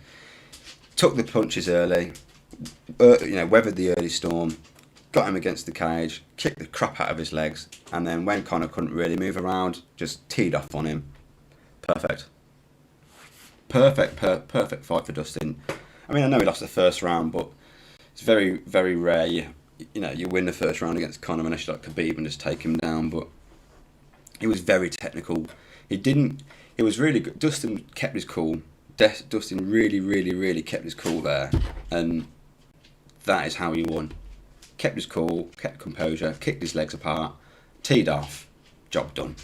Took the punches early, weathered the early storm, got him against the cage, kicked the crap out of his legs, and then when Conor couldn't really move around, just teed off on him. Perfect. Perfect fight for Dustin. I mean, I know he lost the first round, but it's very, very rare you win the first round against Conor unless you like Khabib and just take him down. But he was very technical. He was really good. Dustin kept his cool. Dustin really, really, really kept his cool there, and that is how he won. Kept his cool, kept composure, kicked his legs apart, teed off, job done.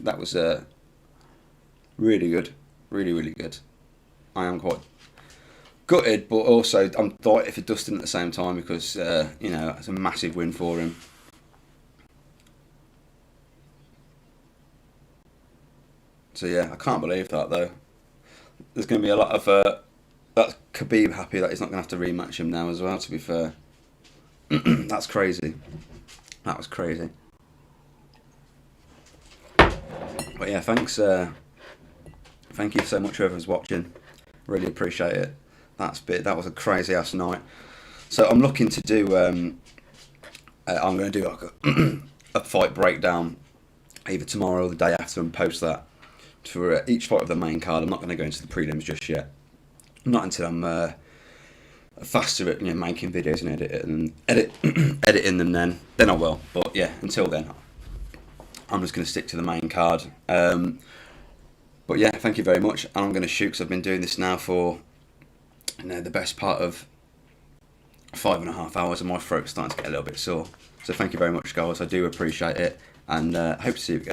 That was really good, really, really good. I am Gutted, but also I'm delighted for Dustin at the same time because you know, it's a massive win for him. So yeah, I can't believe that though. There's going to be a lot of that Khabib happy that he's not going to have to rematch him now as well. To be fair, that's crazy. That was crazy. But yeah, thanks. Thank you so much whoever's watching. Really appreciate it. That was a crazy ass night. So I'm looking to do. I'm going to do like a fight breakdown either tomorrow or the day after and post that for each fight of the main card. I'm not going to go into the prelims just yet. Not until I'm faster at making videos and editing them. Then I will. But yeah, until then, I'm just going to stick to the main card. But yeah, thank you very much. And I'm going to shoot because I've been doing this now for the best part of 5.5 hours, and my throat's starting to get a little bit sore. So thank you very much, guys. I do appreciate it, and hope to see you again.